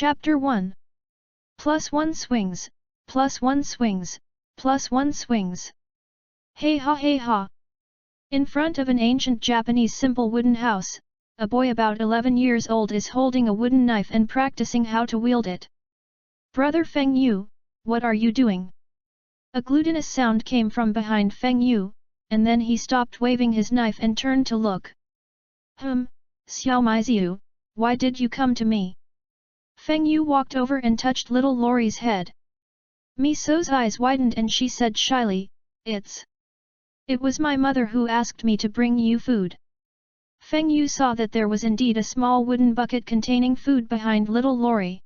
Chapter 1. +1 swings, +1 swings, +1 swings. Hey ha hey ha. In front of an ancient Japanese simple wooden house, a boy about 11 years old is holding a wooden knife and practicing how to wield it. Brother Feng Yu, what are you doing? A glutinous sound came from behind Feng Yu, and then he stopped waving his knife and turned to look. Xiao Maiziu, why did you come to me? Feng Yu walked over and touched little Lori's head. Miso's eyes widened and she said shyly, It was my mother who asked me to bring you food. Feng Yu saw that there was indeed a small wooden bucket containing food behind little Lori.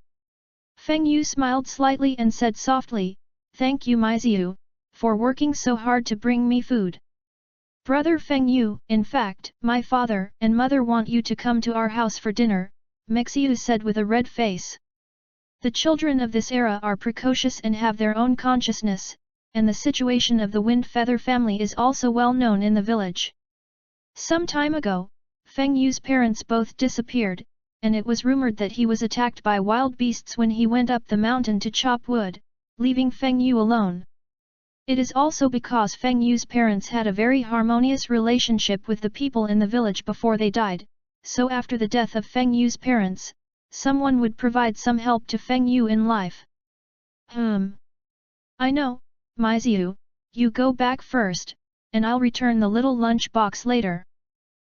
Feng Yu smiled slightly and said softly, Thank you Maiziu, for working so hard to bring me food. Brother Feng Yu, in fact, my father and mother want you to come to our house for dinner, Mixiu said with a red face. The children of this era are precocious and have their own consciousness, and the situation of the Wind Feather family is also well known in the village. Some time ago, Feng Yu's parents both disappeared, and it was rumored that he was attacked by wild beasts when he went up the mountain to chop wood, leaving Feng Yu alone. It is also because Feng Yu's parents had a very harmonious relationship with the people in the village before they died, so after the death of Feng Yu's parents, someone would provide some help to Feng Yu in life. I know, Maiziu, you go back first, and I'll return the little lunch box later.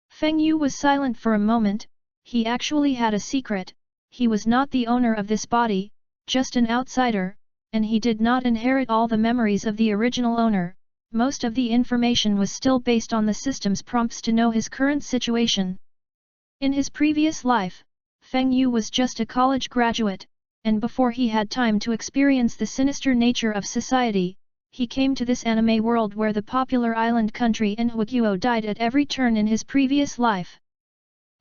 Feng Yu was silent for a moment. He actually had a secret. He was not the owner of this body, just an outsider, and he did not inherit all the memories of the original owner. Most of the information was still based on the system's prompts to know his current situation. In his previous life, Feng Yu was just a college graduate, and before he had time to experience the sinister nature of society, he came to this anime world where the popular island country in Huaguo died at every turn in his previous life.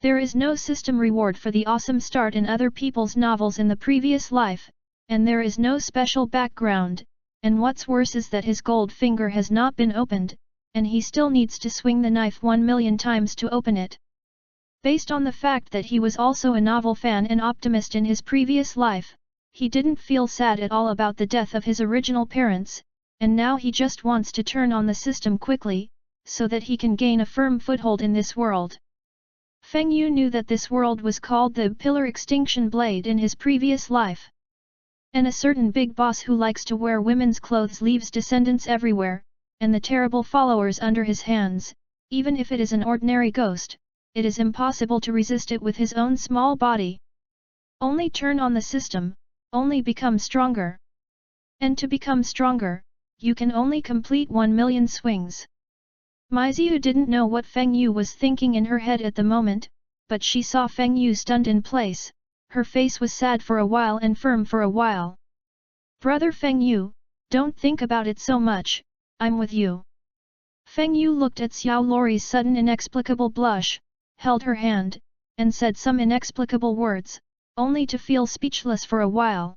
There is no system reward for the awesome start in other people's novels in the previous life, and there is no special background, and what's worse is that his gold finger has not been opened, and he still needs to swing the knife 1,000,000 times to open it. Based on the fact that he was also a novel fan and optimist in his previous life, he didn't feel sad at all about the death of his original parents, and now he just wants to turn on the system quickly, so that he can gain a firm foothold in this world. Feng Yu knew that this world was called the Pillar Extinction Blade in his previous life. And a certain big boss who likes to wear women's clothes leaves descendants everywhere, and the terrible followers under his hands. Even if it is an ordinary ghost, it is impossible to resist it with his own small body. Only turn on the system, only become stronger. And to become stronger, you can only complete 1,000,000 swings. Maiziu didn't know what Feng Yu was thinking in her head at the moment, but she saw Feng Yu stunned in place. Her face was sad for a while and firm for a while. Brother Feng Yu, don't think about it so much, I'm with you. Feng Yu looked at Xiao Lori's sudden inexplicable blush, held her hand, and said some inexplicable words, only to feel speechless for a while.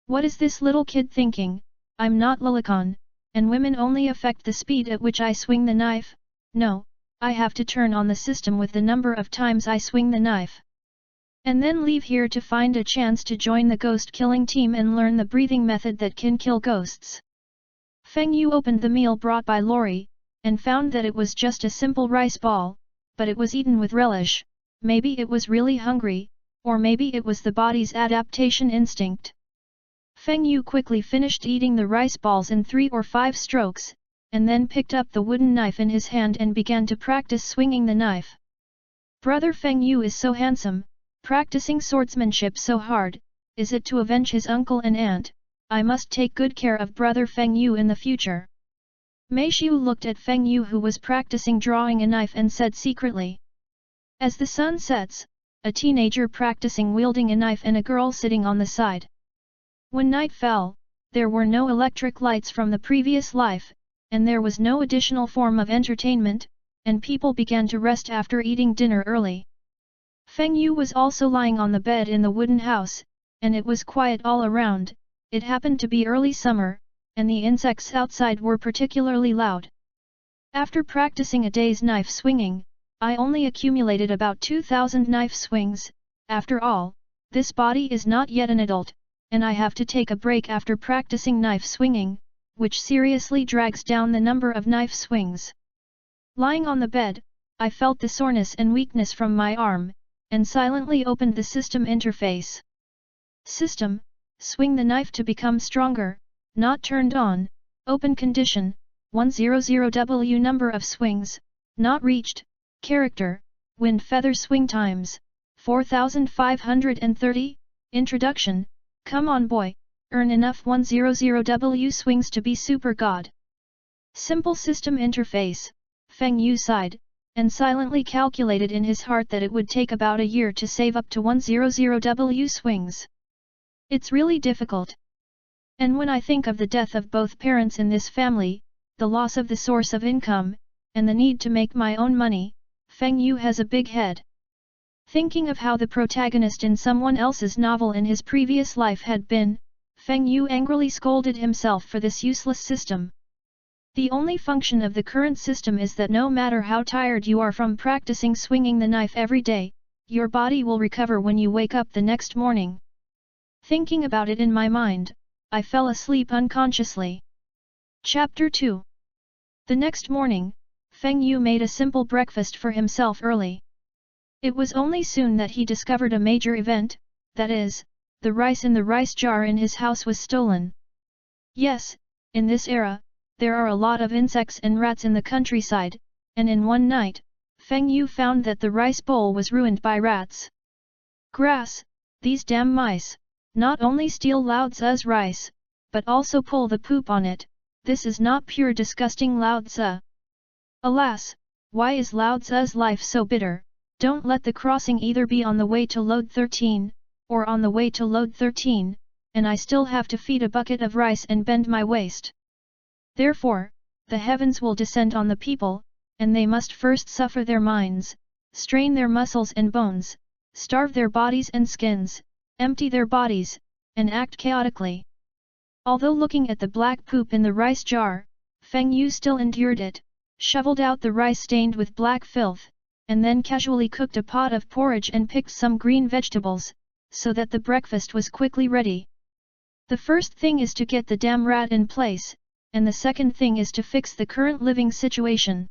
What is this little kid thinking? I'm not Lilicon, and women only affect the speed at which I swing the knife. No, I have to turn on the system with the number of times I swing the knife. And then leave here to find a chance to join the ghost killing team and learn the breathing method that can kill ghosts. Feng Yu opened the meal brought by Lori, and found that it was just a simple rice ball, but it was eaten with relish. Maybe it was really hungry, or maybe it was the body's adaptation instinct. Feng Yu quickly finished eating the rice balls in 3 or 5 strokes, and then picked up the wooden knife in his hand and began to practice swinging the knife. Brother Feng Yu is so handsome, practicing swordsmanship so hard. Is it to avenge his uncle and aunt? I must take good care of Brother Feng Yu in the future. Mei Xiu looked at Feng Yu who was practicing drawing a knife and said secretly. As the sun sets, a teenager practicing wielding a knife and a girl sitting on the side. When night fell, there were no electric lights from the previous life, and there was no additional form of entertainment, and people began to rest after eating dinner early. Feng Yu was also lying on the bed in the wooden house, and it was quiet all around. It happened to be early summer, and the insects outside were particularly loud. After practicing a day's knife swinging, I only accumulated about 2,000 knife swings. After all, this body is not yet an adult, and I have to take a break after practicing knife swinging, which seriously drags down the number of knife swings. Lying on the bed, I felt the soreness and weakness from my arm, and silently opened the system interface. System, swing the knife to become stronger, not turned on, open condition, 100W number of swings, not reached, character, wind feather swing times, 4530, introduction, come on boy, earn enough 100W swings to be super god. Simple system interface, Feng Yu sighed, and silently calculated in his heart that it would take about a year to save up to 100W swings. It's really difficult. And when I think of the death of both parents in this family, the loss of the source of income, and the need to make my own money, Feng Yu has a big head. Thinking of how the protagonist in someone else's novel in his previous life had been, Feng Yu angrily scolded himself for this useless system. The only function of the current system is that no matter how tired you are from practicing swinging the knife every day, your body will recover when you wake up the next morning. Thinking about it in my mind, I fell asleep unconsciously. Chapter 2. The next morning, Feng Yu made a simple breakfast for himself early. It was only soon that he discovered a major event, that is, the rice in the rice jar in his house was stolen. Yes, in this era, there are a lot of insects and rats in the countryside, and in one night, Feng Yu found that the rice bowl was ruined by rats. Grass, these damn mice, not only steal Lao Tzu's rice, but also pull the poop on it. This is not pure disgusting Lao Tzu. Alas, why is Lao Tzu's life so bitter? Don't let the crossing either be on the way to load 13, or on the way to load 13, and I still have to feed a bucket of rice and bend my waist. Therefore, the heavens will descend on the people, and they must first suffer their minds, strain their muscles and bones, starve their bodies and skins, empty their bodies, and act chaotically. Although looking at the black poop in the rice jar, Feng Yu still endured it, shoveled out the rice stained with black filth, and then casually cooked a pot of porridge and picked some green vegetables, so that the breakfast was quickly ready. The first thing is to get the damn rat in place, and the second thing is to fix the current living situation.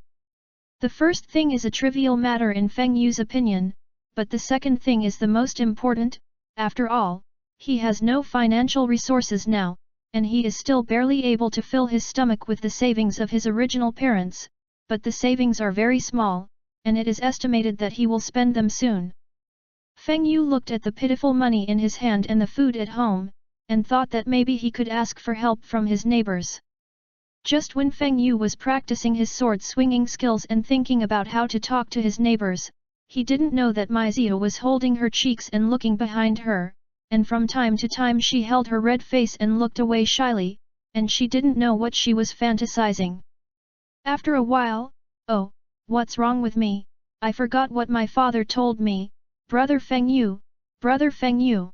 The first thing is a trivial matter in Feng Yu's opinion, but the second thing is the most important. After all, he has no financial resources now, and he is still barely able to fill his stomach with the savings of his original parents, but the savings are very small, and it is estimated that he will spend them soon. Feng Yu looked at the pitiful money in his hand and the food at home, and thought that maybe he could ask for help from his neighbors. Just when Feng Yu was practicing his sword-swinging skills and thinking about how to talk to his neighbors, he didn't know that Maiziu was holding her cheeks and looking behind her, and from time to time she held her red face and looked away shyly, and she didn't know what she was fantasizing. After a while, "Oh, what's wrong with me? I forgot what my father told me, Brother Feng Yu, Brother Feng Yu."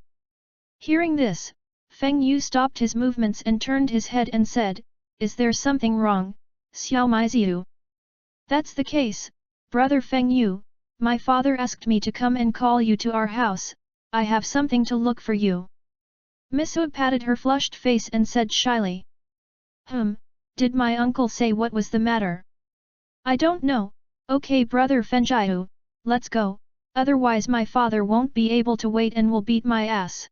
Hearing this, Feng Yu stopped his movements and turned his head and said, "Is there something wrong, Xiao Maiziu?" "That's the case, Brother Feng Yu. My father asked me to come and call you to our house. I have something to look for you." Misuo patted her flushed face and said shyly. Did my uncle say what was the matter?" "I don't know. Okay Brother Fengjiu, let's go, otherwise my father won't be able to wait and will beat my ass."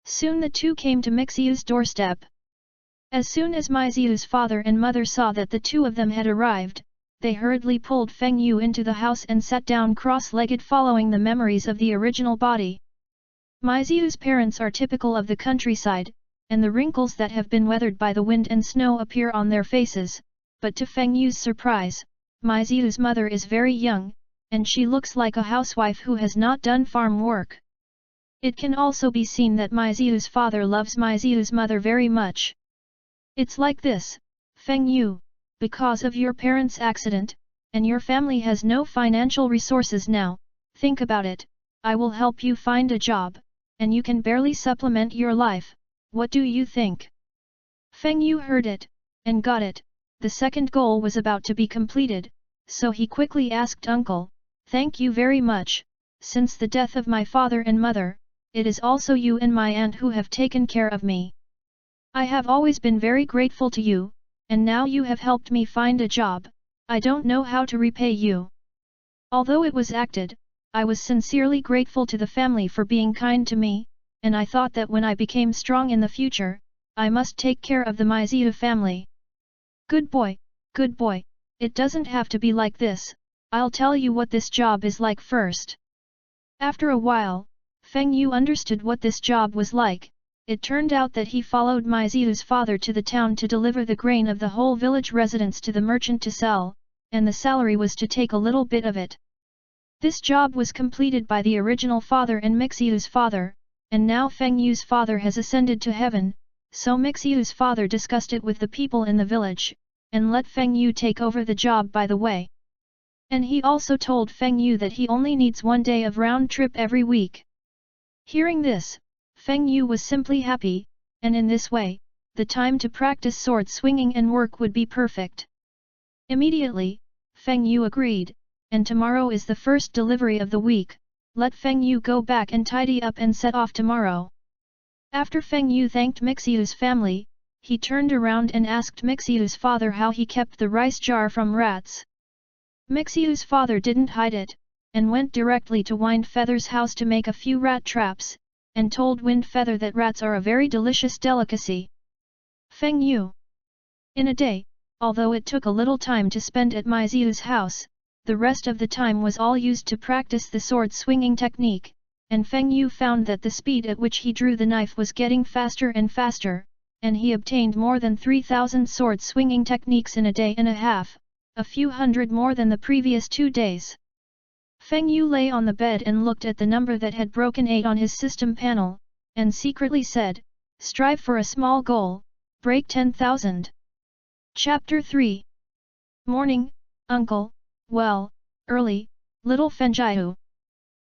Soon the two came to Mixiu's doorstep. As soon as Mixiu's father and mother saw that the two of them had arrived, they hurriedly pulled Feng Yu into the house and sat down cross-legged following the memories of the original body. Mixiu's parents are typical of the countryside, and the wrinkles that have been weathered by the wind and snow appear on their faces, but to Feng Yu's surprise, Mixiu's mother is very young, and she looks like a housewife who has not done farm work. It can also be seen that Mixiu's father loves Mixiu's mother very much. "It's like this, Feng Yu, because of your parents' accident, and your family has no financial resources now, think about it, I will help you find a job, and you can barely supplement your life, what do you think?" Feng Yu heard it, and got it, the second goal was about to be completed, so he quickly asked Uncle, "Thank you very much, since the death of my father and mother, it is also you and my aunt who have taken care of me. I have always been very grateful to you, and now you have helped me find a job. I don't know how to repay you. Although it was acted, I was sincerely grateful to the family for being kind to me, and I thought that when I became strong in the future, I must take care of the Miziu family. Good boy, it doesn't have to be like this, I'll tell you what this job is like first. After a while, Feng Yu understood what this job was like. It turned out that he followed Miziu's father to the town to deliver the grain of the whole village residents to the merchant to sell, and the salary was to take a little bit of it. This job was completed by the original father and Mixiu's father, and now Feng Yu's father has ascended to heaven, so Mixiu's father discussed it with the people in the village, and let Feng Yu take over the job by the way. And he also told Feng Yu that he only needs 1 day of round trip every week. Hearing this, Feng Yu was simply happy, and in this way, the time to practice sword swinging and work would be perfect. Immediately, Feng Yu agreed, and tomorrow is the first delivery of the week, let Feng Yu go back and tidy up and set off tomorrow. After Feng Yu thanked Mixiu's family, he turned around and asked Mixiu's father how he kept the rice jar from rats. Mixiu's father didn't hide it, and went directly to Wind Feather's house to make a few rat traps, and told Wind Feather that rats are a very delicious delicacy. Feng Yu. In a day, although it took a little time to spend at Miziu's house, the rest of the time was all used to practice the sword swinging technique, and Feng Yu found that the speed at which he drew the knife was getting faster and faster, and he obtained more than 3,000 sword swinging techniques in a day and a half, a few hundred more than the previous 2 days. Feng Yu lay on the bed and looked at the number that had broken 8 on his system panel, and secretly said, "Strive for a small goal, break 10,000. Chapter 3. Morning, Uncle. Well, early, little Fenjiu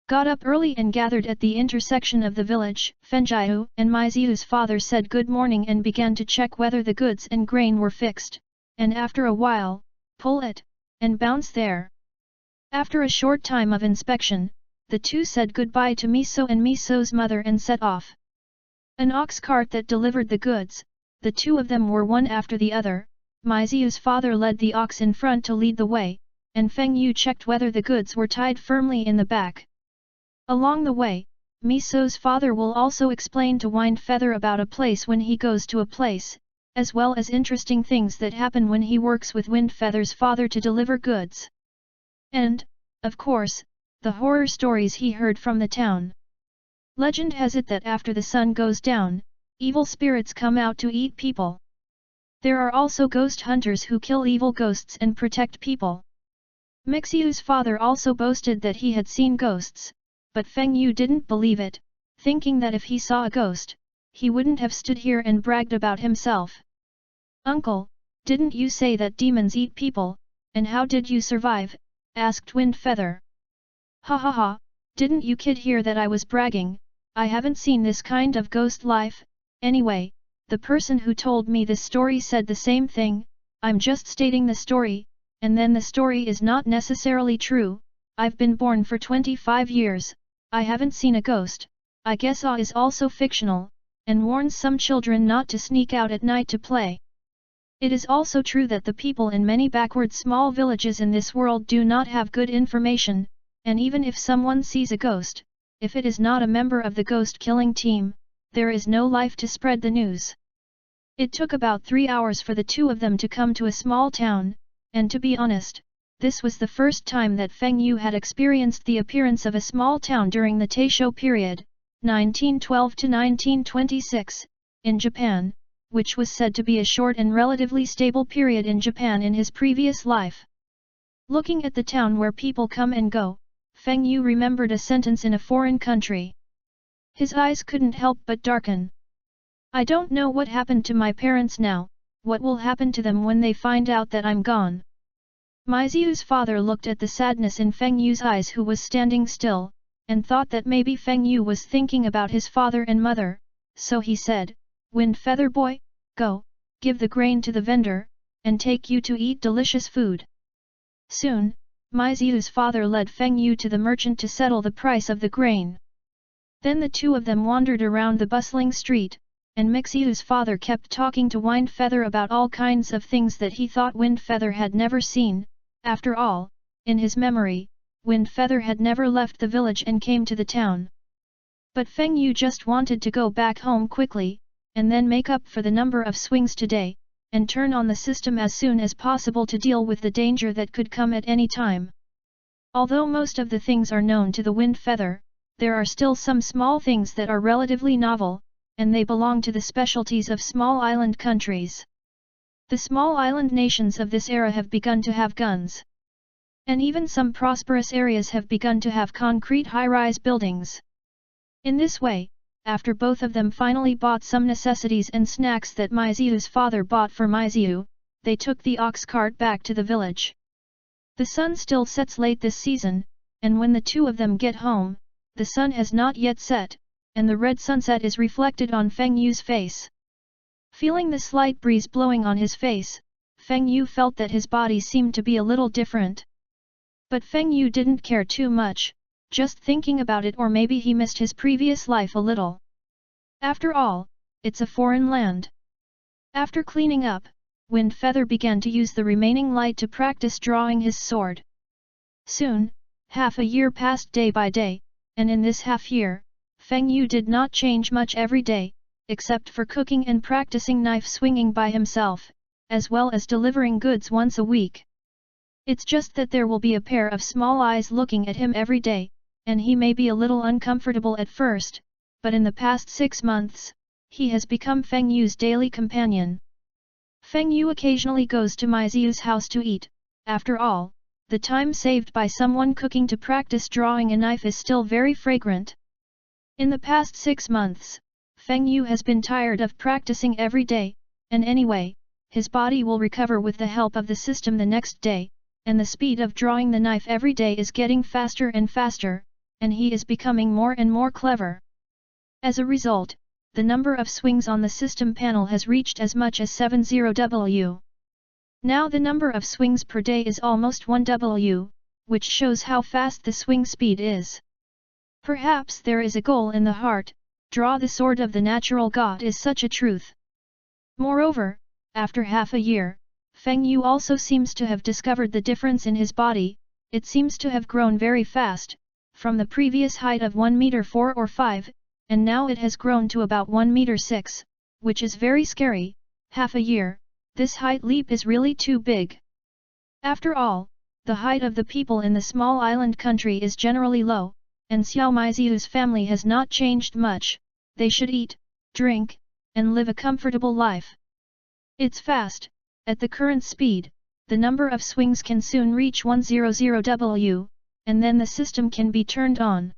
got up early and gathered at the intersection of the village. Fenjiu and Miziu's father said good morning and began to check whether the goods and grain were fixed, and after a while, pull it, and bounce there. After a short time of inspection, the two said goodbye to Miso and Miso's mother and set off. An ox cart that delivered the goods, the two of them were one after the other. Miziu's father led the ox in front to lead the way, and Feng Yu checked whether the goods were tied firmly in the back. Along the way, Miso's father will also explain to Wind Feather about a place when he goes to a place, as well as interesting things that happen when he works with Wind Feather's father to deliver goods. And, of course, the horror stories he heard from the town. Legend has it that after the sun goes down, evil spirits come out to eat people. There are also ghost hunters who kill evil ghosts and protect people. Mixiu's father also boasted that he had seen ghosts, but Feng Yu didn't believe it, thinking that if he saw a ghost, he wouldn't have stood here and bragged about himself. "Uncle, didn't you say that demons eat people, and how did you survive?" asked Wind Feather. "Ha ha ha, didn't you kid hear that I was bragging? I haven't seen this kind of ghost life. Anyway, the person who told me this story said the same thing. I'm just stating the story, and then the story is not necessarily true. I've been born for 25 years, I haven't seen a ghost. I guess Awe is also fictional, and warns some children not to sneak out at night to play. It is also true that the people in many backward small villages in this world do not have good information, and even if someone sees a ghost, if it is not a member of the ghost-killing team, there is no life to spread the news." It took about 3 hours for the two of them to come to a small town, and to be honest, this was the first time that Feng Yu had experienced the appearance of a small town during the Taisho period, 1912 to 1926, in Japan, which was said to be a short and relatively stable period in Japan in his previous life. Looking at the town where people come and go, Feng Yu remembered a sentence in a foreign country. His eyes couldn't help but darken. "I don't know what happened to my parents now, what will happen to them when they find out that I'm gone?" Miziu's father looked at the sadness in Feng Yu's eyes, who was standing still, and thought that maybe Feng Yu was thinking about his father and mother, so he said, "Wind Feather boy, go, give the grain to the vendor, and take you to eat delicious food." Soon, Miziu's father led Feng Yu to the merchant to settle the price of the grain. Then the two of them wandered around the bustling street, and Mixiu's father kept talking to Wind Feather about all kinds of things that he thought Wind Feather had never seen. After all, in his memory, Wind Feather had never left the village and came to the town. But Feng Yu just wanted to go back home quickly, and then make up for the number of swings today, and turn on the system as soon as possible to deal with the danger that could come at any time. Although most of the things are known to the Wind Feather, there are still some small things that are relatively novel, and they belong to the specialties of small island countries. The small island nations of this era have begun to have guns. And even some prosperous areas have begun to have concrete high-rise buildings. In this way, after both of them finally bought some necessities and snacks that Mixiu's father bought for Mixiu, they took the ox cart back to the village. The sun still sets late this season, and when the two of them get home, the sun has not yet set, and the red sunset is reflected on Feng Yu's face. Feeling the slight breeze blowing on his face, Feng Yu felt that his body seemed to be a little different. But Feng Yu didn't care too much, just thinking about it, or maybe he missed his previous life a little. After all, it's a foreign land. After cleaning up, Wind Feather began to use the remaining light to practice drawing his sword. Soon, half a year passed day by day, and in this half year, Feng Yu did not change much every day, except for cooking and practicing knife swinging by himself, as well as delivering goods once a week. It's just that there will be a pair of small eyes looking at him every day, and he may be a little uncomfortable at first, but in the past 6 months, he has become Feng Yu's daily companion. Feng Yu occasionally goes to Mixiu's house to eat. After all, the time saved by someone cooking to practice drawing a knife is still very fragrant. In the past 6 months, Feng Yu has been tired of practicing every day, and anyway, his body will recover with the help of the system the next day, and the speed of drawing the knife every day is getting faster and faster, and he is becoming more and more clever. As a result, the number of swings on the system panel has reached as much as 70W. Now the number of swings per day is almost 1W, which shows how fast the swing speed is. Perhaps there is a goal in the heart. Draw the sword of the natural god is such a truth. Moreover, after half a year, Feng Yu also seems to have discovered the difference in his body. It seems to have grown very fast, from the previous height of 1 meter 4 or 5, and now it has grown to about 1 meter 6, which is very scary. Half a year, this height leap is really too big. After all, the height of the people in the small island country is generally low, and Xiao Mixiu's family has not changed much. They should eat, drink, and live a comfortable life. It's fast. At the current speed, the number of swings can soon reach 100W, and then the system can be turned on.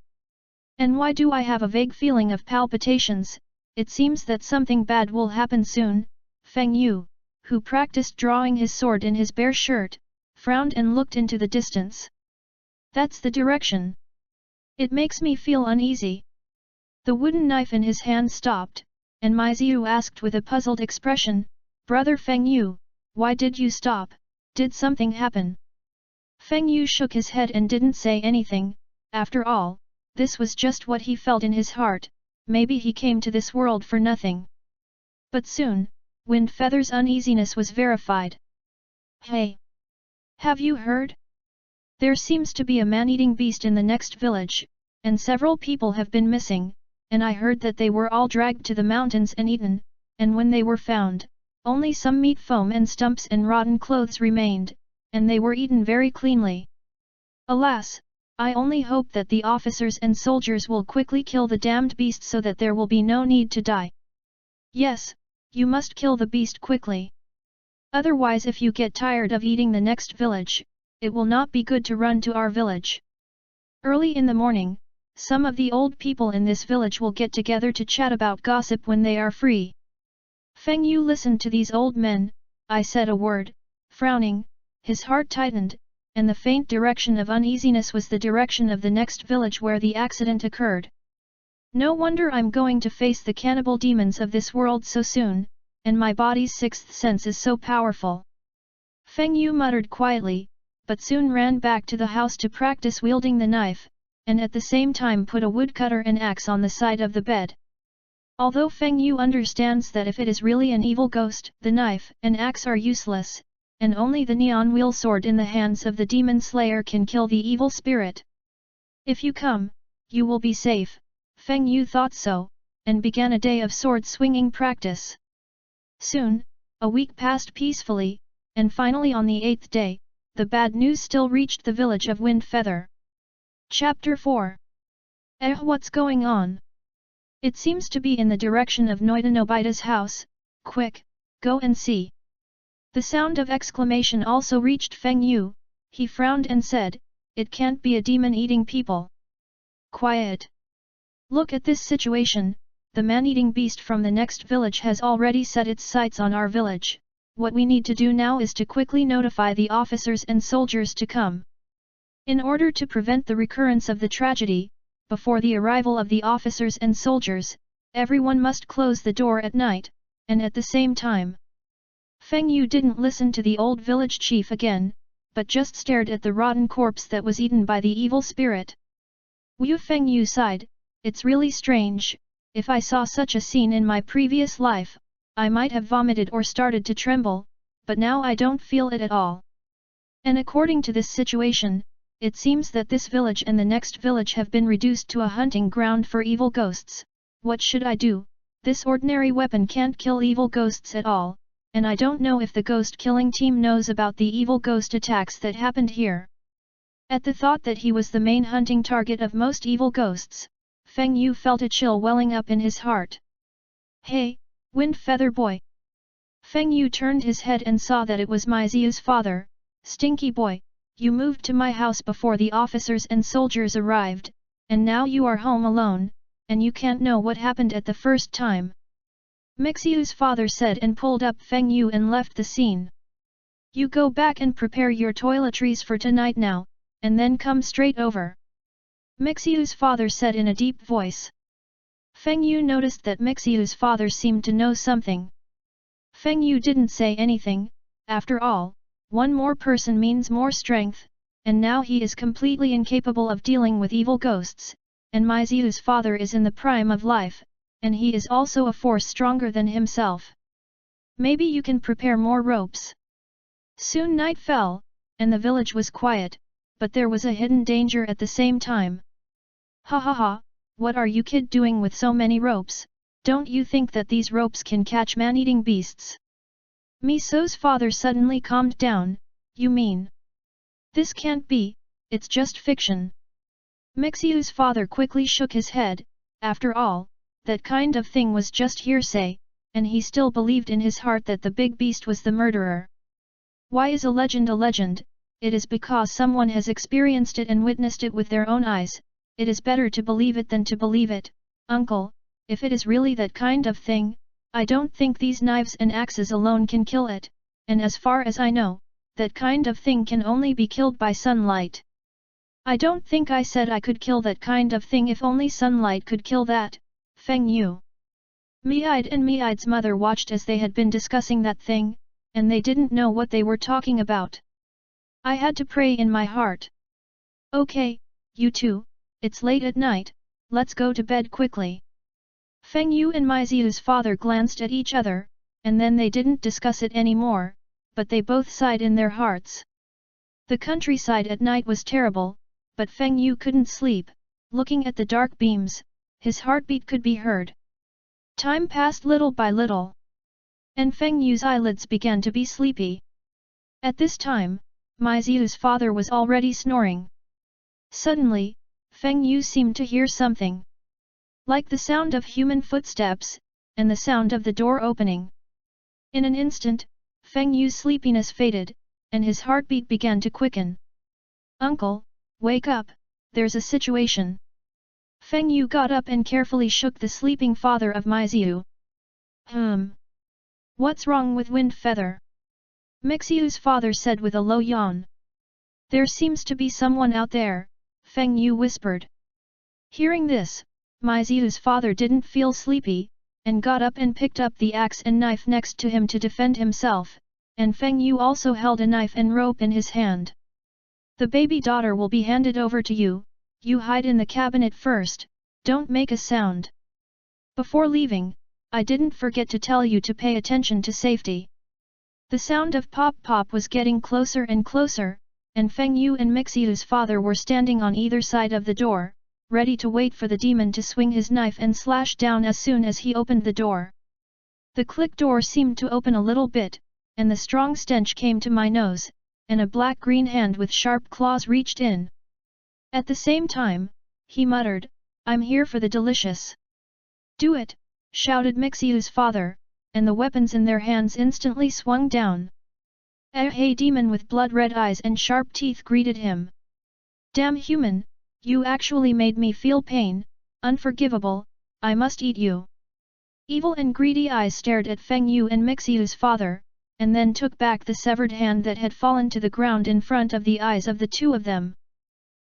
And why do I have a vague feeling of palpitations? It seems that something bad will happen soon. Feng Yu, who practiced drawing his sword in his bare shirt, frowned and looked into the distance. That's the direction. It makes me feel uneasy. The wooden knife in his hand stopped, and Mixiu asked with a puzzled expression, "Brother Feng Yu, why did you stop? Did something happen?" Feng Yu shook his head and didn't say anything. After all, this was just what he felt in his heart. Maybe he came to this world for nothing. But soon, Wind Feather's uneasiness was verified. "Hey! Have you heard? There seems to be a man-eating beast in the next village, and several people have been missing, and I heard that they were all dragged to the mountains and eaten, and when they were found, only some meat foam and stumps and rotten clothes remained, and they were eaten very cleanly. Alas, I only hope that the officers and soldiers will quickly kill the damned beast so that there will be no need to die. Yes, you must kill the beast quickly. Otherwise, if you get tired of eating the next village, it will not be good to run to our village." Early in the morning, some of the old people in this village will get together to chat about gossip when they are free. Feng Yu listened to these old men. I said a word, frowning, his heart tightened, and the faint direction of uneasiness was the direction of the next village where the accident occurred. No wonder I'm going to face the cannibal demons of this world so soon, and my body's sixth sense is so powerful. Feng Yu muttered quietly, but soon ran back to the house to practice wielding the knife. and at the same time put a woodcutter and axe on the side of the bed. Although Feng Yu understands that if it is really an evil ghost, the knife and axe are useless, and only the neon wheel sword in the hands of the demon slayer can kill the evil spirit. If you come, you will be safe, Feng Yu thought so, and began a day of sword-swinging practice. Soon, a week passed peacefully, and finally on the 8th day, the bad news still reached the village of Wind Feather. Chapter 4. What's going on? It seems to be in the direction of Noida Nobita's house. Quick, go and see. The sound of exclamation also reached Feng Yu. He frowned and said, it can't be a demon eating people. Quiet. Look at this situation, the man-eating beast from the next village has already set its sights on our village. What we need to do now is to quickly notify the officers and soldiers to come. In order to prevent the recurrence of the tragedy, before the arrival of the officers and soldiers, everyone must close the door at night, and at the same time. Feng Yu didn't listen to the old village chief again, but just stared at the rotten corpse that was eaten by the evil spirit. Feng Yu sighed, it's really strange, if I saw such a scene in my previous life, I might have vomited or started to tremble, but now I don't feel it at all. And according to this situation, it seems that this village and the next village have been reduced to a hunting ground for evil ghosts. What should I do? This ordinary weapon can't kill evil ghosts at all, and I don't know if the ghost-killing team knows about the evil ghost attacks that happened here. At the thought that he was the main hunting target of most evil ghosts, Feng Yu felt a chill welling up in his heart. Hey, Wind Feather Boy! Feng Yu turned his head and saw that it was Miziu's father. Stinky boy, you moved to my house before the officers and soldiers arrived, and now you are home alone, and you can't know what happened at the first time. Mixiu's father said and pulled up Feng Yu and left the scene. You go back and prepare your toiletries for tonight now, and then come straight over. Mixiu's father said in a deep voice. Feng Yu noticed that Mixiu's father seemed to know something. Feng Yu didn't say anything. After all, one more person means more strength, and now he is completely incapable of dealing with evil ghosts, and Miziu's father is in the prime of life, and he is also a force stronger than himself. Maybe you can prepare more ropes. Soon night fell, and the village was quiet, but there was a hidden danger at the same time. Ha ha ha, what are you kid doing with so many ropes? Don't you think that these ropes can catch man-eating beasts? Miso's father suddenly calmed down. You mean? This can't be, it's just fiction. Mixiu's father quickly shook his head. After all, that kind of thing was just hearsay, and he still believed in his heart that the big beast was the murderer. Why is a legend a legend? It is because someone has experienced it and witnessed it with their own eyes. It is better to believe it than to believe it. Uncle, if it is really that kind of thing, I don't think these knives and axes alone can kill it, and as far as I know, that kind of thing can only be killed by sunlight. I don't think I said I could kill that kind of thing if only sunlight could kill that, Feng Yu. Mi'ide and Mi'ide's mother watched as they had been discussing that thing, and they didn't know what they were talking about. I had to pray in my heart. Okay, you two, it's late at night, let's go to bed quickly. Feng Yu and Miziu's father glanced at each other, and then they didn't discuss it anymore, but they both sighed in their hearts. The countryside at night was terrible, but Feng Yu couldn't sleep. Looking at the dark beams, his heartbeat could be heard. Time passed little by little, and Feng Yu's eyelids began to be sleepy. At this time, Miziu's father was already snoring. Suddenly, Feng Yu seemed to hear something. Like the sound of human footsteps, and the sound of the door opening. In an instant, Feng Yu's sleepiness faded, and his heartbeat began to quicken. Uncle, wake up, there's a situation. Feng Yu got up and carefully shook the sleeping father of Miziu. What's wrong with Wind Feather? Mixiu's father said with a low yawn. There seems to be someone out there, Feng Yu whispered. Hearing this, Miziu's father didn't feel sleepy, and got up and picked up the axe and knife next to him to defend himself, and Feng Yu also held a knife and rope in his hand. The baby daughter will be handed over to you, you hide in the cabinet first, don't make a sound. Before leaving, I didn't forget to tell you to pay attention to safety. The sound of pop-pop was getting closer and closer, and Feng Yu and Mixiu's father were standing on either side of the door, ready to wait for the demon to swing his knife and slash down as soon as he opened the door. The click door seemed to open a little bit, and the strong stench came to my nose, and a black-green hand with sharp claws reached in. At the same time, he muttered, "I'm here for the delicious." "Do it!" shouted Mixiu's father, and the weapons in their hands instantly swung down. A hey demon with blood-red eyes and sharp teeth greeted him. "Damn human, you actually made me feel pain, unforgivable, I must eat you." Evil and greedy eyes stared at Feng Yu and Mixiu's father, and then took back the severed hand that had fallen to the ground in front of the eyes of the two of them.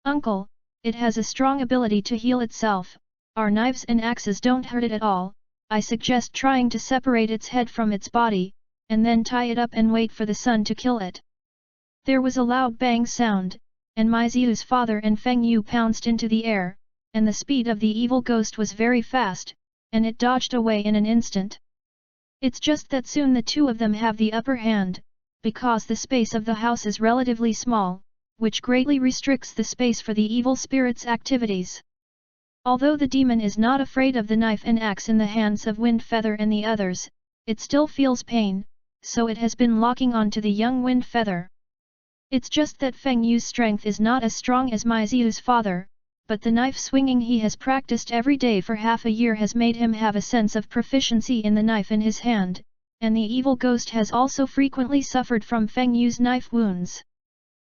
"Uncle, it has a strong ability to heal itself, our knives and axes don't hurt it at all, I suggest trying to separate its head from its body, and then tie it up and wait for the sun to kill it." There was a loud bang sound, and Mixiu's father and Feng Yu pounced into the air, and the speed of the evil ghost was very fast, and it dodged away in an instant. It's just that soon the two of them have the upper hand, because the space of the house is relatively small, which greatly restricts the space for the evil spirit's activities. Although the demon is not afraid of the knife and axe in the hands of Wind Feather and the others, it still feels pain, so it has been locking on to the young Wind Feather. It's just that Feng Yu's strength is not as strong as Mixiu's father, but the knife swinging he has practiced every day for half a year has made him have a sense of proficiency in the knife in his hand, and the evil ghost has also frequently suffered from Feng Yu's knife wounds.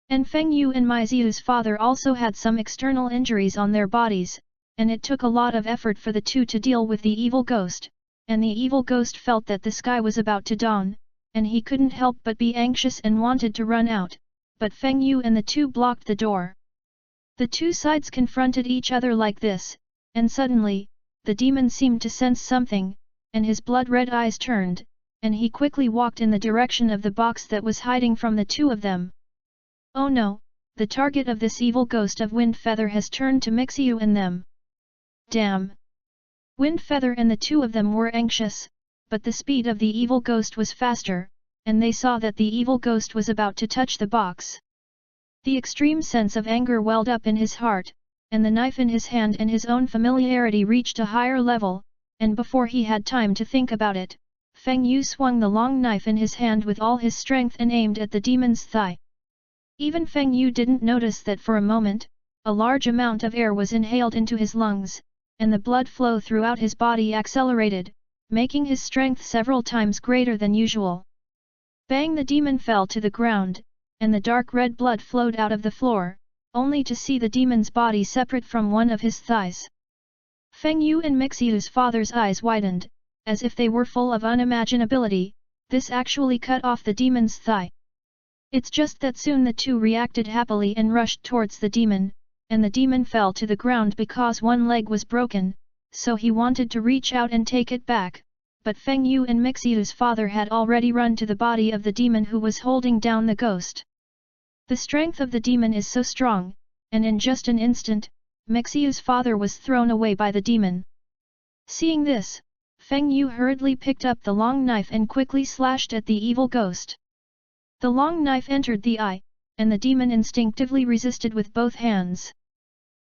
And Feng Yu and Mixiu's father also had some external injuries on their bodies, and it took a lot of effort for the two to deal with the evil ghost, and the evil ghost felt that the sky was about to dawn, and he couldn't help but be anxious and wanted to run out, but Feng Yu and the two blocked the door. The two sides confronted each other like this, and suddenly, the demon seemed to sense something, and his blood-red eyes turned, and he quickly walked in the direction of the box that was hiding from the two of them. Oh no, the target of this evil ghost of Wind Feather has turned to Mixiu and them. Damn! Wind Feather and the two of them were anxious, but the speed of the evil ghost was faster, and they saw that the evil ghost was about to touch the box. The extreme sense of anger welled up in his heart, and the knife in his hand and his own familiarity reached a higher level, and before he had time to think about it, Feng Yu swung the long knife in his hand with all his strength and aimed at the demon's thigh. Even Feng Yu didn't notice that for a moment, a large amount of air was inhaled into his lungs, and the blood flow throughout his body accelerated, making his strength several times greater than usual. Bang! The demon fell to the ground, and the dark red blood flowed out of the floor, only to see the demon's body separate from one of his thighs. Feng Yu and Mixiu's father's eyes widened, as if they were full of unimaginability, this actually cut off the demon's thigh. It's just that soon the two reacted happily and rushed towards the demon, and the demon fell to the ground because one leg was broken, so he wanted to reach out and take it back, but Feng Yu and Mixiu's father had already run to the body of the demon who was holding down the ghost. The strength of the demon is so strong, and in just an instant, Mixiu's father was thrown away by the demon. Seeing this, Feng Yu hurriedly picked up the long knife and quickly slashed at the evil ghost. The long knife entered the eye, and the demon instinctively resisted with both hands.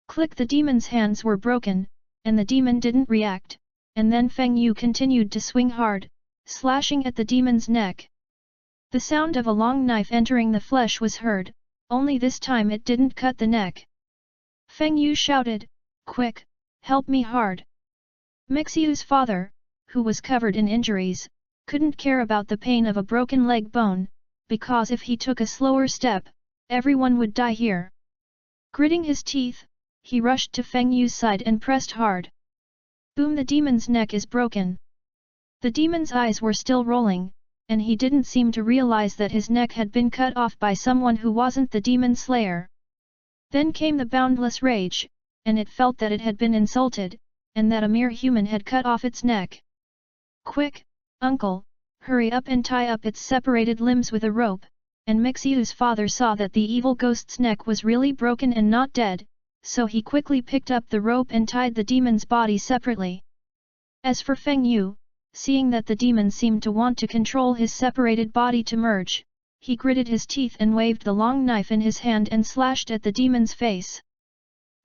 Click! The demon's hands were broken, and the demon didn't react, and then Feng Yu continued to swing hard, slashing at the demon's neck. The sound of a long knife entering the flesh was heard, only this time it didn't cut the neck. Feng Yu shouted, "Quick, help me hard!" Mixiu's father, who was covered in injuries, couldn't care about the pain of a broken leg bone, because if he took a slower step, everyone would die here. Gritting his teeth, he rushed to Feng Yu's side and pressed hard. Boom! The demon's neck is broken. The demon's eyes were still rolling, and he didn't seem to realize that his neck had been cut off by someone who wasn't the demon slayer. Then came the boundless rage, and it felt that it had been insulted, and that a mere human had cut off its neck. Quick, uncle, hurry up and tie up its separated limbs with a rope, and Mixiu's father saw that the evil ghost's neck was really broken and not dead, so he quickly picked up the rope and tied the demon's body separately. As for Feng Yu, seeing that the demon seemed to want to control his separated body to merge, he gritted his teeth and waved the long knife in his hand and slashed at the demon's face.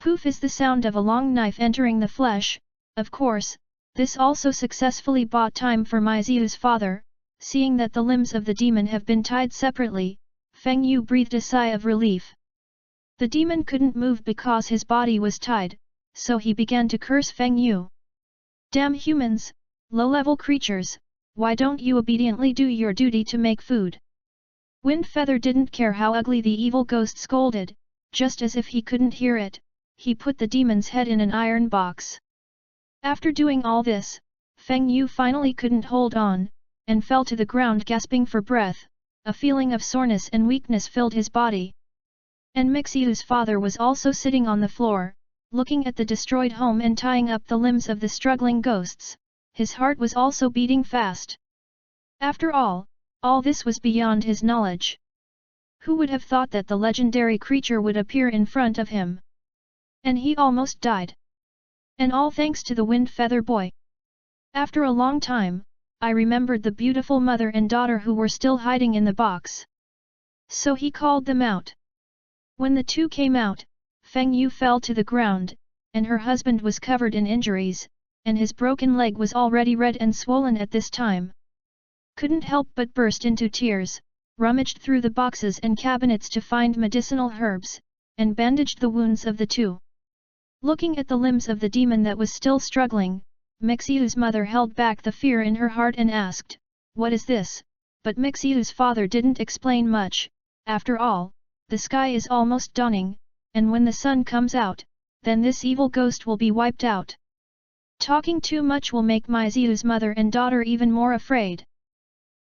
Poof is the sound of a long knife entering the flesh. Of course, this also successfully bought time for Miziu's father. Seeing that the limbs of the demon have been tied separately, Feng Yu breathed a sigh of relief. The demon couldn't move because his body was tied, so he began to curse Feng Yu. Damn humans, low-level creatures, why don't you obediently do your duty to make food? Wind Feather didn't care how ugly the evil ghost scolded, just as if he couldn't hear it, he put the demon's head in an iron box. After doing all this, Feng Yu finally couldn't hold on, and fell to the ground gasping for breath. A feeling of soreness and weakness filled his body. And Mixiu's father was also sitting on the floor, looking at the destroyed home and tying up the limbs of the struggling ghosts. His heart was also beating fast. After all this was beyond his knowledge. Who would have thought that the legendary creature would appear in front of him? And he almost died. And all thanks to the Wind Feather boy. After a long time, I remembered the beautiful mother and daughter who were still hiding in the box. So he called them out. When the two came out, Feng Yu fell to the ground, and her husband was covered in injuries, and his broken leg was already red and swollen at this time. Couldn't help but burst into tears, rummaged through the boxes and cabinets to find medicinal herbs, and bandaged the wounds of the two. Looking at the limbs of the demon that was still struggling, Mixiu's mother held back the fear in her heart and asked, "What is this?" But Mixiu's father didn't explain much. After all, the sky is almost dawning, and when the sun comes out, then this evil ghost will be wiped out. Talking too much will make Mixiu's mother and daughter even more afraid.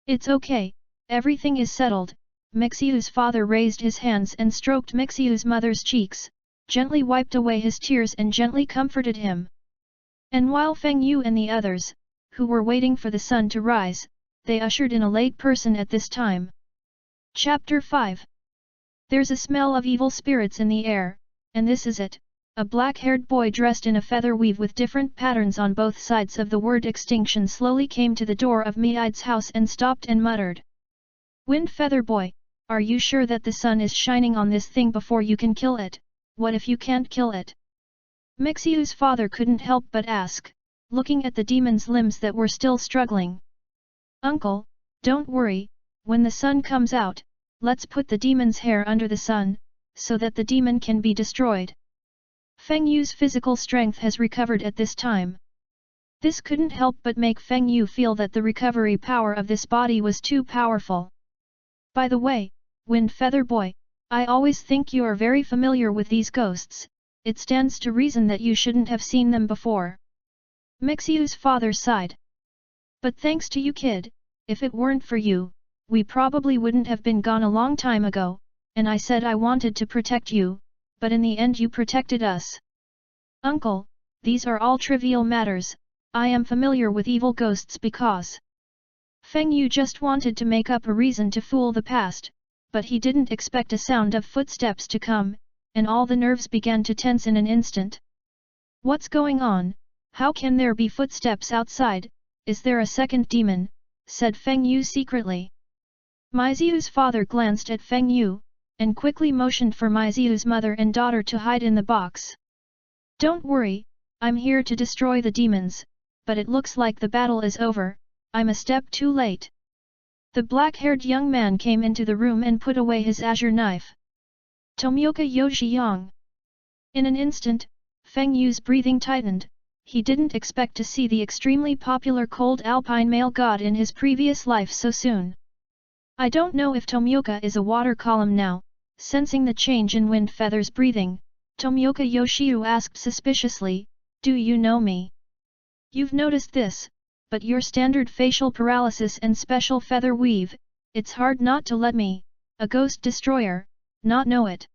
It's okay, everything is settled. Mixiu's father raised his hands and stroked Mixiu's mother's cheeks, gently wiped away his tears and gently comforted him. And while Feng Yu and the others, who were waiting for the sun to rise, they ushered in a late person at this time. Chapter 5. There's a smell of evil spirits in the air, and this is it. A black-haired boy dressed in a feather weave with different patterns on both sides of the word extinction slowly came to the door of Miide's house and stopped and muttered. "Wind Feather Boy, are you sure that the sun is shining on this thing before you can kill it? What if you can't kill it?" Mixiu's father couldn't help but ask, looking at the demon's limbs that were still struggling. "Uncle, don't worry, when the sun comes out, let's put the demon's hair under the sun, so that the demon can be destroyed." Feng Yu's physical strength has recovered at this time. This couldn't help but make Feng Yu feel that the recovery power of this body was too powerful. "By the way, Wind Feather Boy, I always think you are very familiar with these ghosts. It stands to reason that you shouldn't have seen them before." Mixiu's father sighed. "But thanks to you, kid, if it weren't for you, we probably wouldn't have been gone a long time ago, and I said I wanted to protect you, but in the end you protected us." "Uncle, these are all trivial matters. I am familiar with evil ghosts because..." Feng Yu just wanted to make up a reason to fool the past, but he didn't expect a sound of footsteps to come, and all the nerves began to tense in an instant. "What's going on? How can there be footsteps outside? Is there a second demon?" said Feng Yu secretly. Miziu's father glanced at Feng Yu, and quickly motioned for Miziu's mother and daughter to hide in the box. "Don't worry, I'm here to destroy the demons, but it looks like the battle is over. I'm a step too late." The black-haired young man came into the room and put away his azure knife. "Tomioka Yoshiyang." In an instant, Feng Yu's breathing tightened. He didn't expect to see the extremely popular cold alpine male god in his previous life so soon. "I don't know if Tomioka is a water column now." Sensing the change in Wind Feather's breathing, Tomioka Yoshiu asked suspiciously, "Do you know me? You've noticed this, but your standard facial paralysis and special feather weave, it's hard not to let me, a ghost destroyer, not know it."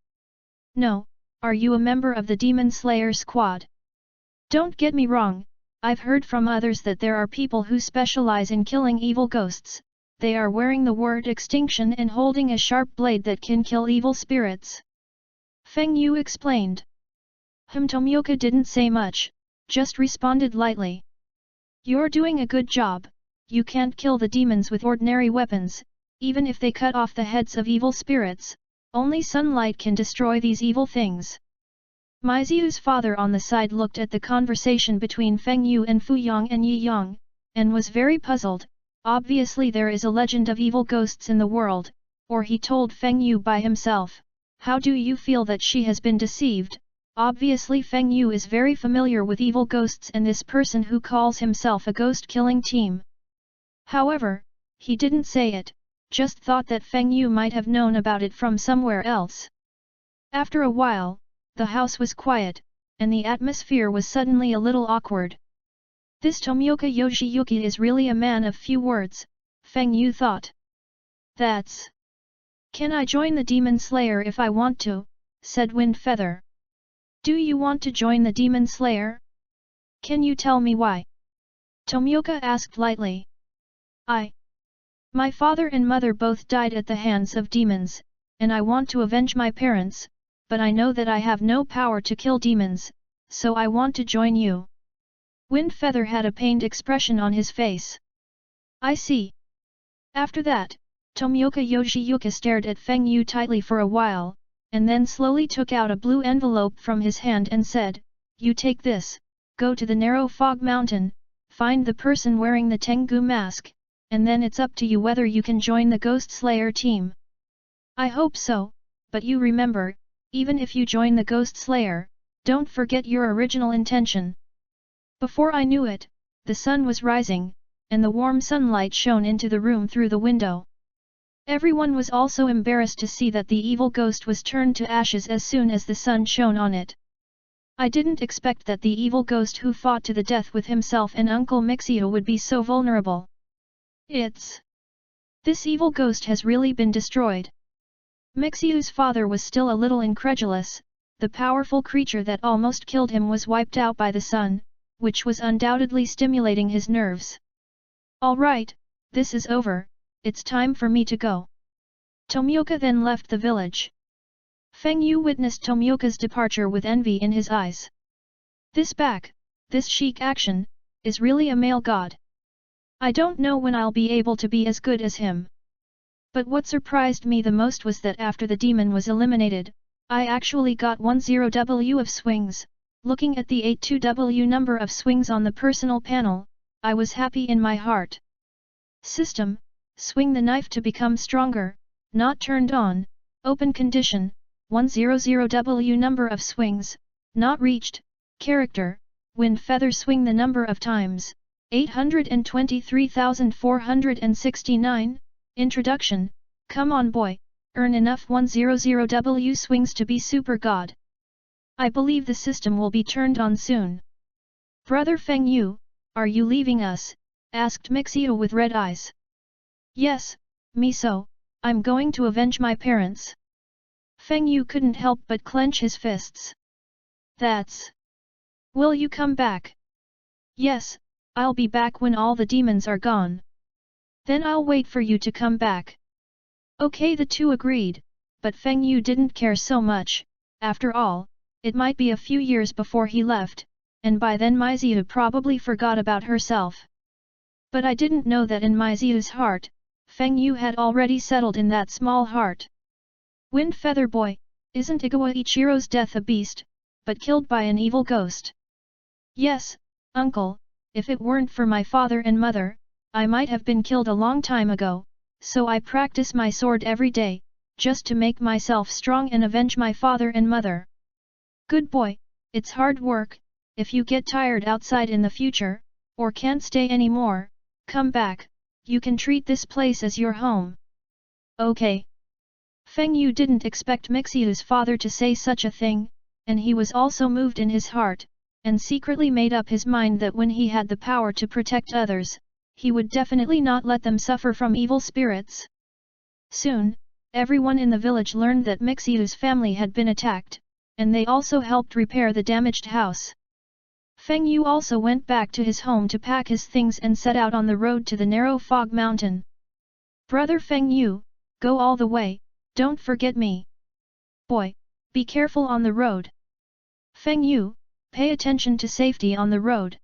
"No, are you a member of the Demon Slayer squad?" "Don't get me wrong, I've heard from others that there are people who specialize in killing evil ghosts. They are wearing the word extinction and holding a sharp blade that can kill evil spirits." Feng Yu explained. Tomioka didn't say much, just responded lightly. You're doing a good job. You can't kill the demons with ordinary weapons, even if they cut off the heads of evil spirits, only sunlight can destroy these evil things. Maiziu's father on the side looked at the conversation between Feng Yu and Fu Yang and Yi Yang, and was very puzzled. Obviously there is a legend of evil ghosts in the world, or he told Feng Yu by himself. How do you feel that she has been deceived? Obviously Feng Yu is very familiar with evil ghosts and this person who calls himself a ghost-killing team. However, he didn't say it, just thought that Feng Yu might have known about it from somewhere else. After a while, the house was quiet, and the atmosphere was suddenly a little awkward. This Tomioka Yoshiyuki is really a man of few words, Feng Yu thought. That's... Can I join the Demon Slayer if I want to? Said Wind Feather. Do you want to join the Demon Slayer? Can you tell me why? Tomioka asked lightly. My father and mother both died at the hands of demons, and I want to avenge my parents, but I know that I have no power to kill demons, so I want to join you. Wind Feather had a pained expression on his face. I see. After that, Tomioka Yoshiyuki stared at Feng Yu tightly for a while, and then slowly took out a blue envelope from his hand and said, You take this, go to the narrow fog mountain, find the person wearing the Tengu mask, and then it's up to you whether you can join the Ghost Slayer team. I hope so, but you remember, even if you join the Ghost Slayer, don't forget your original intention. Before I knew it, the sun was rising, and the warm sunlight shone into the room through the window. Everyone was also embarrassed to see that the evil ghost was turned to ashes as soon as the sun shone on it. I didn't expect that the evil ghost who fought to the death with himself and Uncle Mixio would be so vulnerable. This evil ghost has really been destroyed. Mixio's father was still a little incredulous. The powerful creature that almost killed him was wiped out by the sun, which was undoubtedly stimulating his nerves. All right, this is over. It's time for me to go. Tomioka then left the village. Feng Yu witnessed Tomioka's departure with envy in his eyes. This chic action, is really a male god. I don't know when I'll be able to be as good as him. But what surprised me the most was that after the demon was eliminated, I actually got 10W of swings. Looking at the 82W number of swings on the personal panel, I was happy in my heart. System. Swing the knife to become stronger, not turned on, open condition, 100W number of swings, not reached, character, Wind Feather swing the number of times, 823,469, introduction, come on boy, earn enough 100W swings to be super god. I believe the system will be turned on soon. Brother Feng Yu, are you leaving us? Asked Mixio with red eyes. Yes, Miso, I'm going to avenge my parents. Feng Yu couldn't help but clench his fists. Will you come back? Yes, I'll be back when all the demons are gone. Then I'll wait for you to come back. Okay, the two agreed, but Feng Yu didn't care so much. After all, it might be a few years before he left, and by then Maiziu probably forgot about herself. But I didn't know that in Maiziu's heart, Feng Yu had already settled in that small heart. Wind Feather boy, isn't Igawa Ichiro's death a beast, but killed by an evil ghost? Yes, uncle, if it weren't for my father and mother, I might have been killed a long time ago, so I practice my sword every day, just to make myself strong and avenge my father and mother. Good boy, it's hard work. If you get tired outside in the future, or can't stay anymore, come back. You can treat this place as your home. Okay. Feng Yu didn't expect Mixiu's father to say such a thing, and he was also moved in his heart, and secretly made up his mind that when he had the power to protect others, he would definitely not let them suffer from evil spirits. Soon, everyone in the village learned that Mixiu's family had been attacked, and they also helped repair the damaged house. Feng Yu also went back to his home to pack his things and set out on the road to the narrow fog mountain. Brother Feng Yu, go all the way, don't forget me. Boy, be careful on the road. Feng Yu, pay attention to safety on the road.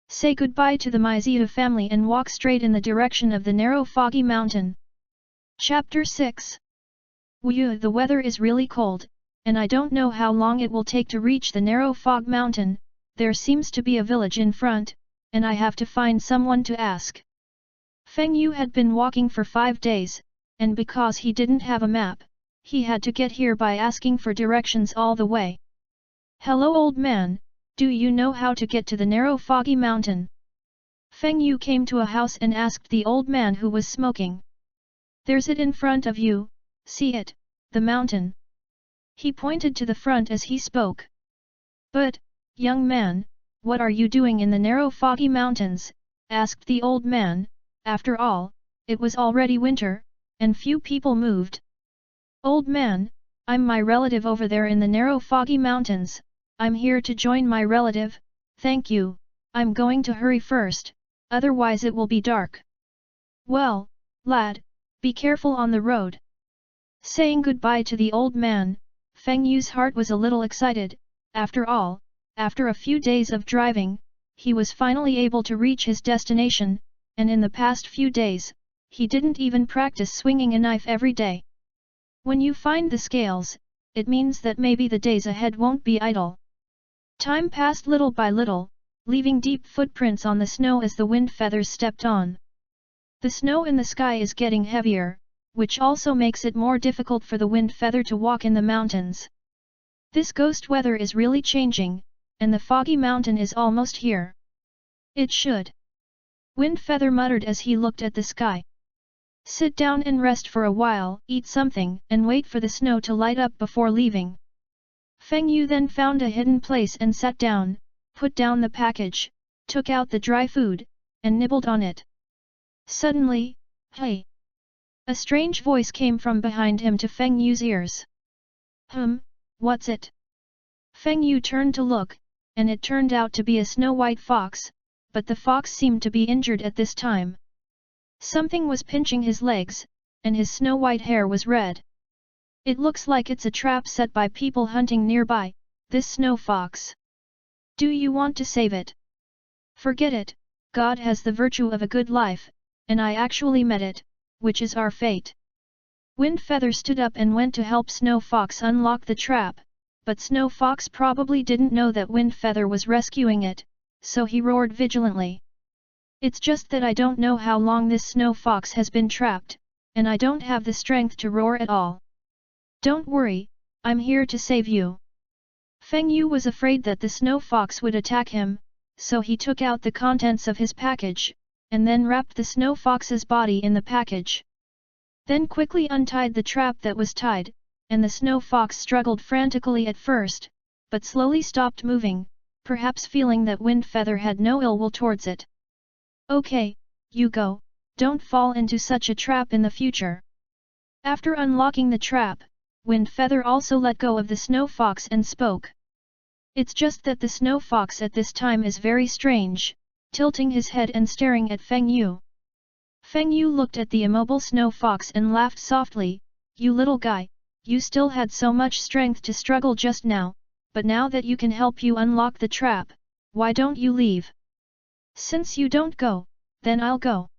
Say goodbye to the Mizia family and walk straight in the direction of the narrow foggy mountain. Chapter 6. Wu, the weather is really cold, and I don't know how long it will take to reach the narrow fog mountain. There seems to be a village in front, and I have to find someone to ask. Feng Yu had been walking for 5 days, and because he didn't have a map, he had to get here by asking for directions all the way. Hello old man, do you know how to get to the narrow foggy mountain? Feng Yu came to a house and asked the old man who was smoking. There's it in front of you, see it, the mountain. He pointed to the front as he spoke. But, young man, what are you doing in the narrow foggy mountains? Asked the old man. After all, it was already winter, and few people moved. Old man, I'm my relative over there in the narrow foggy mountains. I'm here to join my relative, thank you. I'm going to hurry first, otherwise it will be dark. Well, lad, be careful on the road. Saying goodbye to the old man, Feng Yu's heart was a little excited. After all, after a few days of driving, he was finally able to reach his destination, and in the past few days, he didn't even practice swinging a knife every day. When you find the scales, it means that maybe the days ahead won't be idle. Time passed little by little, leaving deep footprints on the snow as the wind feathers stepped on. The snow in the sky is getting heavier, which also makes it more difficult for the wind feather to walk in the mountains. This ghost weather is really changing, and the foggy mountain is almost here. It should. Wind feather muttered as he looked at the sky. Sit down and rest for a while, eat something, and wait for the snow to light up before leaving. Feng Yu then found a hidden place and sat down, put down the package, took out the dry food, and nibbled on it. Suddenly, hey! A strange voice came from behind him to Feng Yu's ears. What's it? Feng Yu turned to look, and it turned out to be a snow-white fox, but the fox seemed to be injured at this time. Something was pinching his legs, and his snow-white hair was red. It looks like it's a trap set by people hunting nearby, this snow fox. Do you want to save it? Forget it, God has the virtue of a good life, and I actually met it, which is our fate. Wind Feather stood up and went to help Snow Fox unlock the trap, but Snow Fox probably didn't know that Wind Feather was rescuing it, so he roared vigilantly. It's just that I don't know how long this Snow Fox has been trapped, and I don't have the strength to roar at all. Don't worry, I'm here to save you. Feng Yu was afraid that the Snow Fox would attack him, so he took out the contents of his package, and then wrapped the Snow Fox's body in the package. Then quickly untied the trap that was tied, and the Snow Fox struggled frantically at first, but slowly stopped moving, perhaps feeling that Wind Feather had no ill will towards it. Okay, you go, don't fall into such a trap in the future. After unlocking the trap, Wind Feather also let go of the Snow Fox and spoke. It's just that the Snow Fox at this time is very strange, tilting his head and staring at Feng Yu. Feng Yu looked at the immobile Snow Fox and laughed softly, you little guy, you still had so much strength to struggle just now, but now that you can help you unlock the trap, why don't you leave? Since you don't go, then I'll go.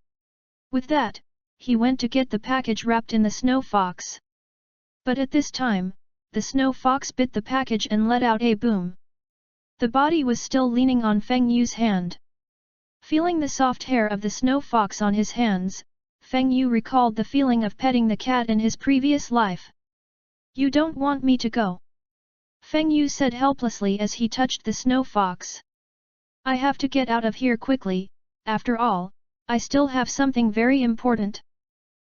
With that, he went to get the package wrapped in the Snow Fox. But at this time, the Snow Fox bit the package and let out a boom. The body was still leaning on Feng Yu's hand. Feeling the soft hair of the Snow Fox on his hands, Feng Yu recalled the feeling of petting the cat in his previous life. You don't want me to go? Feng Yu said helplessly as he touched the Snow Fox. I have to get out of here quickly, after all, I still have something very important.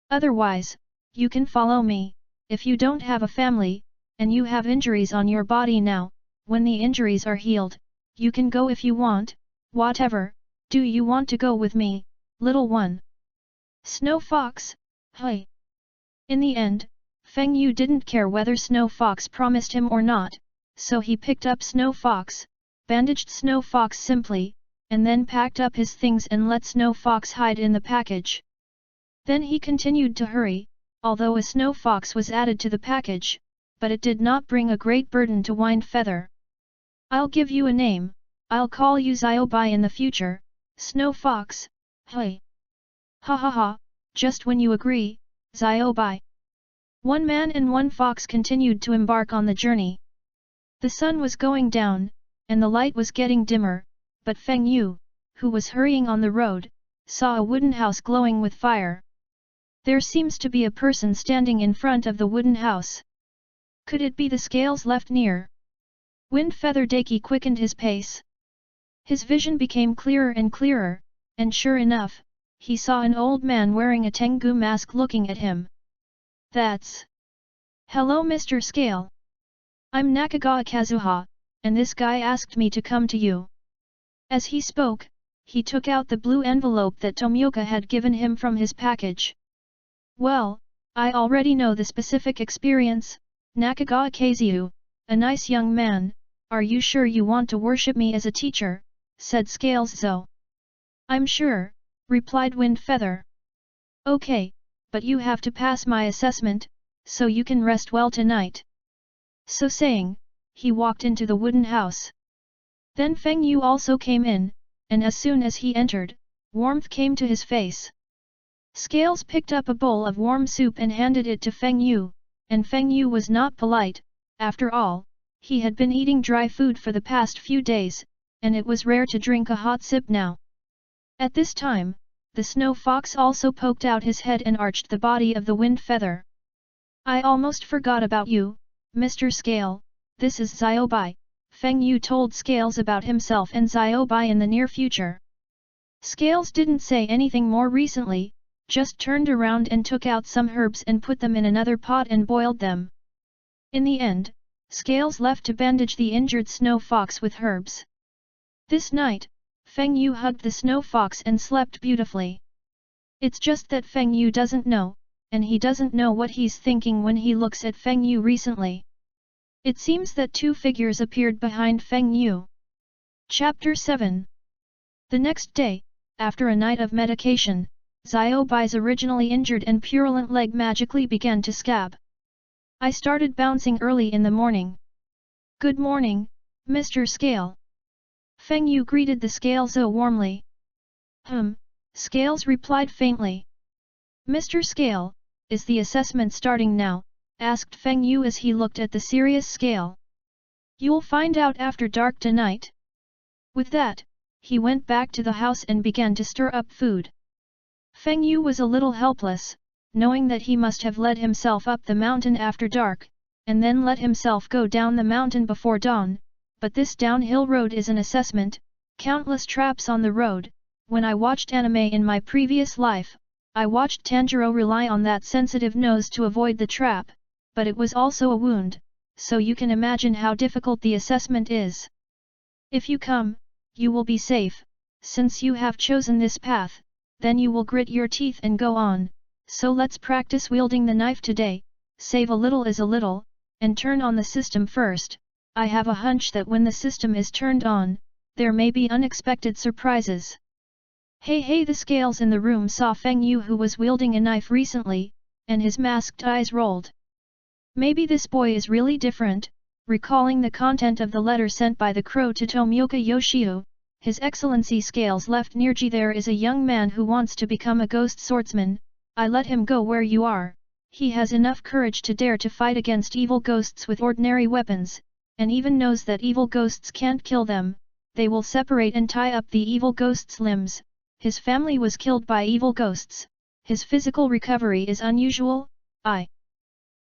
Otherwise, you can follow me, if you don't have a family, and you have injuries on your body now, when the injuries are healed, you can go if you want, whatever. Do you want to go with me, little one? Snow Fox, hey! In the end, Feng Yu didn't care whether Snow Fox promised him or not, so he picked up Snow Fox, bandaged Snow Fox simply, and then packed up his things and let Snow Fox hide in the package. Then he continued to hurry, although a Snow Fox was added to the package, but it did not bring a great burden to Wind Feather. I'll give you a name, I'll call you Xiaobai in the future, Snow Fox, hey! Ha ha ha, just when you agree, Xiaobai. One man and one fox continued to embark on the journey. The sun was going down, and the light was getting dimmer, but Feng Yu, who was hurrying on the road, saw a wooden house glowing with fire. There seems to be a person standing in front of the wooden house. Could it be the scales left near? Wind Feather Daki quickened his pace. His vision became clearer and clearer, and sure enough, he saw an old man wearing a Tengu mask looking at him. That's... Hello Mr. Scale. I'm Nakagawa Kazuha, and this guy asked me to come to you. As he spoke, he took out the blue envelope that Tomioka had given him from his package. Well, I already know the specific experience, Nakagawa Kazu, a nice young man, are you sure you want to worship me as a teacher, said Scales Zo. I'm sure, replied Wind Feather. Okay, but you have to pass my assessment, so you can rest well tonight. So saying, he walked into the wooden house. Then Feng Yu also came in, and as soon as he entered, warmth came to his face. Scales picked up a bowl of warm soup and handed it to Feng Yu, and Feng Yu was not polite, after all, he had been eating dry food for the past few days, and it was rare to drink a hot sip now. At this time, the Snow Fox also poked out his head and arched the body of the Wind Feather. I almost forgot about you, Mr. Scale, this is Xiaobai, Feng Yu told Scales about himself and Xiaobai in the near future. Scales didn't say anything more recently, just turned around and took out some herbs and put them in another pot and boiled them. In the end, Scales left to bandage the injured Snow Fox with herbs. This night, Feng Yu hugged the Snow Fox and slept beautifully. It's just that Feng Yu doesn't know, and he doesn't know what he's thinking when he looks at Feng Yu recently. It seems that two figures appeared behind Feng Yu. Chapter 7. The next day, after a night of medication, Xiaobai's originally injured and purulent leg magically began to scab. I started bouncing early in the morning. Good morning, Mr. Scale. Feng Yu greeted the Scales warmly. Scales replied faintly. Mr. Scale, is the assessment starting now? Asked Feng Yu as he looked at the serious Scale. You'll find out after dark tonight. With that, he went back to the house and began to stir up food. Feng Yu was a little helpless, knowing that he must have led himself up the mountain after dark, and then let himself go down the mountain before dawn, but this downhill road is an assessment, countless traps on the road. When I watched anime in my previous life, I watched Tanjiro rely on that sensitive nose to avoid the trap, but it was also a wound, so you can imagine how difficult the assessment is. If you come, you will be safe, since you have chosen this path, then you will grit your teeth and go on, so let's practice wielding the knife today, save a little is a little, and turn on the system first. I have a hunch that when the system is turned on, there may be unexpected surprises. Hey, the Scales in the room saw Feng Yu who was wielding a knife recently, and his masked eyes rolled. Maybe this boy is really different, recalling the content of the letter sent by the crow to Tomioka Yoshio. His Excellency Scales left near G. There is a young man who wants to become a ghost swordsman. I let him go where you are. He has enough courage to dare to fight against evil ghosts with ordinary weapons, and even knows that evil ghosts can't kill them. They will separate and tie up the evil ghost's limbs. His family was killed by evil ghosts. His physical recovery is unusual. I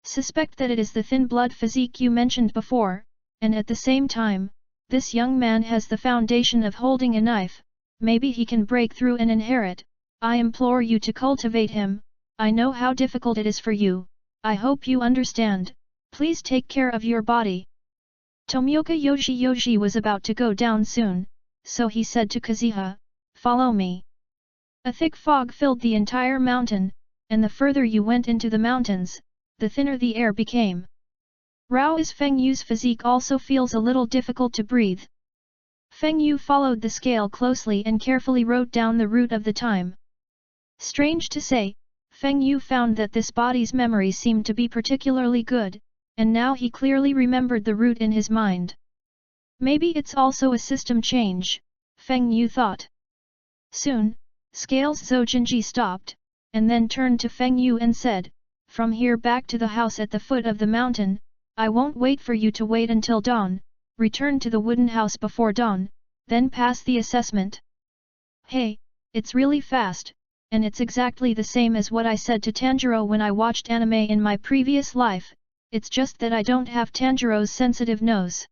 suspect that it is the thin blood physique you mentioned before, and at the same time, this young man has the foundation of holding a knife. Maybe he can break through and inherit. I implore you to cultivate him. I know how difficult it is for you. I hope you understand. Please take care of your body. Tomioka Yoshi was about to go down soon, so he said to Kazuha, follow me. A thick fog filled the entire mountain, and the further you went into the mountains, the thinner the air became. Rao is Feng Yu's physique also feels a little difficult to breathe. Feng Yu followed the Scale closely and carefully wrote down the route of the time. Strange to say, Feng Yu found that this body's memory seemed to be particularly good, and now he clearly remembered the route in his mind. Maybe it's also a system change, Feng Yu thought. Soon, Scales Zhou stopped, and then turned to Feng Yu and said, "From here back to the house at the foot of the mountain, I won't wait for you to wait until dawn, return to the wooden house before dawn, then pass the assessment." Hey, it's really fast, and it's exactly the same as what I said to Tanjiro when I watched anime in my previous life, it's just that I don't have Tanjiro's sensitive nose.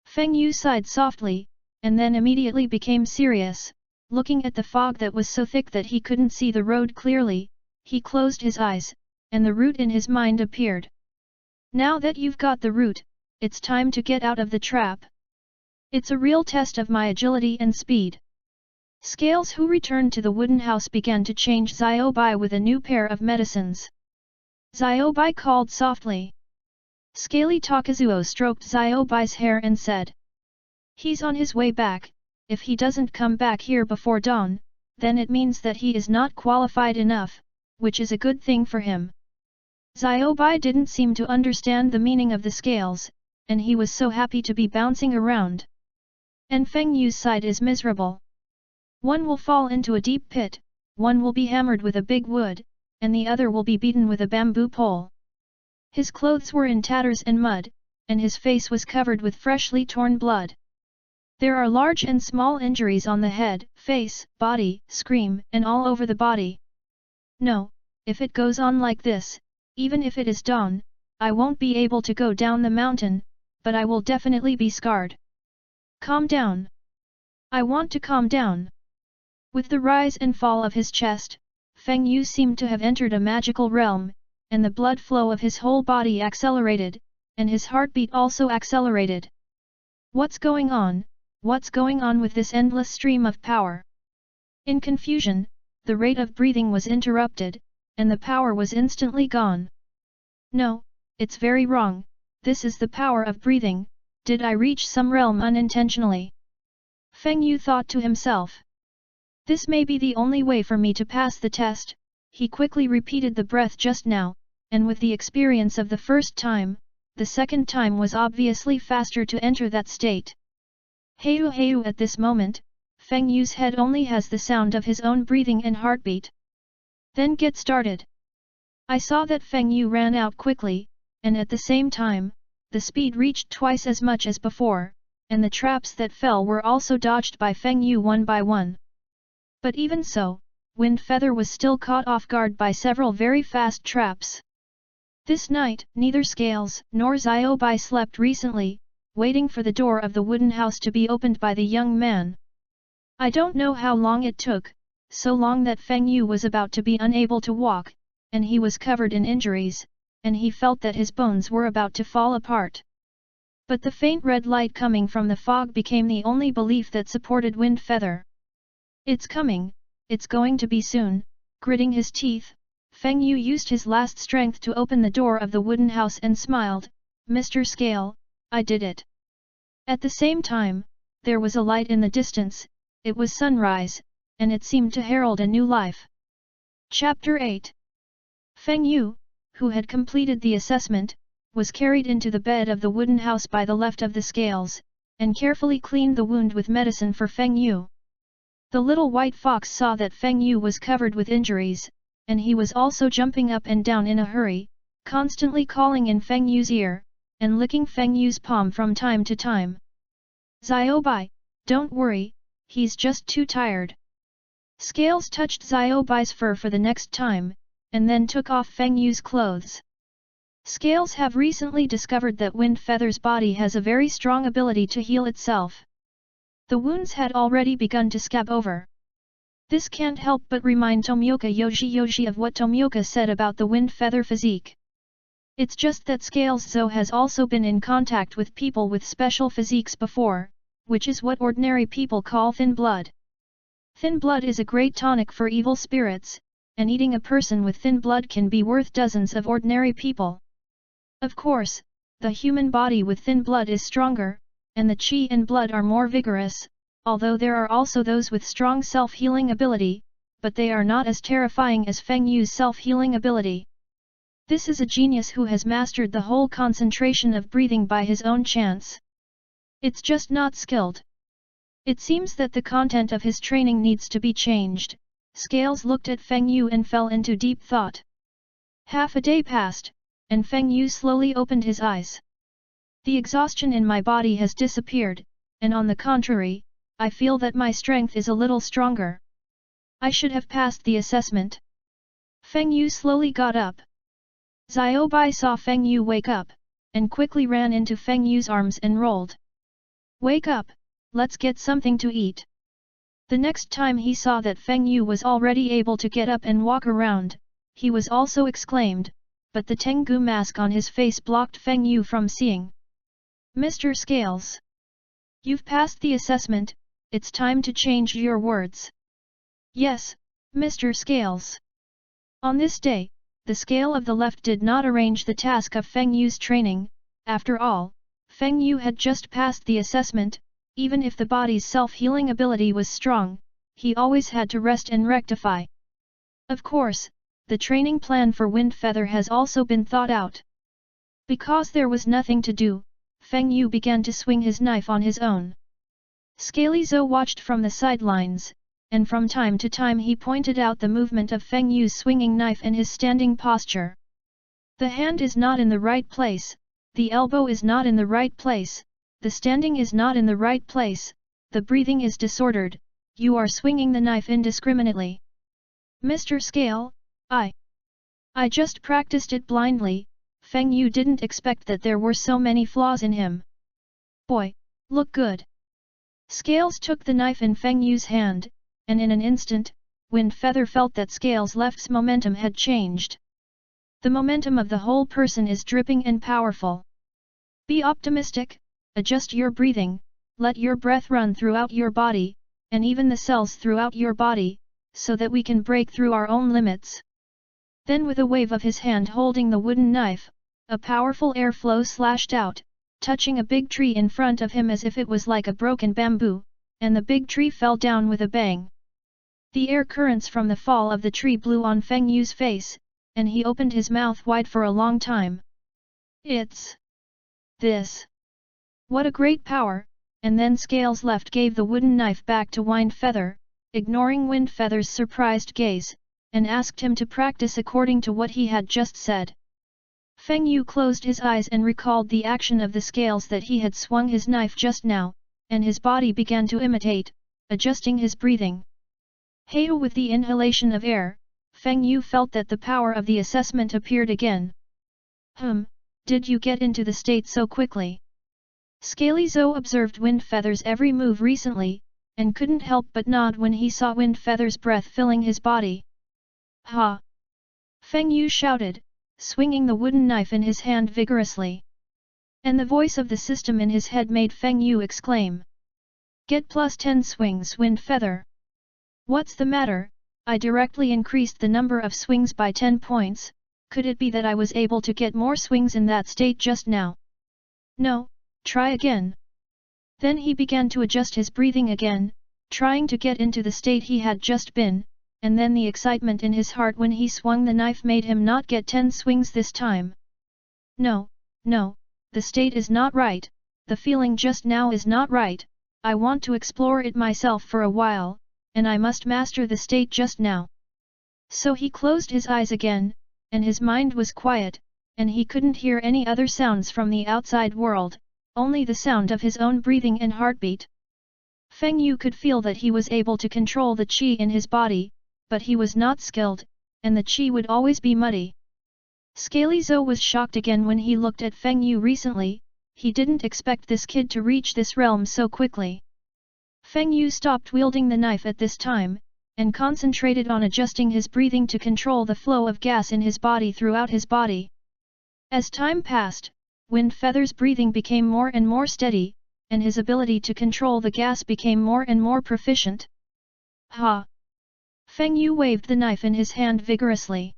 Feng Yu sighed softly, and then immediately became serious. Looking at the fog that was so thick that he couldn't see the road clearly, he closed his eyes, and the route in his mind appeared. Now that you've got the route, it's time to get out of the trap. It's a real test of my agility and speed. Scales, who returned to the wooden house, began to change Xiaobai with a new pair of medicines. Xiaobai called softly. Scaly Takazuo stroked Xiaobai's hair and said, "He's on his way back. If he doesn't come back here before dawn, then it means that he is not qualified enough, which is a good thing for him." Xiaobai didn't seem to understand the meaning of the scales, and he was so happy to be bouncing around. And Feng Yu's side is miserable. One will fall into a deep pit, one will be hammered with a big wood, and the other will be beaten with a bamboo pole. His clothes were in tatters and mud, and his face was covered with freshly torn blood. There are large and small injuries on the head, face, body, scream, and all over the body. No, if it goes on like this, even if it is dawn, I won't be able to go down the mountain, but I will definitely be scarred. Calm down. I want to calm down. With the rise and fall of his chest, Feng Yu seemed to have entered a magical realm, and the blood flow of his whole body accelerated, and his heartbeat also accelerated. What's going on? What's going on with this endless stream of power? In confusion, the rate of breathing was interrupted, and the power was instantly gone. No, it's very wrong, this is the power of breathing, did I reach some realm unintentionally? Feng Yu thought to himself. This may be the only way for me to pass the test, he quickly repeated the breath just now, and with the experience of the first time, the second time was obviously faster to enter that state. Heyu heyu, at this moment, Feng Yu's head only has the sound of his own breathing and heartbeat. Then get started. I saw that Feng Yu ran out quickly, and at the same time, the speed reached twice as much as before, and the traps that fell were also dodged by Feng Yu one by one. But even so, Wind Feather was still caught off guard by several very fast traps. This night, neither Scales nor Xiaobai slept recently, waiting for the door of the wooden house to be opened by the young man. I don't know how long it took, so long that Feng Yu was about to be unable to walk, and he was covered in injuries, and he felt that his bones were about to fall apart. But the faint red light coming from the fog became the only belief that supported Wind Feather. It's coming, it's going to be soon. Gritting his teeth, Feng Yu used his last strength to open the door of the wooden house and smiled, "Mr. Scale, I did it." At the same time, there was a light in the distance, it was sunrise, and it seemed to herald a new life. Chapter 8. Feng Yu, who had completed the assessment, was carried into the bed of the wooden house by the left of the Scales, and carefully cleaned the wound with medicine for Feng Yu. The little white fox saw that Feng Yu was covered with injuries, and he was also jumping up and down in a hurry, constantly calling in Feng Yu's ear, and licking Feng Yu's palm from time to time. "Xiaobai, don't worry, he's just too tired." Scales touched Xiaobai's fur for the next time, and then took off Feng Yu's clothes. Scales have recently discovered that Wind Feather's body has a very strong ability to heal itself. The wounds had already begun to scab over. This can't help but remind Tomioka Yoji of what Tomioka said about the Wind Feather physique. It's just that Scales Zo has also been in contact with people with special physiques before, which is what ordinary people call thin blood. Thin blood is a great tonic for evil spirits, and eating a person with thin blood can be worth dozens of ordinary people. Of course, the human body with thin blood is stronger, and the qi and blood are more vigorous, although there are also those with strong self-healing ability, but they are not as terrifying as Feng Yu's self-healing ability. This is a genius who has mastered the whole concentration of breathing by his own chance. It's just not skilled. It seems that the content of his training needs to be changed. Scales looked at Feng Yu and fell into deep thought. Half a day passed, and Feng Yu slowly opened his eyes. The exhaustion in my body has disappeared, and on the contrary, I feel that my strength is a little stronger. I should have passed the assessment. Feng Yu slowly got up. Xiao Bai saw Feng Yu wake up, and quickly ran into Feng Yu's arms and rolled. Wake up, let's get something to eat. The next time he saw that Feng Yu was already able to get up and walk around, he was also exclaimed, but the Tengu mask on his face blocked Feng Yu from seeing. Mr. Scales. You've passed the assessment, it's time to change your words. Yes, Mr. Scales. On this day, the scale of the left did not arrange the task of Feng Yu's training. After all, Feng Yu had just passed the assessment. Even if the body's self-healing ability was strong, he always had to rest and rectify. Of course, the training plan for Wind Feather has also been thought out. Because there was nothing to do, Feng Yu began to swing his knife on his own. Scaly Zhou watched from the sidelines, and from time to time he pointed out the movement of Feng Yu's swinging knife and his standing posture. The hand is not in the right place, the elbow is not in the right place, the standing is not in the right place, the breathing is disordered, you are swinging the knife indiscriminately. Mr. Scale, I just practiced it blindly. Feng Yu didn't expect that there were so many flaws in him. Boy, look good. Scales took the knife in Feng Yu's hand, and in an instant, Wind Feather felt that Scales' left's momentum had changed. The momentum of the whole person is dripping and powerful. Be optimistic, adjust your breathing, let your breath run throughout your body, and even the cells throughout your body, so that we can break through our own limits. Then with a wave of his hand holding the wooden knife, a powerful airflow slashed out, touching a big tree in front of him as if it was like a broken bamboo, and the big tree fell down with a bang. The air currents from the fall of the tree blew on Feng Yu's face, and he opened his mouth wide for a long time. It's this. What a great power! And then Scales left gave the wooden knife back to Wind Feather, ignoring Wind Feather's surprised gaze, and asked him to practice according to what he had just said. Feng Yu closed his eyes and recalled the action of the scales that he had swung his knife just now, and his body began to imitate, adjusting his breathing. Hey! With the inhalation of air, Feng Yu felt that the power of the assessment appeared again. Did you get into the state so quickly? Scaly Zhou observed Wind Feather's every move recently, and couldn't help but nod when he saw Wind Feather's breath filling his body. Ha! Feng Yu shouted, swinging the wooden knife in his hand vigorously. And the voice of the system in his head made Feng Yu exclaim. Get plus 10 swings, Wind Feather. What's the matter? I directly increased the number of swings by 10 points, could it be that I was able to get more swings in that state just now? No, try again. Then he began to adjust his breathing again, trying to get into the state he had just been, and then the excitement in his heart when he swung the knife made him not get 10 swings this time. No, the state is not right, the feeling just now is not right, I want to explore it myself for a while, and I must master the state just now. So he closed his eyes again, and his mind was quiet, and he couldn't hear any other sounds from the outside world, only the sound of his own breathing and heartbeat. Feng Yu could feel that he was able to control the qi in his body, but he was not skilled, and the qi would always be muddy. Scaly Zhou was shocked again when he looked at Feng Yu recently, he didn't expect this kid to reach this realm so quickly. Feng Yu stopped wielding the knife at this time, and concentrated on adjusting his breathing to control the flow of gas in his body throughout his body. As time passed, Wind Feather's breathing became more and more steady, and his ability to control the gas became more and more proficient. Ha! Feng Yu waved the knife in his hand vigorously.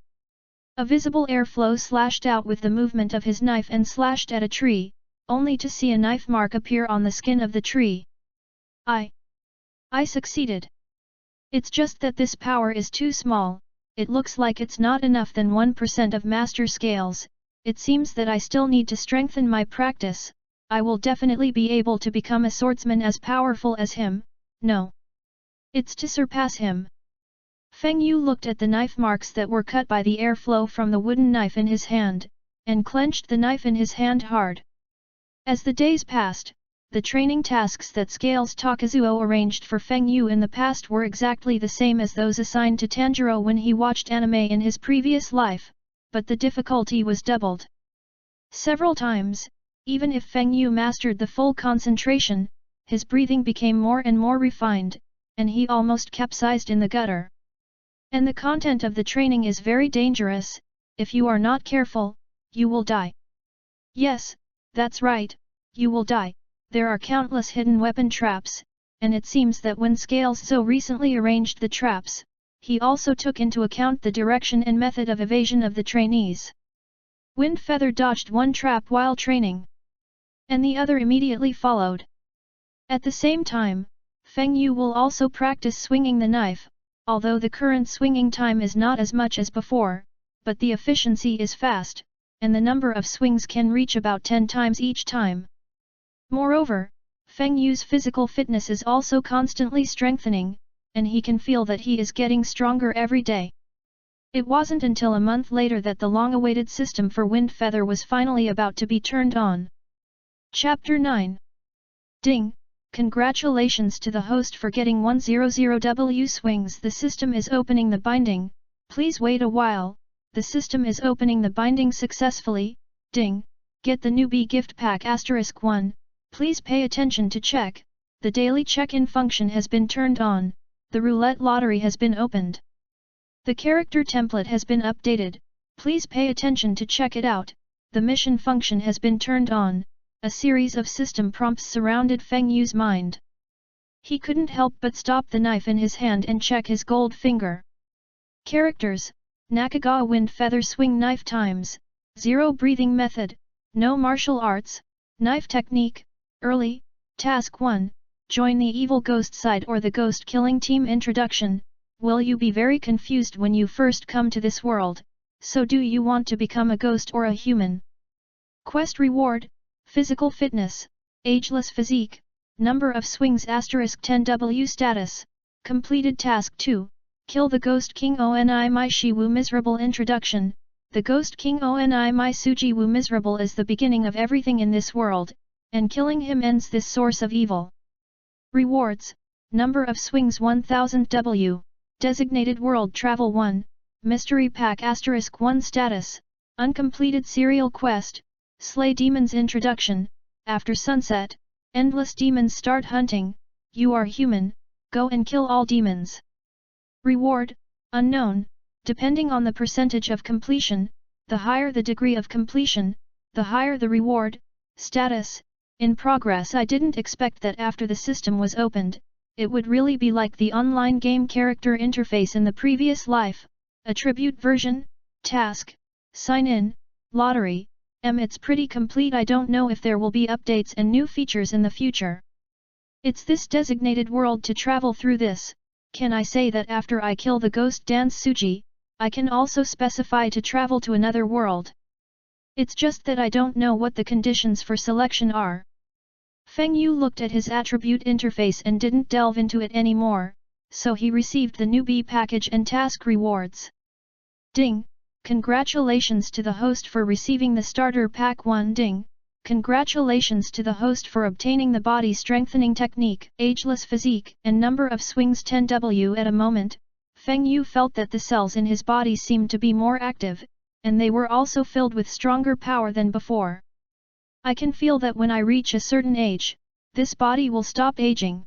A visible airflow slashed out with the movement of his knife and slashed at a tree, only to see a knife mark appear on the skin of the tree. I succeeded. It's just that this power is too small, it looks like it's not enough than 1% of master scales, it seems that I still need to strengthen my practice, I will definitely be able to become a swordsman as powerful as him. No. It's to surpass him. Feng Yu looked at the knife marks that were cut by the airflow from the wooden knife in his hand, and clenched the knife in his hand hard. As the days passed, the training tasks that Scales Takazuo arranged for Feng Yu in the past were exactly the same as those assigned to Tanjiro when he watched anime in his previous life, but the difficulty was doubled. Several times, even if Feng Yu mastered the full concentration, his breathing became more and more refined, and he almost capsized in the gutter. And the content of the training is very dangerous. If you are not careful, you will die. Yes, that's right, you will die. There are countless hidden weapon traps, and it seems that when Scales so recently arranged the traps, he also took into account the direction and method of evasion of the trainees. Wind Feather dodged one trap while training, and the other immediately followed. At the same time, Feng Yu will also practice swinging the knife, although the current swinging time is not as much as before, but the efficiency is fast, and the number of swings can reach about 10 times each time. Moreover, Feng Yu's physical fitness is also constantly strengthening, and he can feel that he is getting stronger every day. It wasn't until a month later that the long-awaited system for Wind Feather was finally about to be turned on. Chapter 9. Ding! Congratulations to the host for getting 100W swings. The system is opening the binding. Please wait a while. The system is opening the binding successfully. Ding! Get the newbie gift pack *1. Please pay attention to check. The daily check-in function has been turned on. The roulette lottery has been opened. The character template has been updated. Please pay attention to check it out. The mission function has been turned on. A series of system prompts surrounded Feng Yu's mind. He couldn't help but stop the knife in his hand and check his gold finger. Characters: Nakagawa Wind Feather Swing Knife Times, 0 Breathing Method, No Martial Arts, Knife Technique, Early, Task 1, Join the Evil Ghost Side or the Ghost Killing Team. Introduction: Will you be very confused when you first come to this world? So do you want to become a ghost or a human? Quest Reward: Physical Fitness, Ageless Physique, Number of Swings *10W. Status: Completed Task 2, Kill the Ghost King Oni Mai Shiwu. Miserable. Introduction: The Ghost King Oni Mai Sujiwu Miserable is the beginning of everything in this world, and killing him ends this source of evil. Rewards: Number of Swings 1000W, Designated World Travel 1, Mystery Pack *1. Status: Uncompleted Serial Quest, Slay Demons. Introduction: After sunset, endless demons start hunting. You are human, go and kill all demons. Reward: Unknown, depending on the percentage of completion. The higher the degree of completion, the higher the reward. Status: In progress. I didn't expect that after the system was opened, it would really be like the online game character interface in the previous life. Attribute version, task, sign in, lottery. It's pretty complete. I don't know if there will be updates and new features in the future. It's this designated world to travel through this. Can I say that after I kill the ghost dance Suji, I can also specify to travel to another world? It's just that I don't know what the conditions for selection are. Feng Yu looked at his attribute interface and didn't delve into it anymore, so he received the newbie package and task rewards. Ding! Congratulations to the host for receiving the starter pack 1. Ding! Congratulations to the host for obtaining the body strengthening technique, Ageless Physique, and number of swings 10W. At a moment, Feng Yu felt that the cells in his body seemed to be more active, and they were also filled with stronger power than before. I can feel that when I reach a certain age, this body will stop aging.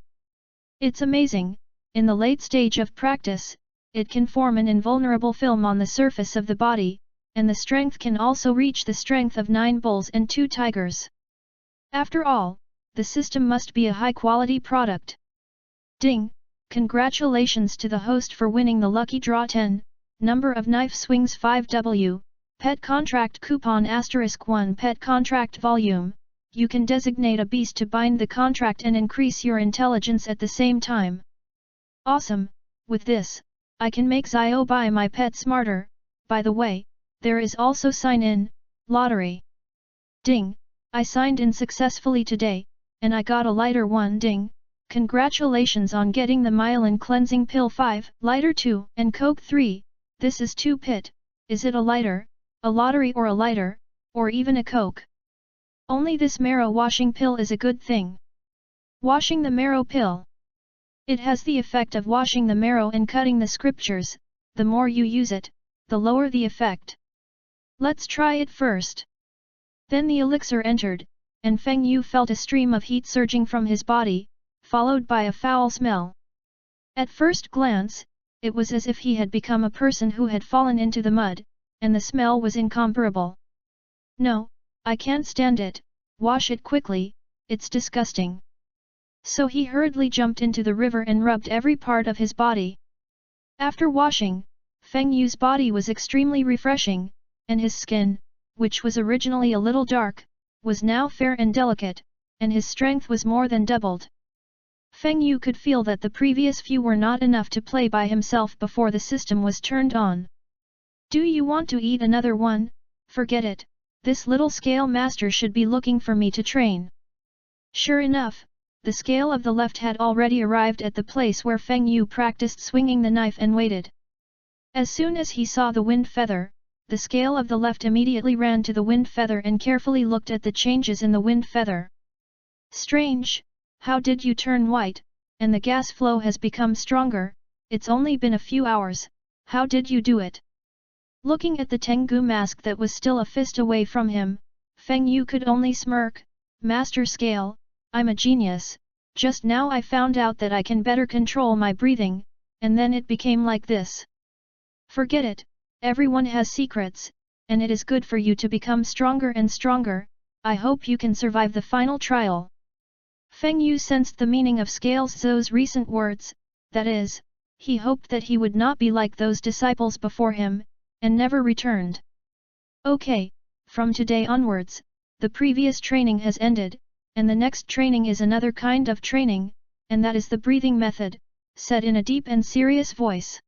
It's amazing. In the late stage of practice, it can form an invulnerable film on the surface of the body, and the strength can also reach the strength of 9 bulls and 2 tigers. After all, the system must be a high-quality product. Ding! Congratulations to the host for winning the lucky draw 10, number of knife swings 5W, pet contract coupon *1. Pet contract volume. You can designate a beast to bind the contract and increase your intelligence at the same time. Awesome! With this, I can make Zio buy my pet smarter. By the way, there is also sign-in, lottery. Ding! I signed in successfully today, and I got a lighter 1 ding. Congratulations on getting the myelin cleansing pill 5, lighter 2, and coke 3, this is 2 pit, is it a lighter, a lottery or a lighter, or even a coke? Only this marrow washing pill is a good thing. Washing the marrow pill. It has the effect of washing the marrow and cutting the scriptures, the more you use it, the lower the effect. Let's try it first. Then the elixir entered, and Feng Yu felt a stream of heat surging from his body, followed by a foul smell. At first glance, it was as if he had become a person who had fallen into the mud, and the smell was incomparable. No, I can't stand it, wash it quickly, it's disgusting. So he hurriedly jumped into the river and rubbed every part of his body. After washing, Feng Yu's body was extremely refreshing, and his skin, which was originally a little dark, was now fair and delicate, and his strength was more than doubled. Feng Yu could feel that the previous few were not enough to play by himself before the system was turned on. Do you want to eat another one? Forget it, this little scale master should be looking for me to train. Sure enough, the scale of the left had already arrived at the place where Feng Yu practiced swinging the knife and waited. As soon as he saw the wind feather, the scale of the left immediately ran to the wind feather and carefully looked at the changes in the wind feather. Strange, how did you turn white, and the gas flow has become stronger, it's only been a few hours, how did you do it? Looking at the Tengu mask that was still a fist away from him, Feng Yu could only smirk. Master Scale, I'm a genius, just now I found out that I can better control my breathing, and then it became like this. Forget it, everyone has secrets, and it is good for you to become stronger and stronger, I hope you can survive the final trial. Feng Yu sensed the meaning of Scale Zhou's recent words, that is, he hoped that he would not be like those disciples before him, and never returned. Okay, from today onwards, the previous training has ended, and the next training is another kind of training, and that is the breathing method, said in a deep and serious voice.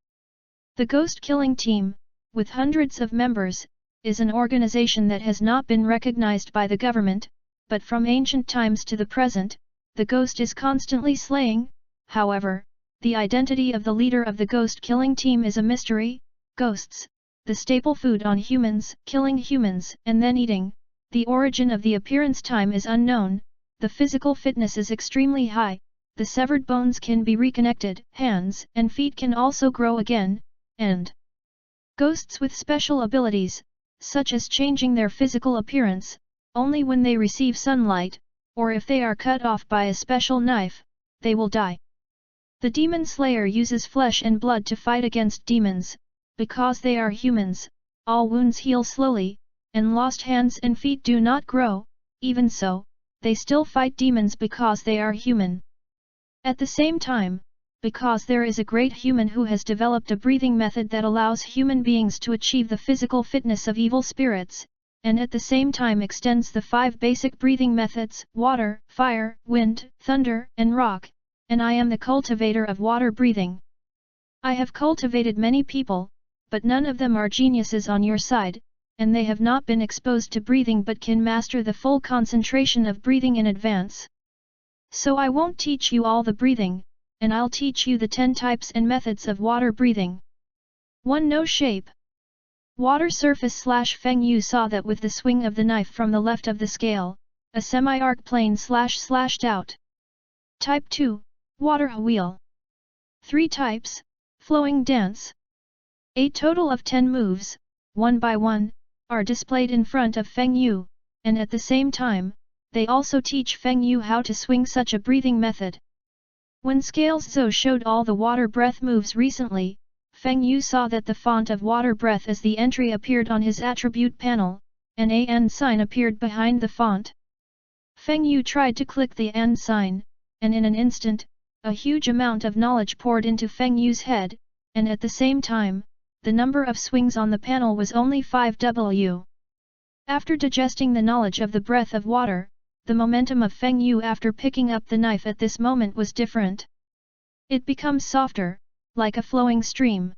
The Ghost Killing Team, with hundreds of members, is an organization that has not been recognized by the government, but from ancient times to the present, the ghost is constantly slaying. However, the identity of the leader of the Ghost Killing Team is a mystery. Ghosts, the staple food on humans, killing humans and then eating. The origin of the appearance time is unknown, the physical fitness is extremely high, the severed bones can be reconnected, hands and feet can also grow again, and ghosts with special abilities, such as changing their physical appearance, only when they receive sunlight, or if they are cut off by a special knife, they will die. The Demon Slayer uses flesh and blood to fight against demons, because they are humans, all wounds heal slowly, and lost hands and feet do not grow, even so, they still fight demons because they are human. At the same time, because there is a great human who has developed a breathing method that allows human beings to achieve the physical fitness of evil spirits, and at the same time extends the 5 basic breathing methods, water, fire, wind, thunder, and rock, and I am the cultivator of water breathing. I have cultivated many people, but none of them are geniuses on your side, and they have not been exposed to breathing but can master the full concentration of breathing in advance. So I won't teach you all the breathing, and I'll teach you the 10 types and methods of water breathing. 1. No shape. Water surface / Feng Yu saw that with the swing of the knife from the left of the scale, a semi-arc plane slashed out. Type 2, water wheel. 3 types, flowing dance. A total of 10 moves, one by one, are displayed in front of Feng Yu, and at the same time, they also teach Feng Yu how to swing such a breathing method. When Scale Zhou showed all the water breath moves recently, Feng Yu saw that the font of water breath as the entry appeared on his attribute panel, an AN sign appeared behind the font. Feng Yu tried to click the AN sign, and in an instant, a huge amount of knowledge poured into Feng Yu's head, and at the same time, the number of swings on the panel was only 5W. After digesting the knowledge of the breath of water, the momentum of Feng Yu after picking up the knife at this moment was different. It becomes softer, like a flowing stream.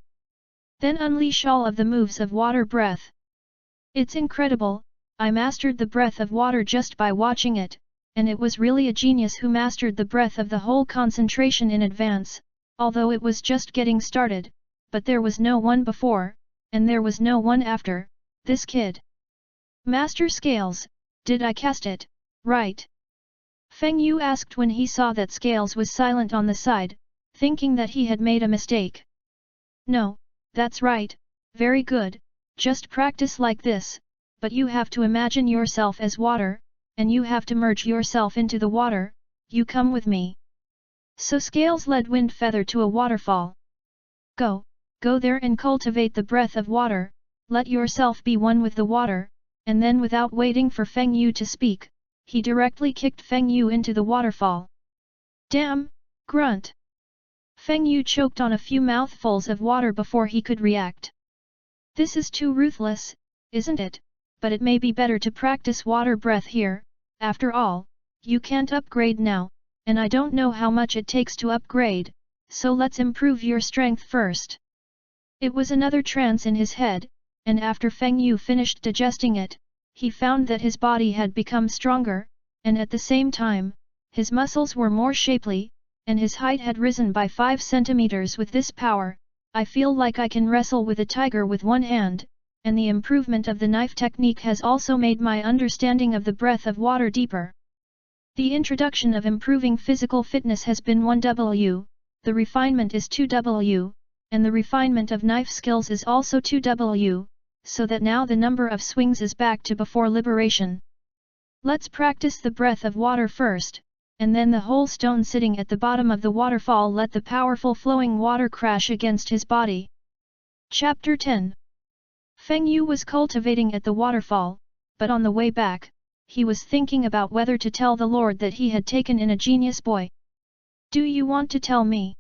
Then unleash all of the moves of water breath. It's incredible, I mastered the breath of water just by watching it, and it was really a genius who mastered the breath of the whole concentration in advance, although it was just getting started, but there was no one before, and there was no one after, this kid. Master Scales, did I cast it, right? Feng Yu asked when he saw that Scales was silent on the side, thinking that he had made a mistake. No, that's right, very good, just practice like this, but you have to imagine yourself as water, and you have to merge yourself into the water, you come with me. So Scales led Wind Feather to a waterfall. Go there and cultivate the breath of water, let yourself be one with the water, and then without waiting for Feng Yu to speak, he directly kicked Feng Yu into the waterfall. Damn, grunt! Feng Yu choked on a few mouthfuls of water before he could react. This is too ruthless, isn't it? But it may be better to practice water breath here, after all, you can't upgrade now, and I don't know how much it takes to upgrade, so let's improve your strength first. It was another trance in his head, and after Feng Yu finished digesting it, he found that his body had become stronger, and at the same time, his muscles were more shapely, and his height had risen by 5 centimeters with this power. I feel like I can wrestle with a tiger with one hand, and the improvement of the knife technique has also made my understanding of the breath of water deeper. The introduction of improving physical fitness has been 1W, the refinement is 2W, and the refinement of knife skills is also 2W, so that now the number of swings is back to before liberation. Let's practice the breath of water first, and then the whole stone sitting at the bottom of the waterfall let the powerful flowing water crash against his body. Chapter 10. Feng Yu was cultivating at the waterfall, but on the way back, he was thinking about whether to tell the Lord that he had taken in a genius boy. Do you want to tell me?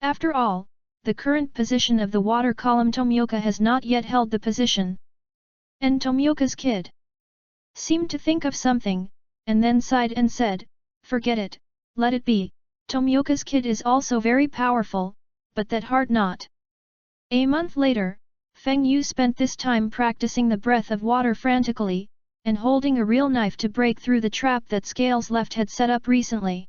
After all, the current position of the water column Tomioka has not yet held the position. And Tomioka's kid seemed to think of something, and then sighed and said, forget it, let it be, Tomioka's kid is also very powerful, but that hard not. A month later, Feng Yu spent this time practicing the breath of water frantically, and holding a real knife to break through the trap that Scales left had set up recently.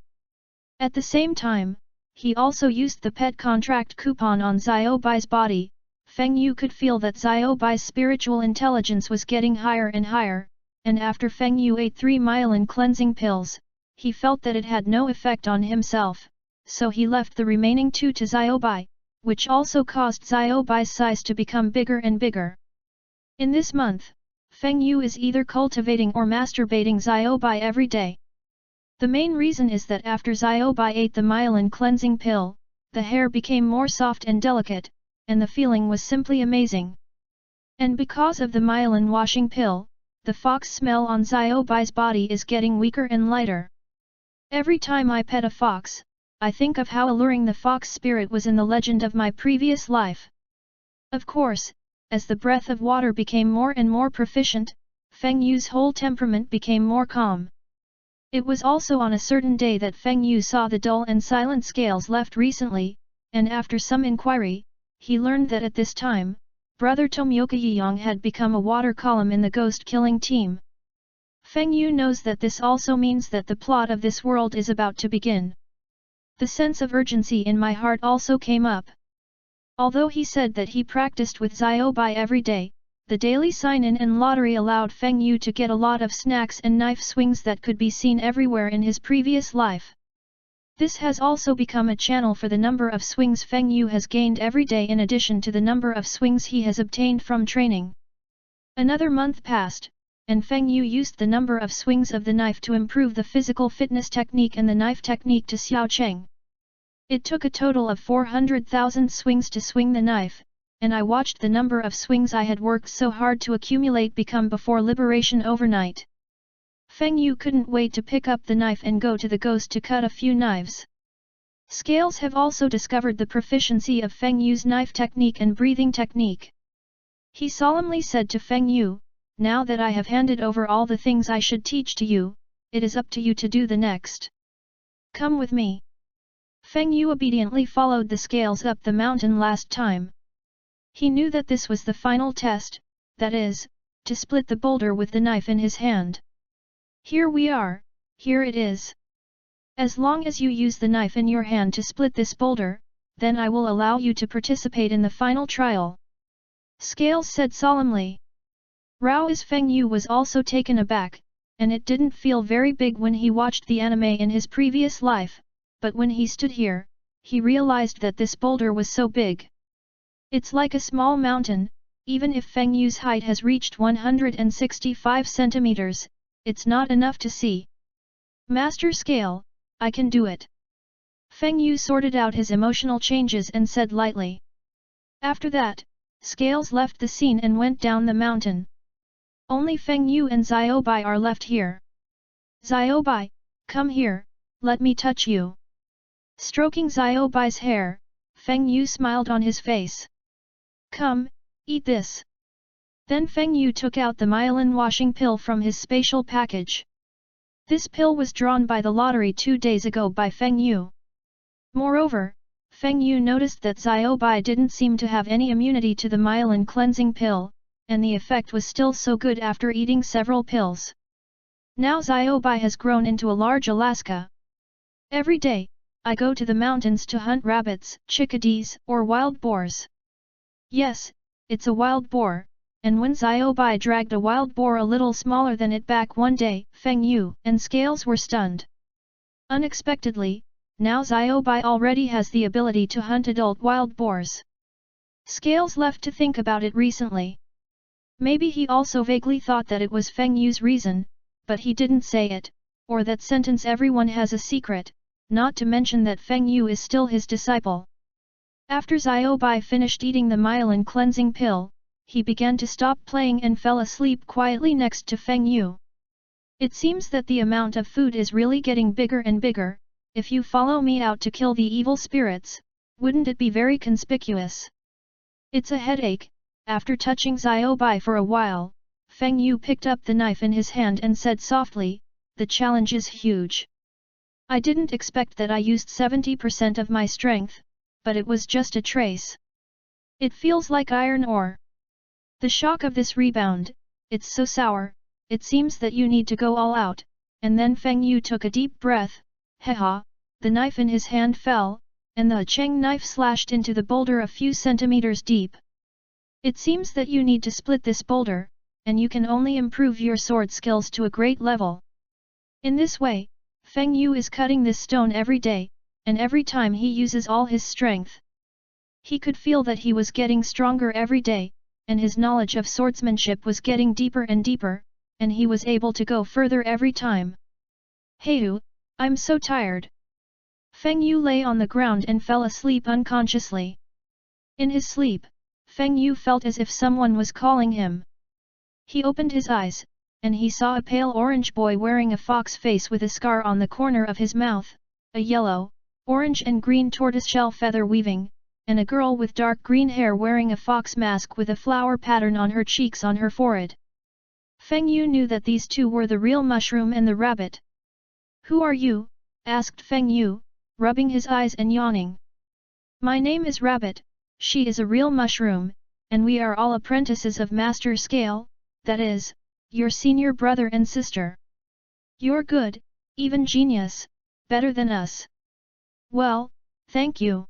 At the same time, he also used the pet contract coupon on Xiaobai's body. Feng Yu could feel that Xiaobai's spiritual intelligence was getting higher and higher, and after Feng Yu ate 3 myelin cleansing pills, he felt that it had no effect on himself, so he left the remaining 2 to Xiaobai, which also caused Xiaobai's size to become bigger and bigger. In this month, Feng Yu is either cultivating or masturbating Xiaobai every day. The main reason is that after Xiaobai ate the myelin cleansing pill, the hair became more soft and delicate, and the feeling was simply amazing. And because of the myelin washing pill, the fox smell on Xiaobai's body is getting weaker and lighter. Every time I pet a fox, I think of how alluring the fox spirit was in the legend of my previous life. Of course, as the breath of water became more and more proficient, Feng Yu's whole temperament became more calm. It was also on a certain day that Feng Yu saw the dull and silent Scales left recently, and after some inquiry, he learned that at this time, brother Tomioka Yiyang had become a water column in the ghost-killing team. Feng Yu knows that this also means that the plot of this world is about to begin. The sense of urgency in my heart also came up. Although he said that he practiced with Xiaobai every day, the daily sign-in and lottery allowed Feng Yu to get a lot of snacks and knife swings that could be seen everywhere in his previous life. This has also become a channel for the number of swings Feng Yu has gained every day in addition to the number of swings he has obtained from training. Another month passed, and Feng Yu used the number of swings of the knife to improve the physical fitness technique and the knife technique to Xiao Cheng. It took a total of 400,000 swings to swing the knife, and I watched the number of swings I had worked so hard to accumulate become before liberation overnight. Feng Yu couldn't wait to pick up the knife and go to the ghost to cut a few knives. Scales have also discovered the proficiency of Feng Yu's knife technique and breathing technique. He solemnly said to Feng Yu, now that I have handed over all the things I should teach to you, it is up to you to do the next. Come with me. Feng Yu obediently followed the Scales up the mountain last time. He knew that this was the final test, that is, to split the boulder with the knife in his hand. Here we are, here it is. As long as you use the knife in your hand to split this boulder, then I will allow you to participate in the final trial. Scales said solemnly. Rao's Feng Yu was also taken aback, and it didn't feel very big when he watched the anime in his previous life, but when he stood here, he realized that this boulder was so big. It's like a small mountain, even if Feng Yu's height has reached 165 centimeters, it's not enough to see. Master Scale, I can do it. Feng Yu sorted out his emotional changes and said lightly. After that, Scales left the scene and went down the mountain. Only Feng Yu and Xiaobai are left here. Xiaobai, come here, let me touch you. Stroking Xiaobai's hair, Feng Yu smiled on his face. Come, eat this. Then Feng Yu took out the myelin washing pill from his spatial package. This pill was drawn by the lottery 2 days ago by Feng Yu. Moreover, Feng Yu noticed that Xiaobai didn't seem to have any immunity to the myelin cleansing pill, and the effect was still so good after eating several pills. Now Xiaobai has grown into a large Alaska. Every day, I go to the mountains to hunt rabbits, chickadees, or wild boars. Yes, it's a wild boar, and when Xiaobai dragged a wild boar a little smaller than it back one day, Feng Yu and Scales were stunned. Unexpectedly, now Xiaobai already has the ability to hunt adult wild boars. Scales left to think about it recently. Maybe he also vaguely thought that it was Feng Yu's reason, but he didn't say it, or that sentence everyone has a secret, not to mention that Feng Yu is still his disciple. After Xiaobai finished eating the myelin cleansing pill, he began to stop playing and fell asleep quietly next to Feng Yu. It seems that the amount of food is really getting bigger and bigger. If you follow me out to kill the evil spirits, wouldn't it be very conspicuous? It's a headache. After touching Xiaobai for a while, Feng Yu picked up the knife in his hand and said softly, the challenge is huge. I didn't expect that I used 70% of my strength, but it was just a trace. It feels like iron ore. The shock of this rebound, it's so sour, it seems that you need to go all out, and then Feng Yu took a deep breath, heha, the knife in his hand fell, and the Cheng knife slashed into the boulder a few centimeters deep. It seems that you need to split this boulder, and you can only improve your sword skills to a great level. In this way, Feng Yu is cutting this stone every day, and every time he uses all his strength. He could feel that he was getting stronger every day, and his knowledge of swordsmanship was getting deeper and deeper, and he was able to go further every time. Heyu, I'm so tired. Feng Yu lay on the ground and fell asleep unconsciously. In his sleep, Feng Yu felt as if someone was calling him. He opened his eyes, and he saw a pale orange boy wearing a fox face with a scar on the corner of his mouth, a yellow, orange and green tortoiseshell feather weaving, and a girl with dark green hair wearing a fox mask with a flower pattern on her cheeks on her forehead. Feng Yu knew that these two were the real mushroom and the rabbit. Who are you? Asked Feng Yu, rubbing his eyes and yawning. My name is Rabbit, she is a real mushroom, and we are all apprentices of Master Scale, that is, your senior brother and sister. You're good, even genius, better than us. Well, thank you.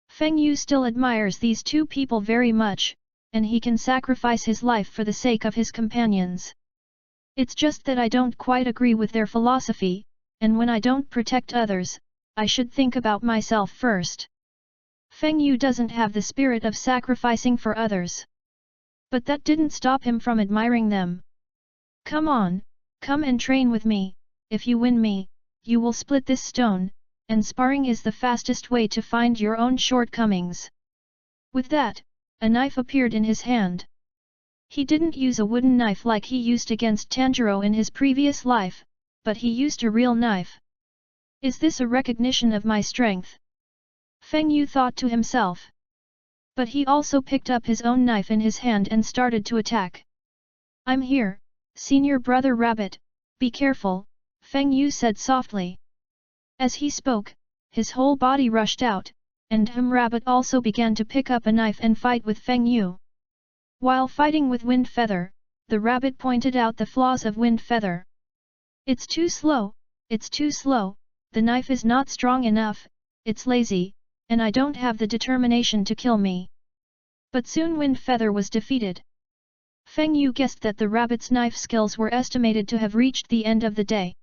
Feng Yu still admires these two people very much, and he can sacrifice his life for the sake of his companions. It's just that I don't quite agree with their philosophy, and when I don't protect others, I should think about myself first. Feng Yu doesn't have the spirit of sacrificing for others. But that didn't stop him from admiring them. Come on, come and train with me, if you win me, you will split this stone, and sparring is the fastest way to find your own shortcomings. With that, a knife appeared in his hand. He didn't use a wooden knife like he used against Tanjiro in his previous life, but he used a real knife. Is this a recognition of my strength? Feng Yu thought to himself. But he also picked up his own knife in his hand and started to attack. I'm here, senior brother Rabbit, be careful, Feng Yu said softly. As he spoke, his whole body rushed out, and Rabbit also began to pick up a knife and fight with Feng Yu. While fighting with Wind Feather, the rabbit pointed out the flaws of Wind Feather. It's too slow, the knife is not strong enough, it's lazy, and I don't have the determination to kill me. But soon Wind Feather was defeated. Feng Yu guessed that the rabbit's knife skills were estimated to have reached the end of the day.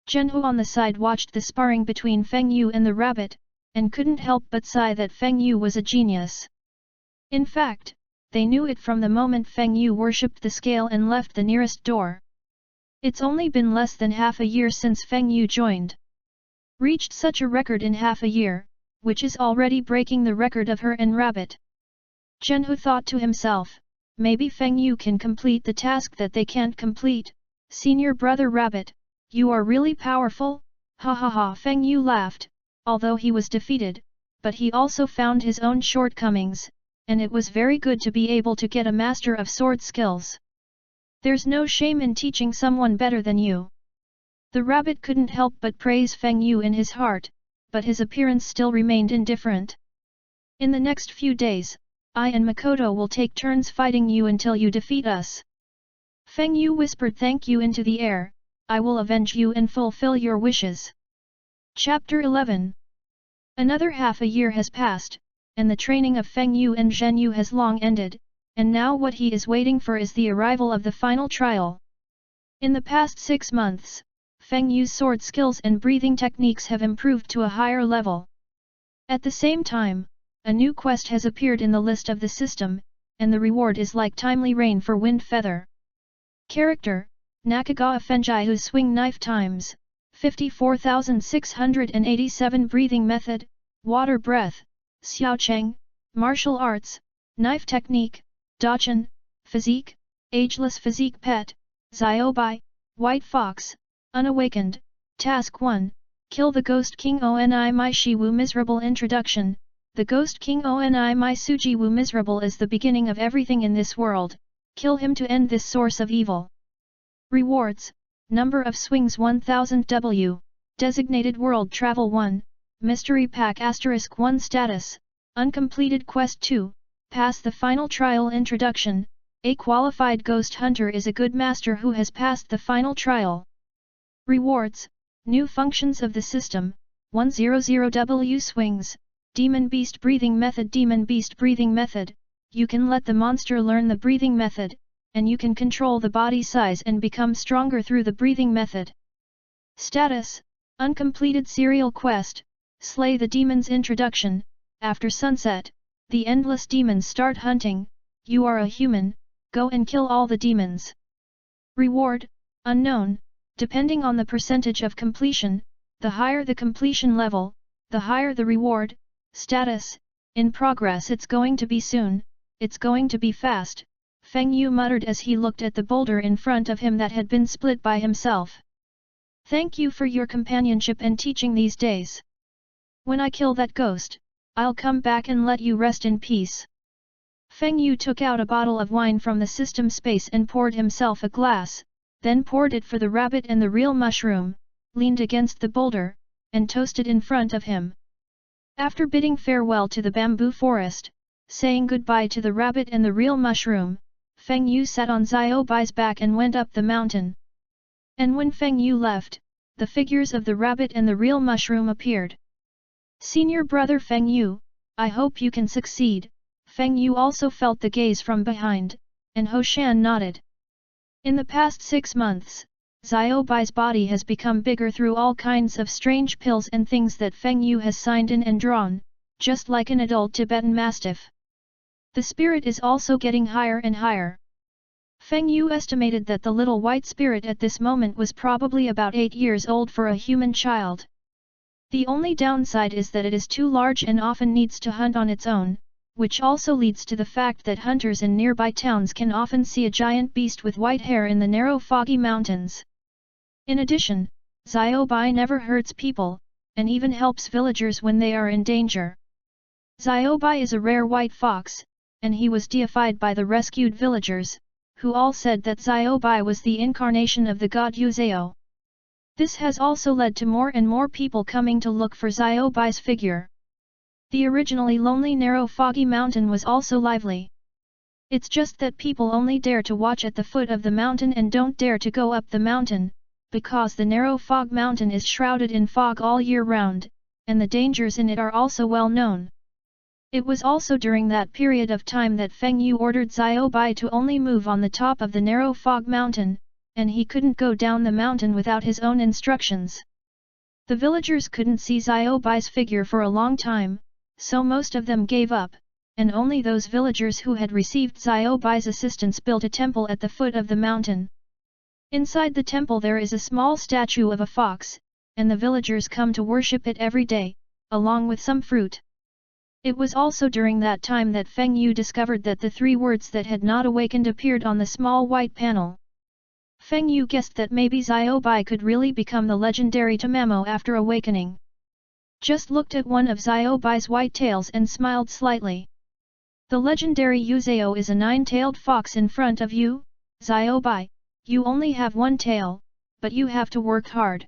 Zhenhu on the side watched the sparring between Feng Yu and the rabbit, and couldn't help but sigh that Feng Yu was a genius. In fact, they knew it from the moment Feng Yu worshipped the scale and left the nearest door. It's only been less than half a year since Feng Yu joined. Reached such a record in half a year, which is already breaking the record of her and rabbit. Zhenhu thought to himself, maybe Feng Yu can complete the task that they can't complete. Senior brother rabbit, you are really powerful? Ha ha ha. Feng Yu laughed, although he was defeated, but he also found his own shortcomings, and it was very good to be able to get a master of sword skills. There's no shame in teaching someone better than you. The rabbit couldn't help but praise Feng Yu in his heart, but his appearance still remained indifferent. In the next few days, I and Makoto will take turns fighting you until you defeat us. Feng Yu whispered thank you into the air, I will avenge you and fulfill your wishes. Chapter 11. Another half a year has passed, and the training of Feng Yu and Zhen Yu has long ended, and now what he is waiting for is the arrival of the final trial. In the past 6 months, Feng Yu's sword skills and breathing techniques have improved to a higher level. At the same time, a new quest has appeared in the list of the system, and the reward is like timely rain for Wind Feather. Character: Nakagawa Fenjai whose swing knife times 54,687. Breathing method: water breath. Xiaocheng, martial arts, knife technique, Dachan, physique, ageless physique pet, Xiaobai, white fox, unawakened. Task 1, kill the Ghost King Oni Mai Shiwu. Miserable introduction. The Ghost King Oni Mai Sujiwu miserable is the beginning of everything in this world, kill him to end this source of evil. Rewards: number of swings 1000 W, designated world travel 1, mystery pack *1 status, uncompleted quest 2, pass the final trial. Introduction: a qualified ghost hunter is a good master who has passed the final trial. Rewards: new functions of the system, 100 W swings, Demon Beast Breathing Method. Demon Beast Breathing Method, you can let the monster learn the breathing method, and you can control the body size and become stronger through the breathing method. Status: uncompleted serial quest, slay the demons. Introduction: after sunset, the endless demons start hunting, you are a human, go and kill all the demons. Reward: unknown, depending on the percentage of completion, the higher the completion level, the higher the reward. Status: in progress. It's going to be soon, it's going to be fast, Feng Yu muttered as he looked at the boulder in front of him that had been split by himself. Thank you for your companionship and teaching these days. When I kill that ghost, I'll come back and let you rest in peace. Feng Yu took out a bottle of wine from the system space and poured himself a glass, then poured it for the rabbit and the real mushroom, leaned against the boulder, and toasted in front of him. After bidding farewell to the bamboo forest, saying goodbye to the rabbit and the real mushroom, Feng Yu sat on Xiaobai's back and went up the mountain. And when Feng Yu left, the figures of the rabbit and the real mushroom appeared. Senior brother Feng Yu, I hope you can succeed. Feng Yu also felt the gaze from behind, and Ho Shan nodded. In the past 6 months, Xiaobai's body has become bigger through all kinds of strange pills and things that Feng Yu has signed in and drawn, just like an adult Tibetan Mastiff. The spirit is also getting higher and higher. Feng Yu estimated that the little white spirit at this moment was probably about 8 years old for a human child. The only downside is that it is too large and often needs to hunt on its own, which also leads to the fact that hunters in nearby towns can often see a giant beast with white hair in the narrow foggy mountains. In addition, Xiaobai never hurts people, and even helps villagers when they are in danger. Xiaobai is a rare white fox, and he was deified by the rescued villagers, who all said that Xiaobai was the incarnation of the god Yuzhao. This has also led to more and more people coming to look for Xiaobai's figure. The originally lonely narrow foggy mountain was also lively. It's just that people only dare to watch at the foot of the mountain and don't dare to go up the mountain, because the narrow fog mountain is shrouded in fog all year round, and the dangers in it are also well known. It was also during that period of time that Feng Yu ordered Xiaobai to only move on the top of the narrow fog mountain, and he couldn't go down the mountain without his own instructions. The villagers couldn't see Xiaobai's figure for a long time, so most of them gave up, and only those villagers who had received Xiaobai's assistance built a temple at the foot of the mountain. Inside the temple there is a small statue of a fox, and the villagers come to worship it every day, along with some fruit. It was also during that time that Feng Yu discovered that the 3 words that had not awakened appeared on the small white panel. Feng Yu guessed that maybe Xiaobai could really become the legendary Tamamo after awakening. Just looked at one of Xiaobai's white tails and smiled slightly. The legendary Yuzao is a 9-tailed fox in front of you, Xiaobai. You only have 1 tail, but you have to work hard.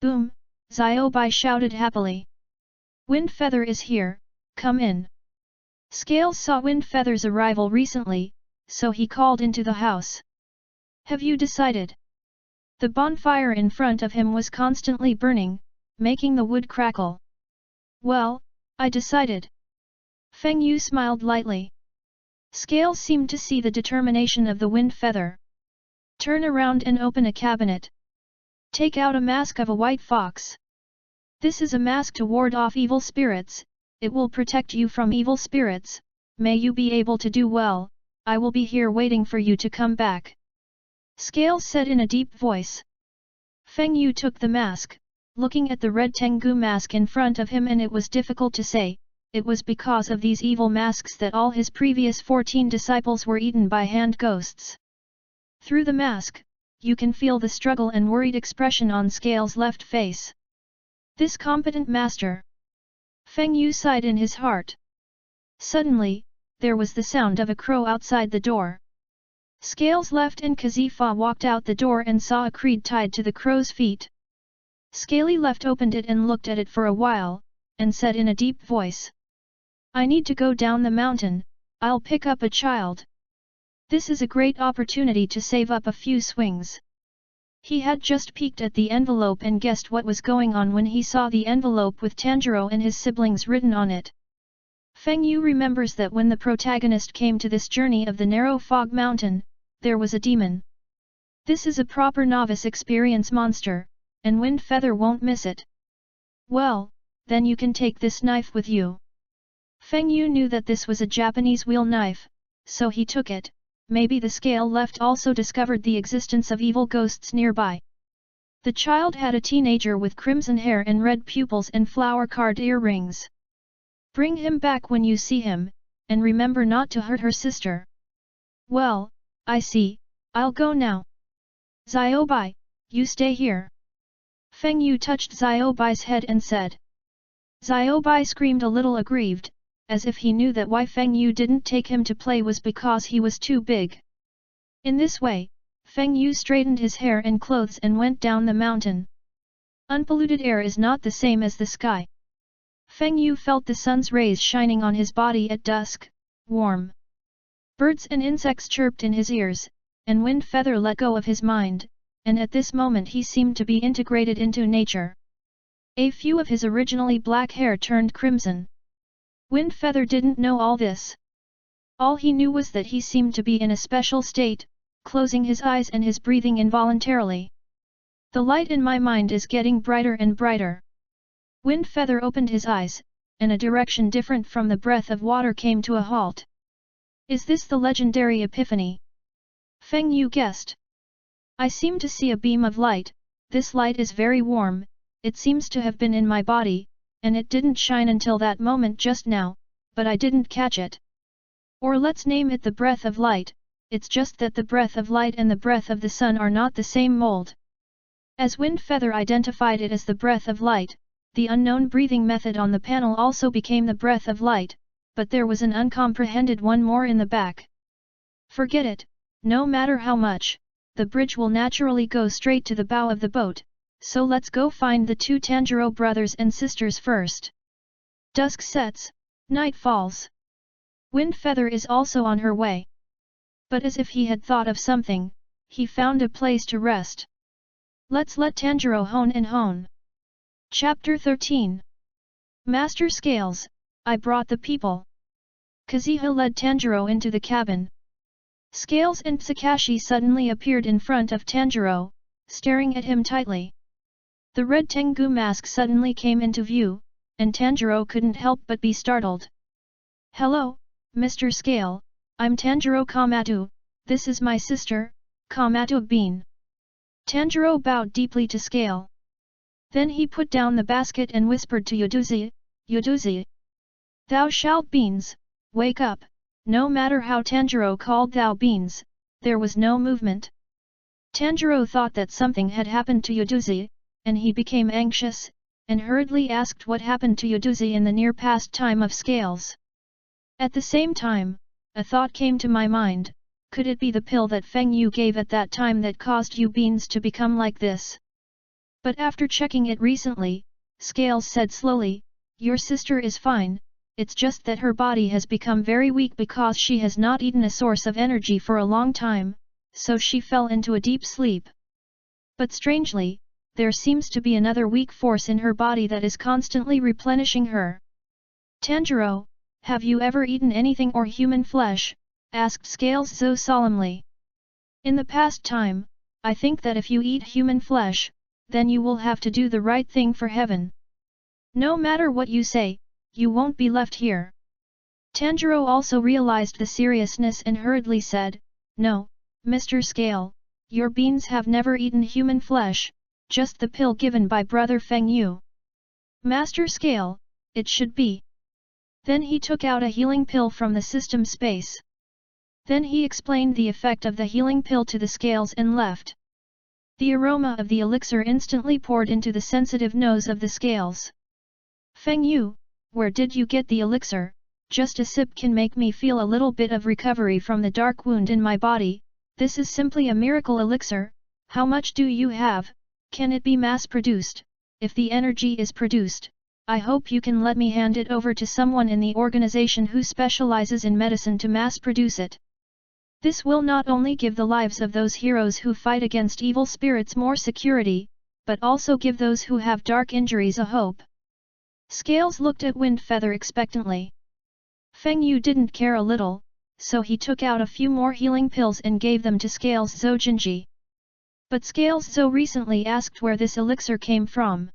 Boom! Xiaobai shouted happily. Wind Feather is here. Come in. Scales saw Wind Feather's arrival recently, so he called into the house. Have you decided? The bonfire in front of him was constantly burning, making the wood crackle. Well, I decided. Feng Yu smiled lightly. Scales seemed to see the determination of the Wind Feather. Turn around and open a cabinet. Take out a mask of a white fox. This is a mask to ward off evil spirits. It will protect you from evil spirits. May you be able to do well. I will be here waiting for you to come back. Scales said in a deep voice. Feng Yu took the mask, looking at the red Tengu mask in front of him, and it was difficult to say. It was because of these evil masks that all his previous 14 disciples were eaten by hand ghosts. Through the mask, you can feel the struggle and worried expression on Scales' left face. This competent master. Feng Yu sighed in his heart. Suddenly, there was the sound of a crow outside the door. Scales left and Kazifa walked out the door and saw a creed tied to the crow's feet. Scaly left opened it and looked at it for a while, and said in a deep voice. I need to go down the mountain, I'll pick up a child. This is a great opportunity to save up a few swings. He had just peeked at the envelope and guessed what was going on when he saw the envelope with Tanjiro and his siblings written on it. Feng Yu remembers that when the protagonist came to this journey of the narrow fog mountain, there was a demon. This is a proper novice experience monster, and Wind Feather won't miss it. Well, then you can take this knife with you. Feng Yu knew that this was a Japanese wheel knife, so he took it. Maybe the Scale left also discovered the existence of evil ghosts nearby. The child had a teenager with crimson hair and red pupils and flower-carved earrings. Bring him back when you see him, and remember not to hurt her sister. Well, I see, I'll go now. Xiaobai, you stay here. Feng Yu touched Xiaobai's head and said. Xiaobai screamed a little aggrieved, as if he knew that why Feng Yu didn't take him to play was because he was too big. In this way, Feng Yu straightened his hair and clothes and went down the mountain. Unpolluted air is not the same as the sky. Feng Yu felt the sun's rays shining on his body at dusk, warm. Birds and insects chirped in his ears, and Wind Feather let go of his mind, and at this moment he seemed to be integrated into nature. A few of his originally black hair turned crimson. Wind Feather didn't know all this. All he knew was that he seemed to be in a special state, closing his eyes and his breathing involuntarily. The light in my mind is getting brighter and brighter. Wind Feather opened his eyes, and a direction different from the breath of water came to a halt. Is this the legendary epiphany? Feng Yu guessed. I seem to see a beam of light. This light is very warm, it seems to have been in my body, and it didn't shine until that moment just now, but I didn't catch it. Or let's name it the breath of light, it's just that the breath of light and the breath of the sun are not the same mold. As Wind Feather identified it as the breath of light, the unknown breathing method on the panel also became the breath of light, but there was an uncomprehended one more in the back. Forget it, no matter how much, the bridge will naturally go straight to the bow of the boat, so let's go find the 2 Tanjiro brothers and sisters first. Dusk sets, night falls. Wind Feather is also on her way. But as if he had thought of something, he found a place to rest. Let's let Tanjiro hone and hone. Chapter 13. Master Scales, I brought the people. Kazuha led Tanjiro into the cabin. Scales and Sakashi suddenly appeared in front of Tanjiro, staring at him tightly. The red Tengu mask suddenly came into view, and Tanjiro couldn't help but be startled. Hello, Mr. Scale, I'm Tanjiro Kamatu, this is my sister, Kamatu Bean. Tanjiro bowed deeply to Scale. Then he put down the basket and whispered to Yuduzi, Yuduzi. Thou shalt beans, wake up. No matter how Tanjiro called thou beans, there was no movement. Tanjiro thought that something had happened to Yuduzi, and he became anxious, and hurriedly asked what happened to Yuduzi in the near past time of Scales. At the same time, a thought came to my mind, could it be the pill that Feng Yu gave at that time that caused you beans to become like this? But after checking it recently, Scales said slowly, your sister is fine, it's just that her body has become very weak because she has not eaten a source of energy for a long time, so she fell into a deep sleep. But strangely, there seems to be another weak force in her body that is constantly replenishing her. Tanjiro, have you ever eaten anything or human flesh? Asked Scales so solemnly. In the past time, I think that if you eat human flesh, then you will have to do the right thing for heaven. No matter what you say, you won't be left here. Tanjiro also realized the seriousness and hurriedly said, no, Mr. Scale, your beans have never eaten human flesh, just the pill given by Brother Feng Yu. Master Scale, it should be. Then he took out a healing pill from the system space. Then he explained the effect of the healing pill to the Scales and left. The aroma of the elixir instantly poured into the sensitive nose of the Scales. Feng Yu, where did you get the elixir? Just a sip can make me feel a little bit of recovery from the dark wound in my body. This is simply a miracle elixir. How much do you have? Can it be mass-produced? If the energy is produced, I hope you can let me hand it over to someone in the organization who specializes in medicine to mass-produce it. This will not only give the lives of those heroes who fight against evil spirits more security, but also give those who have dark injuries a hope. Scales looked at Wind Feather expectantly. Feng Yu didn't care a little, so he took out a few more healing pills and gave them to Scales Zojinji. But Scales Zo recently asked where this elixir came from.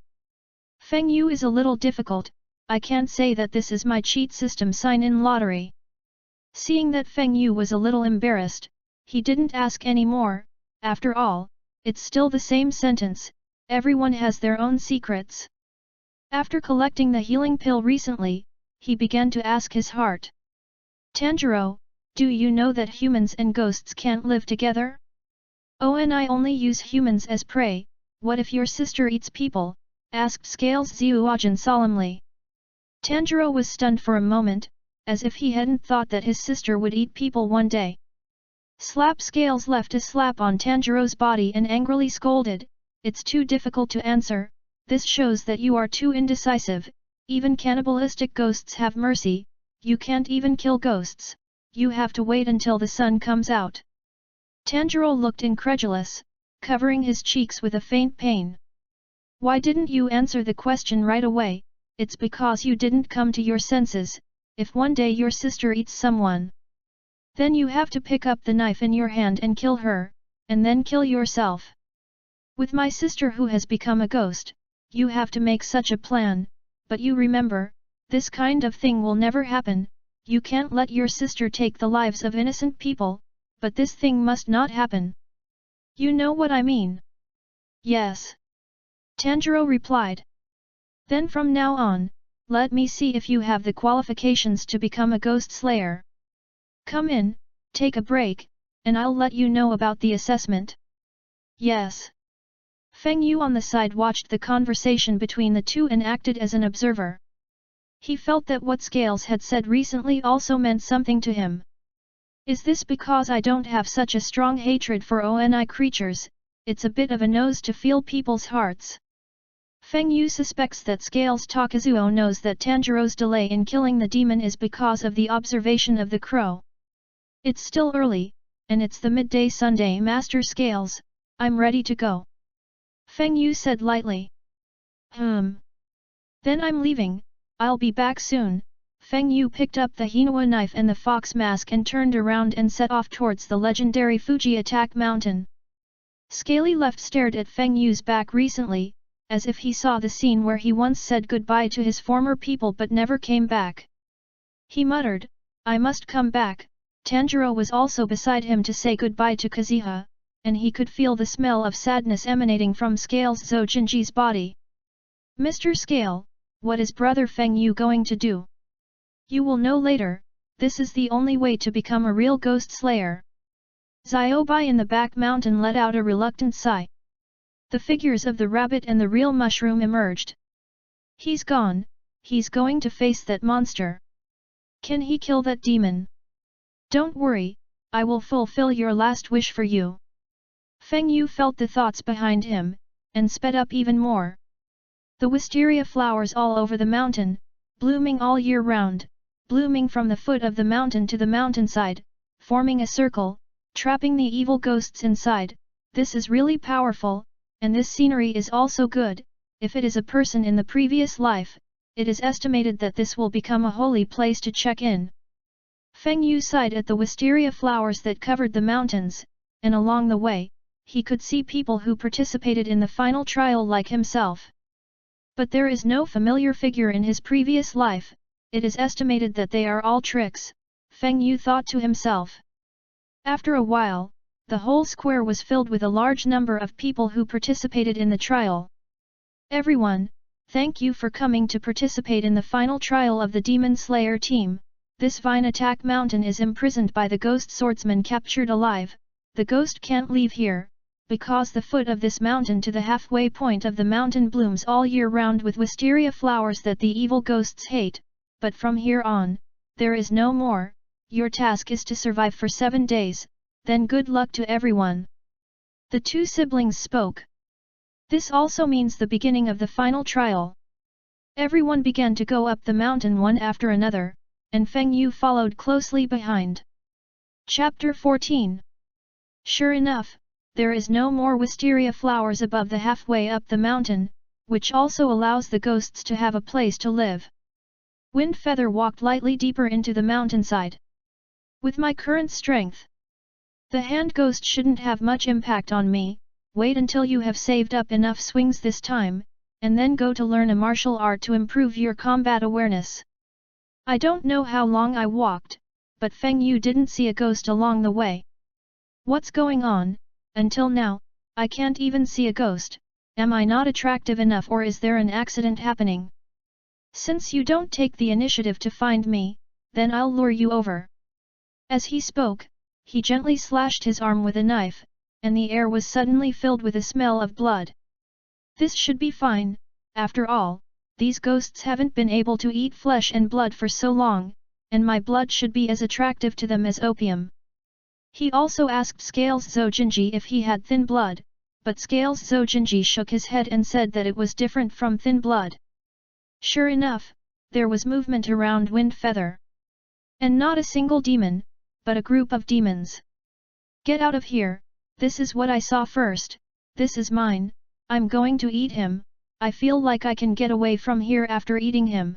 Feng Yu is a little difficult, I can't say that this is my cheat system sign-in lottery. Seeing that Feng Yu was a little embarrassed, he didn't ask any more. After all, it's still the same sentence, everyone has their own secrets. After collecting the healing pill recently, he began to ask his heart. Tanjiro, do you know that humans and ghosts can't live together? Oh, and I only use humans as prey, what if your sister eats people? Asked Scales Zuojin solemnly. Tanjiro was stunned for a moment, as if he hadn't thought that his sister would eat people one day. Slap Scales left a slap on Tanjiro's body and angrily scolded, it's too difficult to answer, this shows that you are too indecisive, even cannibalistic ghosts have mercy, you can't even kill ghosts, you have to wait until the sun comes out. Tanjiro looked incredulous, covering his cheeks with a faint pain. Why didn't you answer the question right away? It's because you didn't come to your senses. If one day your sister eats someone, then you have to pick up the knife in your hand and kill her, and then kill yourself. With my sister who has become a ghost, you have to make such a plan, but you remember, this kind of thing will never happen, you can't let your sister take the lives of innocent people, but this thing must not happen. You know what I mean? Yes. Tanjiro replied. Then from now on, let me see if you have the qualifications to become a ghost slayer. Come in, take a break, and I'll let you know about the assessment. Yes. Feng Yu on the side watched the conversation between the two and acted as an observer. He felt that what Scales had said recently also meant something to him. Is this because I don't have such a strong hatred for ONI creatures? It's a bit of a nose to feel people's hearts. Feng Yu suspects that Scales Takazuo knows that Tanjiro's delay in killing the demon is because of the observation of the crow. It's still early, and it's the midday Sunday Master Scales, I'm ready to go. Feng Yu said lightly. Then I'm leaving, I'll be back soon. Feng Yu picked up the Hinua knife and the fox mask and turned around and set off towards the legendary Fuji Attack Mountain. Scaly left stared at Feng Yu's back recently, as if he saw the scene where he once said goodbye to his former people but never came back. He muttered, I must come back. Tanjiro was also beside him to say goodbye to Kazuha, and he could feel the smell of sadness emanating from Scales Zojinji's body. Mr. Scale, what is brother Feng Yu going to do? You will know later, this is the only way to become a real ghost slayer. Ziobai in the back mountain let out a reluctant sigh. The figures of the rabbit and the real mushroom emerged. He's gone, he's going to face that monster. Can he kill that demon? Don't worry, I will fulfill your last wish for you. Feng Yu felt the thoughts behind him, and sped up even more. The wisteria flowers all over the mountain, blooming all year round, blooming from the foot of the mountain to the mountainside, forming a circle, trapping the evil ghosts inside. This is really powerful, and this scenery is also good. If it is a person in the previous life, it is estimated that this will become a holy place to check in. Feng Yu sighed at the wisteria flowers that covered the mountains, and along the way, he could see people who participated in the final trial like himself. But there is no familiar figure in his previous life. It is estimated that they are all tricks, Feng Yu thought to himself. After a while, the whole square was filled with a large number of people who participated in the trial. Everyone, thank you for coming to participate in the final trial of the Demon Slayer team. This Vine Attack Mountain is imprisoned by the ghost swordsman captured alive. The ghost can't leave here, because the foot of this mountain to the halfway point of the mountain blooms all year round with wisteria flowers that the evil ghosts hate. But from here on, there is no more. Your task is to survive for 7 days, then good luck to everyone. The two siblings spoke. This also means the beginning of the final trial. Everyone began to go up the mountain one after another, and Feng Yu followed closely behind. Chapter 14. Sure enough, there is no more wisteria flowers above the halfway up the mountain, which also allows the ghosts to have a place to live. Wind Feather walked lightly deeper into the mountainside. With my current strength, the hand ghost shouldn't have much impact on me. Wait until you have saved up enough swings this time, and then go to learn a martial art to improve your combat awareness. I don't know how long I walked, but Feng Yu didn't see a ghost along the way. What's going on? Until now, I can't even see a ghost. Am I not attractive enough or is there an accident happening? Since you don't take the initiative to find me, then I'll lure you over. As he spoke, he gently slashed his arm with a knife, and the air was suddenly filled with a smell of blood. This should be fine, after all, these ghosts haven't been able to eat flesh and blood for so long, and my blood should be as attractive to them as opium. He also asked Scales Zojinji if he had thin blood, but Scales Zojinji shook his head and said that it was different from thin blood. Sure enough, there was movement around Wind Feather. And not a single demon, but a group of demons. Get out of here, this is what I saw first, this is mine, I'm going to eat him, I feel like I can get away from here after eating him.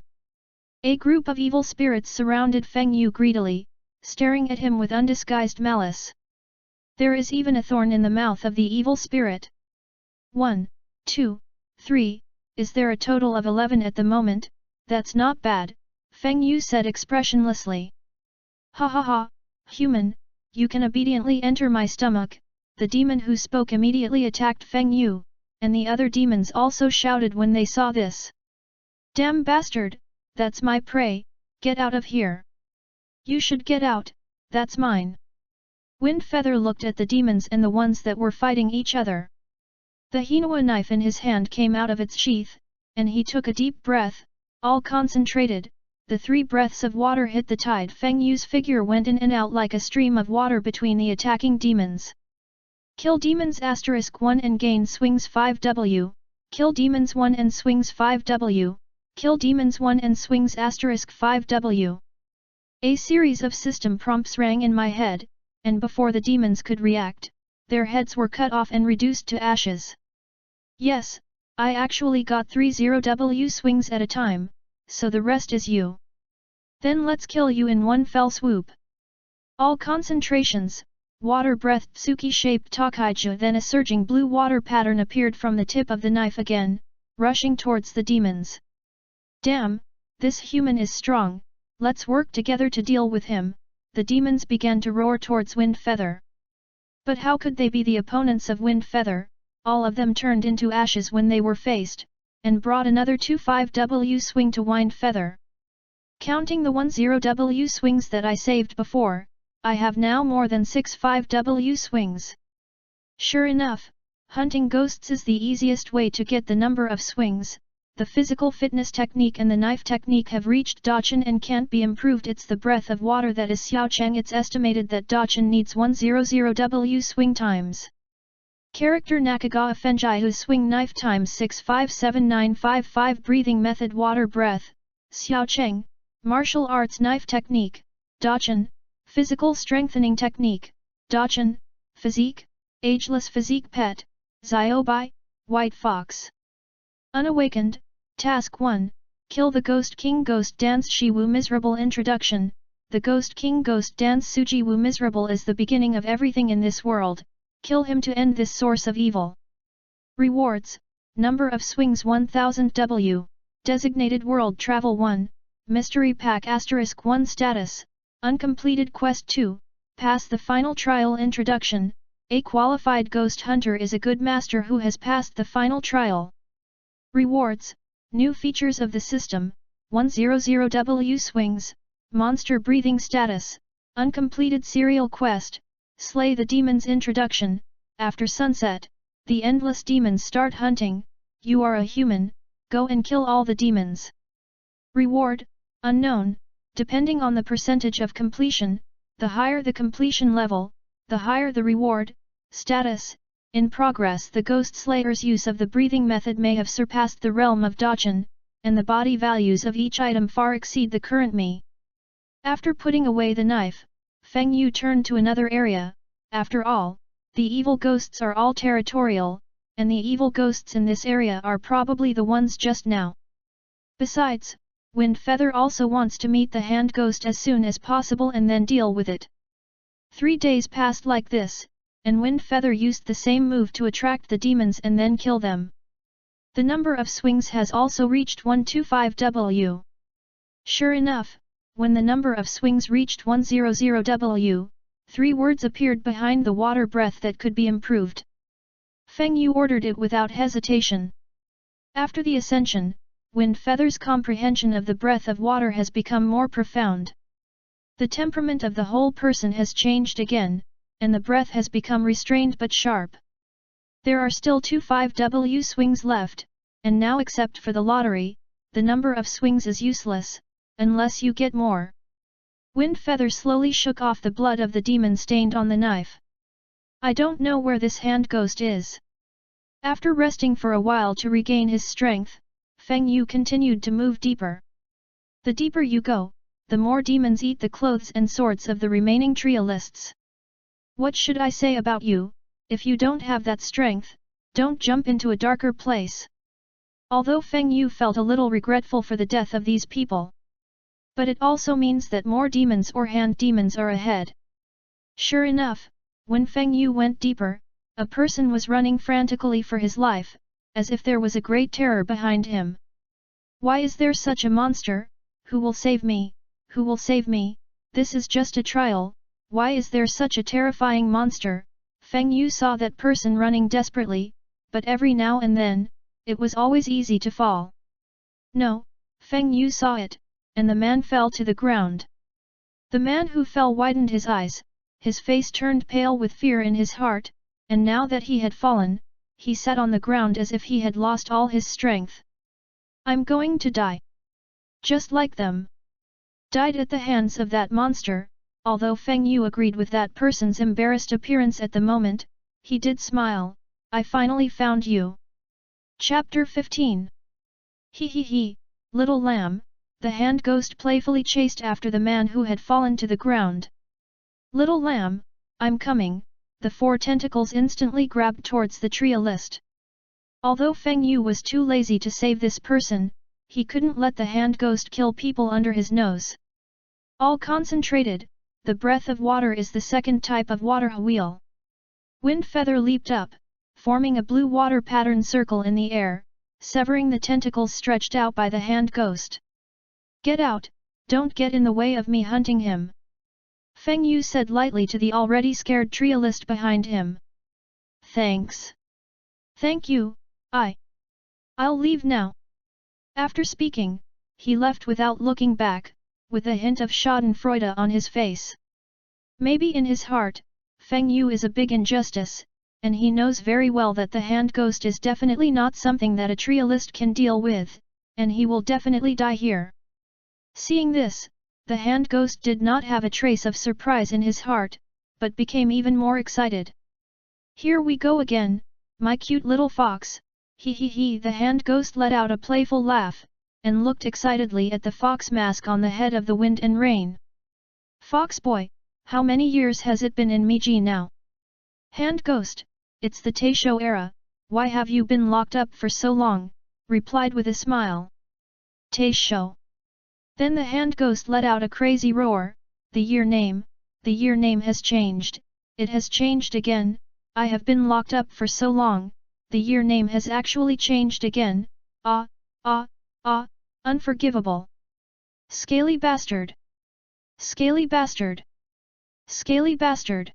A group of evil spirits surrounded Feng Yu greedily, staring at him with undisguised malice. There is even a thorn in the mouth of the evil spirit. 1, 2, 3, is there a total of 11 at the moment? That's not bad, Feng Yu said expressionlessly. Ha ha ha, human, you can obediently enter my stomach. The demon who spoke immediately attacked Feng Yu, and the other demons also shouted when they saw this. Damn bastard, that's my prey, get out of here. You should get out, that's mine. Wind Feather looked at the demons and the ones that were fighting each other. The Hinua knife in his hand came out of its sheath, and he took a deep breath, all concentrated. The 3 breaths of water hit the tide. Feng Yu's figure went in and out like a stream of water between the attacking demons. Kill demons *1 and gain swings 5W. Kill demons 1 and swings 5W. Kill demons 1 and swings *5W. A series of system prompts rang in my head, and before the demons could react, their heads were cut off and reduced to ashes. Yes, I actually got 30W swings at a time, so the rest is you. Then let's kill you in one fell swoop. All concentrations, water-breathed Tsuki-shaped Tokaiju. Then a surging blue water pattern appeared from the tip of the knife again, rushing towards the demons. Damn, this human is strong, let's work together to deal with him. The demons began to roar towards Wind Feather. But how could they be the opponents of Wind Feather? All of them turned into ashes when they were faced, and brought another 25W swing to Wind Feather. Counting the 10W swings that I saved before, I have now more than 65W swings. Sure enough, hunting ghosts is the easiest way to get the number of swings. The physical fitness technique and the knife technique have reached Dachan and can't be improved. It's the breath of water that is Xiaocheng. It's estimated that Dachan needs 100W swing times. Character Nakagawa Fenjaihu swing knife times 657955. Breathing method water breath, Xiaocheng. Martial arts knife technique, Dachan. Physical strengthening technique, Dachan. Physique, ageless physique pet, Xiaobai, White Fox. Unawakened, Task 1, Kill the Ghost King. Ghost Dance Shiwu Miserable. Introduction. The Ghost King Ghost Dance Sujiwu Miserable is the beginning of everything in this world. Kill him to end this source of evil. Rewards, number of swings 1000W, designated world travel 1, mystery pack *1 status, uncompleted quest 2, pass the final trial. Introduction. A qualified ghost hunter is a good master who has passed the final trial. Rewards, new features of the system, 100W swings, monster breathing status, uncompleted serial quest, slay the demons. Introduction. After sunset, the endless demons start hunting. You are a human, go and kill all the demons. Reward, unknown, depending on the percentage of completion. The higher the completion level, the higher the reward. Status, in progress. The Ghost Slayer's use of the breathing method may have surpassed the realm of Dachan, and the body values of each item far exceed the current me. After putting away the knife, Feng Yu turned to another area. After all, the evil ghosts are all territorial, and the evil ghosts in this area are probably the ones just now. Besides, Wind Feather also wants to meet the hand ghost as soon as possible and then deal with it. 3 days passed like this, and Wind Feather used the same move to attract the demons and then kill them. The number of swings has also reached 125W. Sure enough, when the number of swings reached 100W, 3 words appeared behind the water breath that could be improved. Feng Yu ordered it without hesitation. After the ascension, Wind Feather's comprehension of the breath of water has become more profound. The temperament of the whole person has changed again, and the breath has become restrained but sharp. There are still 25W swings left, and now except for the lottery, the number of swings is useless, unless you get more. Wind Feather slowly shook off the blood of the demon stained on the knife. I don't know where this hand ghost is. After resting for a while to regain his strength, Feng Yu continued to move deeper. The deeper you go, the more demons eat the clothes and swords of the remaining trialists. What should I say about you? If you don't have that strength, don't jump into a darker place. Although Feng Yu felt a little regretful for the death of these people. But it also means that more demons or hand demons are ahead. Sure enough, when Feng Yu went deeper, a person was running frantically for his life, as if there was a great terror behind him. Why is there such a monster? Who will save me? Who will save me? This is just a trial. Why is there such a terrifying monster? Feng Yu saw that person running desperately, but every now and then, it was always easy to fall. No, Feng Yu saw it, and the man fell to the ground. The man who fell widened his eyes, his face turned pale with fear in his heart, and now that he had fallen, he sat on the ground as if he had lost all his strength. I'm going to die. Just like them. Died at the hands of that monster. Although Feng Yu agreed with that person's embarrassed appearance at the moment, he did smile. I finally found you. Chapter 15. He, little lamb, the hand ghost playfully chased after the man who had fallen to the ground. Little lamb, I'm coming, the 4 tentacles instantly grabbed towards the trialist. Although Feng Yu was too lazy to save this person, he couldn't let the hand ghost kill people under his nose. All concentrated, the breath of water is the second type of water wheel. Wind feather leaped up, forming a blue water pattern circle in the air, severing the tentacles stretched out by the hand ghost. Get out, don't get in the way of me hunting him. Feng Yu said lightly to the already scared trialist behind him. Thanks. Thank you, I'll leave now. After speaking, he left without looking back, with a hint of schadenfreude on his face. Maybe in his heart, Feng Yu is a big injustice, and he knows very well that the hand ghost is definitely not something that a trialist can deal with, and he will definitely die here. Seeing this, the hand ghost did not have a trace of surprise in his heart, but became even more excited. Here we go again, my cute little fox, he, the hand ghost let out a playful laugh, and looked excitedly at the fox mask on the head of the wind and rain. Fox boy, how many years has it been in Meiji now? Hand ghost, it's the Taisho era, why have you been locked up for so long? Replied with a smile. Taisho. Then the hand ghost let out a crazy roar, the year name has changed, it has changed again, I have been locked up for so long, the year name has actually changed again, unforgivable. Scaly bastard! Scaly bastard! Scaly bastard!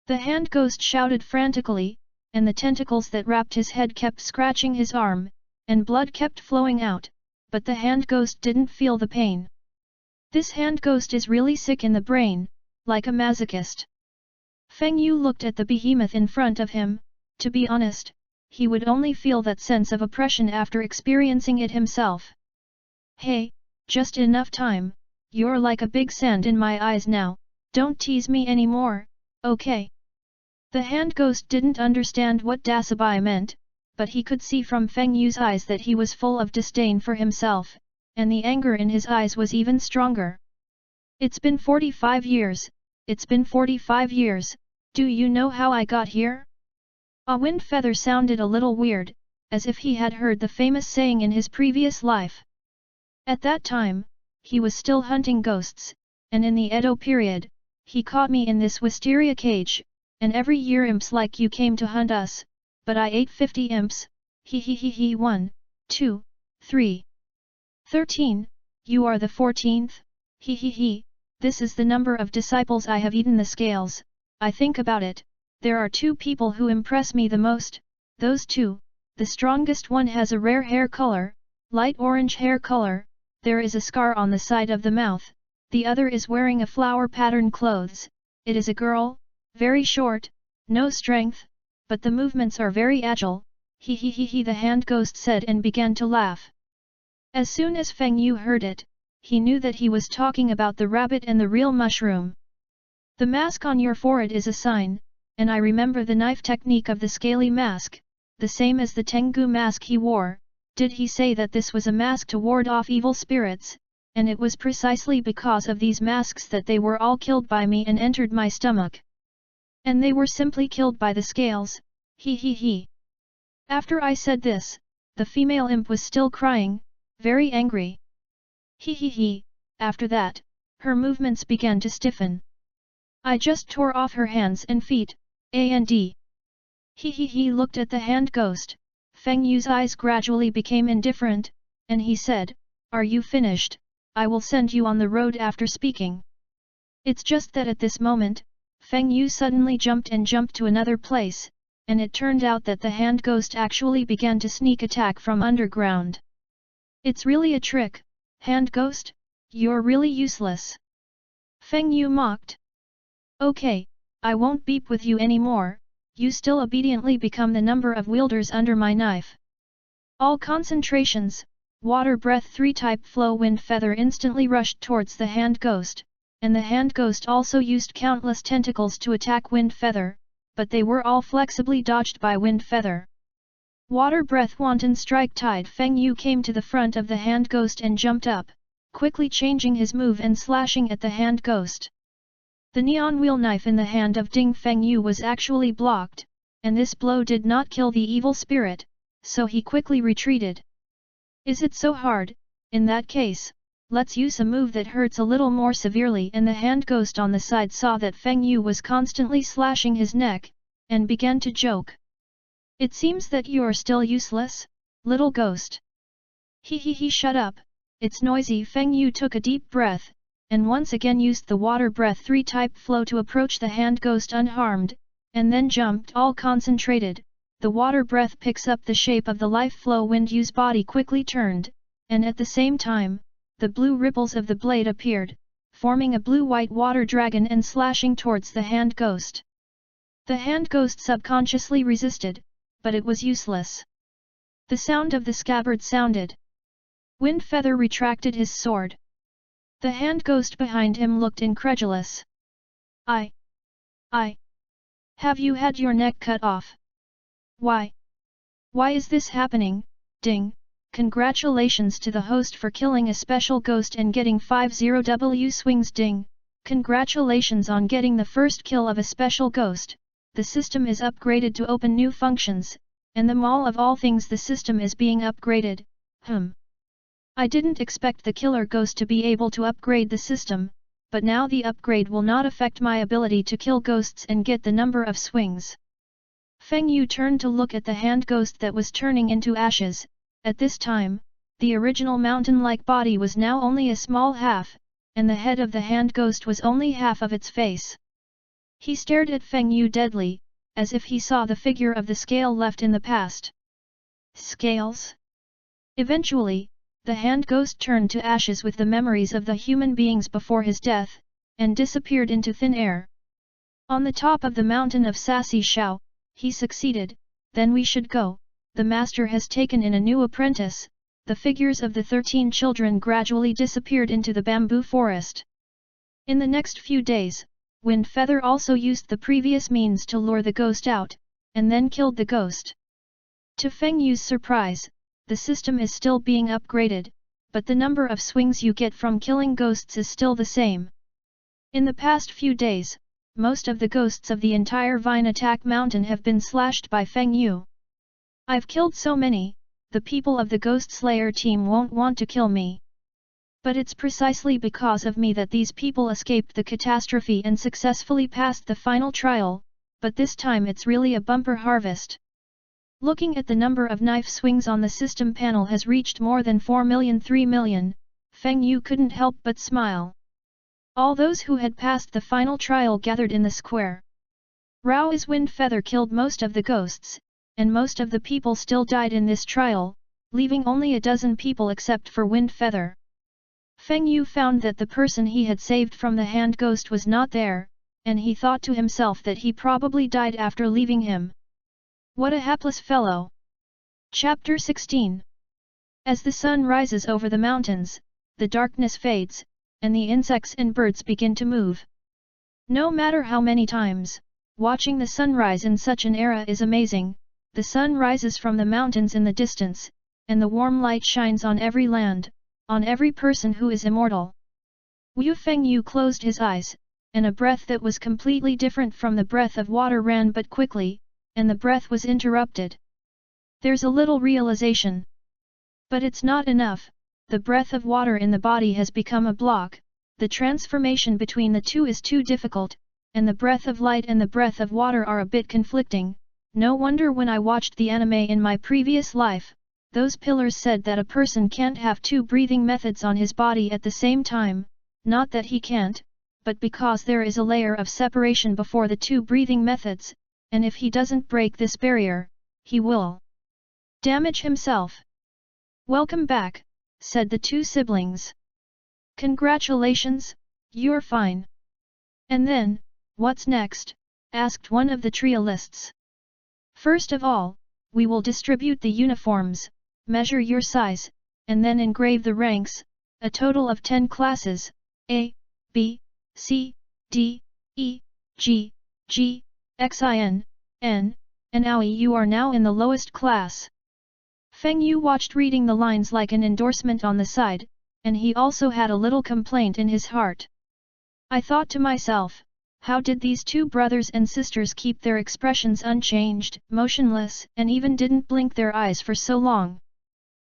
The hand ghost shouted frantically, and the tentacles that wrapped his head kept scratching his arm, and blood kept flowing out, but the hand ghost didn't feel the pain. This hand ghost is really sick in the brain, like a masochist. Feng Yu looked at the behemoth in front of him, to be honest, he would only feel that sense of oppression after experiencing it himself. Hey, just enough time, you're like a big sand in my eyes now, don't tease me anymore, okay? The hand ghost didn't understand what Dasabai meant, but he could see from Feng Yu's eyes that he was full of disdain for himself, and the anger in his eyes was even stronger. It's been 45 years, it's been 45 years, do you know how I got here? A wind feather sounded a little weird, as if he had heard the famous saying in his previous life. At that time, he was still hunting ghosts, and in the Edo period, he caught me in this wisteria cage, and every year imps like you came to hunt us, but I ate 50 imps, he 1, 2, 3. 13, you are the 14th, he, this is the number of disciples I have eaten the scales, I think about it. There are 2 people who impress me the most, those 2, the strongest one has a rare hair color, light orange hair color, there is a scar on the side of the mouth, the other is wearing a flower pattern clothes, it is a girl, very short, no strength, but the movements are very agile, he the hand ghost said and began to laugh. As soon as Feng Yu heard it, he knew that he was talking about the rabbit and the real mushroom. The mask on your forehead is a sign, and I remember the knife technique of the scaly mask, the same as the Tengu mask he wore. Did he say that this was a mask to ward off evil spirits, and it was precisely because of these masks that they were all killed by me and entered my stomach. And they were simply killed by the scales, he. After I said this, the female imp was still crying, very angry. He. After that, her movements began to stiffen. I just tore off her hands and feet, and he looked at the hand ghost. Feng Yu's eyes gradually became indifferent, and he said, are you finished? I will send you on the road after speaking. It's just that at this moment, Feng Yu suddenly jumped to another place, and it turned out that the hand ghost actually began to sneak attack from underground. It's really a trick, hand ghost, you're really useless. Feng Yu mocked. Okay, I won't beep with you anymore, you still obediently become the number of wielders under my knife. All concentrations, water breath 3 type flow wind feather instantly rushed towards the hand ghost, and the hand ghost also used countless tentacles to attack wind feather, but they were all flexibly dodged by wind feather. Water breath wanton strike tide Feng Yu came to the front of the hand ghost and jumped up, quickly changing his move and slashing at the hand ghost. The neon wheel knife in the hand of Ding Fengyu was actually blocked, and this blow did not kill the evil spirit, so he quickly retreated. Is it so hard? In that case, let's use a move that hurts a little more severely, and the hand ghost on the side saw that Fengyu was constantly slashing his neck, and began to joke. It seems that you are still useless, little ghost. He shut up, it's noisy. Fengyu took a deep breath, and once again used the water breath 3-type flow to approach the hand ghost unharmed, and then jumped all concentrated. The water breath picks up the shape of the life flow. Windyu's body quickly turned, and at the same time, the blue ripples of the blade appeared, forming a blue-white water dragon and slashing towards the hand ghost. The hand ghost subconsciously resisted, but it was useless. The sound of the scabbard sounded. Wind Feather retracted his sword. The hand ghost behind him looked incredulous. I. Have you had your neck cut off? Why? Why is this happening, Ding? Congratulations to the host for killing a special ghost and getting 50W swings. Ding! Congratulations on getting the first kill of a special ghost. The system is upgraded to open new functions, and the mall of all things, the system is being upgraded. I didn't expect the killer ghost to be able to upgrade the system, but now the upgrade will not affect my ability to kill ghosts and get the number of swings. Fengyu turned to look at the hand ghost that was turning into ashes. At this time, the original mountain-like body was now only a small half, and the head of the hand ghost was only half of its face. He stared at Fengyu deadly, as if he saw the figure of the scale left in the past. Scales? Eventually, the hand ghost turned to ashes with the memories of the human beings before his death, and disappeared into thin air. On the top of the mountain of Sassy Shao, he succeeded. Then we should go. The master has taken in a new apprentice. The figures of the 13 children gradually disappeared into the bamboo forest. In the next few days, Wind Feather also used the previous means to lure the ghost out, and then killed the ghost. To Fengyu's surprise, the system is still being upgraded, but the number of swings you get from killing ghosts is still the same. In the past few days, most of the ghosts of the entire Vine Attack Mountain have been slashed by Fengyu. I've killed so many, the people of the Ghost Slayer team won't want to kill me. But it's precisely because of me that these people escaped the catastrophe and successfully passed the final trial, but this time it's really a bumper harvest. Looking at the number of knife swings on the system panel has reached more than 4,000,000–3 million, Fengyu couldn't help but smile. All those who had passed the final trial gathered in the square. Rao's Wind Feather killed most of the ghosts, and most of the people still died in this trial, leaving only a dozen people except for Wind Feather. Fengyu found that the person he had saved from the hand ghost was not there, and he thought to himself that he probably died after leaving him. What a hapless fellow! Chapter 16. As the sun rises over the mountains, the darkness fades, and the insects and birds begin to move. No matter how many times, watching the sunrise in such an era is amazing. The sun rises from the mountains in the distance, and the warm light shines on every land, on every person who is immortal. Wu Fengyu closed his eyes, and a breath that was completely different from the breath of water ran but quickly, and the breath was interrupted. There's a little realization. But it's not enough. The breath of water in the body has become a block, the transformation between the two is too difficult, and the breath of light and the breath of water are a bit conflicting. No wonder when I watched the anime in my previous life, those pillars said that a person can't have two breathing methods on his body at the same time, not that he can't, but because there is a layer of separation before the two breathing methods, and if he doesn't break this barrier, he will damage himself. Welcome back, said the two siblings. Congratulations, you're fine. And then, what's next? Asked one of the trialists. First of all, we will distribute the uniforms, measure your size, and then engrave the ranks, a total of 10 classes, A, B, C, D, E, G, G, Xin, N, and Aoi. You are now in the lowest class. Fengyu watched reading the lines like an endorsement on the side, and he also had a little complaint in his heart. I thought to myself, How did these two brothers and sisters keep their expressions unchanged, motionless, and even didn't blink their eyes for so long?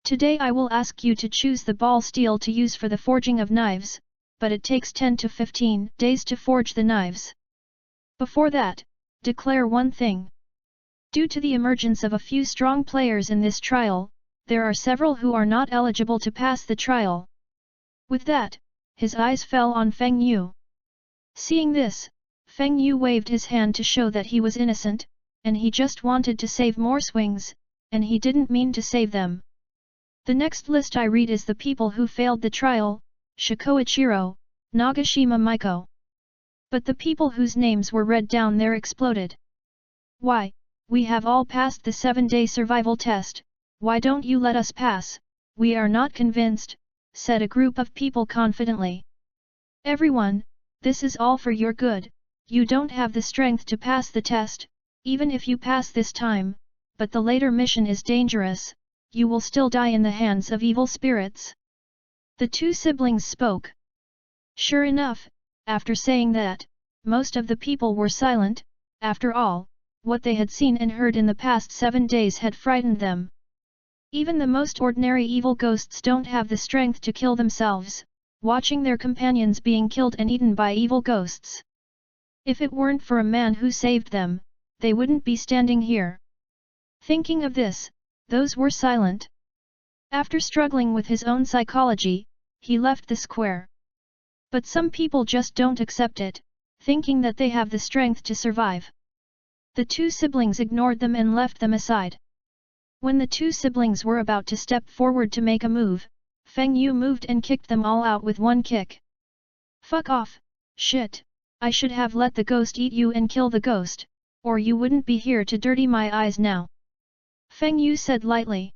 Today I will ask you to choose the ball steel to use for the forging of knives, but it takes 10 to 15 days to forge the knives. Before that, declare one thing. Due to the emergence of a few strong players in this trial, there are several who are not eligible to pass the trial. With that, his eyes fell on Feng Yu. Seeing this, Feng Yu waved his hand to show that he was innocent, and he just wanted to save more swings, and he didn't mean to save them. The next list I read is the people who failed the trial: Shikoichiro, Nagashima Maiko. But the people whose names were read down there exploded. Why, we have all passed the 7-day survival test, why don't you let us pass? We are not convinced, said a group of people confidently. Everyone, this is all for your good, you don't have the strength to pass the test, even if you pass this time, but the later mission is dangerous, you will still die in the hands of evil spirits. The two siblings spoke. Sure enough, after saying that, most of the people were silent. After all, what they had seen and heard in the past 7 days had frightened them. Even the most ordinary evil ghosts don't have the strength to kill themselves, watching their companions being killed and eaten by evil ghosts. If it weren't for a man who saved them, they wouldn't be standing here. Thinking of this, those were silent. After struggling with his own psychology, he left the square. But some people just don't accept it, thinking that they have the strength to survive. The two siblings ignored them and left them aside. When the two siblings were about to step forward to make a move, Feng Yu moved and kicked them all out with one kick. Fuck off, shit, I should have let the ghost eat you and kill the ghost, or you wouldn't be here to dirty my eyes now. Feng Yu said lightly.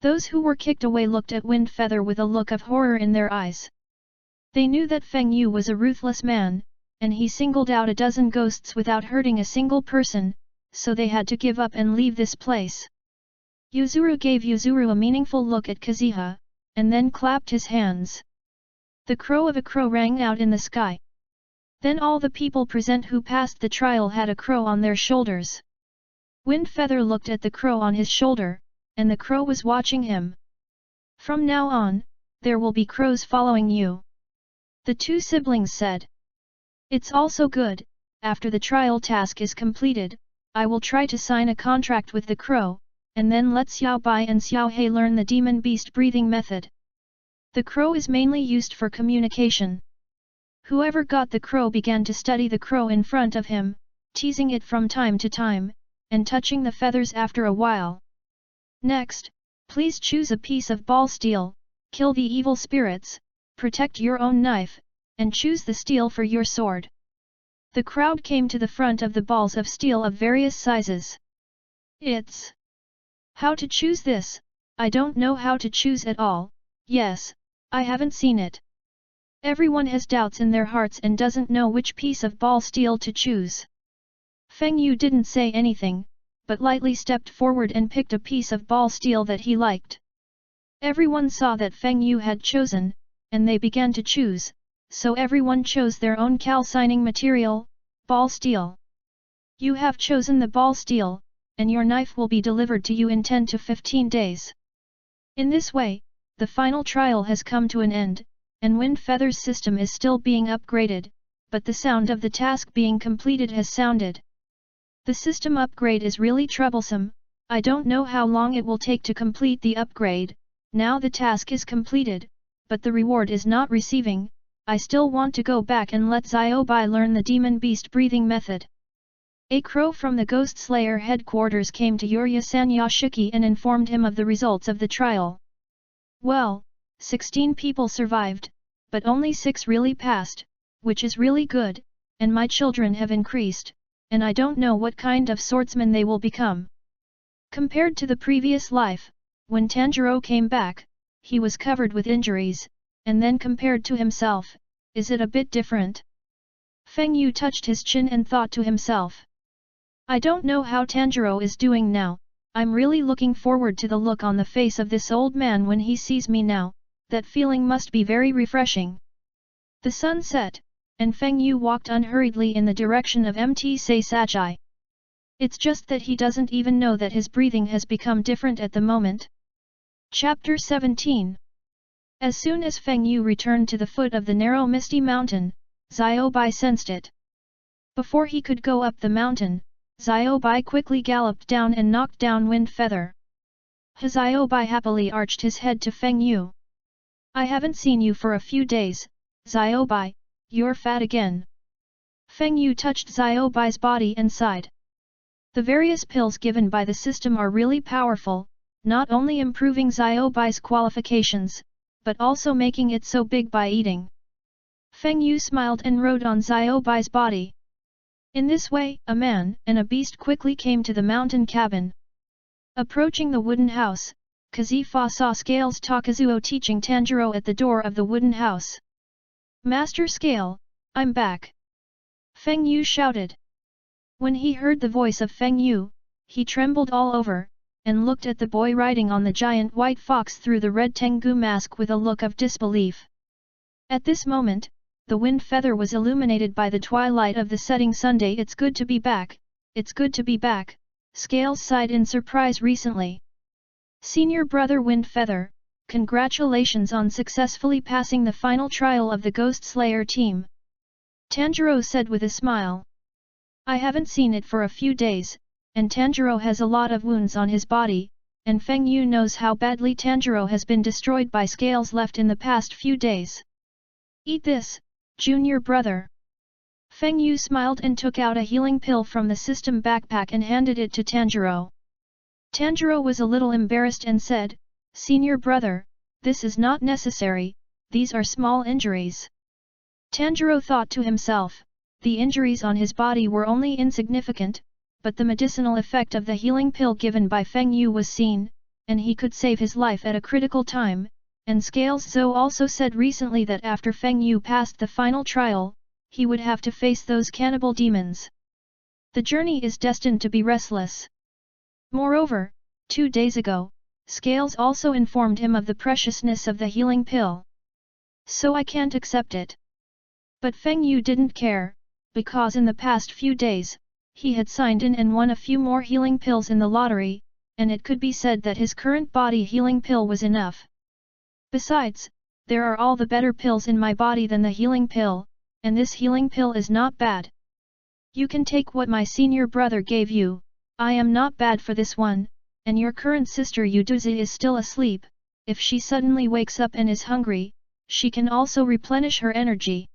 Those who were kicked away looked at Wind Feather with a look of horror in their eyes. They knew that Feng Yu was a ruthless man, and he singled out a dozen ghosts without hurting a single person, so they had to give up and leave this place. Yuzuru gave Yuzuru a meaningful look at Kazuha, and then clapped his hands. The crow of a crow rang out in the sky. Then all the people present who passed the trial had a crow on their shoulders. Wind Feather looked at the crow on his shoulder, and the crow was watching him. From now on, there will be crows following you. The two siblings said. It's also good, after the trial task is completed, I will try to sign a contract with the crow, and then let Xiao Bai and Xiao He learn the demon beast breathing method. The crow is mainly used for communication. Whoever got the crow began to study the crow in front of him, teasing it from time to time, and touching the feathers after a while. Next, please choose a piece of ball steel, kill the evil spirits, protect your own knife, and choose the steel for your sword. The crowd came to the front of the balls of steel of various sizes. It's how to choose this? I don't know how to choose at all. Yes, I haven't seen it. Everyone has doubts in their hearts and doesn't know which piece of ball steel to choose. Feng Yu didn't say anything, but lightly stepped forward and picked a piece of ball steel that he liked. Everyone saw that Feng Yu had chosen, and they began to choose, so everyone chose their own calcining material, ball steel. You have chosen the ball steel, and your knife will be delivered to you in 10 to 15 days. In this way, the final trial has come to an end, and Wind Feather's system is still being upgraded, but the sound of the task being completed has sounded. The system upgrade is really troublesome, I don't know how long it will take to complete the upgrade. Now the task is completed, but the reward is not receiving. I still want to go back and let Xiao Bai learn the demon beast breathing method. A crow from the Ghost Slayer headquarters came to Yurya-san Yashiki and informed him of the results of the trial. Well, 16 people survived, but only 6 really passed, which is really good, and my children have increased, and I don't know what kind of swordsman they will become. Compared to the previous life, when Tanjiro came back, he was covered with injuries, and then compared to himself, is it a bit different? Feng Yu touched his chin and thought to himself. I don't know how Tanjiro is doing now, I'm really looking forward to the look on the face of this old man when he sees me now, that feeling must be very refreshing. The sun set, and Feng Yu walked unhurriedly in the direction of Mt. Sajai. It's just that he doesn't even know that his breathing has become different at the moment. Chapter 17. As soon as Feng Yu returned to the foot of the narrow misty mountain, Xiaobai sensed it. Before he could go up the mountain, Xiaobai quickly galloped down and knocked down Wind Feather. Xiaobai happily arched his head to Feng Yu. I haven't seen you for a few days, Xiaobai, you're fat again. Feng Yu touched Xiaobai's body and sighed. The various pills given by the system are really powerful, not only improving Xiaobai's qualifications, but also making it so big by eating. Feng Yu smiled and rode on Xiaobai's body. In this way, a man and a beast quickly came to the mountain cabin. Approaching the wooden house, Kazifa saw Scales Takazuo teaching Tanjiro at the door of the wooden house. Master Scale, I'm back! Feng Yu shouted. When he heard the voice of Feng Yu, he trembled all over, and looked at the boy riding on the giant white fox through the red Tengu mask with a look of disbelief. At this moment, the Wind Feather was illuminated by the twilight of the setting sun. It's good to be back, it's good to be back, Scales sighed in surprise recently. Senior brother Wind Feather, congratulations on successfully passing the final trial of the Ghost Slayer team. Tanjiro said with a smile. I haven't seen it for a few days, and Tanjiro has a lot of wounds on his body, and Feng Yu knows how badly Tanjiro has been destroyed by Scales left in the past few days. Eat this, junior brother. Feng Yu smiled and took out a healing pill from the system backpack and handed it to Tanjiro. Tanjiro was a little embarrassed and said, Senior brother, this is not necessary, these are small injuries. Tanjiro thought to himself, the injuries on his body were only insignificant, but the medicinal effect of the healing pill given by Feng Yu was seen, and he could save his life at a critical time, and Scales Zhou also said recently that after Feng Yu passed the final trial, he would have to face those cannibal demons. The journey is destined to be restless. Moreover, 2 days ago, Scales also informed him of the preciousness of the healing pill. So I can't accept it. But Feng Yu didn't care, because in the past few days, he had signed in and won a few more healing pills in the lottery, and it could be said that his current body healing pill was enough. Besides, there are all the better pills in my body than the healing pill, and this healing pill is not bad. You can take what my senior brother gave you, I am not bad for this one, and your current sister Yuduzi is still asleep, if she suddenly wakes up and is hungry, she can also replenish her energy.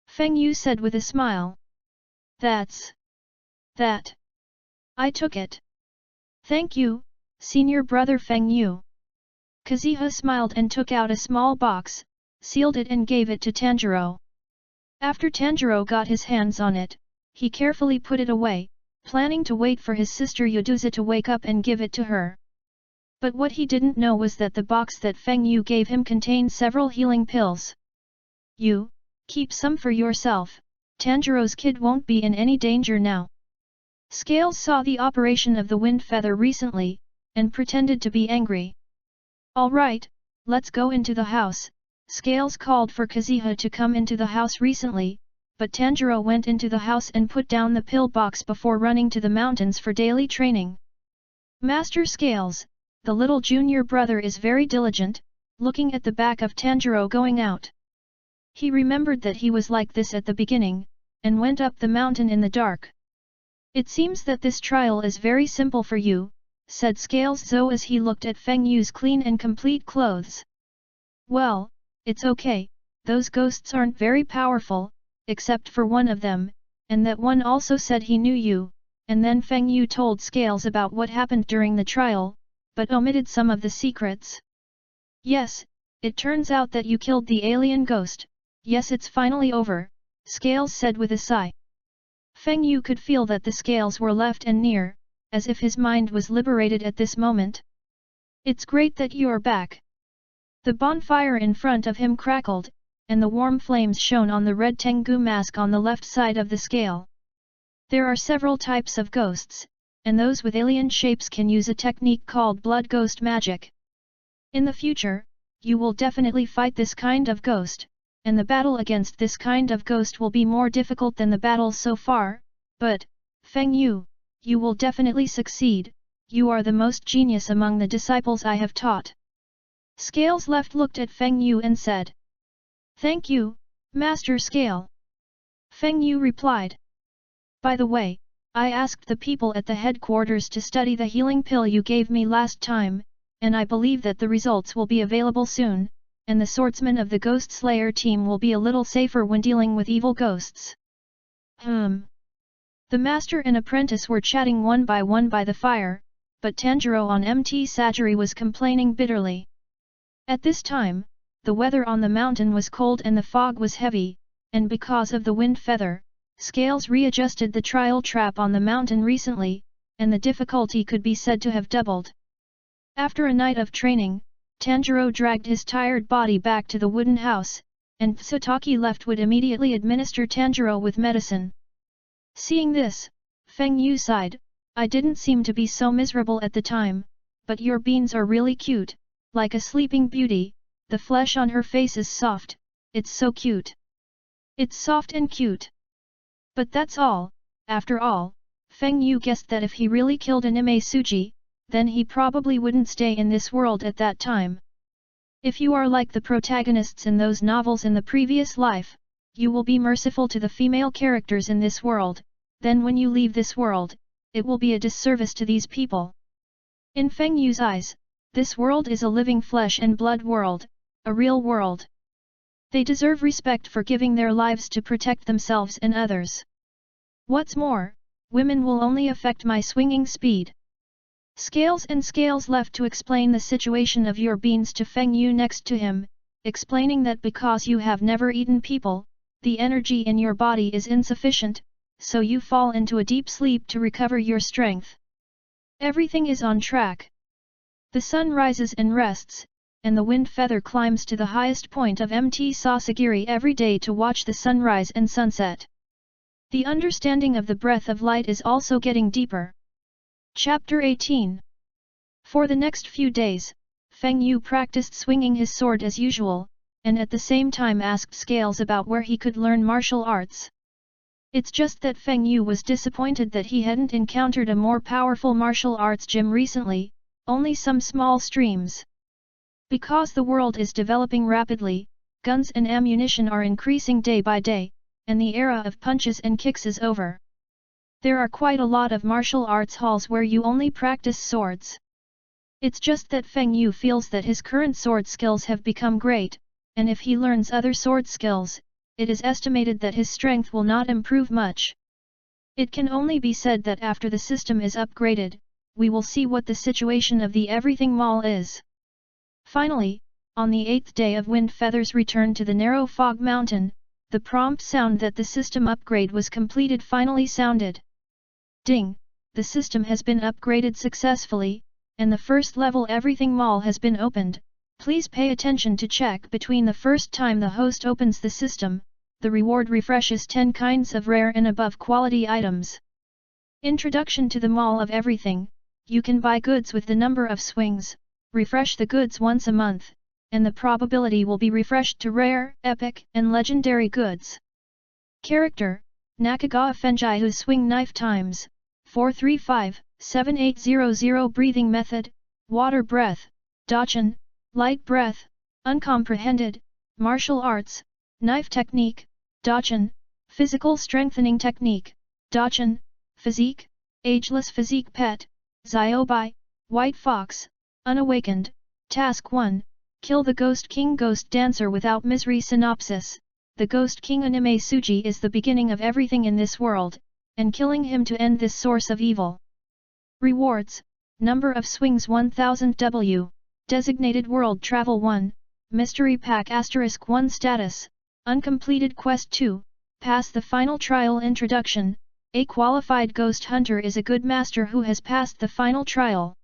Feng Yu said with a smile. That. I took it. Thank you, senior brother Feng Yu. Kazuha smiled and took out a small box, sealed it and gave it to Tanjiro. After Tanjiro got his hands on it, he carefully put it away, planning to wait for his sister Yuduza to wake up and give it to her. But what he didn't know was that the box that Feng Yu gave him contained several healing pills. You, keep some for yourself, Tanjiro's kid won't be in any danger now. Scales saw the operation of the Wind Feather recently, and pretended to be angry. All right, let's go into the house. Scales called for Kazuha to come into the house recently, but Tanjiro went into the house and put down the pill box before running to the mountains for daily training. Master Scales, the little junior brother is very diligent, looking at the back of Tanjiro going out. He remembered that he was like this at the beginning, and went up the mountain in the dark. It seems that this trial is very simple for you, said Scales Zhou as he looked at Feng Yu's clean and complete clothes. Well, it's okay, those ghosts aren't very powerful, except for one of them, and that one also said he knew you, and then Feng Yu told Scales about what happened during the trial, but omitted some of the secrets. Yes, it turns out that you killed the alien ghost, yes it's finally over, Scales said with a sigh. Feng Yu could feel that the scales were left and near, as if his mind was liberated at this moment. It's great that you're back. The bonfire in front of him crackled, and the warm flames shone on the red Tengu mask on the left side of the scale. There are several types of ghosts, and those with alien shapes can use a technique called blood ghost magic. In the future, you will definitely fight this kind of ghost, and the battle against this kind of ghost will be more difficult than the battles so far, but, Feng Yu, you will definitely succeed, you are the most genius among the disciples I have taught. Scales Left looked at Feng Yu and said. Thank you, Master Scale. Feng Yu replied. By the way, I asked the people at the headquarters to study the healing pill you gave me last time, and I believe that the results will be available soon, and the swordsman of the Ghost Slayer team will be a little safer when dealing with evil ghosts. The master and apprentice were chatting one by the fire, but Tanjiro on Mt. Sagiri was complaining bitterly. At this time, the weather on the mountain was cold and the fog was heavy, and because of the wind feather, Scales readjusted the trial trap on the mountain recently, and the difficulty could be said to have doubled. After a night of training, Tanjiro dragged his tired body back to the wooden house, and Tsutaki left would immediately administer Tanjiro with medicine. Seeing this, Feng Yu sighed, I didn't seem to be so miserable at the time, but your beans are really cute, like a sleeping beauty, the flesh on her face is soft, it's so cute. It's soft and cute. But that's all. After all, Feng Yu guessed that if he really killed Anime Suji, then he probably wouldn't stay in this world at that time. If you are like the protagonists in those novels in the previous life, you will be merciful to the female characters in this world, then when you leave this world, it will be a disservice to these people. In Feng Yu's eyes, this world is a living flesh and blood world, a real world. They deserve respect for giving their lives to protect themselves and others. What's more, women will only affect my swinging speed. Scales Left to explain the situation of your beans to Feng Yu next to him, explaining that because you have never eaten people, the energy in your body is insufficient, so you fall into a deep sleep to recover your strength. Everything is on track. The sun rises and rests, and the wind feather climbs to the highest point of Mt. Sasagiri every day to watch the sunrise and sunset. The understanding of the breath of light is also getting deeper. Chapter 18. For the next few days, Feng Yu practiced swinging his sword as usual, and at the same time asked Scales about where he could learn martial arts. It's just that Feng Yu was disappointed that he hadn't encountered a more powerful martial arts gym recently, only some small streams. Because the world is developing rapidly, guns and ammunition are increasing day by day, and the era of punches and kicks is over. There are quite a lot of martial arts halls where you only practice swords. It's just that Feng Yu feels that his current sword skills have become great, and if he learns other sword skills, it is estimated that his strength will not improve much. It can only be said that after the system is upgraded, we will see what the situation of the Everything Mall is. Finally, on the 8th day of Wind Feather's return to the narrow fog mountain, the prompt sound that the system upgrade was completed finally sounded. Ding! The system has been upgraded successfully, and the first level Everything Mall has been opened. Please pay attention to check between the first time the host opens the system, the reward refreshes 10 kinds of rare and above quality items. Introduction to the Mall of Everything. You can buy goods with the number of swings, refresh the goods once a month, and the probability will be refreshed to rare, epic, and legendary goods. Character: Nakagawa Fenjai whose swing knife times 435-7800. Breathing method: water breath, Dachan, light breath, uncomprehended. Martial arts: knife technique, Dachan, physical strengthening technique, Dachan, physique, ageless physique pet, Zyobai, white fox, unawakened. Task 1, kill the Ghost King Ghost Dancer without misery. Synopsis: the Ghost King Anime Suji is the beginning of everything in this world, and killing him to end this source of evil. Rewards: number of swings 1000 W. Designated World Travel 1, Mystery Pack *1 status, uncompleted Quest 2, pass the final trial. Introduction: a qualified ghost hunter is a good master who has passed the final trial.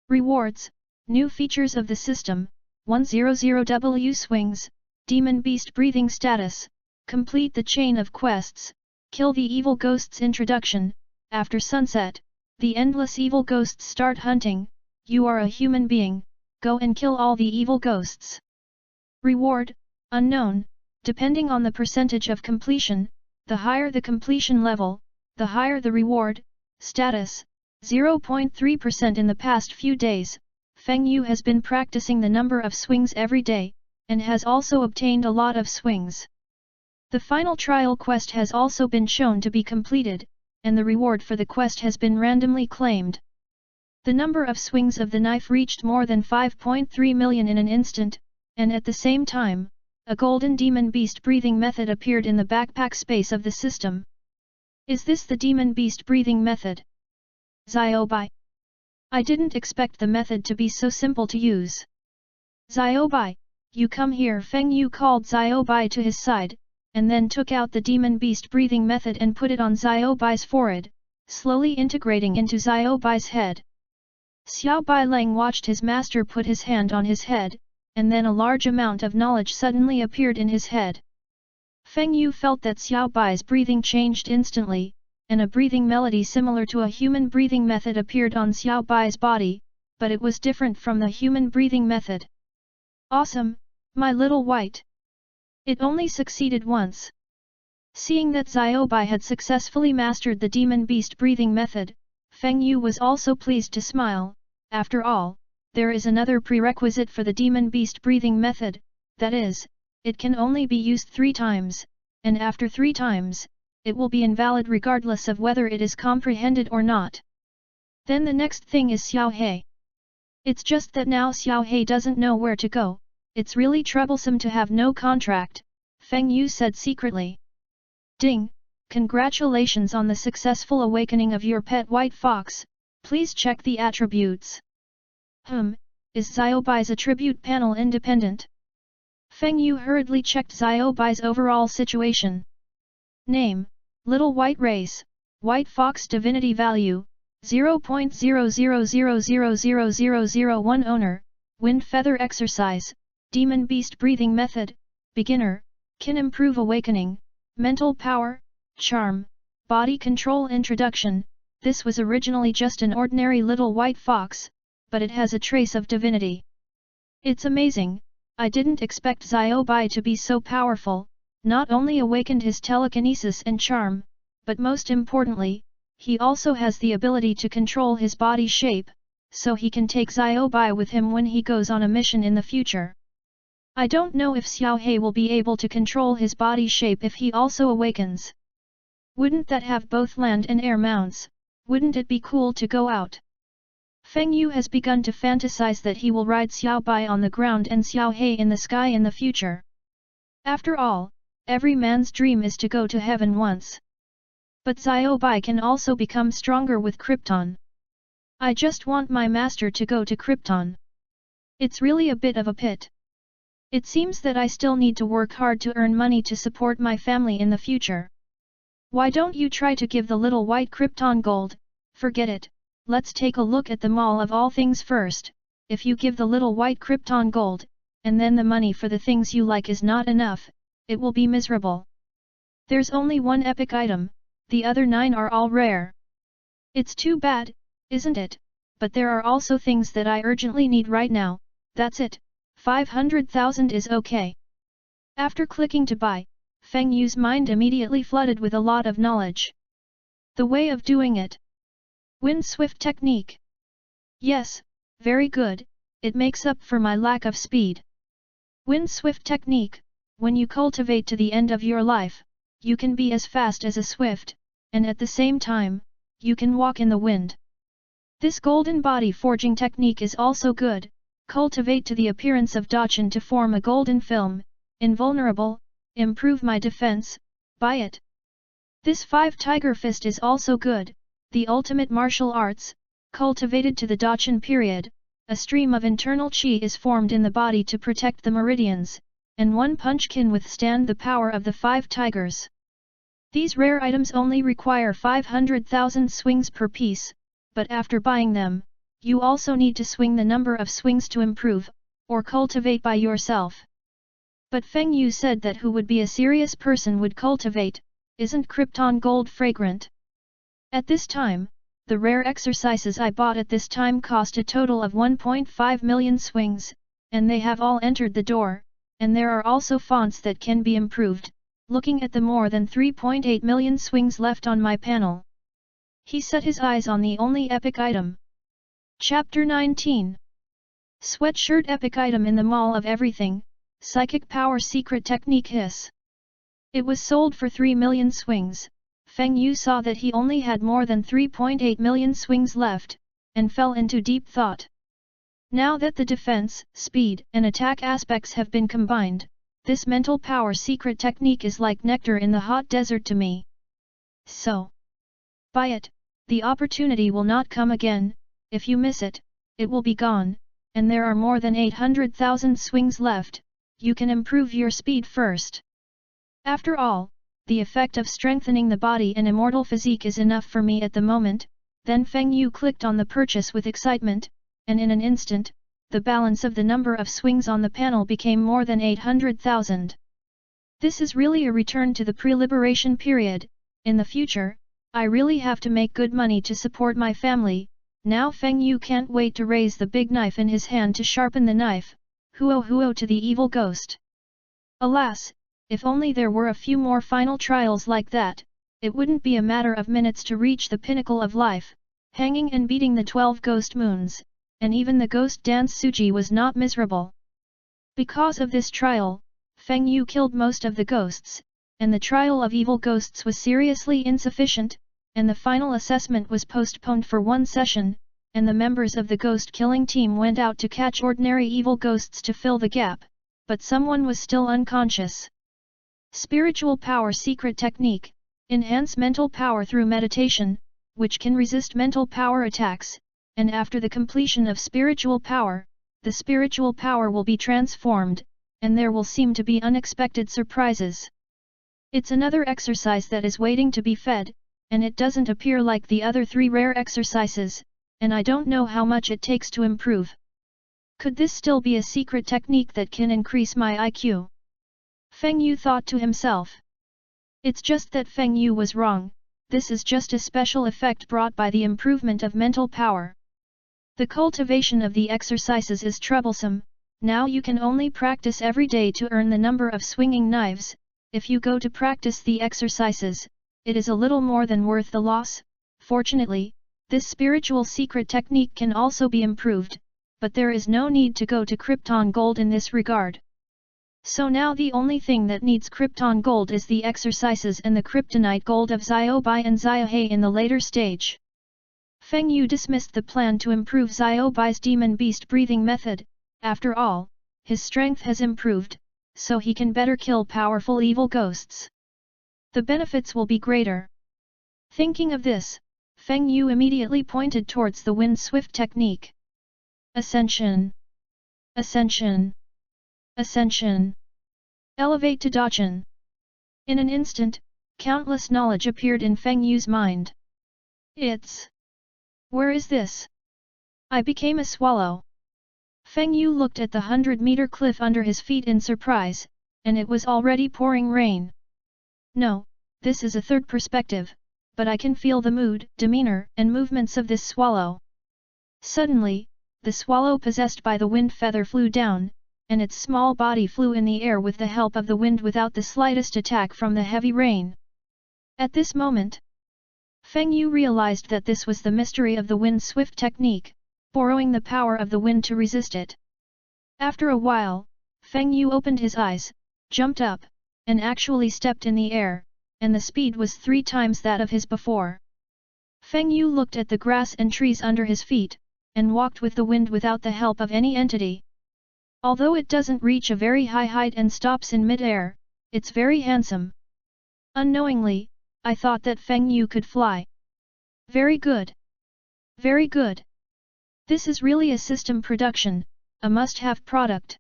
Rewards: new features of the system, 100W swings, Demon Beast breathing status, complete the chain of quests, kill the evil ghosts. Introduction: after sunset, the endless evil ghosts start hunting. You are a human being, go and kill all the evil ghosts. Reward: unknown, Depending on the percentage of completion, the higher the completion level, the higher the reward. Status: 0.3%. In the past few days, Feng Yu has been practicing the number of swings every day, and has also obtained a lot of swings. The final trial quest has also been shown to be completed, and the reward for the quest has been randomly claimed. The number of swings of the knife reached more than 5.3 million in an instant, and at the same time, a golden demon beast breathing method appeared in the backpack space of the system. Is this the demon beast breathing method? Xiaobai. I didn't expect the method to be so simple to use. Xiaobai, you come here. Feng Yu called Xiaobai to his side, and then took out the demon beast breathing method and put it on Xiaobai's forehead, slowly integrating into Xiaobai's head. Xiao Baileng watched his master put his hand on his head, and then a large amount of knowledge suddenly appeared in his head. Feng Yu felt that Xiao Bai's breathing changed instantly, and a breathing melody similar to a human breathing method appeared on Xiao Bai's body, but it was different from the human breathing method. Awesome, my little white! It only succeeded once. Seeing that Xiaobai had successfully mastered the demon beast breathing method, Feng Yu was also pleased to smile. After all, there is another prerequisite for the demon beast breathing method, that is, it can only be used 3 times, and after 3 times, it will be invalid regardless of whether it is comprehended or not. Then the next thing is Xiao He. It's just that now Xiao He doesn't know where to go. It's really troublesome to have no contract, Feng Yu said secretly. Ding! Congratulations on the successful awakening of your pet white fox, please check the attributes. Is Xiaobai's attribute panel independent? Feng Yu hurriedly checked Xiaobai's overall situation. Name: Little White Race, White Fox Divinity Value, 0.00000001 Owner, Wind Feather Exercise, Demon Beast Breathing Method, Beginner, Can Improve Awakening, Mental Power, Charm, Body Control. Introduction: This was originally just an ordinary little white fox, but it has a trace of divinity. It's amazing, I didn't expect Xiaobai to be so powerful. Not only awakened his telekinesis and charm, but most importantly, he also has the ability to control his body shape, so he can take Xiaobai with him when he goes on a mission in the future. I don't know if Xiao He will be able to control his body shape if he also awakens. Wouldn't that have both land and air mounts? Wouldn't it be cool to go out? Feng Yu has begun to fantasize that he will ride Xiaobai on the ground and Xiao He in the sky in the future. After all, every man's dream is to go to heaven once. But Xiaobai can also become stronger with Krypton. I just want my master to go to Krypton. It's really a bit of a pit. It seems that I still need to work hard to earn money to support my family in the future. Why don't you try to give the little white Krypton gold? Forget it, let's take a look at the mall of all things first. If you give the little white Krypton gold, and then the money for the things you like is not enough, it will be miserable. There's only one epic item, the other 9 are all rare. It's too bad, isn't it? But there are also things that I urgently need right now. That's it, 500,000 is okay. After clicking to buy, Feng Yu's mind immediately flooded with a lot of knowledge. The way of doing it. Wind Swift Technique. Yes, very good, it makes up for my lack of speed. Wind Swift Technique. When you cultivate to the end of your life, you can be as fast as a swift, and at the same time, you can walk in the wind. This golden body forging technique is also good. Cultivate to the appearance of Dachan to form a golden film, invulnerable, improve my defense, buy it. This 5 Tiger Fist is also good, the ultimate martial arts, cultivated to the Dachan period, a stream of internal chi is formed in the body to protect the meridians, and one punch can withstand the power of the 5 tigers. These rare items only require 500,000 swings per piece, but after buying them, you also need to swing the number of swings to improve, or cultivate by yourself. But Feng Yu said that who would be a serious person would cultivate. Isn't Krypton gold fragrant? At this time, the rare exercises I bought at this time cost a total of 1.5 million swings, and they have all entered the door. and there are also fonts that can be improved, looking at the more than 3.8 million swings left on my panel. He set his eyes on the only epic item. Chapter 19. Sweatshirt epic item in the mall of everything, psychic power secret technique hiss. It was sold for 3 million swings. Feng Yu saw that he only had more than 3.8 million swings left, and fell into deep thought. Now that the defense, speed, and attack aspects have been combined, this mental power secret technique is like nectar in the hot desert to me. So, buy it. The opportunity will not come again. If you miss it, it will be gone, and there are more than 800,000 swings left. You can improve your speed first. After all, the effect of strengthening the body and immortal physique is enough for me at the moment. Then Feng Yu clicked on the purchase with excitement, and in an instant, the balance of the number of swings on the panel became more than 800,000. This is really a return to the pre-liberation period. In the future, I really have to make good money to support my family. Now Feng Yu can't wait to raise the big knife in his hand to sharpen the knife. Huo to the evil ghost. Alas, if only there were a few more final trials like that, it wouldn't be a matter of minutes to reach the pinnacle of life, hanging and beating the 12 ghost moons, and even the ghost dance Suji was not miserable. Because of this trial, Feng Yu killed most of the ghosts, and the trial of evil ghosts was seriously insufficient, and the final assessment was postponed for one session, and the members of the ghost-killing team went out to catch ordinary evil ghosts to fill the gap, but someone was still unconscious. Spiritual power secret technique, enhance mental power through meditation, which can resist mental power attacks, and after the completion of spiritual power, the spiritual power will be transformed, and there will seem to be unexpected surprises. It's another exercise that is waiting to be fed, and it doesn't appear like the other 3 rare exercises, and I don't know how much it takes to improve. Could this still be a secret technique that can increase my IQ? Feng Yu thought to himself. It's just that Feng Yu was wrong. This is just a special effect brought by the improvement of mental power. The cultivation of the exercises is troublesome. Now you can only practice every day to earn the number of swinging knives. If you go to practice the exercises, it is a little more than worth the loss. Fortunately, this spiritual secret technique can also be improved, but there is no need to go to Krypton Gold in this regard. So now the only thing that needs Krypton Gold is the exercises and the Kryptonite Gold of Xiaobai and Xiaohei in the later stage. Feng Yu dismissed the plan to improve Xiaobai's demon beast breathing method. After all, his strength has improved, so he can better kill powerful evil ghosts. The benefits will be greater. Thinking of this, Feng Yu immediately pointed towards the wind swift technique. Ascension. Ascension. Ascension. Elevate to Dachan. In an instant, countless knowledge appeared in Feng Yu's mind. Where is this? I became a swallow. Feng Yu looked at the 100-meter cliff under his feet in surprise, and it was already pouring rain. No, this is a third perspective, but I can feel the mood, demeanor, and movements of this swallow. Suddenly, the swallow possessed by the wind feather flew down, and its small body flew in the air with the help of the wind without the slightest attack from the heavy rain. At this moment, Feng Yu realized that this was the mystery of the wind swift technique, borrowing the power of the wind to resist it. After a while, Feng Yu opened his eyes, jumped up, and actually stepped in the air, and the speed was 3 times that of his before. Feng Yu looked at the grass and trees under his feet, and walked with the wind without the help of any entity. Although it doesn't reach a very high height and stops in mid-air, it's very handsome. Unknowingly, I thought that Feng Yu could fly. Very good. Very good. This is really a system production, a must-have product.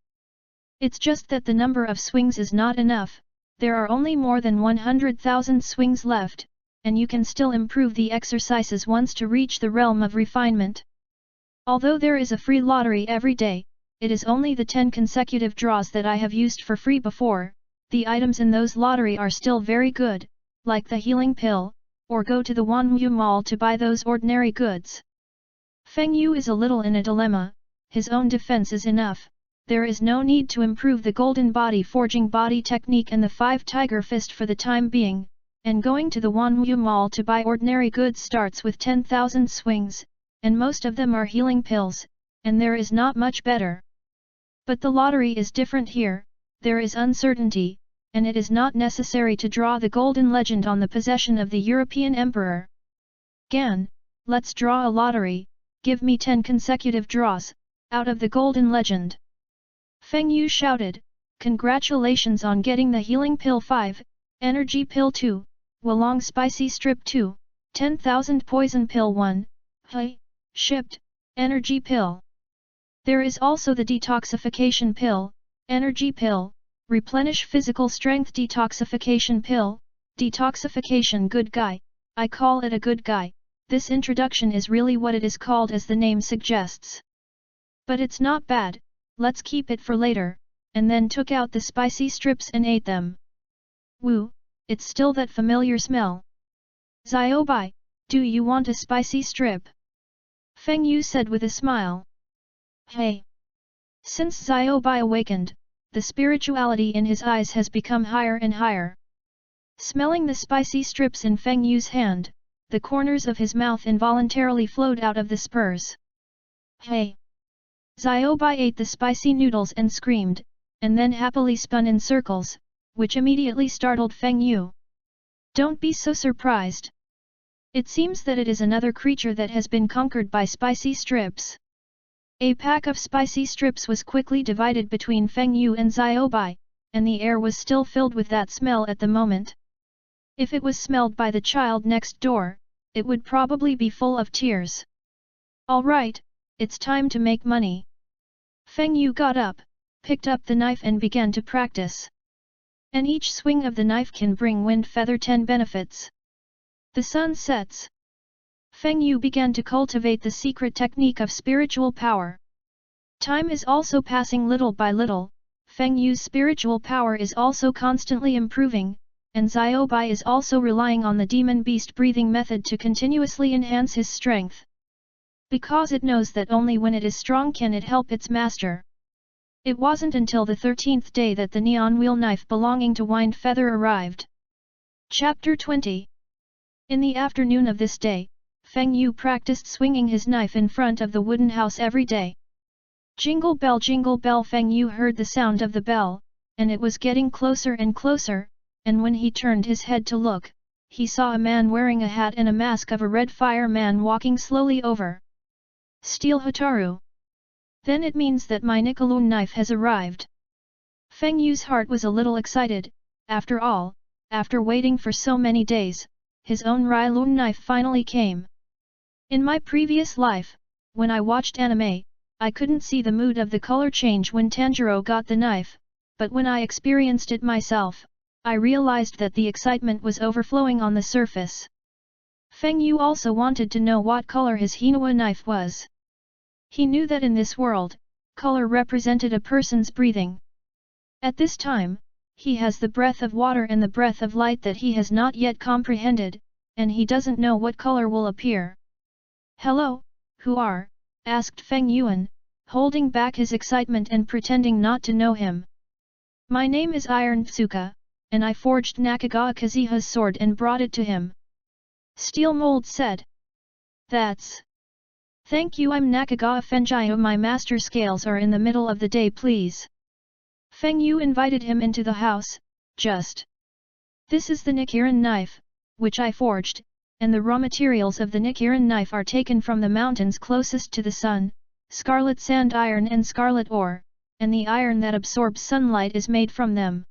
It's just that the number of swings is not enough. There are only more than 100,000 swings left, and you can still improve the exercises once to reach the realm of refinement. Although there is a free lottery every day, it is only the 10 consecutive draws that I have used for free before. The items in those lottery are still very good, like the healing pill, or go to the Wanyu Mall to buy those ordinary goods. Feng Yu is a little in a dilemma. His own defense is enough, there is no need to improve the golden body forging body technique and the 5 tiger fist for the time being, and going to the Wanwu Mall to buy ordinary goods starts with 10,000 swings, and most of them are healing pills, and there is not much better. But the lottery is different here, there is uncertainty, and it is not necessary to draw the golden legend on the possession of the European Emperor. Gan, let's draw a lottery, give me 10 consecutive draws, out of the golden legend. Feng Yu shouted, congratulations on getting the healing pill 5, energy pill 2, Wolong spicy strip 2, 10,000 poison pill 1, hey, shipped, energy pill. There is also the detoxification pill, energy pill, replenish physical strength detoxification pill, detoxification good guy, I call it a good guy, this introduction is really what it is called as the name suggests. But it's not bad, let's keep it for later, and then took out the spicy strips and ate them. Woo, it's still that familiar smell. Xiaobai, do you want a spicy strip? Feng Yu said with a smile. Hey! Since Xiaobai awakened, the spirituality in his eyes has become higher and higher. Smelling the spicy strips in Feng Yu's hand, the corners of his mouth involuntarily flowed out of the spurs. Hey! Xiaobai ate the spicy noodles and screamed, and then happily spun in circles, which immediately startled Feng Yu. Don't be so surprised. It seems that it is another creature that has been conquered by spicy strips. A pack of spicy strips was quickly divided between Feng Yu and Xiaobai, and the air was still filled with that smell at the moment. If it was smelled by the child next door, it would probably be full of tears. All right, it's time to make money. Feng Yu got up, picked up the knife and began to practice. And each swing of the knife can bring wind feather 10 benefits. The sun sets. Feng Yu began to cultivate the secret technique of spiritual power. Time is also passing little by little, Feng Yu's spiritual power is also constantly improving, and Xiaobai is also relying on the demon beast breathing method to continuously enhance his strength. Because it knows that only when it is strong can it help its master. It wasn't until the 13th day that the neon wheel knife belonging to Wind Feather arrived. Chapter 20. In the afternoon of this day, Feng Yu practiced swinging his knife in front of the wooden house every day. Jingle bell, Feng Yu heard the sound of the bell, and it was getting closer and closer, and when he turned his head to look, he saw a man wearing a hat and a mask of a red fireman walking slowly over. Steel Hotaru. Then it means that my Nickeloon knife has arrived. Feng Yu's heart was a little excited, after all, after waiting for so many days, his own Ryloon knife finally came. In my previous life, when I watched anime, I couldn't see the mood of the color change when Tanjiro got the knife, but when I experienced it myself, I realized that the excitement was overflowing on the surface. Feng Yu also wanted to know what color his Hinawa knife was. He knew that in this world, color represented a person's breathing. At this time, he has the breath of water and the breath of light that he has not yet comprehended, and he doesn't know what color will appear. Hello, who are? Asked Feng Yuan, holding back his excitement and pretending not to know him. My name is Iron Tsuka, and I forged Nakagawa Kazuha's sword and brought it to him. Steel Mold said. That's... Thank you, I'm Nakagawa Fenjiu, my master scales are in the middle of the day please. Feng Yu invited him into the house, just. This is the Nichiren knife, which I forged, and the raw materials of the Nichiren knife are taken from the mountains closest to the sun, scarlet sand iron and scarlet ore, and the iron that absorbs sunlight is made from them.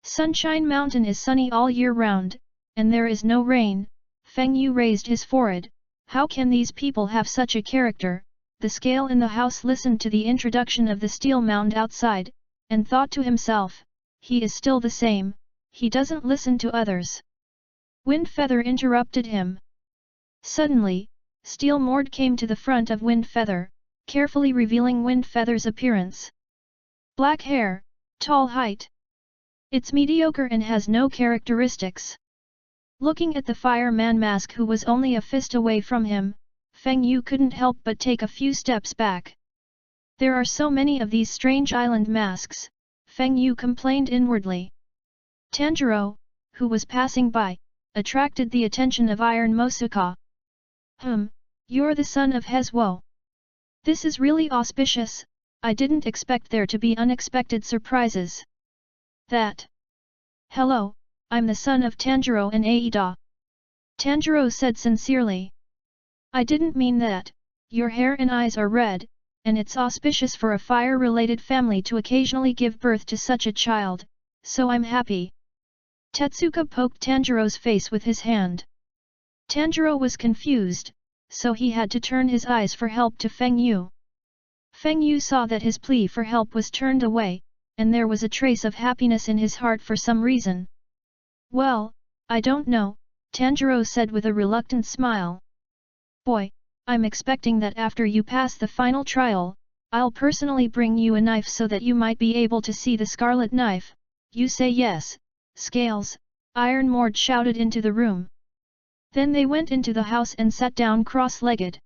Sunshine Mountain is sunny all year round, and there is no rain. Feng Yu raised his forehead. How can these people have such a character? The scale in the house listened to the introduction of the steel mound outside, and thought to himself, he is still the same, he doesn't listen to others. Wind Feather interrupted him. Suddenly, Steel Mord came to the front of Wind Feather, carefully revealing Wind Feather's appearance. Black hair, tall height. It's mediocre and has no characteristics. Looking at the fireman mask who was only a fist away from him, Feng Yu couldn't help but take a few steps back. There are so many of these strange island masks, Feng Yu complained inwardly. Tanjiro, who was passing by, attracted the attention of Iron Mosuka. You're the son of Hezuo. This is really auspicious, I didn't expect there to be unexpected surprises. That. Hello, I'm the son of Tanjiro and Aida. Tanjiro said sincerely. I didn't mean that, your hair and eyes are red, and it's auspicious for a fire-related family to occasionally give birth to such a child, so I'm happy. Tetsuka poked Tanjiro's face with his hand. Tanjiro was confused, so he had to turn his eyes for help to Feng Yu. Feng Yu saw that his plea for help was turned away, and there was a trace of happiness in his heart for some reason. Well, I don't know, Tanjiro said with a reluctant smile. Boy, I'm expecting that after you pass the final trial, I'll personally bring you a knife so that you might be able to see the scarlet knife. You say yes, Scales, Iron Mord shouted into the room. Then they went into the house and sat down cross-legged.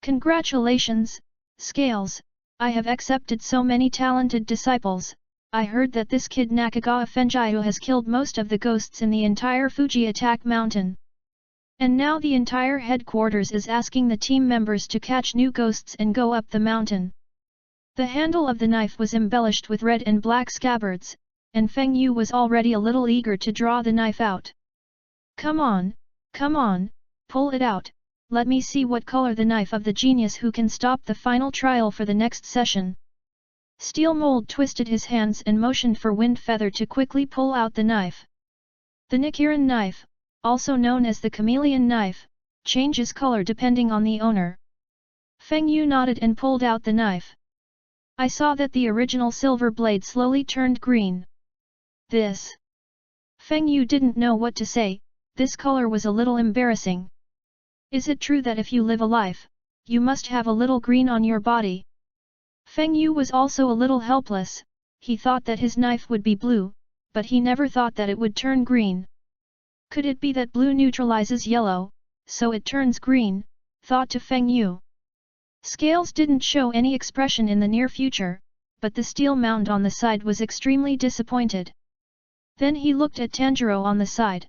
Congratulations, Scales, I have accepted so many talented disciples. I heard that this kid Nakagawa Fenjiu has killed most of the ghosts in the entire Fuji Attack Mountain. And now the entire headquarters is asking the team members to catch new ghosts and go up the mountain. The handle of the knife was embellished with red and black scabbards, and Feng Yu was already a little eager to draw the knife out. Come on, pull it out, let me see what color the knife of the genius who can stop the final trial for the next session. Steel Mold twisted his hands and motioned for Wind Feather to quickly pull out the knife. The Nichiren knife, also known as the chameleon knife, changes color depending on the owner. Feng Yu nodded and pulled out the knife. I saw that the original silver blade slowly turned green. This. Feng Yu didn't know what to say, this color was a little embarrassing. Is it true that if you live a life, you must have a little green on your body? Feng Yu was also a little helpless, he thought that his knife would be blue, but he never thought that it would turn green. Could it be that blue neutralizes yellow, so it turns green, thought to Feng Yu. Scales didn't show any expression in the near future, but the steel mound on the side was extremely disappointed. Then he looked at Tanjiro on the side.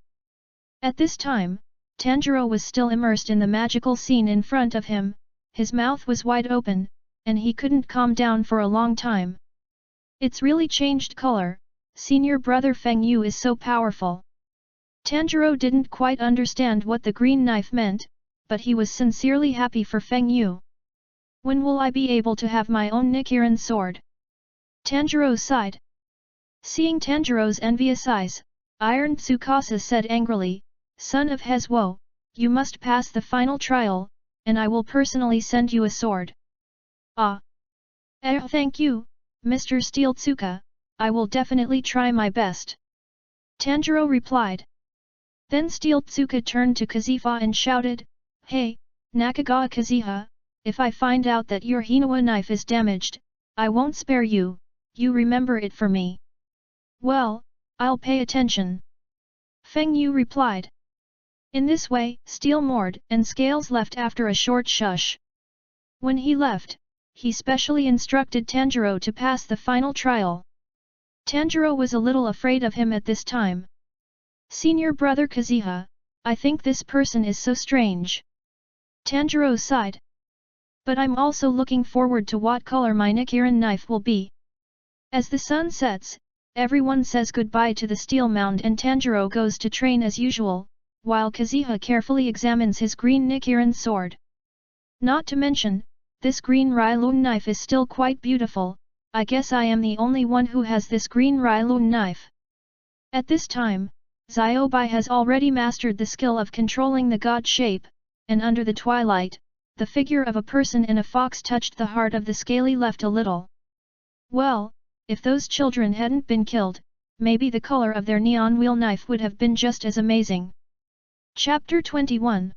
At this time, Tanjiro was still immersed in the magical scene in front of him, his mouth was wide open, and he couldn't calm down for a long time. It's really changed color, senior brother Feng Yu is so powerful. Tanjiro didn't quite understand what the green knife meant, but he was sincerely happy for Feng Yu. When will I be able to have my own Nichiren sword? Tanjiro sighed. Seeing Tanjiro's envious eyes, Iron Tsukasa said angrily, Son of Hezuo, you must pass the final trial, and I will personally send you a sword. Thank you, Mr. Steel Tsuka, I will definitely try my best. Tanjiro replied. Then Steel Tsuka turned to Kaziha and shouted, Hey, Nakagawa Kaziha, if I find out that your Hinawa knife is damaged, I won't spare you, you remember it for me. Well, I'll pay attention. Feng Yu replied. In this way, Steel Mord and Scales left after a short shush. When he left, he specially instructed Tanjiro to pass the final trial. Tanjiro was a little afraid of him at this time. Senior brother Kaziha, I think this person is so strange. Tanjiro sighed. But I'm also looking forward to what color my Nichiren knife will be. As the sun sets, everyone says goodbye to the steel mound and Tanjiro goes to train as usual, while Kaziha carefully examines his green Nichiren sword. Not to mention, this green Rylun knife is still quite beautiful, I guess I am the only one who has this green Rylun knife. At this time, Xiaobai has already mastered the skill of controlling the god shape, and under the twilight, the figure of a person and a fox touched the heart of the scaly left a little. Well, if those children hadn't been killed, maybe the color of their neon wheel knife would have been just as amazing. Chapter 21.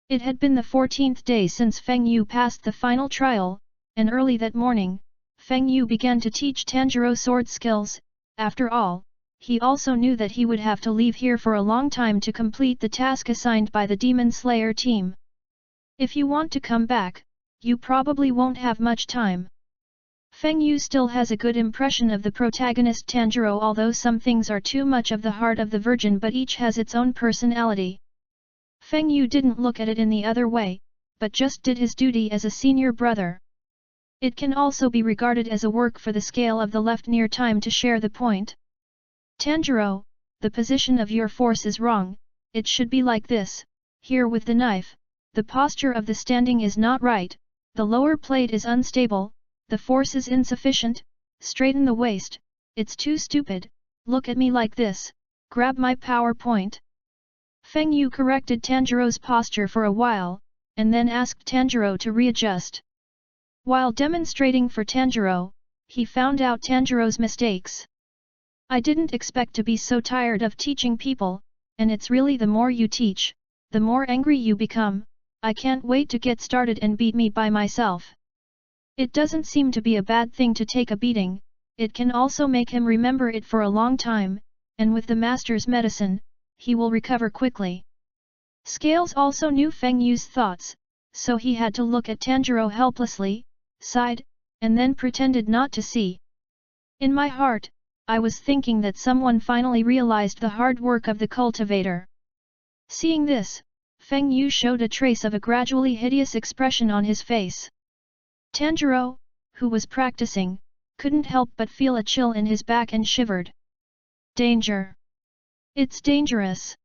It had been the 14th day since Feng Yu passed the final trial, and early that morning, Feng Yu began to teach Tanjiro sword skills. After all, he also knew that he would have to leave here for a long time to complete the task assigned by the Demon Slayer team. If you want to come back, you probably won't have much time. Feng Yu still has a good impression of the protagonist Tanjiro, although some things are too much of the heart of the virgin, but each has its own personality. Feng Yu didn't look at it in the other way, but just did his duty as a senior brother. It can also be regarded as a work for the scale of the left near time to share the point. Tanjiro, the position of your force is wrong, it should be like this, here with the knife, the posture of the standing is not right, the lower plate is unstable, the force is insufficient, straighten the waist, it's too stupid, look at me like this, grab my power point. Feng Yu corrected Tanjiro's posture for a while, and then asked Tanjiro to readjust. While demonstrating for Tanjiro, he found out Tanjiro's mistakes. I didn't expect to be so tired of teaching people, and it's really the more you teach, the more angry you become, I can't wait to get started and beat me by myself. It doesn't seem to be a bad thing to take a beating, it can also make him remember it for a long time, and with the master's medicine, he will recover quickly. Scales also knew Feng Yu's thoughts, so he had to look at Tanjiro helplessly, sighed, and then pretended not to see. In my heart, I was thinking that someone finally realized the hard work of the cultivator. Seeing this, Feng Yu showed a trace of a gradually hideous expression on his face. Tanjiro, who was practicing, couldn't help but feel a chill in his back and shivered. Danger! It's dangerous!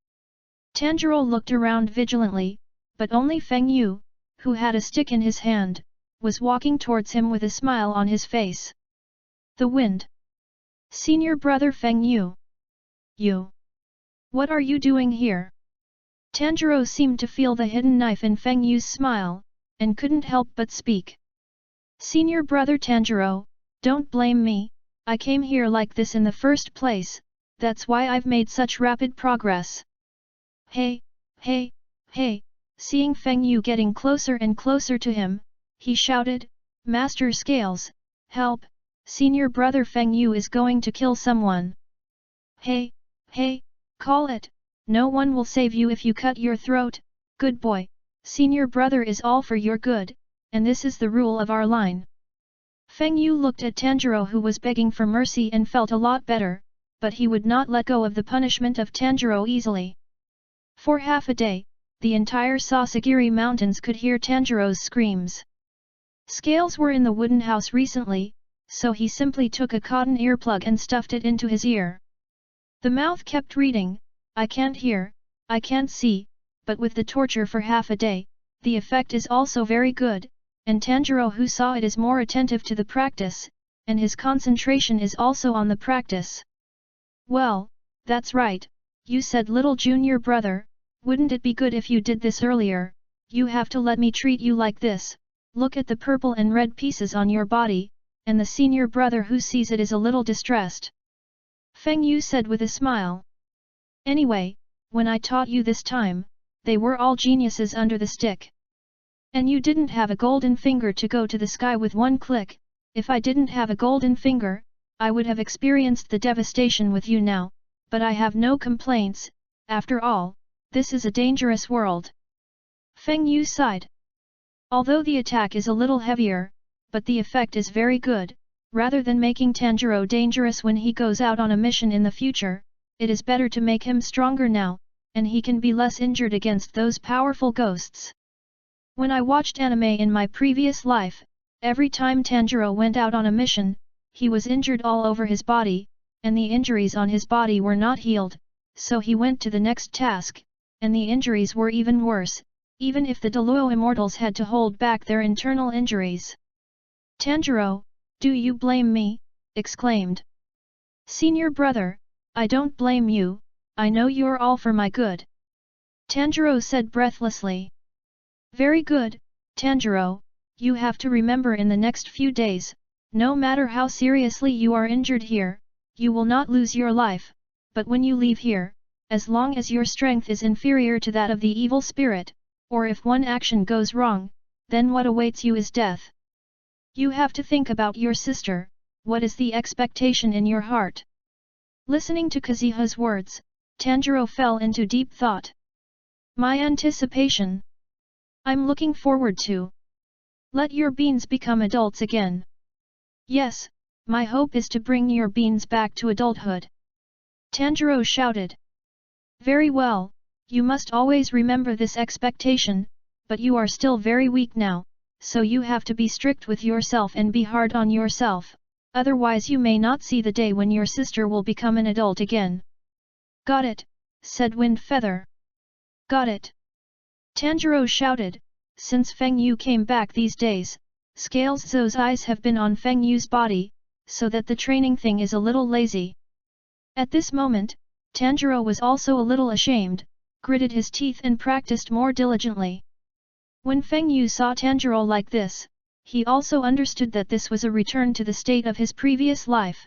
Tanjiro looked around vigilantly, but only Feng Yu, who had a stick in his hand, was walking towards him with a smile on his face. The wind! Senior brother Feng Yu! You! What are you doing here? Tanjiro seemed to feel the hidden knife in Feng Yu's smile, and couldn't help but speak. Senior brother Tanjiro, don't blame me, I came here like this in the first place, that's why I've made such rapid progress. Hey, hey, hey, seeing Feng Yu getting closer and closer to him, he shouted, Master Scales, help, senior brother Feng Yu is going to kill someone. Hey, hey, call it, no one will save you if you cut your throat, good boy, senior brother is all for your good, and this is the rule of our line. Feng Yu looked at Tanjiro, who was begging for mercy, and felt a lot better, but he would not let go of the punishment of Tanjiro easily. For half a day, the entire Sasagiri Mountains could hear Tanjiro's screams. Scales were in the wooden house recently, so he simply took a cotton earplug and stuffed it into his ear. The mouth kept reading, I can't hear, I can't see, but with the torture for half a day, the effect is also very good, and Tanjiro, who saw it, is more attentive to the practice, and his concentration is also on the practice. Well, that's right, you said little junior brother, wouldn't it be good if you did this earlier, you have to let me treat you like this, look at the purple and red pieces on your body, and the senior brother who sees it is a little distressed. Feng Yu said with a smile. Anyway, when I taught you this time, they were all geniuses under the stick. And you didn't have a golden finger to go to the sky with one click, if I didn't have a golden finger, I would have experienced the devastation with you now, but I have no complaints, after all, this is a dangerous world. Feng Yu sighed. Although the attack is a little heavier, but the effect is very good, rather than making Tanjiro dangerous when he goes out on a mission in the future, it is better to make him stronger now, and he can be less injured against those powerful ghosts. When I watched anime in my previous life, every time Tanjiro went out on a mission, he was injured all over his body, and the injuries on his body were not healed, so he went to the next task, and the injuries were even worse, even if the Deluo immortals had to hold back their internal injuries. Tanjiro, do you blame me? Exclaimed. Senior brother, I don't blame you, I know you're all for my good. Tanjiro said breathlessly. Very good, Tanjiro, you have to remember in the next few days, no matter how seriously you are injured here, you will not lose your life, but when you leave here, as long as your strength is inferior to that of the evil spirit, or if one action goes wrong, then what awaits you is death. You have to think about your sister, what is the expectation in your heart? Listening to Kazuha's words, Tanjiro fell into deep thought. My anticipation. I'm looking forward to. Let your beans become adults again. Yes, my hope is to bring your beans back to adulthood. Tanjiro shouted. Very well, you must always remember this expectation, but you are still very weak now, so you have to be strict with yourself and be hard on yourself, otherwise you may not see the day when your sister will become an adult again. Got it, said Wind Feather. Got it. Tanjiro shouted, since Feng Yu came back these days, Scales Zou's eyes have been on Feng Yu's body, so that the training thing is a little lazy. At this moment, Tanjiro was also a little ashamed, gritted his teeth and practiced more diligently. When Feng Yu saw Tanjiro like this, he also understood that this was a return to the state of his previous life.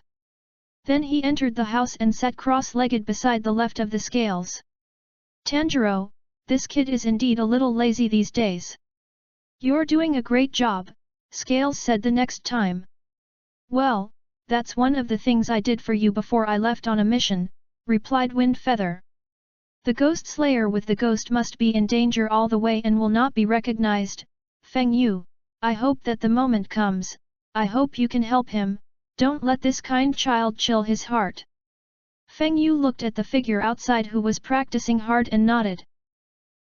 Then he entered the house and sat cross-legged beside the left of the scales. Tanjiro, this kid is indeed a little lazy these days. You're doing a great job, Scales said the next time. Well, that's one of the things I did for you before I left on a mission, replied Wind Feather. The ghost slayer with the ghost must be in danger all the way and will not be recognized. Feng Yu, I hope that the moment comes, I hope you can help him, don't let this kind child chill his heart. Feng Yu looked at the figure outside who was practicing hard and nodded.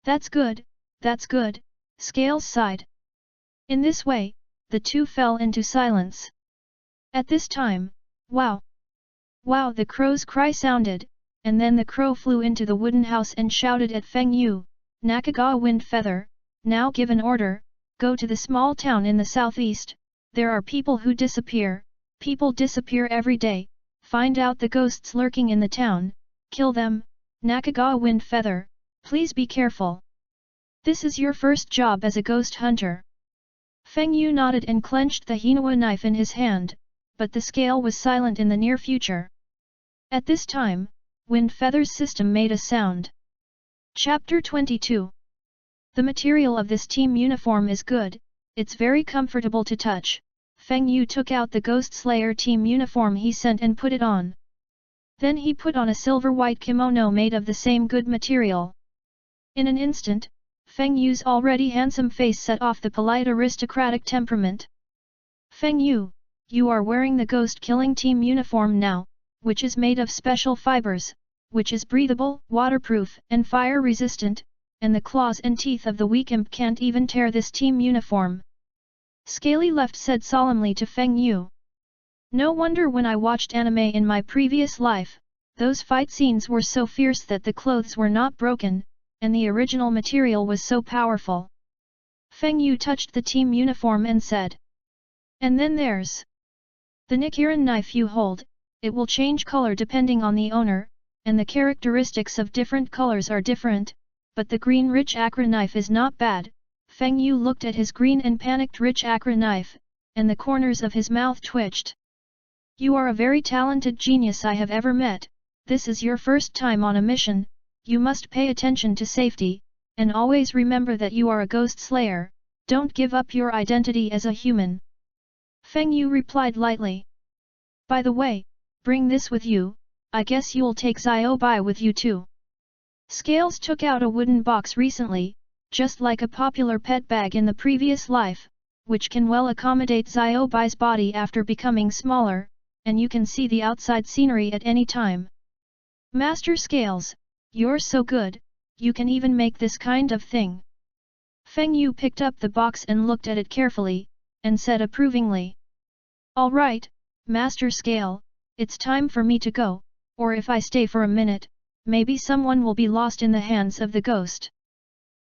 That's good, Scales sighed. In this way, the two fell into silence. At this time, wow! Wow! The crow's cry sounded, and then the crow flew into the wooden house and shouted at Feng Yu, Nakagawa Wind Feather, now give an order, go to the small town in the southeast, there are people who disappear, people disappear every day, find out the ghosts lurking in the town, kill them, Nakagawa Wind Feather, please be careful. This is your first job as a ghost hunter. Feng Yu nodded and clenched the Hinawa knife in his hand, but the scale was silent in the near future. At this time, Wind Feather's system made a sound. Chapter 22. The material of this team uniform is good, it's very comfortable to touch. Feng Yu took out the Ghost Slayer team uniform he sent and put it on. Then he put on a silver-white kimono made of the same good material. In an instant, Feng Yu's already handsome face set off the polite aristocratic temperament. Feng Yu, you are wearing the ghost-killing team uniform now, which is made of special fibers, which is breathable, waterproof, and fire-resistant, and the claws and teeth of the weak imp can't even tear this team uniform. Scaly Left said solemnly to Feng Yu. No wonder when I watched anime in my previous life, those fight scenes were so fierce that the clothes were not broken, and the original material was so powerful. Feng Yu touched the team uniform and said. And then there's the Nichiren knife you hold, it will change color depending on the owner, and the characteristics of different colors are different, but the green rich Acra knife is not bad. Feng Yu looked at his green and panicked rich Acra knife, and the corners of his mouth twitched. You are a very talented genius I have ever met, this is your first time on a mission, you must pay attention to safety, and always remember that you are a ghost slayer, don't give up your identity as a human. Feng Yu replied lightly. By the way, bring this with you, I guess you'll take Xiaobai with you too. Scales took out a wooden box recently, just like a popular pet bag in the previous life, which can well accommodate Xiaobai's body after becoming smaller, and you can see the outside scenery at any time. Master Scales, you're so good, you can even make this kind of thing. Feng Yu picked up the box and looked at it carefully, and said approvingly. All right, Master Scale, it's time for me to go, or if I stay for a minute, maybe someone will be lost in the hands of the ghost.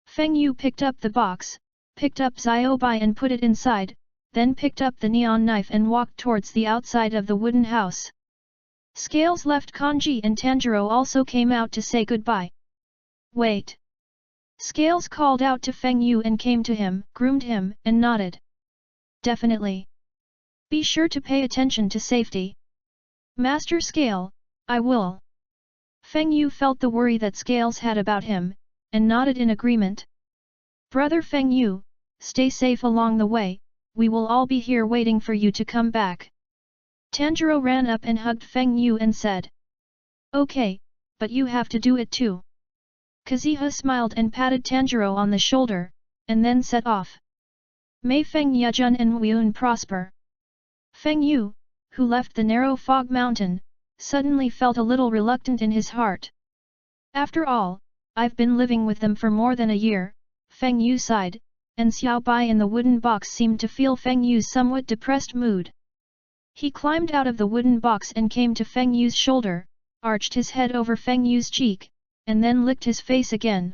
Feng Yu picked up the box, picked up Xiaobai and put it inside, then picked up the neon knife and walked towards the outside of the wooden house. Scales left Kanji and Tanjiro also came out to say goodbye. Wait! Scales called out to Feng Yu and came to him, groomed him, and nodded. Definitely. Be sure to pay attention to safety. Master Scale, I will. Feng Yu felt the worry that Scales had about him, and nodded in agreement. Brother Feng Yu, stay safe along the way, we will all be here waiting for you to come back. Tanjiro ran up and hugged Feng Yu and said. Okay, but you have to do it too. Kazuha smiled and patted Tanjiro on the shoulder, and then set off. May Feng Yejun and Weun prosper. Feng Yu, who left the narrow fog mountain, suddenly felt a little reluctant in his heart. After all, I've been living with them for more than a year, Feng Yu sighed, and Xiao Bai in the wooden box seemed to feel Feng Yu's somewhat depressed mood. He climbed out of the wooden box and came to Feng Yu's shoulder, arched his head over Feng Yu's cheek, and then licked his face again.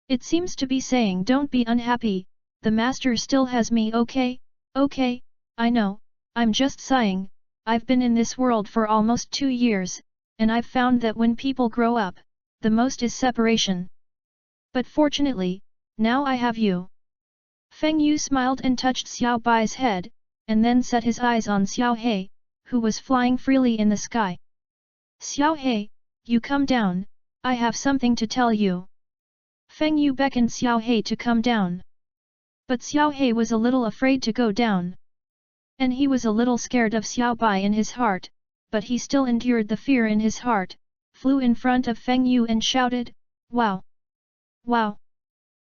It seems to be saying, don't be unhappy, the master still has me. Okay, I know, I'm just sighing. I've been in this world for almost 2 years, and I've found that when people grow up, the most is separation. But fortunately, now I have you. Feng Yu smiled and touched Xiao Bai's head, and then set his eyes on Xiao He, who was flying freely in the sky. Xiao He, you come down, I have something to tell you. Feng Yu beckoned Xiao He to come down. But Xiao He was a little afraid to go down. And he was a little scared of Xiao Bai in his heart, but he still endured the fear in his heart, flew in front of Feng Yu and shouted, "Wow! Wow!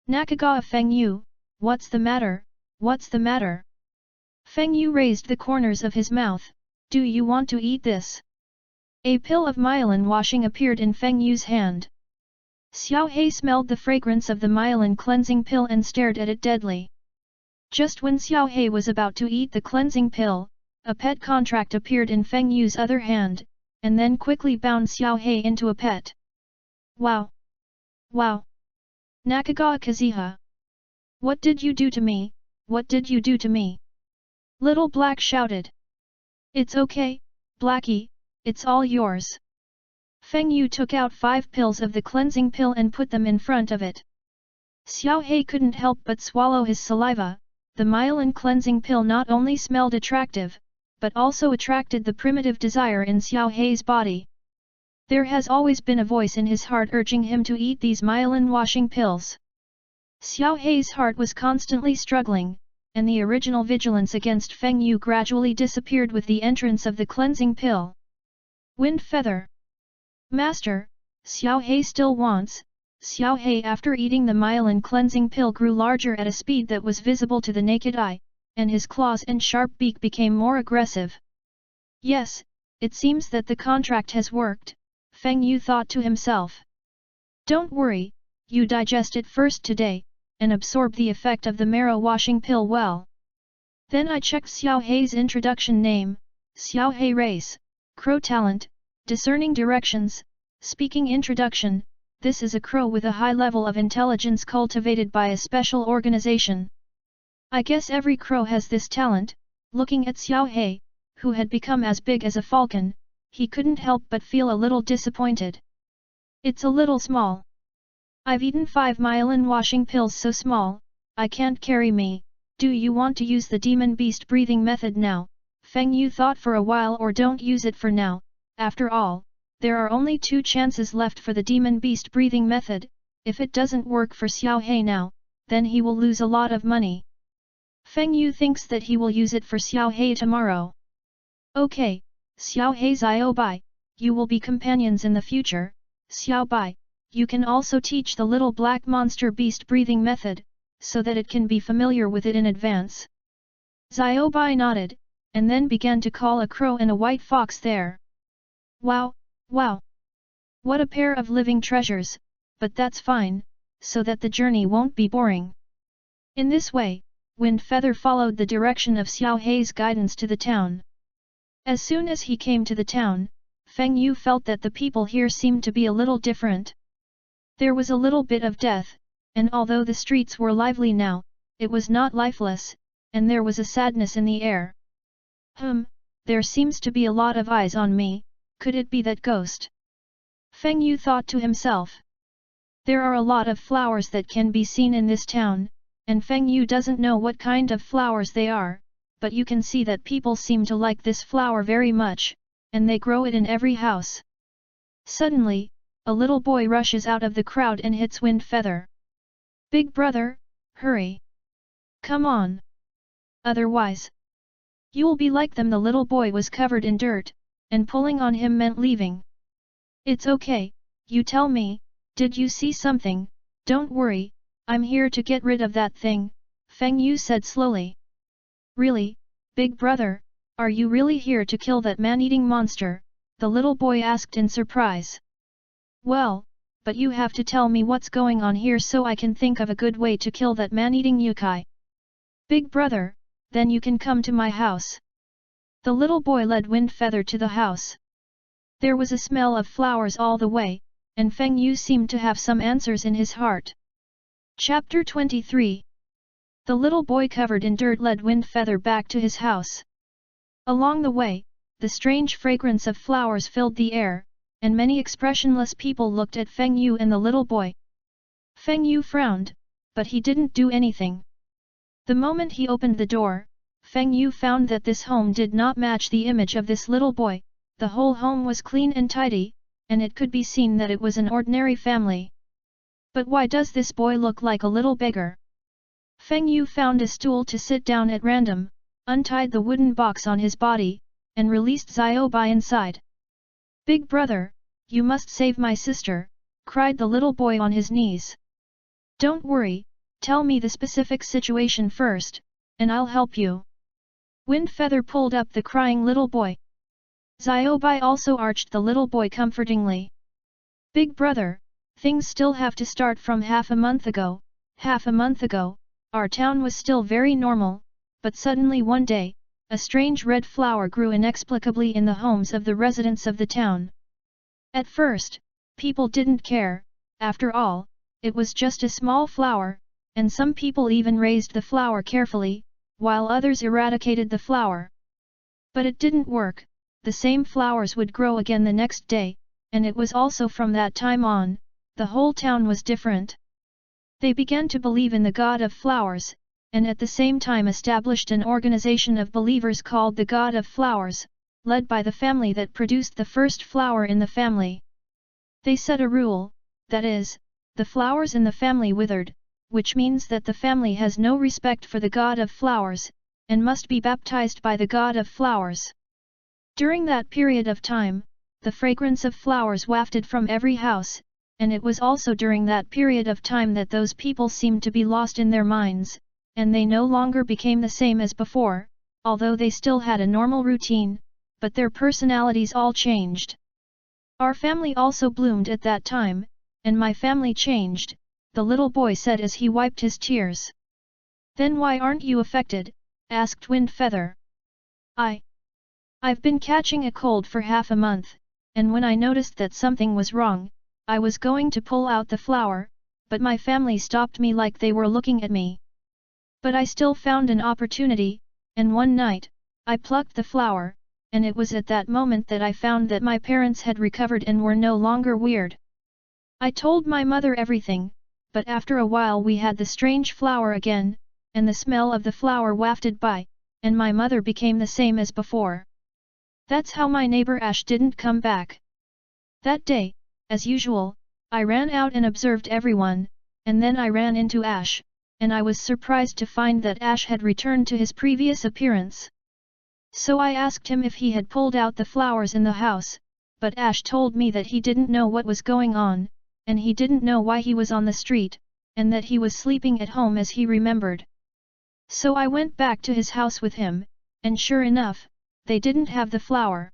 Nakagawa Feng Yu, what's the matter, what's the matter?" Feng Yu raised the corners of his mouth, "Do you want to eat this?" A pill of myelin washing appeared in Feng Yu's hand. Xiao He smelled the fragrance of the myelin cleansing pill and stared at it deadly. Just when Xiao He was about to eat the cleansing pill, a pet contract appeared in Feng Yu's other hand, and then quickly bound Xiao He into a pet. "Wow! Wow! Nakagawa Kazuha! What did you do to me, what did you do to me?" Little Black shouted. "It's okay, Blackie, it's all yours." Feng Yu took out 5 pills of the cleansing pill and put them in front of it. Xiao He couldn't help but swallow his saliva. The myelin cleansing pill not only smelled attractive, but also attracted the primitive desire in Xiao He's body. There has always been a voice in his heart urging him to eat these myelin washing pills. Xiao He's heart was constantly struggling, and the original vigilance against Feng Yu gradually disappeared with the entrance of the cleansing pill. Wind Feather. "Master, Xiao He still wants." Xiao He after eating the myelin cleansing pill grew larger at a speed that was visible to the naked eye, and his claws and sharp beak became more aggressive. "Yes, it seems that the contract has worked," Feng Yu thought to himself. "Don't worry, you digest it first today, and absorb the effect of the marrow washing pill well." Then I checked Xiao He's introduction name, Xiao He race, crow talent, discerning directions, speaking introduction. This is a crow with a high level of intelligence cultivated by a special organization. I guess every crow has this talent. Looking at Xiao He, who had become as big as a falcon, he couldn't help but feel a little disappointed. "It's a little small. I've eaten 5 myelin washing pills so small, I can't carry me. Do you want to use the demon beast breathing method now?" Feng Yu thought for a while. "Or don't use it for now, after all. There are only 2 chances left for the demon beast breathing method. If it doesn't work for Xiao He now, then he will lose a lot of money. Feng Yu thinks that he will use it for Xiao He tomorrow." "Okay, Xiao He Xiao Bai, you will be companions in the future. Xiao Bai, you can also teach the little black monster beast breathing method, so that it can be familiar with it in advance." Xiao Bai nodded, and then began to call a crow and a white fox there. "Wow! Wow! What a pair of living treasures, but that's fine, so that the journey won't be boring." In this way, Wind Feather followed the direction of Xiao He's guidance to the town. As soon as he came to the town, Feng Yu felt that the people here seemed to be a little different. There was a little bit of death, and although the streets were lively now, it was not lifeless, and there was a sadness in the air. There seems to be a lot of eyes on me. Could it be that ghost?" Feng Yu thought to himself. There are a lot of flowers that can be seen in this town, and Feng Yu doesn't know what kind of flowers they are, but you can see that people seem to like this flower very much, and they grow it in every house. Suddenly, a little boy rushes out of the crowd and hits Wind Feather. "Big brother, hurry! Come on! Otherwise, you'll be like them." The little boy was covered in dirt, and pulling on him meant leaving. "It's okay, you tell me, did you see something? Don't worry, I'm here to get rid of that thing," Feng Yu said slowly. "Really, big brother, Are you really here to kill that man-eating monster? The little boy asked in surprise. Well, but you have to tell me what's going on here so I can think of a good way to kill that man-eating yokai. Big brother, then you can come to my house. The little boy led Windfeather to the house. There was a smell of flowers all the way, and Feng Yu seemed to have some answers in his heart. Chapter 23. The little boy covered in dirt led Windfeather back to his house. Along the way, the strange fragrance of flowers filled the air, and many expressionless people looked at Feng Yu and the little boy. Feng Yu frowned, but he didn't do anything. The moment he opened the door, Feng Yu found that this home did not match the image of this little boy. The whole home was clean and tidy, and it could be seen that it was an ordinary family. But why does this boy look like a little beggar? Feng Yu found a stool to sit down at random, untied the wooden box on his body, and released Xiaobai inside. Big brother, you must save my sister, cried the little boy on his knees. Don't worry, tell me the specific situation first, and I'll help you. Windfeather pulled up the crying little boy. Xiaobai also arched the little boy comfortingly. Big brother, things still have to start from half a month ago. Half a month ago, our town was still very normal, but suddenly one day, a strange red flower grew inexplicably in the homes of the residents of the town. At first, people didn't care, after all, it was just a small flower, and some people even raised the flower carefully, while others eradicated the flower. But it didn't work, the same flowers would grow again the next day, and it was also from that time on, the whole town was different. They began to believe in the god of flowers, and at the same time established an organization of believers called the God of Flowers, led by the family that produced the first flower in the family. They set a rule, that is, the flowers in the family withered, which means that the family has no respect for the God of Flowers, and must be baptized by the God of Flowers. During that period of time, the fragrance of flowers wafted from every house, and it was also during that period of time that those people seemed to be lost in their minds, and they no longer became the same as before, although they still had a normal routine, but their personalities all changed. Our family also bloomed at that time, and my family changed, the little boy said as he wiped his tears. Then why aren't you affected? Asked Windfeather. I've been catching a cold for half a month, and when I noticed that something was wrong, I was going to pull out the flower, but my family stopped me like they were looking at me. But I still found an opportunity, and one night, I plucked the flower, and it was at that moment that I found that my parents had recovered and were no longer weird. I told my mother everything, but after a while we had the strange flower again, and the smell of the flower wafted by, and my mother became the same as before. That's how my neighbor Ash didn't come back. That day, as usual, I ran out and observed everyone, and then I ran into Ash, and I was surprised to find that Ash had returned to his previous appearance. So I asked him if he had pulled out the flowers in the house, but Ash told me that he didn't know what was going on, and he didn't know why he was on the street, and that he was sleeping at home as he remembered. So I went back to his house with him, and sure enough, they didn't have the flower.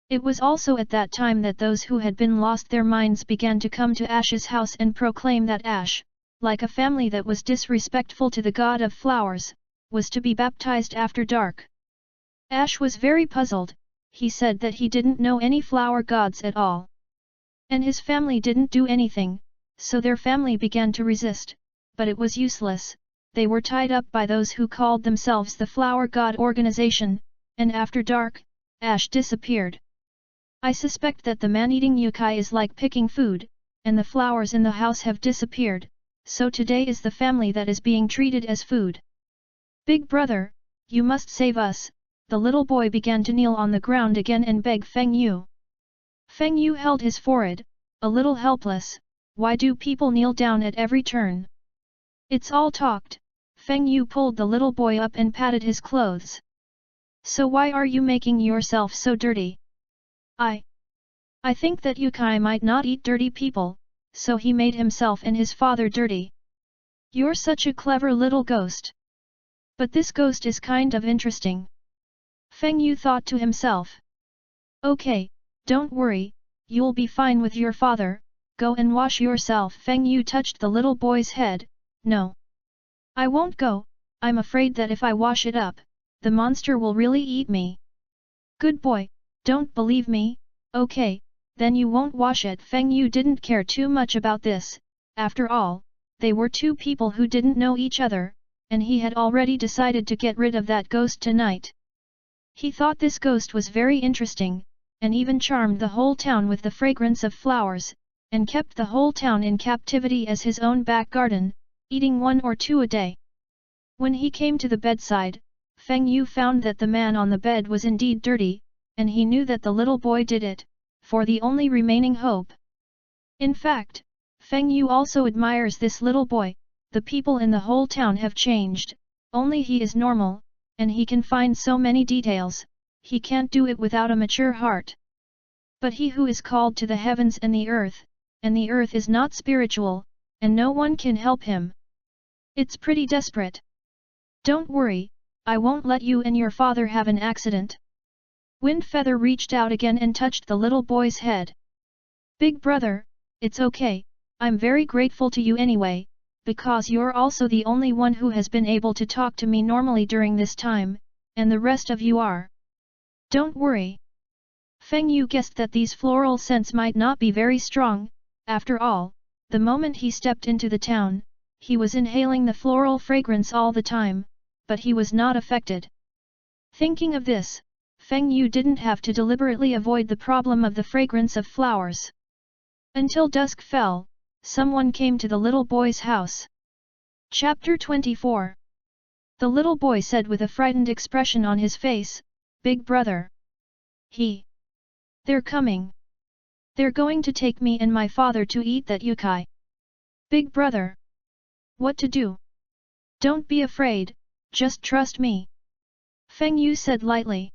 It was also at that time that those who had been lost their minds began to come to Ash's house and proclaim that Ash, like a family that was disrespectful to the god of flowers, was to be baptized after dark. Ash was very puzzled, he said that he didn't know any flower gods at all. And his family didn't do anything, so their family began to resist, but it was useless, they were tied up by those who called themselves the Flower God Organization, and after dark, Ash disappeared. I suspect that the man-eating yokai is like picking food, and the flowers in the house have disappeared, so today is the family that is being treated as food. Big brother, you must save us, the little boy began to kneel on the ground again and beg Feng Yu. Feng Yu held his forehead, a little helpless. Why do people kneel down at every turn? It's all talked. Feng Yu pulled the little boy up and patted his clothes. So why are you making yourself so dirty? I think that yokai might not eat dirty people, so he made himself and his father dirty. You're such a clever little ghost. But this ghost is kind of interesting. Feng Yu thought to himself. Okay, don't worry, you'll be fine with your father, go and wash yourself. Feng Yu touched the little boy's head. No. I won't go, I'm afraid that if I wash it up, the monster will really eat me. Good boy, don't believe me, okay, then you won't wash it. Feng Yu didn't care too much about this, after all, they were two people who didn't know each other, and he had already decided to get rid of that ghost tonight. He thought this ghost was very interesting, and even charmed the whole town with the fragrance of flowers, and kept the whole town in captivity as his own back garden, eating 1 or 2 a day. When he came to the bedside, Feng Yu found that the man on the bed was indeed dirty, and he knew that the little boy did it, for the only remaining hope. In fact, Feng Yu also admires this little boy. The people in the whole town have changed, only he is normal, and he can find so many details, he can't do it without a mature heart. But he who is called to the heavens and the earth is not spiritual, and no one can help him. It's pretty desperate. Don't worry, I won't let you and your father have an accident. Wind Feather reached out again and touched the little boy's head. Big brother, it's okay, I'm very grateful to you anyway, because you're also the only one who has been able to talk to me normally during this time, and the rest of you are. Don't worry. Feng Yu guessed that these floral scents might not be very strong, after all, the moment he stepped into the town, he was inhaling the floral fragrance all the time, but he was not affected. Thinking of this, Feng Yu didn't have to deliberately avoid the problem of the fragrance of flowers. Until dusk fell, someone came to the little boy's house. Chapter 24. The little boy said with a frightened expression on his face, Big brother. They're coming. They're going to take me and my father to eat that yukai. Big brother. What to do? Don't be afraid, just trust me. Feng Yu said lightly.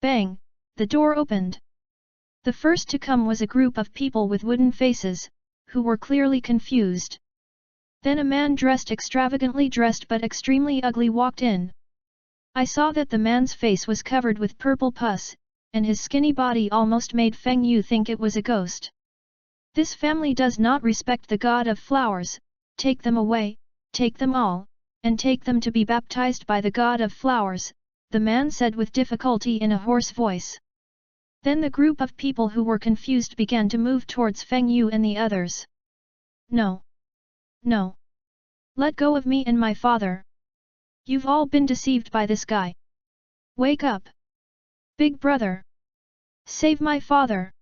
Bang, the door opened. The first to come was a group of people with wooden faces, who were clearly confused. Then a man extravagantly dressed but extremely ugly walked in. I saw that the man's face was covered with purple pus, and his skinny body almost made Feng Yu think it was a ghost. This family does not respect the god of flowers, take them away, take them all, and take them to be baptized by the god of flowers, the man said with difficulty in a hoarse voice. Then the group of people who were confused began to move towards Feng Yu and the others. No. No. Let go of me and my father. You've all been deceived by this guy. Wake up. Big brother. Save my father.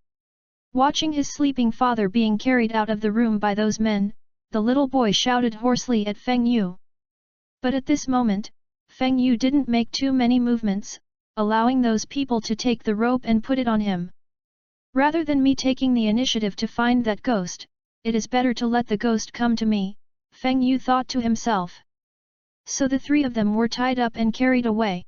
Watching his sleeping father being carried out of the room by those men, the little boy shouted hoarsely at Feng Yu. But at this moment, Feng Yu didn't make too many movements, allowing those people to take the rope and put it on him. Rather than me taking the initiative to find that ghost, it is better to let the ghost come to me, Feng Yu thought to himself. So the 3 of them were tied up and carried away.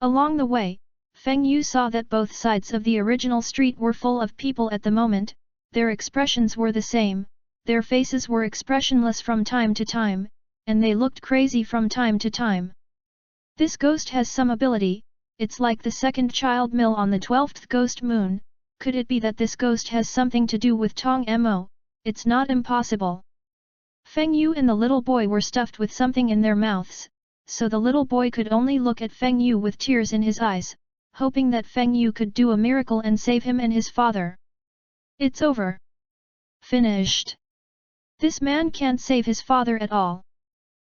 Along the way, Feng Yu saw that both sides of the original street were full of people at the moment, their expressions were the same, their faces were expressionless from time to time, and they looked crazy from time to time. This ghost has some ability, it's like the second child mill on the 12th ghost moon, could it be that this ghost has something to do with Tong Mo? It's not impossible. Feng Yu and the little boy were stuffed with something in their mouths, so the little boy could only look at Feng Yu with tears in his eyes, hoping that Feng Yu could do a miracle and save him and his father. It's over. Finished. This man can't save his father at all.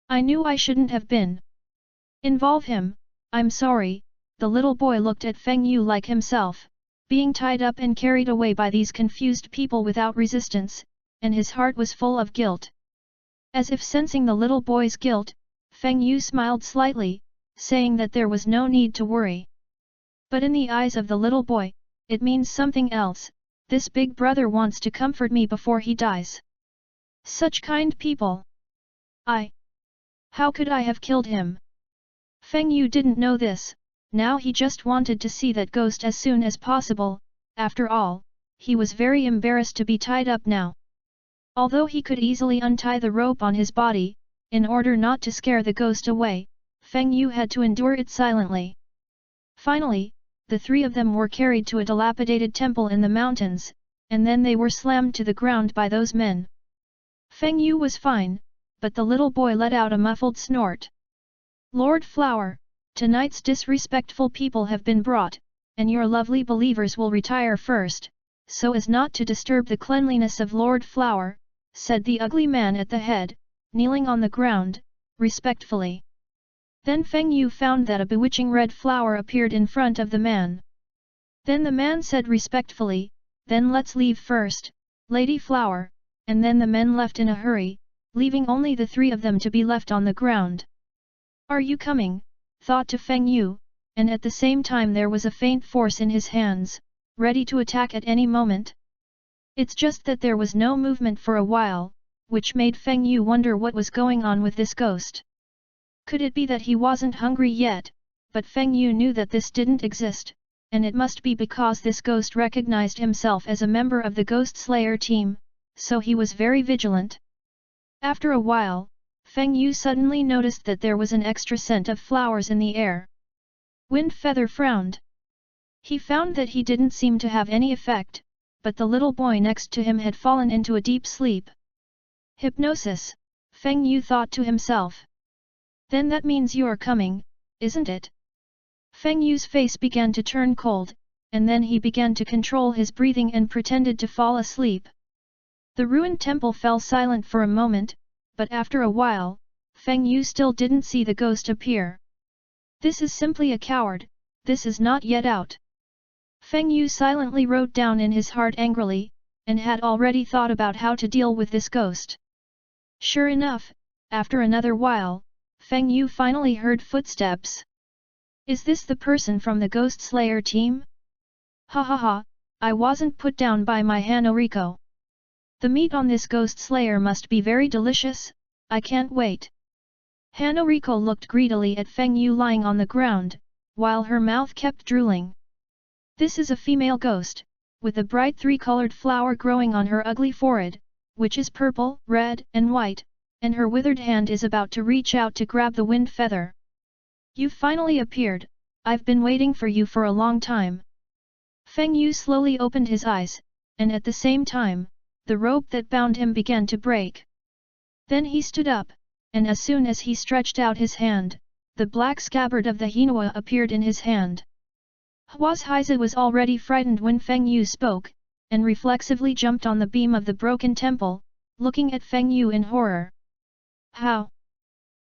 I knew I shouldn't have been. Involve him, I'm sorry, the little boy looked at Feng Yu like himself, being tied up and carried away by these confused people without resistance, and his heart was full of guilt. As if sensing the little boy's guilt, Feng Yu smiled slightly, saying that there was no need to worry. But in the eyes of the little boy, it means something else, this big brother wants to comfort me before he dies. Such kind people. How could I have killed him? Feng Yu didn't know this, now he just wanted to see that ghost as soon as possible, after all, he was very embarrassed to be tied up now. Although he could easily untie the rope on his body, in order not to scare the ghost away, Feng Yu had to endure it silently. Finally, the three of them were carried to a dilapidated temple in the mountains, and then they were slammed to the ground by those men. Feng Yu was fine, but the little boy let out a muffled snort. Lord Flower, tonight's disrespectful people have been brought, and your lovely believers will retire first, so as not to disturb the cleanliness of Lord Flower, said the ugly man at the head, kneeling on the ground, respectfully. Then Feng Yu found that a bewitching red flower appeared in front of the man. Then the man said respectfully, "Then let's leave first, Lady Flower," and then the men left in a hurry, leaving only the three of them to be left on the ground. "Are you coming?" thought to Feng Yu, and at the same time there was a faint force in his hands, ready to attack at any moment. It's just that there was no movement for a while, which made Feng Yu wonder what was going on with this ghost. Could it be that he wasn't hungry yet? But Feng Yu knew that this didn't exist, and it must be because this ghost recognized himself as a member of the Ghost Slayer team, so he was very vigilant. After a while, Feng Yu suddenly noticed that there was an extra scent of flowers in the air. Wind Feather frowned. He found that he didn't seem to have any effect, but the little boy next to him had fallen into a deep sleep. Hypnosis, Feng Yu thought to himself. Then that means you're coming, isn't it? Feng Yu's face began to turn cold, and then he began to control his breathing and pretended to fall asleep. The ruined temple fell silent for a moment, but after a while, Feng Yu still didn't see the ghost appear. This is simply a coward, this is not yet out. Feng Yu silently wrote down in his heart angrily, and had already thought about how to deal with this ghost. Sure enough, after another while, Feng Yu finally heard footsteps. Is this the person from the Ghost Slayer team? Ha ha ha, I wasn't put down by my Hanoriko. The meat on this Ghost Slayer must be very delicious, I can't wait. Hanoriko looked greedily at Feng Yu lying on the ground, while her mouth kept drooling. This is a female ghost, with a bright three-colored flower growing on her ugly forehead, which is purple, red, and white, and her withered hand is about to reach out to grab the wind feather. You finally appeared, I've been waiting for you for a long time. Feng Yu slowly opened his eyes, and at the same time, the rope that bound him began to break. Then he stood up, and as soon as he stretched out his hand, the black scabbard of the Hinua appeared in his hand. Huazhizi was already frightened when Feng Yu spoke, and reflexively jumped on the beam of the broken temple, looking at Feng Yu in horror. How?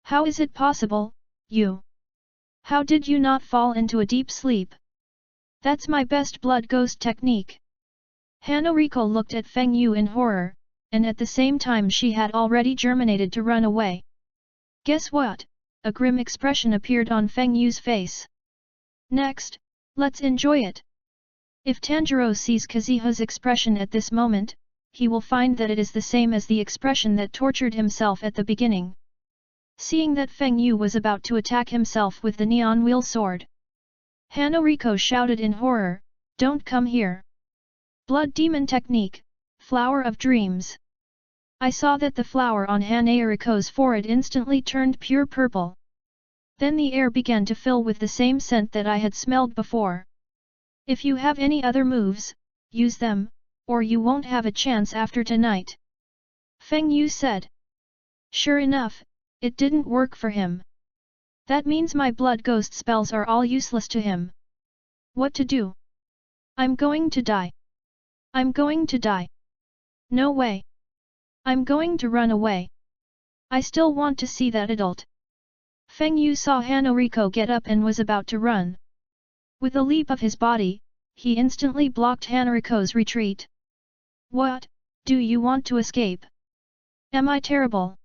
How is it possible, you? How did you not fall into a deep sleep? That's my best blood ghost technique. Hanoriko looked at Feng Yu in horror, and at the same time she had already germinated to run away. Guess what? A grim expression appeared on Feng Yu's face. Next, let's enjoy it. If Tanjiro sees Kazuha's expression at this moment, he will find that it is the same as the expression that tortured himself at the beginning. Seeing that Feng Yu was about to attack himself with the neon wheel sword, Hanoriko shouted in horror, "Don't come here! Blood Demon Technique, Flower of Dreams!" I saw that the flower on Hanoriko's forehead instantly turned pure purple. Then the air began to fill with the same scent that I had smelled before. If you have any other moves, use them, or you won't have a chance after tonight. Feng Yu said. Sure enough, it didn't work for him. That means my blood ghost spells are all useless to him. What to do? I'm going to die. I'm going to die. No way. I'm going to run away. I still want to see that adult. Feng Yu saw Hanoriko get up and was about to run. With a leap of his body, he instantly blocked Hanoriko's retreat. What? Do you want to escape? Am I terrible?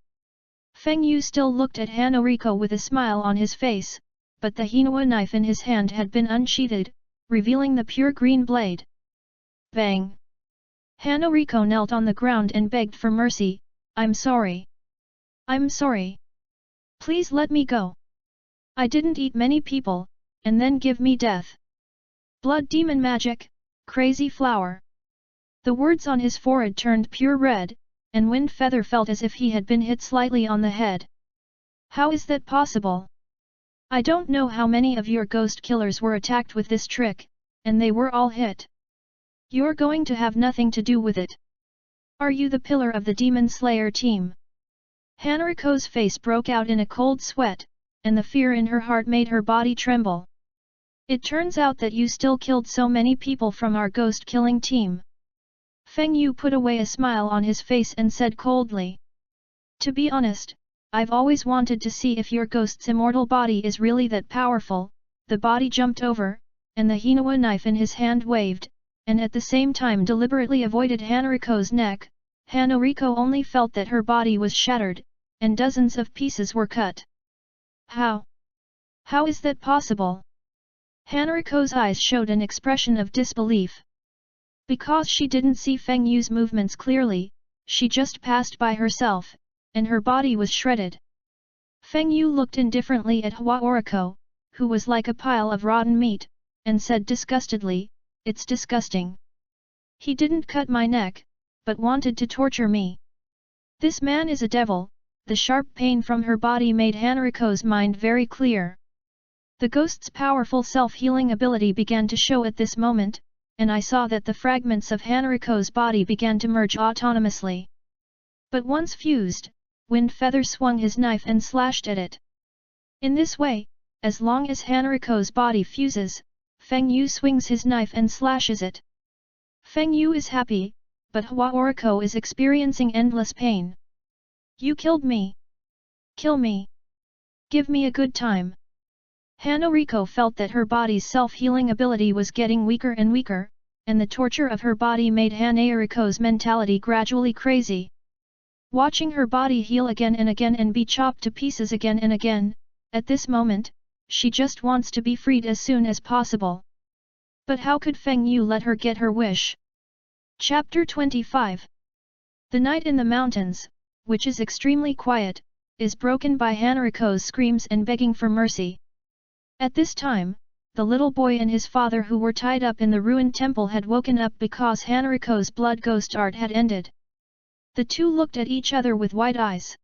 Feng Yu still looked at Hanoriko with a smile on his face, but the Hinua knife in his hand had been unsheathed, revealing the pure green blade. Bang! Hanoriko knelt on the ground and begged for mercy, I'm sorry. I'm sorry. Please let me go. I didn't eat many people, and then give me death. Blood demon magic, crazy flower. The words on his forehead turned pure red, and Wind Feather felt as if he had been hit slightly on the head. How is that possible? I don't know how many of your ghost killers were attacked with this trick, and they were all hit. You're going to have nothing to do with it. Are you the pillar of the Demon Slayer team? Hanariko's face broke out in a cold sweat, and the fear in her heart made her body tremble. It turns out that you still killed so many people from our ghost-killing team. Feng Yu put away a smile on his face and said coldly. To be honest, I've always wanted to see if your ghost's immortal body is really that powerful. The body jumped over, and the Hinawa knife in his hand waved, and at the same time deliberately avoided Hanariko's neck. Hanariko only felt that her body was shattered, and dozens of pieces were cut. How? How is that possible? Hanariko's eyes showed an expression of disbelief. Because she didn't see Feng Yu's movements clearly, she just passed by herself, and her body was shredded. Feng Yu looked indifferently at Haoriko, who was like a pile of rotten meat, and said disgustedly, "It's disgusting. He didn't cut my neck, but wanted to torture me. This man is a devil." The sharp pain from her body made Hanariko's mind very clear. The ghost's powerful self-healing ability began to show at this moment, and I saw that the fragments of Hanariko's body began to merge autonomously. But once fused, Wind Feather swung his knife and slashed at it. In this way, as long as Hanariko's body fuses, Feng Yu swings his knife and slashes it. Feng Yu is happy, but Haoriko is experiencing endless pain. You killed me. Kill me. Give me a good time. Hanariko felt that her body's self-healing ability was getting weaker and weaker, and the torture of her body made Hanariko's mentality gradually crazy. Watching her body heal again and be chopped to pieces again and again, at this moment, she just wants to be freed as soon as possible. But how could Feng Yu let her get her wish? Chapter 25. The night in the mountains, which is extremely quiet, is broken by Hanariko's screams and begging for mercy. At this time, the little boy and his father who were tied up in the ruined temple had woken up because Hanariko's blood ghost art had ended. The two looked at each other with wide eyes.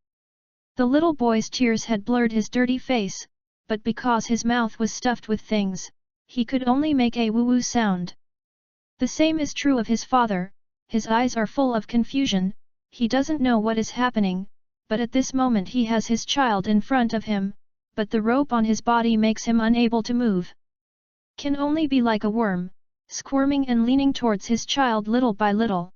The little boy's tears had blurred his dirty face, but because his mouth was stuffed with things, he could only make a woo-woo sound. The same is true of his father. His eyes are full of confusion. He doesn't know what is happening, but at this moment he has his child in front of him, but the rope on his body makes him unable to move. Can only be like a worm, squirming and leaning towards his child little by little.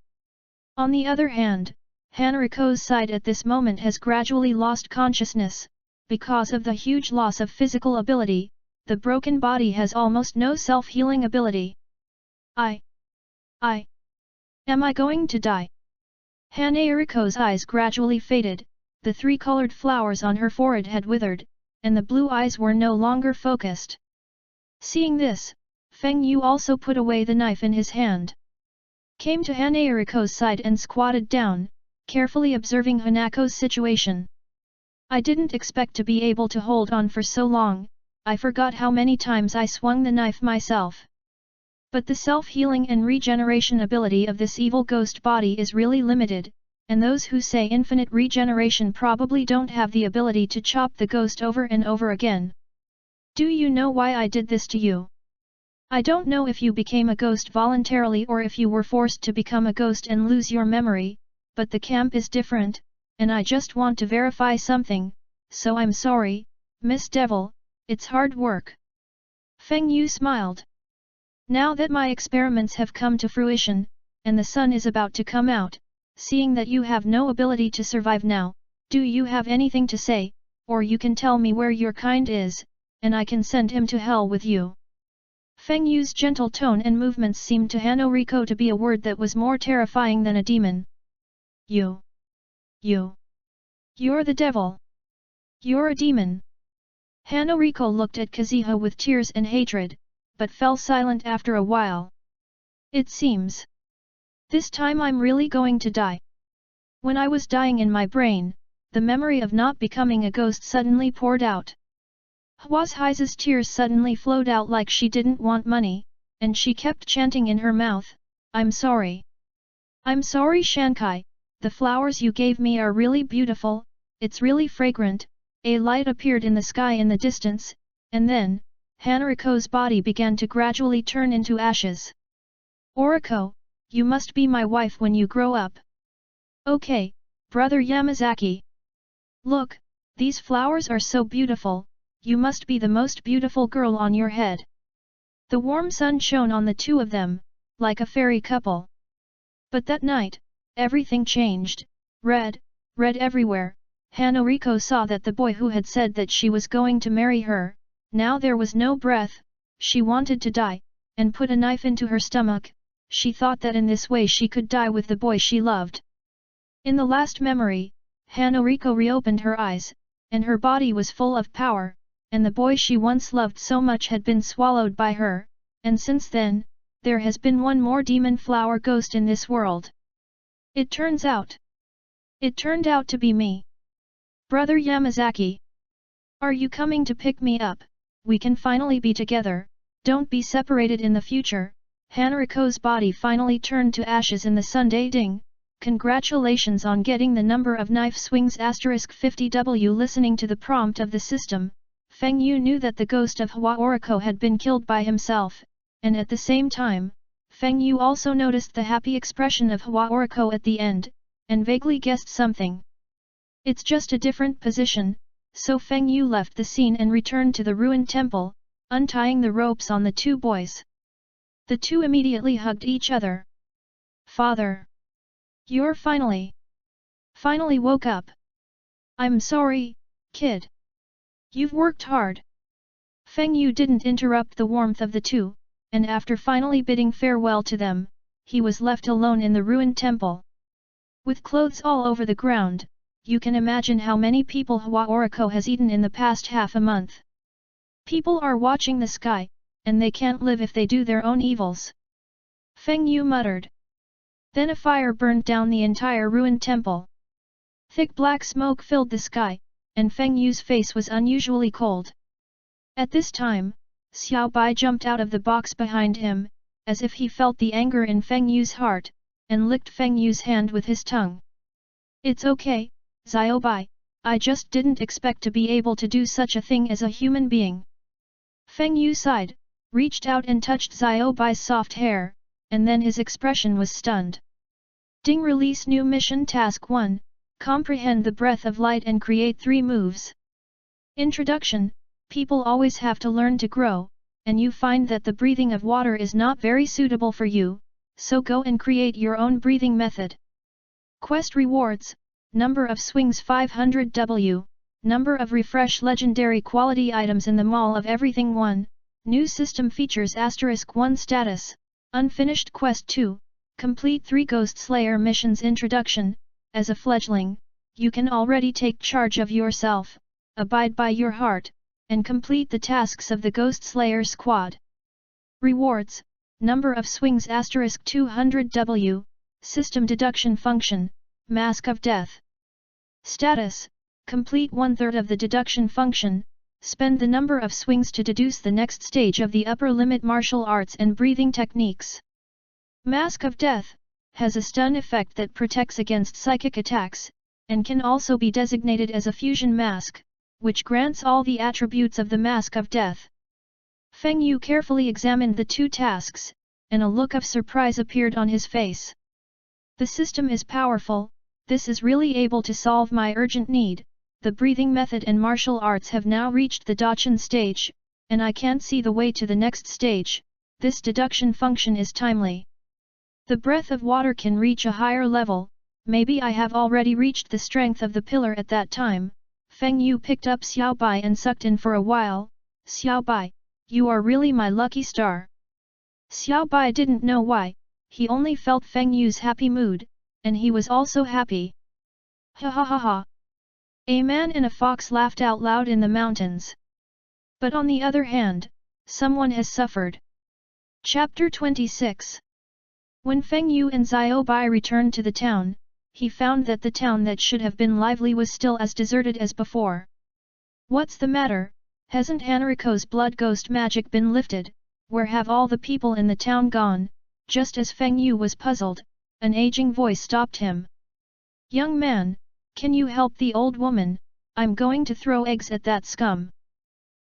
On the other hand, Hanariko's side at this moment has gradually lost consciousness. Because of the huge loss of physical ability, the broken body has almost no self-healing ability. Am I going to die? Hanariko's eyes gradually faded, the three colored flowers on her forehead had withered, and the blue eyes were no longer focused. Seeing this, Feng Yu also put away the knife in his hand. Came to Hanariko's side and squatted down, carefully observing Hanako's situation. I didn't expect to be able to hold on for so long. I forgot how many times I swung the knife myself. But the self-healing and regeneration ability of this evil ghost body is really limited, and those who say infinite regeneration probably don't have the ability to chop the ghost over and over again. Do you know why I did this to you? I don't know if you became a ghost voluntarily or if you were forced to become a ghost and lose your memory, but the camp is different, and I just want to verify something, so I'm sorry, Miss Devil, it's hard work. Feng Yu smiled. Now that my experiments have come to fruition, and the sun is about to come out, seeing that you have no ability to survive now, do you have anything to say, or you can tell me where your kind is, and I can send him to hell with you. Feng Yu's gentle tone and movements seemed to Hanariko to be a word that was more terrifying than a demon. You're the devil. You're a demon. Hanariko looked at Kazuha with tears and hatred, but fell silent after a while. It seems. This time I'm really going to die. When I was dying in my brain, the memory of not becoming a ghost suddenly poured out. Hwazhi's tears suddenly flowed out like she didn't want money, and she kept chanting in her mouth, I'm sorry. I'm sorry Shankai, the flowers you gave me are really beautiful, it's really fragrant. A light appeared in the sky in the distance, and then, Hanariko's body began to gradually turn into ashes. Oriko, you must be my wife when you grow up. Okay, brother Yamazaki. Look, these flowers are so beautiful, you must be the most beautiful girl on your head. The warm sun shone on the two of them, like a fairy couple. But that night, everything changed. Red everywhere. Hanariko saw that the boy who had said that she was going to marry her, now there was no breath, she wanted to die, and put a knife into her stomach. She thought that in this way she could die with the boy she loved. In the last memory, Hanariko reopened her eyes, and her body was full of power, and the boy she once loved so much had been swallowed by her, and since then, there has been one more demon flower ghost in this world. It turned out to be me. Brother Yamazaki. Are you coming to pick me up? We can finally be together, don't be separated in the future. Hanariko's body finally turned to ashes in the Sunday ding. Congratulations on getting the number of knife swings *50W. Listening to the prompt of the system, Feng Yu knew that the ghost of Hua Oriko had been killed by himself, and at the same time, Feng Yu also noticed the happy expression of Hua Oriko at the end, and vaguely guessed something. It's just a different position, so Feng Yu left the scene and returned to the ruined temple, untying the ropes on the two boys. The two immediately hugged each other. Father! You're finally woke up. I'm sorry, kid. You've worked hard. Feng Yu didn't interrupt the warmth of the two, and after finally bidding farewell to them, he was left alone in the ruined temple. With clothes all over the ground, you can imagine how many people Hua Oriko has eaten in the past half a month. People are watching the sky, and they can't live if they do their own evils. Feng Yu muttered. Then a fire burned down the entire ruined temple. Thick black smoke filled the sky, and Feng Yu's face was unusually cold. At this time, Xiao Bai jumped out of the box behind him, as if he felt the anger in Feng Yu's heart, and licked Feng Yu's hand with his tongue. It's okay, Xiao Bai, I just didn't expect to be able to do such a thing as a human being. Feng Yu sighed, reached out and touched Xiao Bai's soft hair, and then his expression was stunned. Ding, release new mission task 1, comprehend the breath of light and create 3 moves. Introduction. People always have to learn to grow, and you find that the breathing of water is not very suitable for you, so go and create your own breathing method. Quest rewards, number of swings 500W, number of refresh legendary quality items in the Mall of Everything 1, new system features *1 status. Unfinished Quest 2, complete 3 Ghost Slayer missions. Introduction. As a fledgling, you can already take charge of yourself, abide by your heart, and complete the tasks of the Ghost Slayer squad. Rewards, number of swings *200W, system deduction function, Mask of Death. Status, complete 1/3 of the deduction function. Spend the number of swings to deduce the next stage of the upper limit martial arts and breathing techniques. Mask of Death has a stun effect that protects against psychic attacks, and can also be designated as a fusion mask, which grants all the attributes of the Mask of Death. Feng Yu carefully examined the 2 tasks, and a look of surprise appeared on his face. The system is powerful, this is really able to solve my urgent need. The breathing method and martial arts have now reached the Dachan stage, and I can't see the way to the next stage. This deduction function is timely. The breath of water can reach a higher level, maybe I have already reached the strength of the pillar at that time. Feng Yu picked up Xiao Bai and sucked in for a while. Xiao Bai, you are really my lucky star. Xiao Bai didn't know why, he only felt Feng Yu's happy mood, and he was also happy. Ha ha ha ha. A man and a fox laughed out loud in the mountains. But on the other hand, someone has suffered. Chapter 26. When Feng Yu and Xiao Bai returned to the town, he found that the town that should have been lively was still as deserted as before. What's the matter? Hasn't Hanariko's blood ghost magic been lifted? Where have all the people in the town gone? Just as Feng Yu was puzzled, an aging voice stopped him. Young man, can you help the old woman? I'm going to throw eggs at that scum.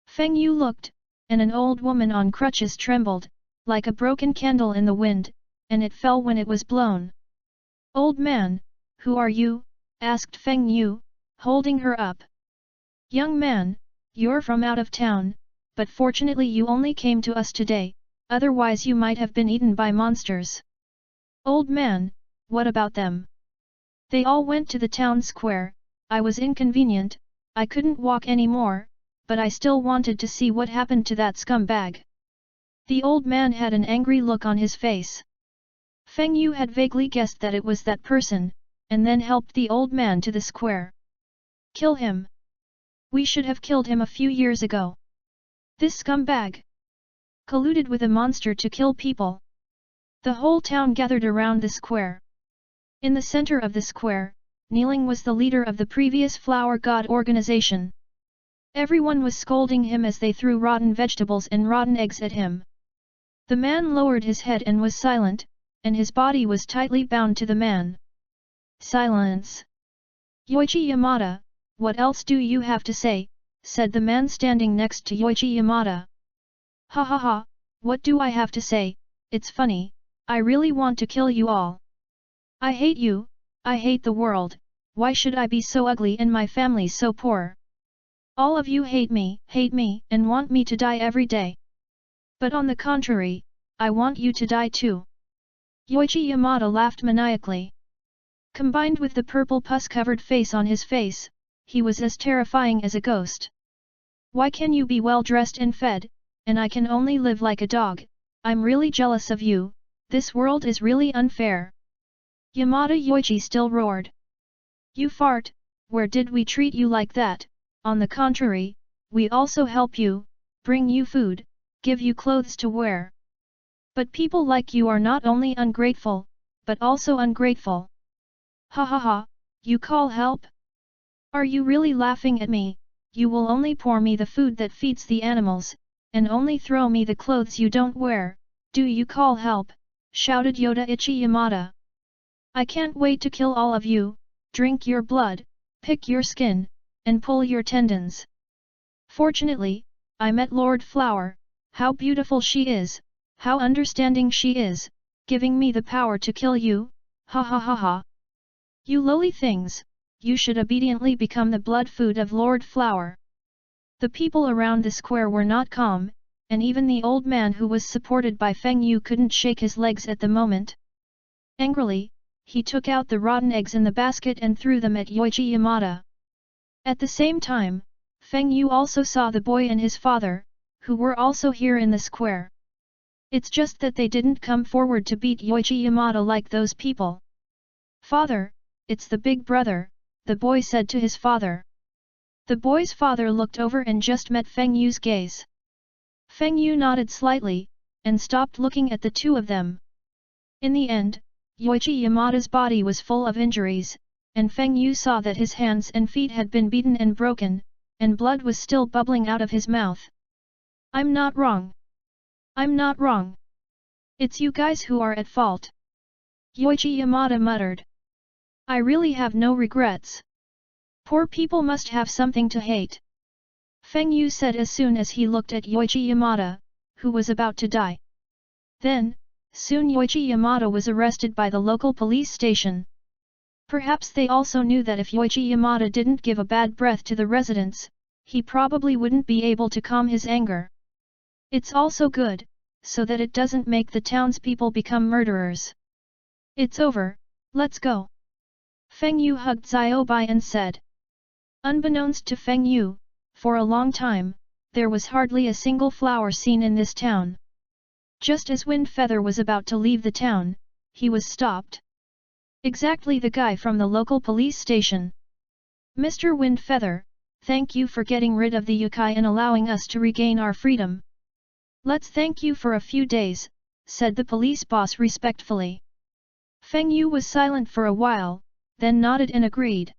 Feng Yu looked, and an old woman on crutches trembled, like a broken candle in the wind, and it fell when it was blown. "Old man, who are you?" asked Feng Yu, holding her up. "Young man, you're from out of town, but fortunately you only came to us today, otherwise you might have been eaten by monsters." "Old man, what about them?" "They all went to the town square. I was inconvenient, I couldn't walk anymore, but I still wanted to see what happened to that scumbag." The old man had an angry look on his face. Feng Yu had vaguely guessed that it was that person, and then helped the old man to the square. "Kill him. We should have killed him a few years ago. This scumbag colluded with a monster to kill people." The whole town gathered around the square. In the center of the square, kneeling was the leader of the previous flower god organization. Everyone was scolding him as they threw rotten vegetables and rotten eggs at him. The man lowered his head and was silent, and his body was tightly bound to the man. "Silence! Yoichi Yamada, what else do you have to say?" said the man standing next to Yoichi Yamada. "Ha ha ha, what do I have to say? It's funny, I really want to kill you all. I hate you, I hate the world, why should I be so ugly and my family so poor? All of you hate me, and want me to die every day. But on the contrary, I want you to die too." Yoichi Yamada laughed maniacally. Combined with the purple pus-covered face on his face, he was as terrifying as a ghost. "Why can you be well dressed and fed, and I can only live like a dog? I'm really jealous of you, this world is really unfair." Yamada Yoichi still roared. "You fart, where did we treat you like that? On the contrary, we also help you, bring you food, give you clothes to wear. But people like you are not only ungrateful, but also ungrateful. Ha ha ha, you call help? Are you really laughing at me? You will only pour me the food that feeds the animals, and only throw me the clothes you don't wear. Do you call help?" shouted Yoichi Yamada. "I can't wait to kill all of you, drink your blood, pick your skin, and pull your tendons. Fortunately, I met Lord Flower. How beautiful she is, how understanding she is, giving me the power to kill you, ha ha ha ha. You lowly things, you should obediently become the blood food of Lord Flower." The people around the square were not calm, and even the old man who was supported by Feng Yu couldn't shake his legs at the moment. Angrily, he took out the rotten eggs in the basket and threw them at Yoichi Yamada. At the same time, Feng Yu also saw the boy and his father, who were also here in the square. It's just that they didn't come forward to beat Yoichi Yamada like those people. "Father, it's the big brother," the boy said to his father. The boy's father looked over and just met Feng Yu's gaze. Feng Yu nodded slightly, and stopped looking at the two of them. In the end, Yoichi Yamada's body was full of injuries, and Feng Yu saw that his hands and feet had been beaten and broken, and blood was still bubbling out of his mouth. "I'm not wrong. I'm not wrong. It's you guys who are at fault," Yoichi Yamada muttered. "I really have no regrets. Poor people must have something to hate," Feng Yu said as soon as he looked at Yoichi Yamada, who was about to die. Then, soon Yoichi Yamada was arrested by the local police station. Perhaps they also knew that if Yoichi Yamada didn't give a bad breath to the residents, he probably wouldn't be able to calm his anger. It's also good, so that it doesn't make the townspeople become murderers. "It's over, let's go." Feng Yu hugged Xiaobai and said. Unbeknownst to Feng Yu, for a long time, there was hardly a single flower seen in this town. Just as Wind Feather was about to leave the town, he was stopped. Exactly the guy from the local police station. "Mr. Wind Feather, thank you for getting rid of the yokai and allowing us to regain our freedom." "Let's thank you for a few days," said the police boss respectfully. Feng Yu was silent for a while, then nodded and agreed.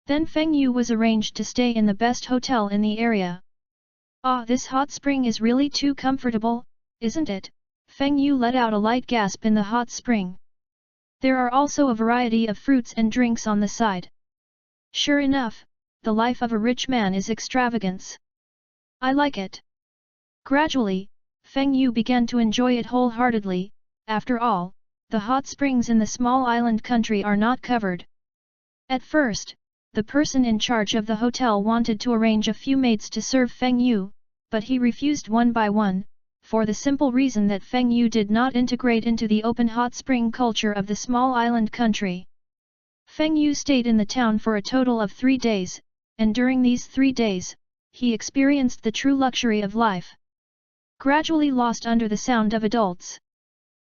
Then Feng Yu was arranged to stay in the best hotel in the area. "Ah, this hot spring is really too comfortable, isn't it?" Feng Yu let out a light gasp in the hot spring. There are also a variety of fruits and drinks on the side. Sure enough, the life of a rich man is extravagance. I like it. Gradually, Feng Yu began to enjoy it wholeheartedly. After all, the hot springs in the small island country are not covered. At first, the person in charge of the hotel wanted to arrange a few maids to serve Feng Yu, but he refused one by one, for the simple reason that Feng Yu did not integrate into the open hot spring culture of the small island country. Feng Yu stayed in the town for a total of 3 days, and during these 3 days, he experienced the true luxury of life. Gradually lost under the sound of adults.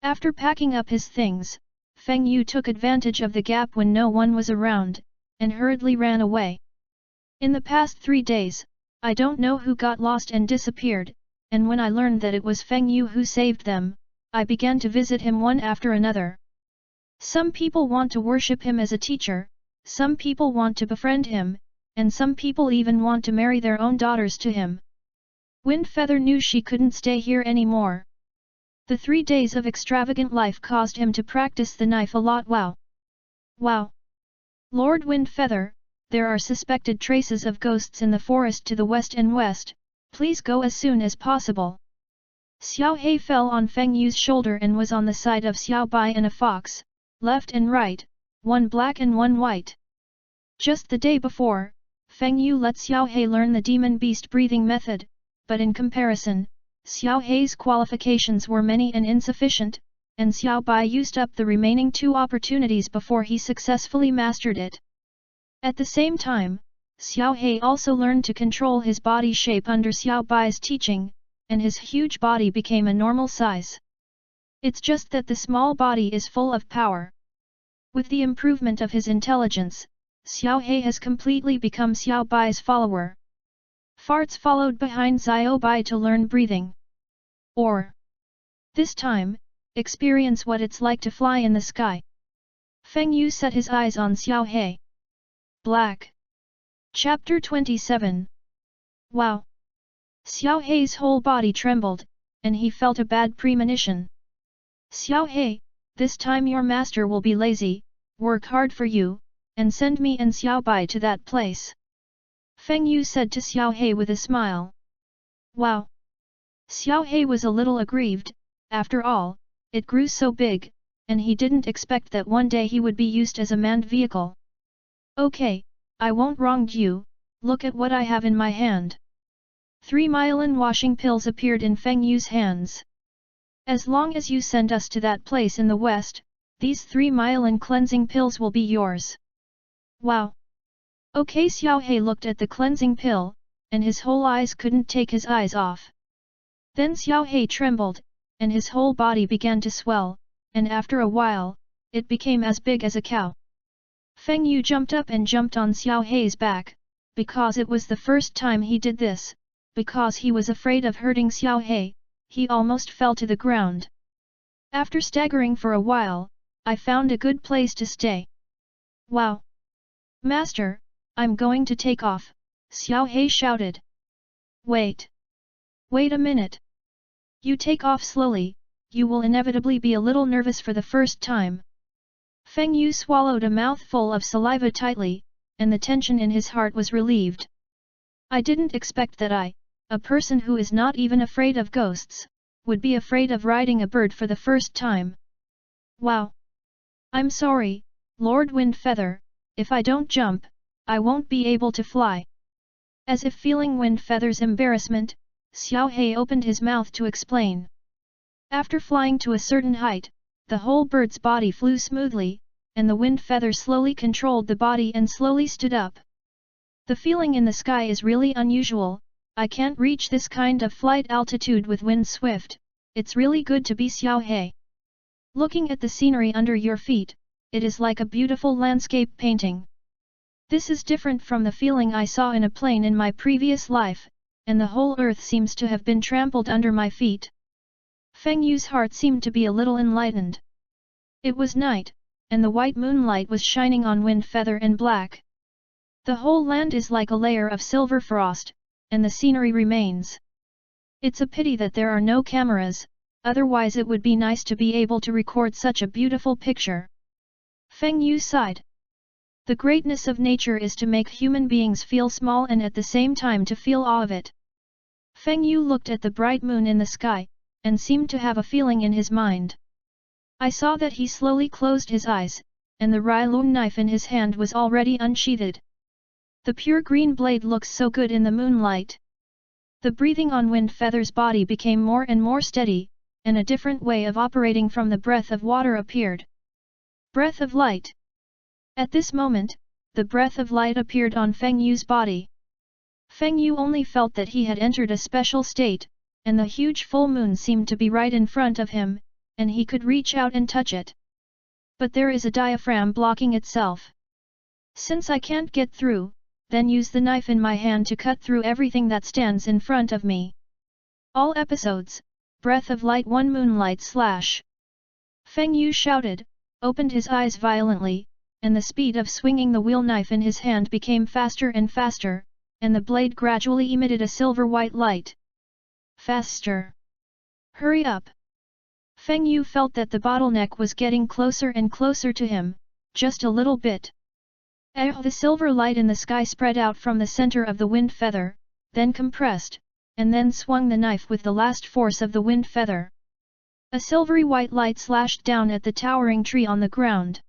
After packing up his things, Feng Yu took advantage of the gap when no one was around, and hurriedly ran away. In the past 3 days, I don't know who got lost and disappeared, and when I learned that it was Feng Yu who saved them, I began to visit him one after another. Some people want to worship him as a teacher, some people want to befriend him, and some people even want to marry their own daughters to him. Windfeather knew she couldn't stay here anymore. The 3 days of extravagant life caused him to practice the knife a lot. Wow! Wow! Lord Windfeather, there are suspected traces of ghosts in the forest to the west and west, please go as soon as possible. Xiao He fell on Feng Yu's shoulder and was on the side of Xiao Bai and a fox, left and right, one black and one white. Just the day before, Feng Yu let Xiao He learn the demon beast breathing method, but in comparison, Xiao He's qualifications were many and insufficient, and Xiao Bai used up the remaining 2 opportunities before he successfully mastered it. At the same time, Xiao He also learned to control his body shape under Xiao Bai's teaching, and his huge body became a normal size. It's just that the small body is full of power. With the improvement of his intelligence, Xiao He has completely become Xiao Bai's follower. Farts followed behind Xiao Bai to learn breathing. Or, this time, experience what it's like to fly in the sky. Feng Yu set his eyes on Xiao He. Black. Chapter 27. Wow! Xiao He's whole body trembled, and he felt a bad premonition. Xiao He, this time your master will be lazy, work hard for you, and send me and Xiao Bai to that place. Feng Yu said to Xiao He with a smile. Wow! Xiao He was a little aggrieved. After all, it grew so big, and he didn't expect that one day he would be used as a manned vehicle. Okay, I won't wrong you, look at what I have in my hand. 3 myelin washing pills appeared in Feng Yu's hands. As long as you send us to that place in the west, these 3 myelin cleansing pills will be yours. Wow! Okay, Xiao He looked at the cleansing pill, and his whole eyes couldn't take his eyes off. Then Xiao He trembled, and his whole body began to swell, and after a while, it became as big as a cow. Feng Yu jumped up and jumped on Xiao He's back, because it was the first time he did this, because he was afraid of hurting Xiao he almost fell to the ground. After staggering for a while, I found a good place to stay. Wow! Master, I'm going to take off, Xiao He shouted. Wait! Wait a minute! You take off slowly, you will inevitably be a little nervous for the first time. Feng Yu swallowed a mouthful of saliva tightly, and the tension in his heart was relieved. I didn't expect that I, a person who is not even afraid of ghosts, would be afraid of riding a bird for the first time. Wow! I'm sorry, Lord Windfeather, if I don't jump, I won't be able to fly. As if feeling Windfeather's embarrassment, Xiao He opened his mouth to explain. After flying to a certain height, the whole bird's body flew smoothly, and the Windfeather slowly controlled the body and slowly stood up. The feeling in the sky is really unusual. I can't reach this kind of flight altitude with wind swift. It's really good to be Xiao He. Looking at the scenery under your feet, it is like a beautiful landscape painting. This is different from the feeling I saw in a plane in my previous life, and the whole earth seems to have been trampled under my feet. Feng Yu's heart seemed to be a little enlightened. It was night, and the white moonlight was shining on Windfeather and Black. The whole land is like a layer of silver frost, and the scenery remains. It's a pity that there are no cameras, otherwise it would be nice to be able to record such a beautiful picture. Feng Yu sighed. The greatness of nature is to make human beings feel small and at the same time to feel awe of it. Feng Yu looked at the bright moon in the sky, and seemed to have a feeling in his mind. I saw that he slowly closed his eyes, and the Readaloud knife in his hand was already unsheathed. The pure green blade looks so good in the moonlight. The breathing on Wind Feather's body became more and more steady, and a different way of operating from the breath of water appeared. Breath of light. At this moment, the breath of light appeared on Feng Yu's body. Feng Yu only felt that he had entered a special state, and the huge full moon seemed to be right in front of him, and he could reach out and touch it. But there is a diaphragm blocking itself. Since I can't get through, then use the knife in my hand to cut through everything that stands in front of me. All episodes, Breath of Light 1 Moonlight / Feng Yu shouted, opened his eyes violently, and the speed of swinging the wheel knife in his hand became faster and faster, and the blade gradually emitted a silver-white light. Faster! Hurry up! Feng Yu felt that the bottleneck was getting closer and closer to him, just a little bit. The silver light in the sky spread out from the center of the wind feather, then compressed, and then swung the knife with the last force of the wind feather. A silvery white light slashed down at the towering tree on the ground.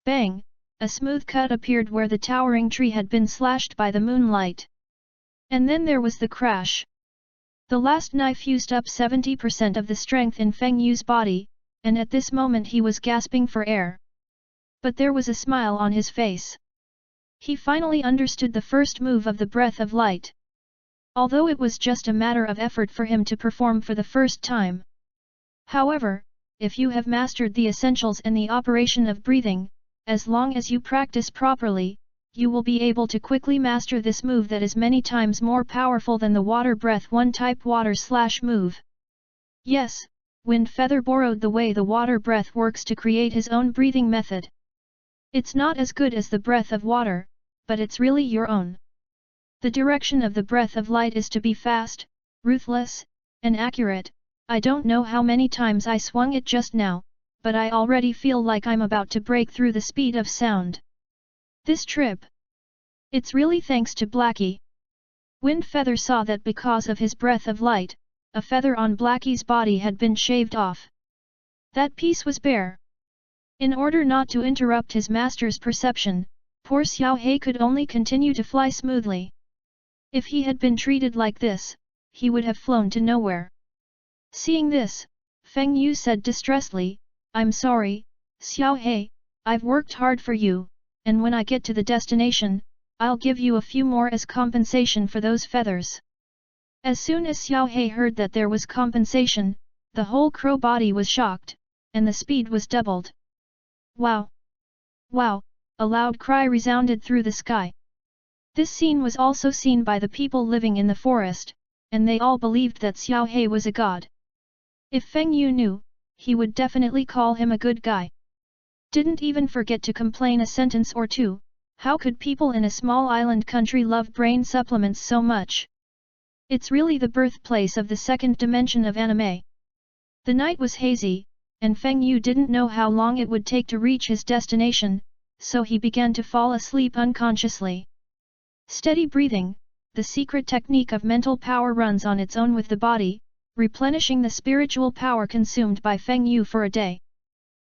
Bang! A smooth cut appeared where the towering tree had been slashed by the moonlight. And then there was the crash. The last knife used up 70% of the strength in Feng Yu's body, and at this moment he was gasping for air. But there was a smile on his face. He finally understood the first move of the breath of light. Although it was just a matter of effort for him to perform for the first time. However, if you have mastered the essentials and the operation of breathing, as long as you practice properly, you will be able to quickly master this move that is many times more powerful than the water breath 1 type water / move. Yes, Wind Feather borrowed the way the water breath works to create his own breathing method. It's not as good as the breath of water, but it's really your own. The direction of the breath of light is to be fast, ruthless, and accurate. I don't know how many times I swung it just now, but I already feel like I'm about to break through the speed of sound. This trip. It's really thanks to Blackie. Wind Feather saw that because of his breath of light, a feather on Blackie's body had been shaved off. That piece was bare. In order not to interrupt his master's perception, poor Xiao He could only continue to fly smoothly. If he had been treated like this, he would have flown to nowhere. Seeing this, Feng Yu said distressedly, I'm sorry, Xiao He, I've worked hard for you, and when I get to the destination, I'll give you a few more as compensation for those feathers. As soon as Xiao He heard that there was compensation, the whole crow body was shocked, and the speed was doubled. Wow! Wow! A loud cry resounded through the sky. This scene was also seen by the people living in the forest, and they all believed that Xiao He was a god. If Feng Yu knew, he would definitely call him a good guy. Didn't even forget to complain a sentence or two. How could people in a small island country love brain supplements so much? It's really the birthplace of the second dimension of anime. The night was hazy, and Feng Yu didn't know how long it would take to reach his destination, so he began to fall asleep unconsciously. Steady breathing, the secret technique of mental power, runs on its own with the body, replenishing the spiritual power consumed by Feng Yu for a day.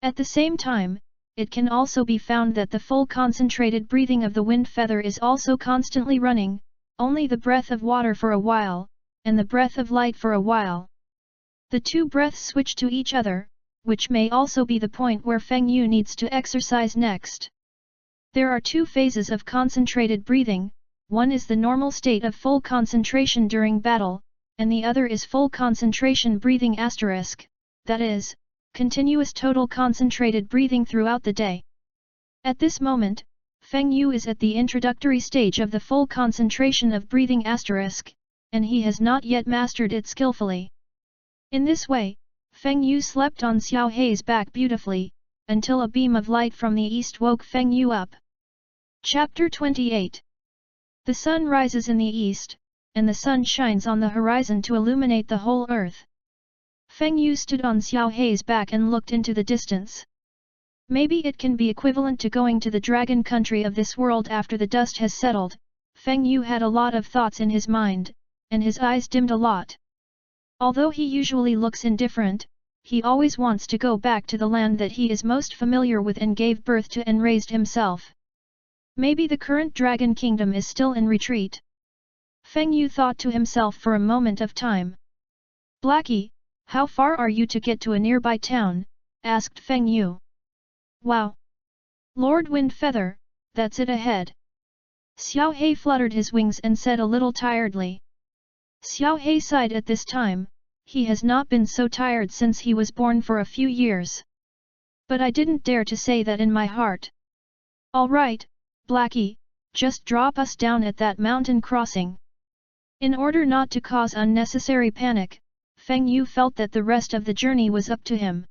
At the same time, it can also be found that the full concentrated breathing of the wind feather is also constantly running, only the breath of water for a while, and the breath of light for a while. The two breaths switch to each other, which may also be the point where Feng Yu needs to exercise next. There are two phases of concentrated breathing, one is the normal state of full concentration during battle, and the other is full concentration breathing *, that is, continuous total concentrated breathing throughout the day. At this moment, Feng Yu is at the introductory stage of the full concentration of breathing *, and he has not yet mastered it skillfully. In this way, Feng Yu slept on Xiao He's back beautifully, until a beam of light from the east woke Feng Yu up. Chapter 28. The sun rises in the east, and the sun shines on the horizon to illuminate the whole earth. Feng Yu stood on Xiao He's back and looked into the distance. Maybe it can be equivalent to going to the dragon country of this world after the dust has settled. Feng Yu had a lot of thoughts in his mind, and his eyes dimmed a lot. Although he usually looks indifferent, he always wants to go back to the land that he is most familiar with and gave birth to and raised himself. Maybe the current Dragon Kingdom is still in retreat. Feng Yu thought to himself for a moment of time. Blackie, how far are you to get to a nearby town? Asked Feng Yu. Wow! Lord Windfeather, that's it ahead. Xiao He fluttered his wings and said a little tiredly. Xiao He sighed at this time. He has not been so tired since he was born for a few years. But I didn't dare to say that in my heart. All right, Blackie, just drop us down at that mountain crossing. In order not to cause unnecessary panic, Feng Yu felt that the rest of the journey was up to him.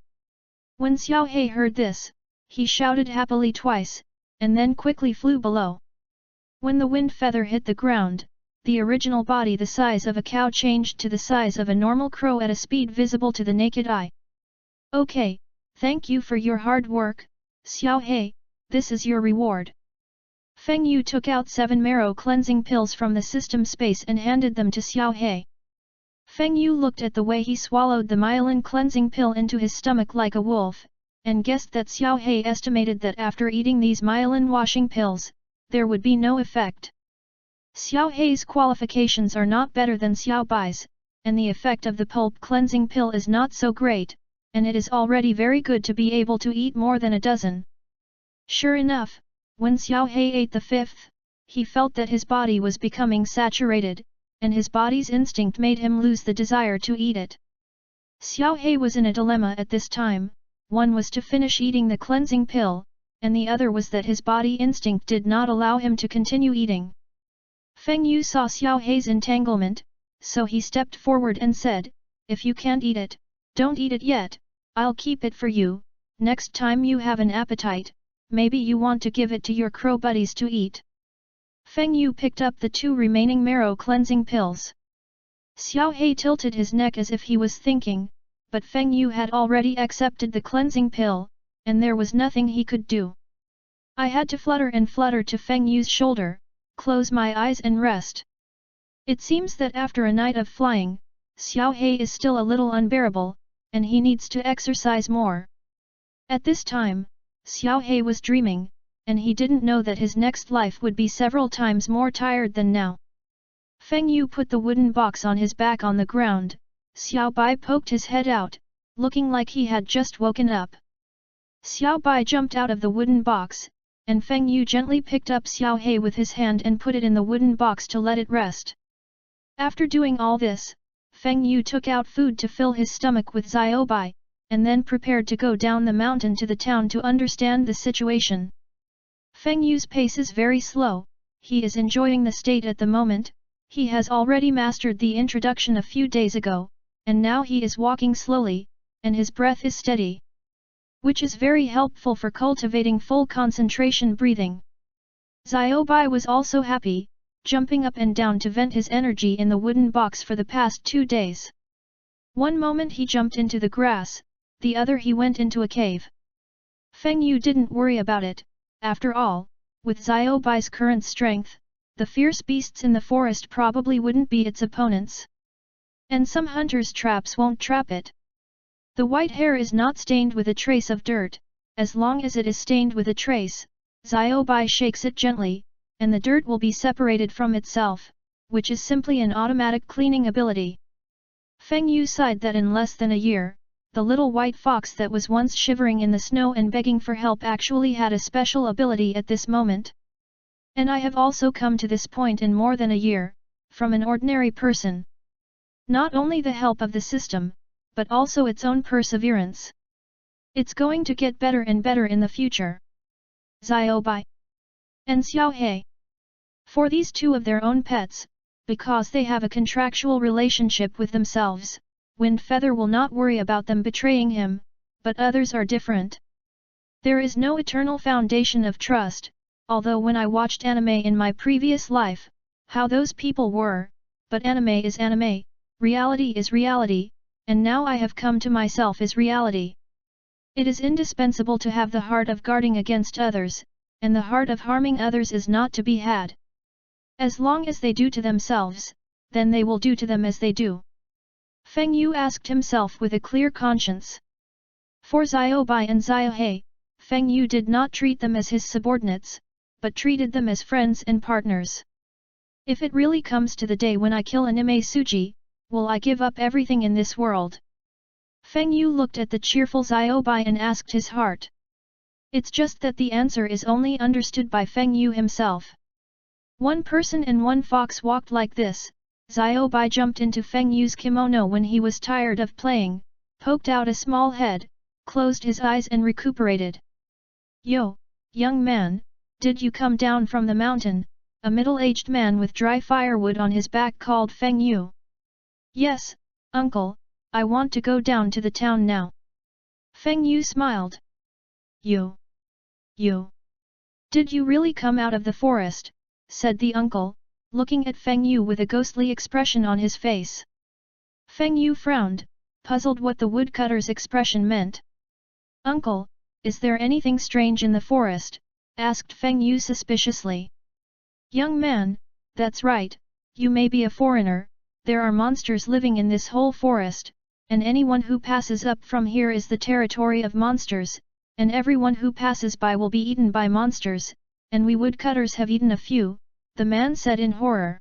When Xiao He heard this, he shouted happily twice, and then quickly flew below. When the wind feather hit the ground, the original body the size of a cow changed to the size of a normal crow at a speed visible to the naked eye. Okay, thank you for your hard work, Xiao He, this is your reward. Feng Yu took out 7 marrow cleansing pills from the system space and handed them to Xiao He. Feng Yu looked at the way he swallowed the myelin cleansing pill into his stomach like a wolf, and guessed that Xiao He estimated that after eating these myelin washing pills, there would be no effect. Xiao He's qualifications are not better than Xiao Bai's, and the effect of the pulp cleansing pill is not so great, and it is already very good to be able to eat more than a dozen. Sure enough, when Xiao He ate the 5th, he felt that his body was becoming saturated, and his body's instinct made him lose the desire to eat it. Xiao He was in a dilemma at this time. One was to finish eating the cleansing pill, and the other was that his body instinct did not allow him to continue eating. Feng Yu saw Xiao He's entanglement, so he stepped forward and said, if you can't eat it, don't eat it yet, I'll keep it for you, next time you have an appetite, maybe you want to give it to your crow buddies to eat. Feng Yu picked up the 2 remaining marrow cleansing pills. Xiao He tilted his neck as if he was thinking, but Feng Yu had already accepted the cleansing pill, and there was nothing he could do. I had to flutter and flutter to Feng Yu's shoulder, close my eyes and rest. It seems that after a night of flying, Xiao He is still a little unbearable, and he needs to exercise more. At this time, Xiao He was dreaming, and he didn't know that his next life would be several times more tired than now. Feng Yu put the wooden box on his back on the ground. Xiao Bai poked his head out, looking like he had just woken up. Xiao Bai jumped out of the wooden box, and Feng Yu gently picked up Xiao He with his hand and put it in the wooden box to let it rest. After doing all this, Feng Yu took out food to fill his stomach with Xiao Bai, and then prepared to go down the mountain to the town to understand the situation. Feng Yu's pace is very slow, he is enjoying the state at the moment, he has already mastered the introduction a few days ago, and now he is walking slowly, and his breath is steady, which is very helpful for cultivating full concentration breathing. Xiao Bai was also happy, jumping up and down to vent his energy in the wooden box for the past 2 days. One moment he jumped into the grass, the other he went into a cave. Feng Yu didn't worry about it, after all, with Xiao Bai's current strength, the fierce beasts in the forest probably wouldn't be its opponents. And some hunters' traps won't trap it. The white hair is not stained with a trace of dirt, as long as it is stained with a trace, Xiao Bai shakes it gently, and the dirt will be separated from itself, which is simply an automatic cleaning ability. Feng Yu sighed that in less than a year, the little white fox that was once shivering in the snow and begging for help actually had a special ability at this moment. And I have also come to this point in more than a year, from an ordinary person. Not only the help of the system, but also its own perseverance. It's going to get better and better in the future. Xiao Bai and Xiao He. For these 2 of their own pets, because they have a contractual relationship with themselves, Windfeather will not worry about them betraying him, but others are different. There is no eternal foundation of trust, although when I watched anime in my previous life, how those people were, but anime is anime, reality is reality, and now I have come to myself as reality. It is indispensable to have the heart of guarding against others, and the heart of harming others is not to be had. As long as they do to themselves, then they will do to them as they do. Feng Yu asked himself with a clear conscience. For Xiaobai and Xiaohe, Feng Yu did not treat them as his subordinates, but treated them as friends and partners. If it really comes to the day when I kill Anime Suji, will I give up everything in this world? Feng Yu looked at the cheerful Xiaobai and asked his heart. It's just that the answer is only understood by Feng Yu himself. One person and one fox walked like this. Xiaobai jumped into Feng Yu's kimono when he was tired of playing, poked out a small head, closed his eyes and recuperated. Yo, young man, did you come down from the mountain? A middle-aged man with dry firewood on his back called Feng Yu. Yes, uncle, I want to go down to the town now. Feng Yu smiled. You. Did you really come out of the forest? Said the uncle, looking at Feng Yu with a ghostly expression on his face. Feng Yu frowned, puzzled what the woodcutter's expression meant. Uncle, is there anything strange in the forest? Asked Feng Yu suspiciously. Young man, that's right, you may be a foreigner, there are monsters living in this whole forest, and anyone who passes up from here is the territory of monsters, and everyone who passes by will be eaten by monsters, and we woodcutters have eaten a few, the man said in horror.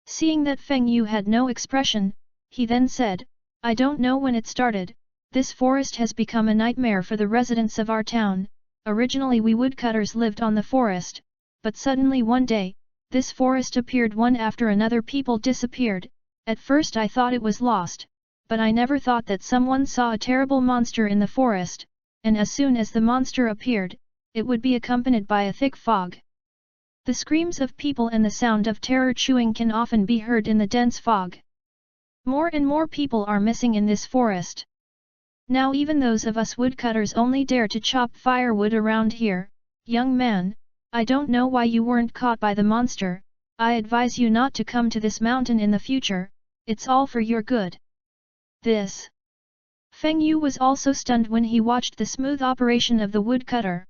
Seeing that Feng Yu had no expression, he then said, I don't know when it started, this forest has become a nightmare for the residents of our town. Originally we woodcutters lived on the forest, but suddenly one day, this forest appeared one after another. People disappeared. At first I thought it was lost, but I never thought that someone saw a terrible monster in the forest, and as soon as the monster appeared, it would be accompanied by a thick fog. The screams of people and the sound of terror chewing can often be heard in the dense fog. More and more people are missing in this forest. Now even those of us woodcutters only dare to chop firewood around here. Young man, I don't know why you weren't caught by the monster. I advise you not to come to this mountain in the future, it's all for your good. This. Feng Yu was also stunned when he watched the smooth operation of the woodcutter.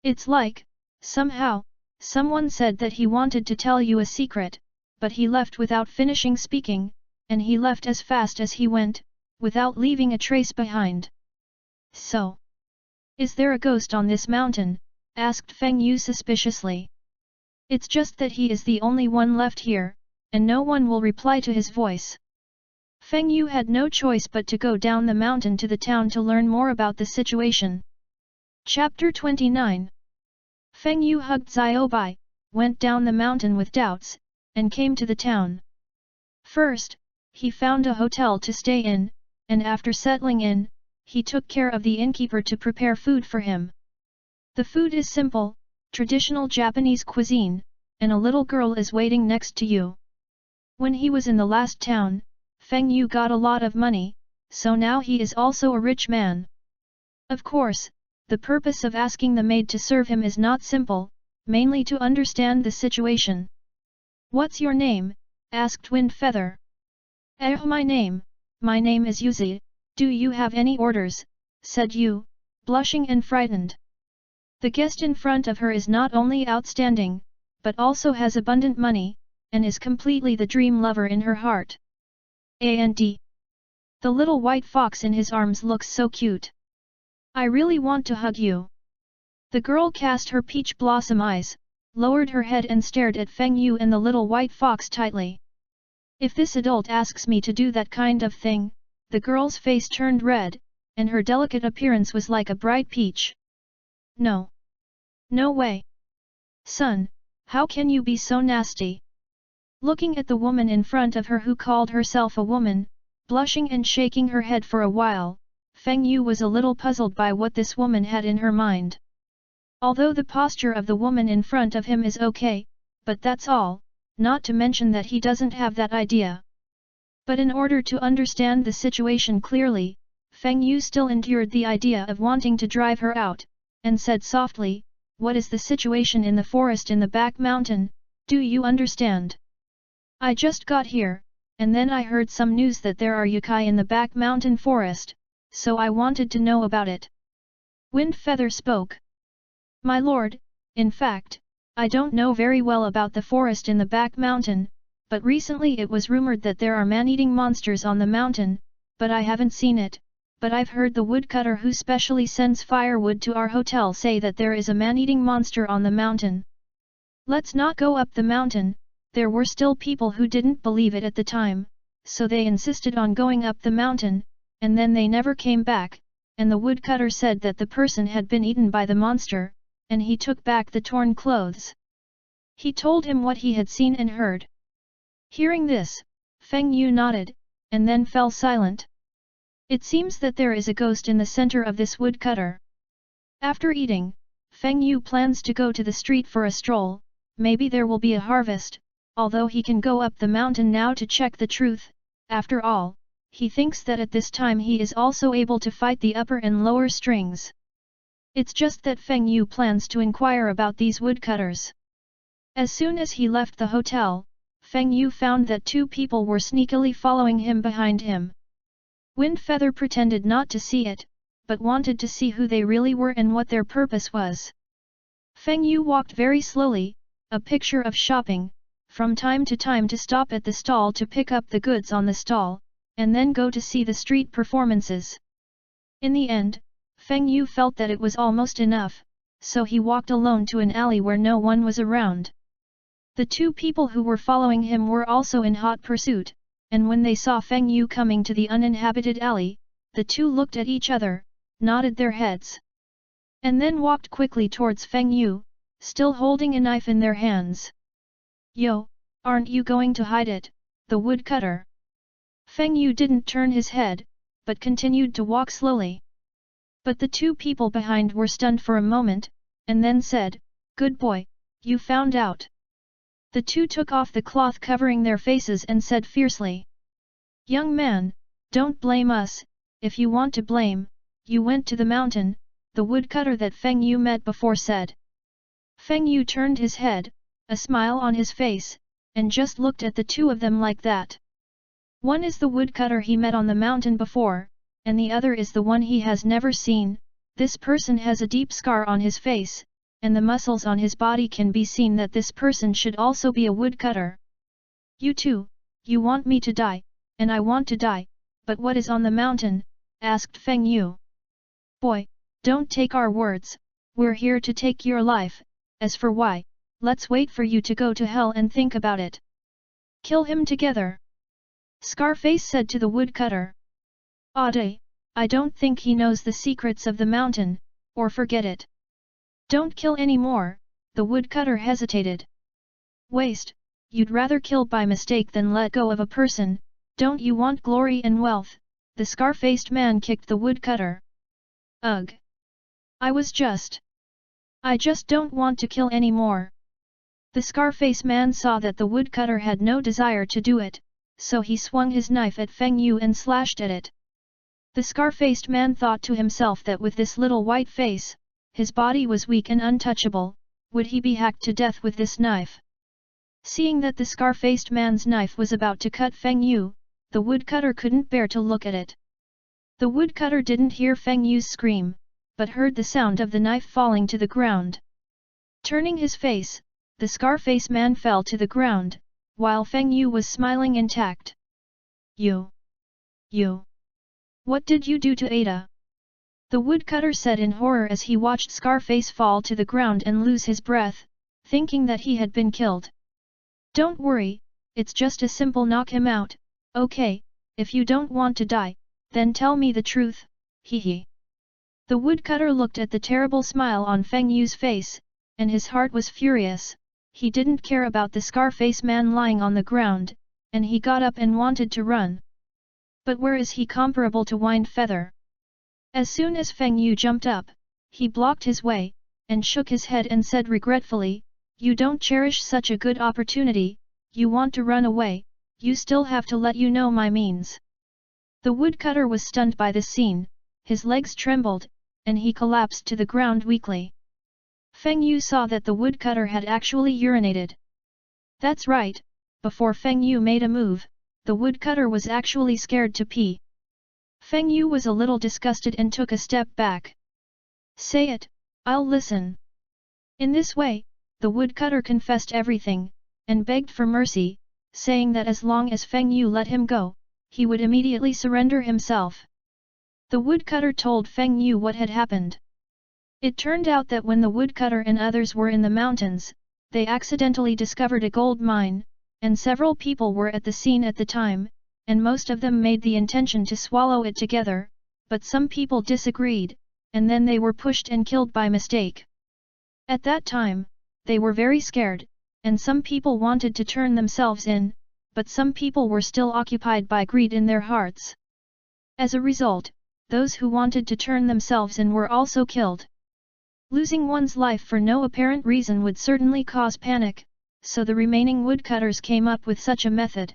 It's like, somehow, someone said that he wanted to tell you a secret, but he left without finishing speaking, and he left as fast as he went, without leaving a trace behind. So, is there a ghost on this mountain? Asked Feng Yu suspiciously. It's just that he is the only one left here, and no one will reply to his voice. Feng Yu had no choice but to go down the mountain to the town to learn more about the situation. Chapter 29. Feng Yu hugged Xiaobai, went down the mountain with doubts, and came to the town. First, he found a hotel to stay in, and after settling in, he took care of the innkeeper to prepare food for him. The food is simple, traditional Japanese cuisine, and a little girl is waiting next to you. When he was in the last town, Feng Yu got a lot of money, so now he is also a rich man. Of course, the purpose of asking the maid to serve him is not simple, mainly to understand the situation. What's your name? Asked Wind Feather. My name is Yuzi, do you have any orders? Said Yu, blushing and frightened. The guest in front of her is not only outstanding, but also has abundant money, and is completely the dream lover in her heart. The little white fox in his arms looks so cute. I really want to hug you. The girl cast her peach blossom eyes, lowered her head and stared at Feng Yu and the little white fox tightly. If this adult asks me to do that kind of thing, the girl's face turned red, and her delicate appearance was like a bright peach. No. No way. Son, how can you be so nasty? Looking at the woman in front of her who called herself a woman, blushing and shaking her head for a while, Feng Yu was a little puzzled by what this woman had in her mind. Although the posture of the woman in front of him is okay, but that's all, not to mention that he doesn't have that idea. But in order to understand the situation clearly, Feng Yu still endured the idea of wanting to drive her out, and said softly, what is the situation in the forest in the back mountain, do you understand? I just got here, and then I heard some news that there are yokai in the back mountain forest, so I wanted to know about it. Wind Feather spoke. My lord, in fact, I don't know very well about the forest in the back mountain, but recently it was rumored that there are man-eating monsters on the mountain, but I haven't seen it, but I've heard the woodcutter who specially sends firewood to our hotel say that there is a man-eating monster on the mountain. Let's not go up the mountain. There were still people who didn't believe it at the time, so they insisted on going up the mountain, and then they never came back, and the woodcutter said that the person had been eaten by the monster, and he took back the torn clothes. He told him what he had seen and heard. Hearing this, Feng Yu nodded, and then fell silent. It seems that there is a ghost in the center of this woodcutter. After eating, Feng Yu plans to go to the street for a stroll. Maybe there will be a harvest, although he can go up the mountain now to check the truth. After all, he thinks that at this time he is also able to fight the upper and lower strings. It's just that Feng Yu plans to inquire about these woodcutters. As soon as he left the hotel, Feng Yu found that two people were sneakily following him behind him. Wind Feather pretended not to see it, but wanted to see who they really were and what their purpose was. Feng Yu walked very slowly, a picture of shopping, from time to stop at the stall to pick up the goods on the stall, and then go to see the street performances. In the end, Feng Yu felt that it was almost enough, so he walked alone to an alley where no one was around. The two people who were following him were also in hot pursuit, and when they saw Feng Yu coming to the uninhabited alley, the two looked at each other, nodded their heads, and then walked quickly towards Feng Yu, still holding a knife in their hands. "Yo, aren't you going to hide it, the woodcutter?" Feng Yu didn't turn his head, but continued to walk slowly. But the two people behind were stunned for a moment, and then said, "Good boy, you found out." The two took off the cloth covering their faces and said fiercely, "Young man, don't blame us. If you want to blame, you went to the mountain," the woodcutter that Feng Yu met before said. Feng Yu turned his head, a smile on his face, and just looked at the two of them like that. One is the woodcutter he met on the mountain before, and the other is the one he has never seen. This person has a deep scar on his face, and the muscles on his body can be seen that this person should also be a woodcutter. "You two, you want me to die, and I want to die, but what is on the mountain?" asked Feng Yu. "Boy, don't take our words, we're here to take your life. As for why, let's wait for you to go to hell and think about it. Kill him together," Scarface said to the woodcutter. "Ade, I don't think he knows the secrets of the mountain, or forget it. Don't kill any more," the woodcutter hesitated. "Waste, you'd rather kill by mistake than let go of a person, don't you want glory and wealth?" the scar-faced man kicked the woodcutter. "Ugh! I just don't want to kill any more." The scar-faced man saw that the woodcutter had no desire to do it, so he swung his knife at Feng Yu and slashed at it. The scar-faced man thought to himself that with this little white face, his body was weak and untouchable, would he be hacked to death with this knife? Seeing that the scar-faced man's knife was about to cut Feng Yu, the woodcutter couldn't bear to look at it. The woodcutter didn't hear Feng Yu's scream, but heard the sound of the knife falling to the ground. Turning his face, the scar-faced man fell to the ground, while Feng Yu was smiling intact. You! What did you do to Ada?" the woodcutter said in horror as he watched Scarface fall to the ground and lose his breath, thinking that he had been killed. "Don't worry, it's just a simple knock him out. Okay, if you don't want to die, then tell me the truth, hee." The woodcutter looked at the terrible smile on Feng Yu's face, and his heart was furious. He didn't care about the Scarface man lying on the ground, and he got up and wanted to run. But where is he comparable to Wind Feather? As soon as Feng Yu jumped up, he blocked his way, and shook his head and said regretfully, "You don't cherish such a good opportunity, you want to run away, you still have to let you know my means." The woodcutter was stunned by this scene, his legs trembled, and he collapsed to the ground weakly. Feng Yu saw that the woodcutter had actually urinated. That's right, before Feng Yu made a move, the woodcutter was actually scared to pee. Feng Yu was a little disgusted and took a step back. "Say it, I'll listen." In this way, the woodcutter confessed everything, and begged for mercy, saying that as long as Feng Yu let him go, he would immediately surrender himself. The woodcutter told Feng Yu what had happened. It turned out that when the woodcutter and others were in the mountains, they accidentally discovered a gold mine, and several people were at the scene at the time, and most of them made the intention to swallow it together, but some people disagreed, and then they were pushed and killed by mistake. At that time, they were very scared, and some people wanted to turn themselves in, but some people were still occupied by greed in their hearts. As a result, those who wanted to turn themselves in were also killed. Losing one's life for no apparent reason would certainly cause panic, so the remaining woodcutters came up with such a method.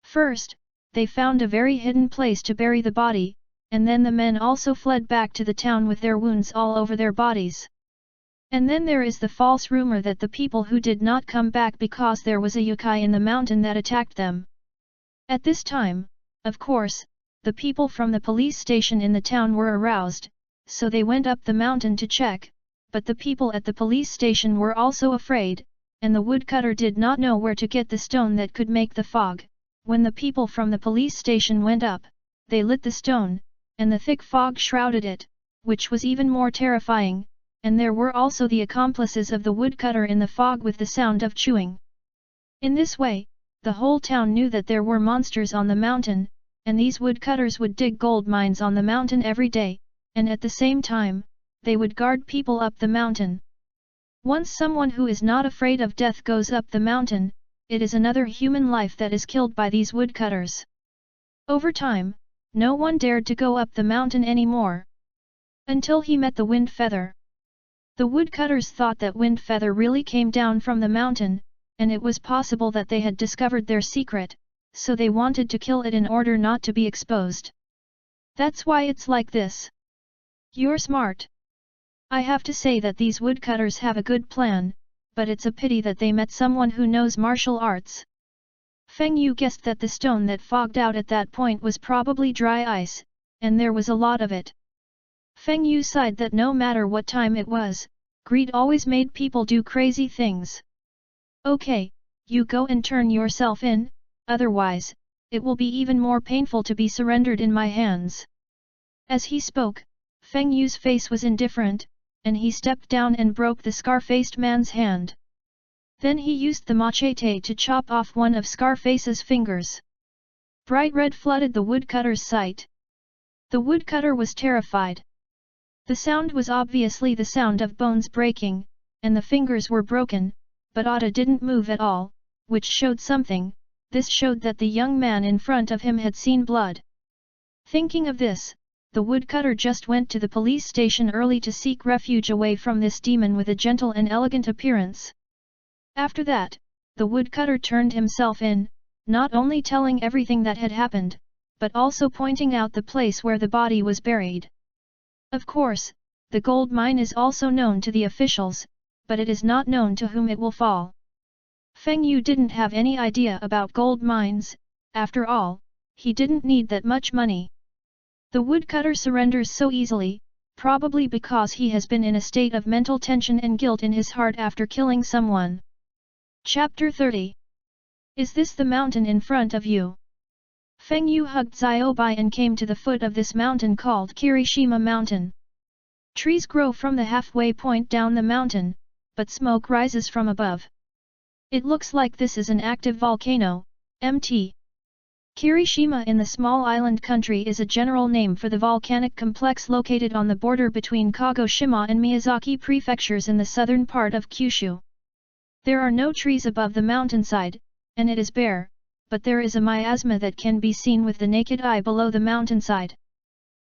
First, they found a very hidden place to bury the body, and then the men also fled back to the town with their wounds all over their bodies. And then there is the false rumor that the people who did not come back because there was a yokai in the mountain that attacked them. At this time, of course, the people from the police station in the town were aroused, so they went up the mountain to check, but the people at the police station were also afraid, and the woodcutter did not know where to get the stone that could make the fog. When the people from the police station went up, they lit the stone, and the thick fog shrouded it, which was even more terrifying, and there were also the accomplices of the woodcutter in the fog with the sound of chewing. In this way, the whole town knew that there were monsters on the mountain, and these woodcutters would dig gold mines on the mountain every day, and at the same time, they would guard people up the mountain. Once someone who is not afraid of death goes up the mountain, it is another human life that is killed by these woodcutters. Over time, no one dared to go up the mountain anymore. Until he met the Wind Feather. The woodcutters thought that Wind Feather really came down from the mountain, and it was possible that they had discovered their secret, so they wanted to kill it in order not to be exposed. That's why it's like this. You're smart. I have to say that these woodcutters have a good plan, but it's a pity that they met someone who knows martial arts. Feng Yu guessed that the stone that fogged out at that point was probably dry ice, and there was a lot of it. Feng Yu sighed that no matter what time it was, greed always made people do crazy things. Okay, you go and turn yourself in, otherwise, it will be even more painful to be surrendered in my hands. As he spoke, Feng Yu's face was indifferent, and he stepped down and broke the scar-faced man's hand. Then he used the machete to chop off one of Scarface's fingers. Bright red flooded the woodcutter's sight. The woodcutter was terrified. The sound was obviously the sound of bones breaking, and the fingers were broken, but Otta didn't move at all, which showed something. This showed that the young man in front of him had seen blood. Thinking of this, the woodcutter just went to the police station early to seek refuge away from this demon with a gentle and elegant appearance. After that, the woodcutter turned himself in, not only telling everything that had happened, but also pointing out the place where the body was buried. Of course, the gold mine is also known to the officials, but it is not known to whom it will fall. Feng Yu didn't have any idea about gold mines, after all, he didn't need that much money. The woodcutter surrenders so easily, probably because he has been in a state of mental tension and guilt in his heart after killing someone. Chapter 30. Is this the mountain in front of you? Feng Yu hugged Xiaobai and came to the foot of this mountain called Kirishima Mountain. Trees grow from the halfway point down the mountain, but smoke rises from above. It looks like this is an active volcano, Mt. Kirishima in the small island country is a general name for the volcanic complex located on the border between Kagoshima and Miyazaki prefectures in the southern part of Kyushu. There are no trees above the mountainside, and it is bare, but there is a miasma that can be seen with the naked eye below the mountainside.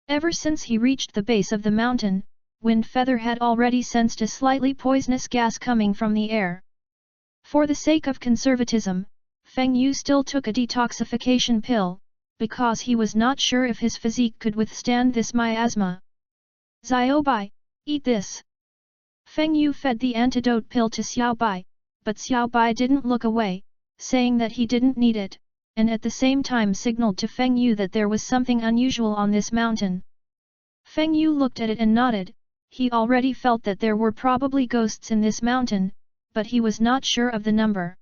Ever since he reached the base of the mountain, Wind Feather had already sensed a slightly poisonous gas coming from the air. For the sake of conservatism, Feng Yu still took a detoxification pill, because he was not sure if his physique could withstand this miasma. Xiaobai, eat this. Feng Yu fed the antidote pill to Xiaobai, but Xiaobai didn't look away, saying that he didn't need it, and at the same time signaled to Feng Yu that there was something unusual on this mountain. Feng Yu looked at it and nodded. He already felt that there were probably ghosts in this mountain, but he was not sure of the number.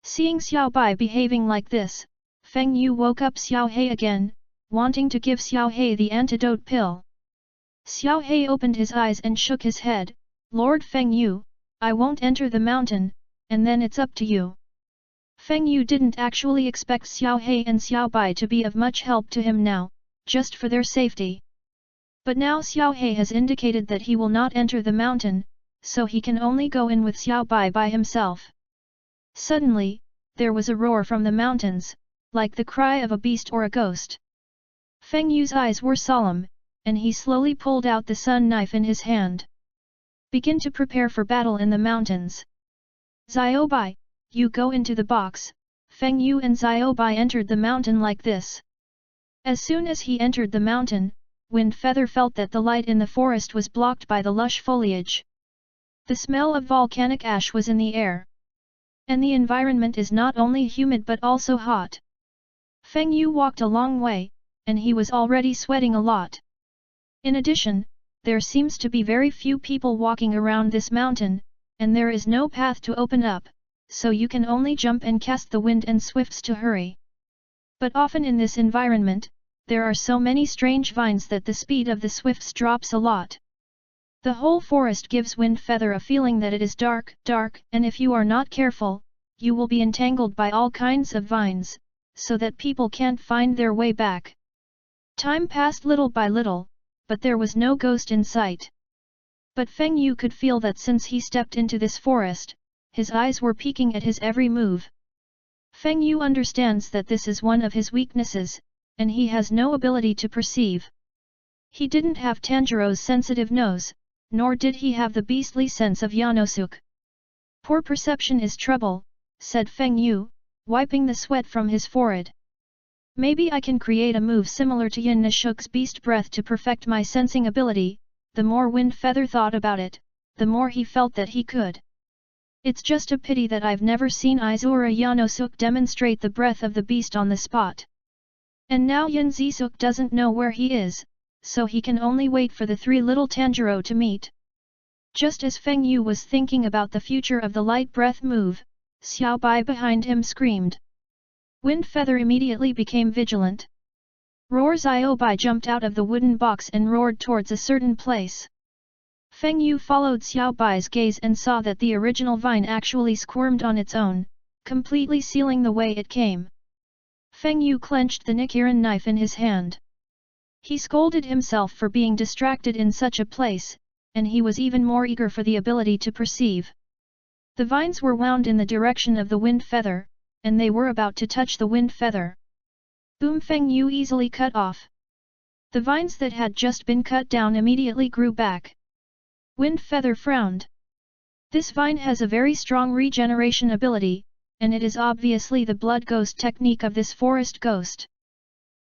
Seeing Xiao Bai behaving like this, Feng Yu woke up Xiao He again, wanting to give Xiao He the antidote pill. Xiao He opened his eyes and shook his head, "Lord Feng Yu, I won't enter the mountain, and then it's up to you." Feng Yu didn't actually expect Xiao He and Xiao Bai to be of much help to him now, just for their safety. But now Xiao He has indicated that he will not enter the mountain, so he can only go in with Xiao Bai by himself. Suddenly, there was a roar from the mountains, like the cry of a beast or a ghost. Feng Yu's eyes were solemn, and he slowly pulled out the sun knife in his hand. "Begin to prepare for battle in the mountains. Xiao Bai, you go into the box." Feng Yu and Xiao Bai entered the mountain like this. As soon as he entered the mountain, Wind Feather felt that the light in the forest was blocked by the lush foliage. The smell of volcanic ash was in the air. And the environment is not only humid but also hot. Feng Yu walked a long way, and he was already sweating a lot. In addition, there seems to be very few people walking around this mountain, and there is no path to open up, so you can only jump and cast the wind and swifts to hurry. But often in this environment, there are so many strange vines that the speed of the swifts drops a lot. The whole forest gives Wind Feather a feeling that it is dark, and if you are not careful, you will be entangled by all kinds of vines, so that people can't find their way back. Time passed little by little, but there was no ghost in sight. But Feng Yu could feel that since he stepped into this forest, his eyes were peeking at his every move. Feng Yu understands that this is one of his weaknesses, and he has no ability to perceive. He didn't have Tanjiro's sensitive nose, nor did he have the beastly sense of Yanosuke. "Poor perception is trouble," said Feng Yu, wiping the sweat from his forehead. "Maybe I can create a move similar to Yin Nishuk's beast breath to perfect my sensing ability." The more Wind Feather thought about it, the more he felt that he could. "It's just a pity that I've never seen Izura Yanosuke demonstrate the breath of the beast on the spot. And now Yin Zisuke doesn't know where he is, so he can only wait for the three little Tanjiro to meet." Just as Feng Yu was thinking about the future of the light breath move, Xiao Bai behind him screamed. Wind Feather immediately became vigilant. Roar! Xiao Bai jumped out of the wooden box and roared towards a certain place. Feng Yu followed Xiao Bai's gaze and saw that the original vine actually squirmed on its own, completely sealing the way it came. Feng Yu clenched the Nichiren knife in his hand. He scolded himself for being distracted in such a place, and he was even more eager for the ability to perceive. The vines were wound in the direction of the Wind Feather, and they were about to touch the Wind Feather. Boom! Feng Yu easily cut off. The vines that had just been cut down immediately grew back. Wind Feather frowned. This vine has a very strong regeneration ability, and it is obviously the blood ghost technique of this forest ghost.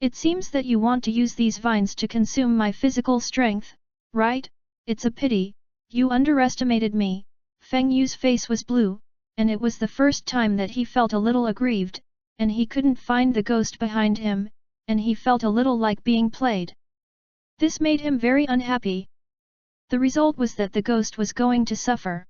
It seems that you want to use these vines to consume my physical strength, right? It's a pity, you underestimated me. Feng Yu's face was blue, and it was the first time that he felt a little aggrieved, and he couldn't find the ghost behind him, and he felt a little like being played. This made him very unhappy. The result was that the ghost was going to suffer.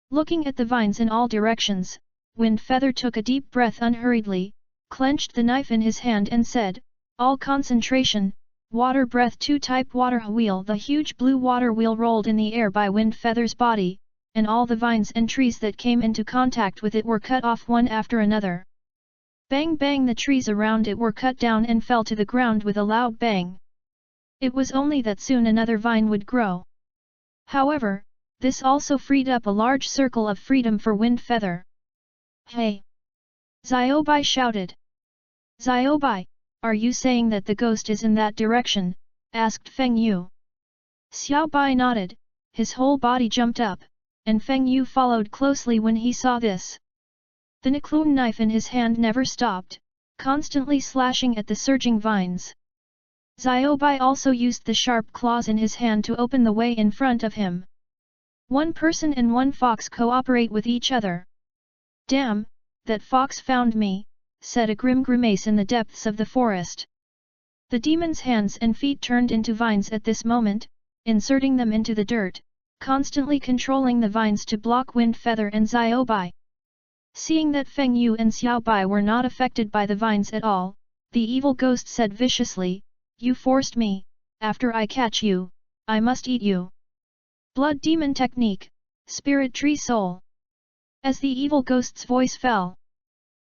Looking at the vines in all directions, Wind Feather took a deep breath unhurriedly, clenched the knife in his hand and said, "All concentration, water breath 2 type water wheel." The huge blue water wheel rolled in the air by Wind Feather's body, and all the vines and trees that came into contact with it were cut off one after another. Bang bang! The trees around it were cut down and fell to the ground with a loud bang. It was only that soon another vine would grow. However, this also freed up a large circle of freedom for Wind Feather. "Hey!" Xiao Bai shouted. "Xiao Bai, are you saying that the ghost is in that direction?" asked Feng Yu. Xiao Bai nodded, his whole body jumped up, and Feng Yu followed closely when he saw this. The Niklun knife in his hand never stopped, constantly slashing at the surging vines. Xiao Bai also used the sharp claws in his hand to open the way in front of him. One person and one fox cooperate with each other. "Damn, that fox found me," said a grim grimace in the depths of the forest. The demon's hands and feet turned into vines at this moment, inserting them into the dirt, constantly controlling the vines to block Wind Feather and Xiao Bai. Seeing that Feng Yu and Xiao Bai were not affected by the vines at all, the evil ghost said viciously, "You forced me, after I catch you, I must eat you." Blood Demon Technique, Spirit Tree Soul. As the evil ghost's voice fell,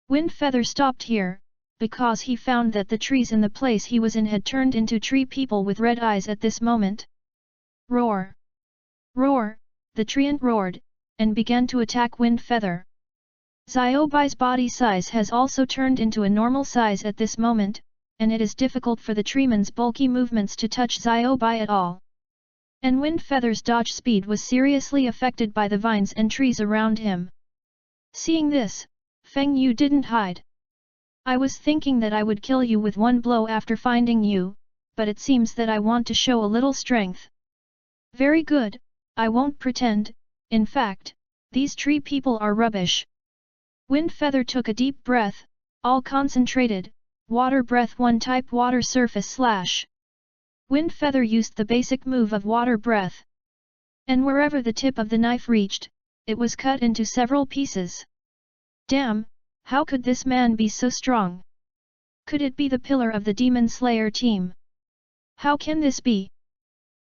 Wind Feather stopped here, because he found that the trees in the place he was in had turned into tree people with red eyes at this moment. Roar! Roar! The treant roared, and began to attack Wind Feather. Xiao Bai's body size has also turned into a normal size at this moment, and it is difficult for the treeman's bulky movements to touch Xiao Bai at all. And Wind Feather's dodge speed was seriously affected by the vines and trees around him. Seeing this, Feng Yu didn't hide. "I was thinking that I would kill you with one blow after finding you, but it seems that I want to show a little strength." "Very good, I won't pretend, in fact, these tree people are rubbish." Wind Feather took a deep breath, all concentrated, water breath 1 type water surface slash. Wind Feather used the basic move of water breath. And wherever the tip of the knife reached, it was cut into several pieces. Damn, how could this man be so strong? Could it be the pillar of the Demon Slayer team? How can this be?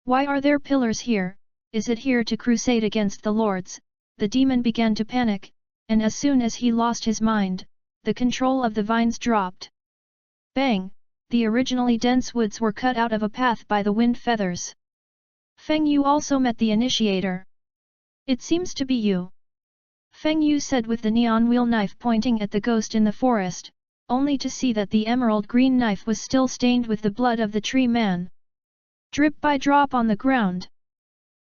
Why are there pillars here? Is it here to crusade against the lords? The demon began to panic, and as soon as he lost his mind, the control of the vines dropped. Bang! The originally dense woods were cut out of a path by the wind feathers. Feng Yu also met the initiator. "It seems to be you," Feng Yu said with the neon wheel knife pointing at the ghost in the forest, only to see that the emerald green knife was still stained with the blood of the tree man. Drip by drop on the ground.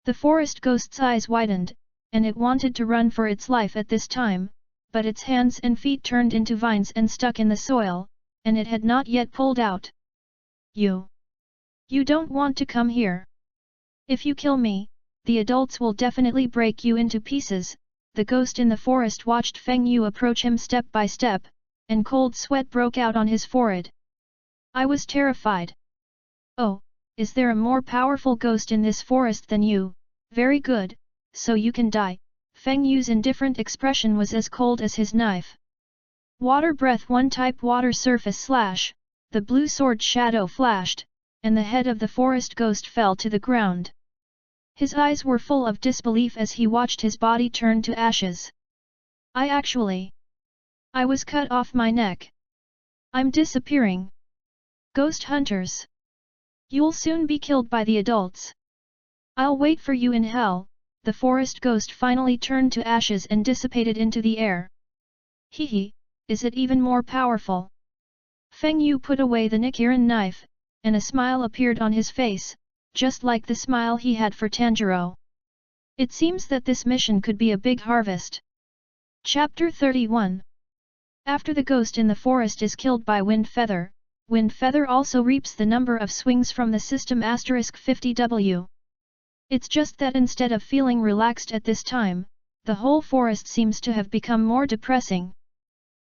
The forest ghost's eyes widened, and it wanted to run for its life at this time, but its hands and feet turned into vines and stuck in the soil, and it had not yet pulled out. You don't want to come here. If you kill me, the adults will definitely break you into pieces." The ghost in the forest watched Feng Yu approach him step by step, and cold sweat broke out on his forehead. "I was terrified. Oh, is there a more powerful ghost in this forest than you? Very good, so you can die." Feng Yu's indifferent expression was as cold as his knife. Water breath 1 type water surface slash, the blue sword shadow flashed, and the head of the forest ghost fell to the ground. His eyes were full of disbelief as he watched his body turn to ashes. I was cut off my neck. I'm disappearing. Ghost hunters. You'll soon be killed by the adults. I'll wait for you in hell." The forest ghost finally turned to ashes and dissipated into the air. Hehe, is it even more powerful? Feng Yu put away the Nichiren knife, and a smile appeared on his face, just like the smile he had for Tanjiro. It seems that this mission could be a big harvest. Chapter 31. After the ghost in the forest is killed by Wind Feather also reaps the number of swings from the system *50W. It's just that instead of feeling relaxed at this time, the whole forest seems to have become more depressing.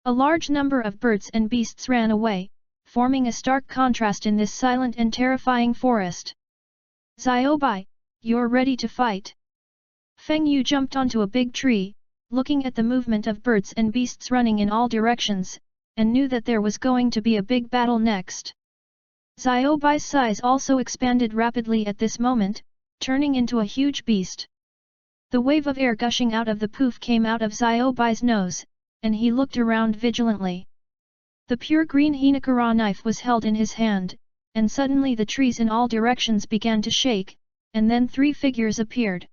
A large number of birds and beasts ran away, forming a stark contrast in this silent and terrifying forest. "Xiao Bai, you're ready to fight?" Feng Yu jumped onto a big tree, looking at the movement of birds and beasts running in all directions, and knew that there was going to be a big battle next. Xiao Bai's size also expanded rapidly at this moment, turning into a huge beast. The wave of air gushing out of the poof came out of Xiao Bai's nose, and he looked around vigilantly. The pure green Hinakura knife was held in his hand, and suddenly the trees in all directions began to shake, and then 3 figures appeared.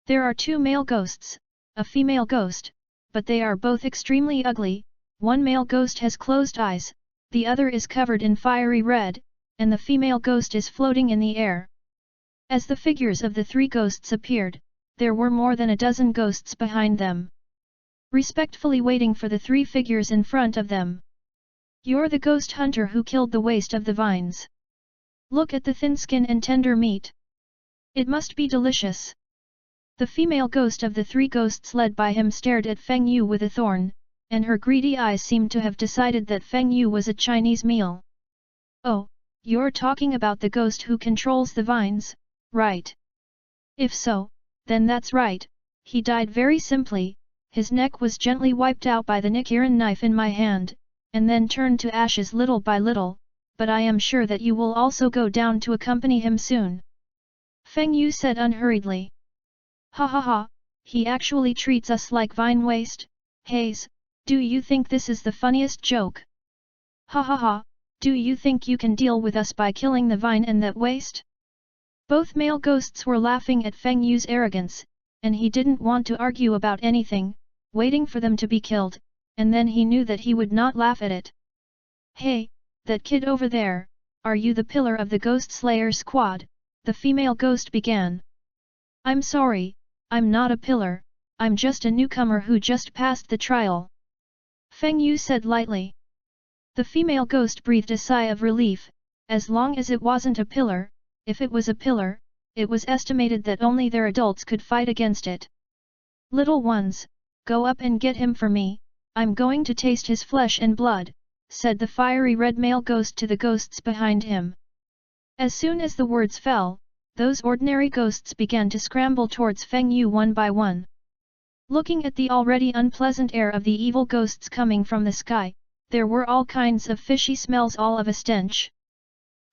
There are 2 male ghosts, a female ghost, but they are both extremely ugly. One male ghost has closed eyes, the other is covered in fiery red, and the female ghost is floating in the air. As the figures of the 3 ghosts appeared, there were more than a dozen ghosts behind them, respectfully waiting for the 3 figures in front of them. "You're the ghost hunter who killed the waste of the vines. Look at the thin skin and tender meat. It must be delicious." The female ghost of the 3 ghosts led by him stared at Feng Yu with a thorn, and her greedy eyes seemed to have decided that Feng Yu was a Chinese meal. "Oh, you're talking about the ghost who controls the vines, right? If so, then that's right, he died very simply. his neck was gently wiped out by the Nichiren knife in my hand, and then turned to ashes little by little, but I am sure that you will also go down to accompany him soon. Feng Yu said unhurriedly. Ha ha ha, he actually treats us like vine waste? Haze, do you think this is the funniest joke? Ha ha ha, do you think you can deal with us by killing the vine and that waste? Both male ghosts were laughing at Feng Yu's arrogance, and he didn't want to argue about anything, waiting for them to be killed, and then he knew that he would not laugh at it. Hey, that kid over there, are you the pillar of the Ghost Slayer squad? The female ghost began. I'm sorry, I'm not a pillar, I'm just a newcomer who just passed the trial. Feng Yu said lightly. The female ghost breathed a sigh of relief. As long as it wasn't a pillar, if it was a pillar, it was estimated that only their adults could fight against it. Little ones, go up and get him for me, I'm going to taste his flesh and blood, said the fiery red male ghost to the ghosts behind him. As soon as the words fell, those ordinary ghosts began to scramble towards Feng Yu one by one. Looking at the already unpleasant air of the evil ghosts coming from the sky, there were all kinds of fishy smells, all of a stench.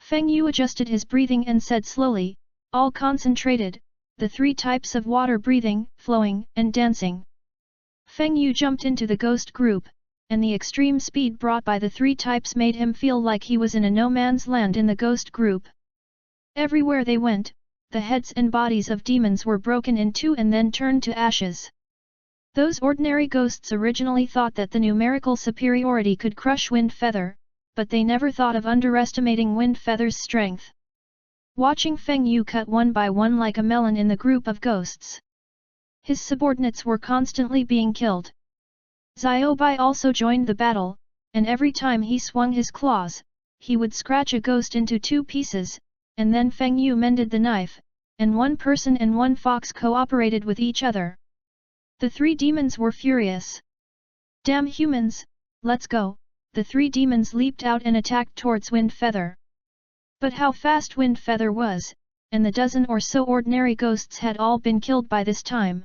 Feng Yu adjusted his breathing and said slowly, all concentrated, the three types of water: breathing, flowing, and dancing. Feng Yu jumped into the ghost group, and the extreme speed brought by the three types made him feel like he was in a no-man's land in the ghost group. Everywhere they went, the heads and bodies of demons were broken in two and then turned to ashes. Those ordinary ghosts originally thought that the numerical superiority could crush Wind Feather, but they never thought of underestimating Wind Feather's strength. Watching Feng Yu cut one by one like a melon in the group of ghosts, his subordinates were constantly being killed. Xiaobai also joined the battle, and every time he swung his claws, he would scratch a ghost into two pieces, and then Feng Yu mended the knife, and one person and one fox cooperated with each other. The three demons were furious. Damn humans, let's go! The three demons leaped out and attacked towards Wind Feather. But how fast Wind Feather was, and the dozen or so ordinary ghosts had all been killed by this time.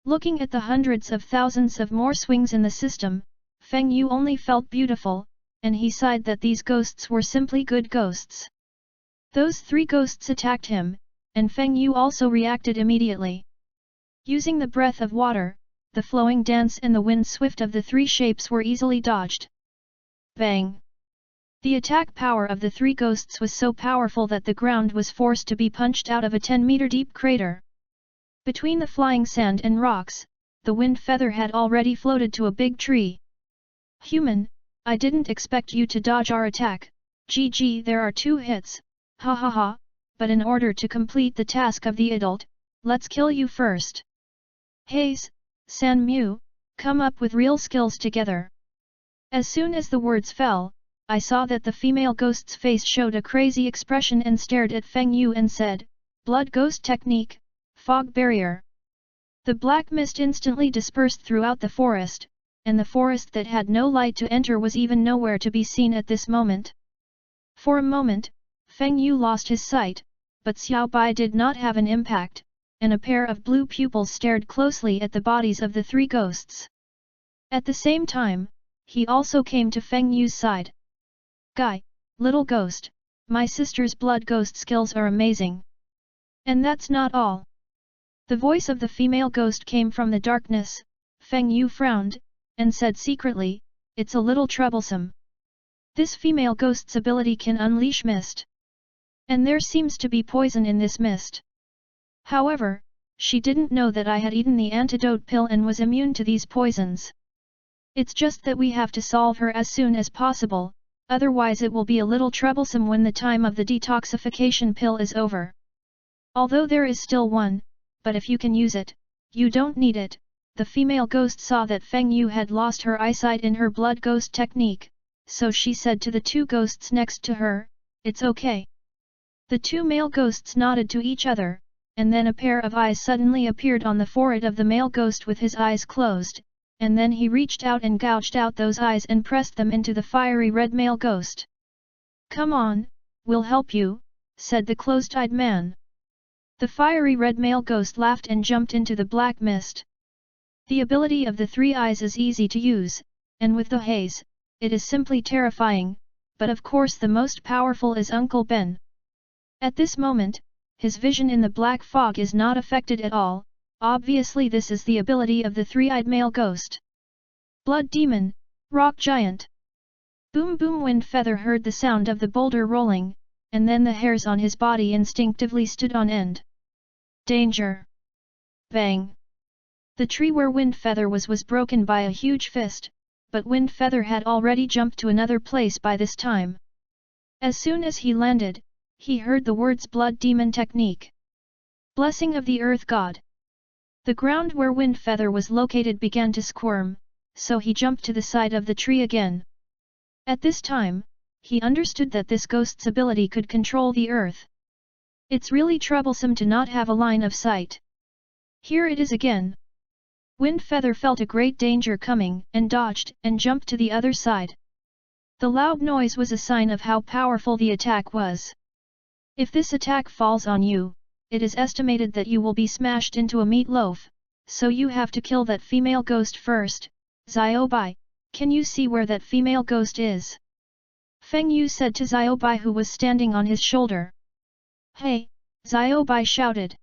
Looking at the hundreds of thousands of more swings in the system, Feng Yu only felt beautiful, and he sighed that these ghosts were simply good ghosts. Those three ghosts attacked him, and Feng Yu also reacted immediately. Using the breath of water, the flowing dance and the wind swift of the three shapes were easily dodged. Bang! The attack power of the three ghosts was so powerful that the ground was forced to be punched out of a 10-meter deep crater. Between the flying sand and rocks, the Wind Feather had already floated to a big tree. Human, I didn't expect you to dodge our attack. GG, there are 2 hits, ha ha ha, but in order to complete the task of the adult, let's kill you first. Haze, San Mu, come up with real skills together. As soon as the words fell, I saw that the female ghost's face showed a crazy expression and stared at Feng Yu and said, Blood Ghost Technique, Fog Barrier. The black mist instantly dispersed throughout the forest, and the forest that had no light to enter was even nowhere to be seen at this moment. For a moment, Feng Yu lost his sight, but Xiao Bai did not have an impact, and a pair of blue pupils stared closely at the bodies of the three ghosts. At the same time, he also came to Feng Yu's side. Guy, little ghost, my sister's blood ghost skills are amazing. And that's not all. The voice of the female ghost came from the darkness. Feng Yu frowned, and said secretly, it's a little troublesome. This female ghost's ability can unleash mist. And there seems to be poison in this mist. However, she didn't know that I had eaten the antidote pill and was immune to these poisons. It's just that we have to solve her as soon as possible, otherwise it will be a little troublesome when the time of the detoxification pill is over. Although there is still one, but if you can use it, you don't need it. The female ghost saw that Feng Yu had lost her eyesight in her blood ghost technique, so she said to the 2 ghosts next to her, it's okay. The 2 male ghosts nodded to each other, and then a pair of eyes suddenly appeared on the forehead of the male ghost with his eyes closed, and then he reached out and gouged out those eyes and pressed them into the fiery red male ghost. Come on, we'll help you, said the closed-eyed man. The fiery red male ghost laughed and jumped into the black mist. The ability of the three eyes is easy to use, and with the haze, it is simply terrifying, but of course the most powerful is Uncle Ben. At this moment, his vision in the black fog is not affected at all, obviously this is the ability of the three-eyed male ghost. Blood Demon, Rock Giant. Boom boom. Wind Feather heard the sound of the boulder rolling, and then the hairs on his body instinctively stood on end. Danger! Bang! The tree where Wind Feather was broken by a huge fist, but Wind Feather had already jumped to another place by this time. As soon as he landed, he heard the words Blood Demon Technique. Blessing of the Earth God. The ground where Wind Feather was located began to squirm, so he jumped to the side of the tree again. At this time, he understood that this ghost's ability could control the earth. It's really troublesome to not have a line of sight. Here it is again. Wind Feather felt a great danger coming and dodged and jumped to the other side. The loud noise was a sign of how powerful the attack was. If this attack falls on you, it is estimated that you will be smashed into a meatloaf, so you have to kill that female ghost first. Xiaobai, can you see where that female ghost is? Feng Yu said to Xiaobai who was standing on his shoulder. Hey, Xiaobai shouted.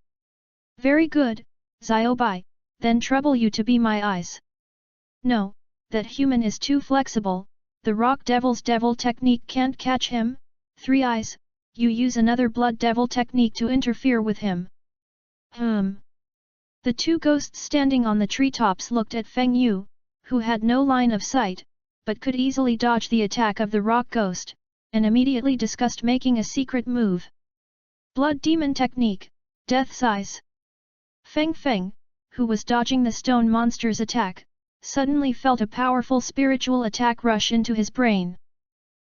Very good, Xiaobai, then trouble you to be my eyes. No, that human is too flexible, the rock devil's devil technique can't catch him. 3 eyes, you use another blood devil technique to interfere with him. The two ghosts standing on the treetops looked at Feng Yu, who had no line of sight, but could easily dodge the attack of the rock ghost, and immediately discussed making a secret move. Blood Demon Technique, Death Size. Feng, who was dodging the stone monster's attack, suddenly felt a powerful spiritual attack rush into his brain.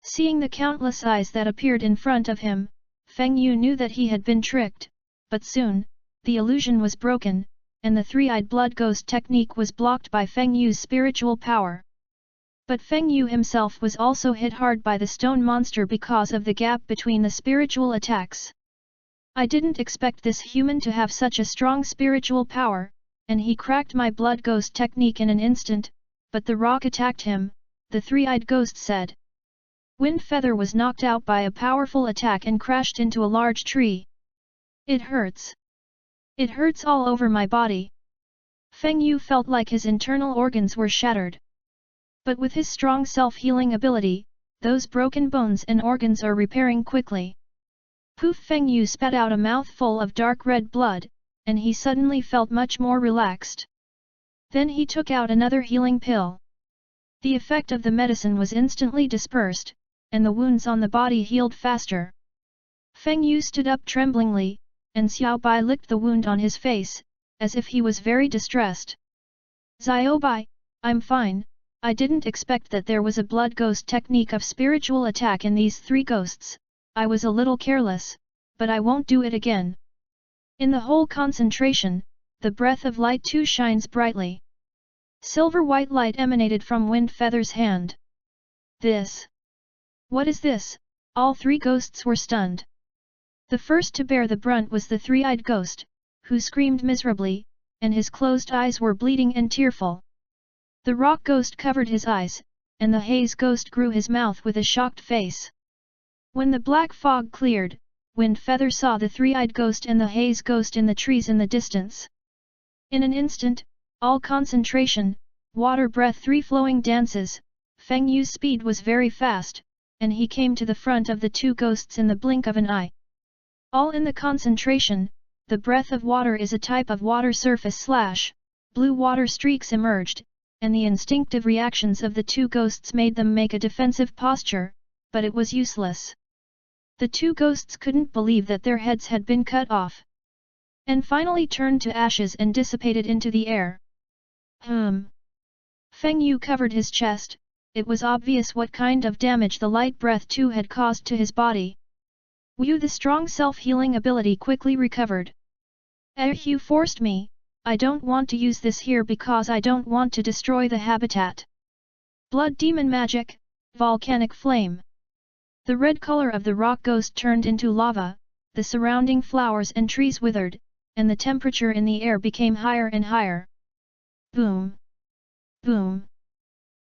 Seeing the countless eyes that appeared in front of him, Feng Yu knew that he had been tricked, but soon, the illusion was broken, and the three-eyed blood ghost technique was blocked by Feng Yu's spiritual power. But Feng Yu himself was also hit hard by the stone monster because of the gap between the spiritual attacks. I didn't expect this human to have such a strong spiritual power, and he cracked my blood ghost technique in an instant, but the rock attacked him, the three-eyed ghost said. Wind Feather was knocked out by a powerful attack and crashed into a large tree. It hurts. It hurts all over my body. Feng Yu felt like his internal organs were shattered. But with his strong self-healing ability, those broken bones and organs are repairing quickly. Poof! Feng Yu spat out a mouthful of dark red blood, and he suddenly felt much more relaxed. Then he took out another healing pill. The effect of the medicine was instantly dispersed, and the wounds on the body healed faster. Feng Yu stood up tremblingly, and Xiaobai licked the wound on his face, as if he was very distressed. Xiaobai, I'm fine, I didn't expect that there was a blood ghost technique of spiritual attack in these 3 ghosts, I was a little careless, but I won't do it again. In the whole concentration, the breath of light too shines brightly. Silver-white light emanated from Wind Feather's hand. This. What is this? All 3 ghosts were stunned. The first to bear the brunt was the three-eyed ghost, who screamed miserably, and his closed eyes were bleeding and tearful. The rock ghost covered his eyes, and the haze ghost grew his mouth with a shocked face. When the black fog cleared, Wind Feather saw the three-eyed ghost and the haze ghost in the trees in the distance. In an instant, all concentration, water breath 3 flowing dances, Feng Yu's speed was very fast, and he came to the front of the 2 ghosts in the blink of an eye. All in the concentration, the breath of water is a type of water surface / blue water streaks emerged, and the instinctive reactions of the 2 ghosts made them make a defensive posture, but it was useless. The 2 ghosts couldn't believe that their heads had been cut off, and finally turned to ashes and dissipated into the air. Feng Yu covered his chest, it was obvious what kind of damage the light breath too had caused to his body. Wu, the strong self-healing ability, quickly recovered. You forced me, I don't want to use this here because I don't want to destroy the habitat. Blood Demon Magic, Volcanic Flame. The red color of the rock ghost turned into lava, the surrounding flowers and trees withered, and the temperature in the air became higher and higher. Boom! Boom!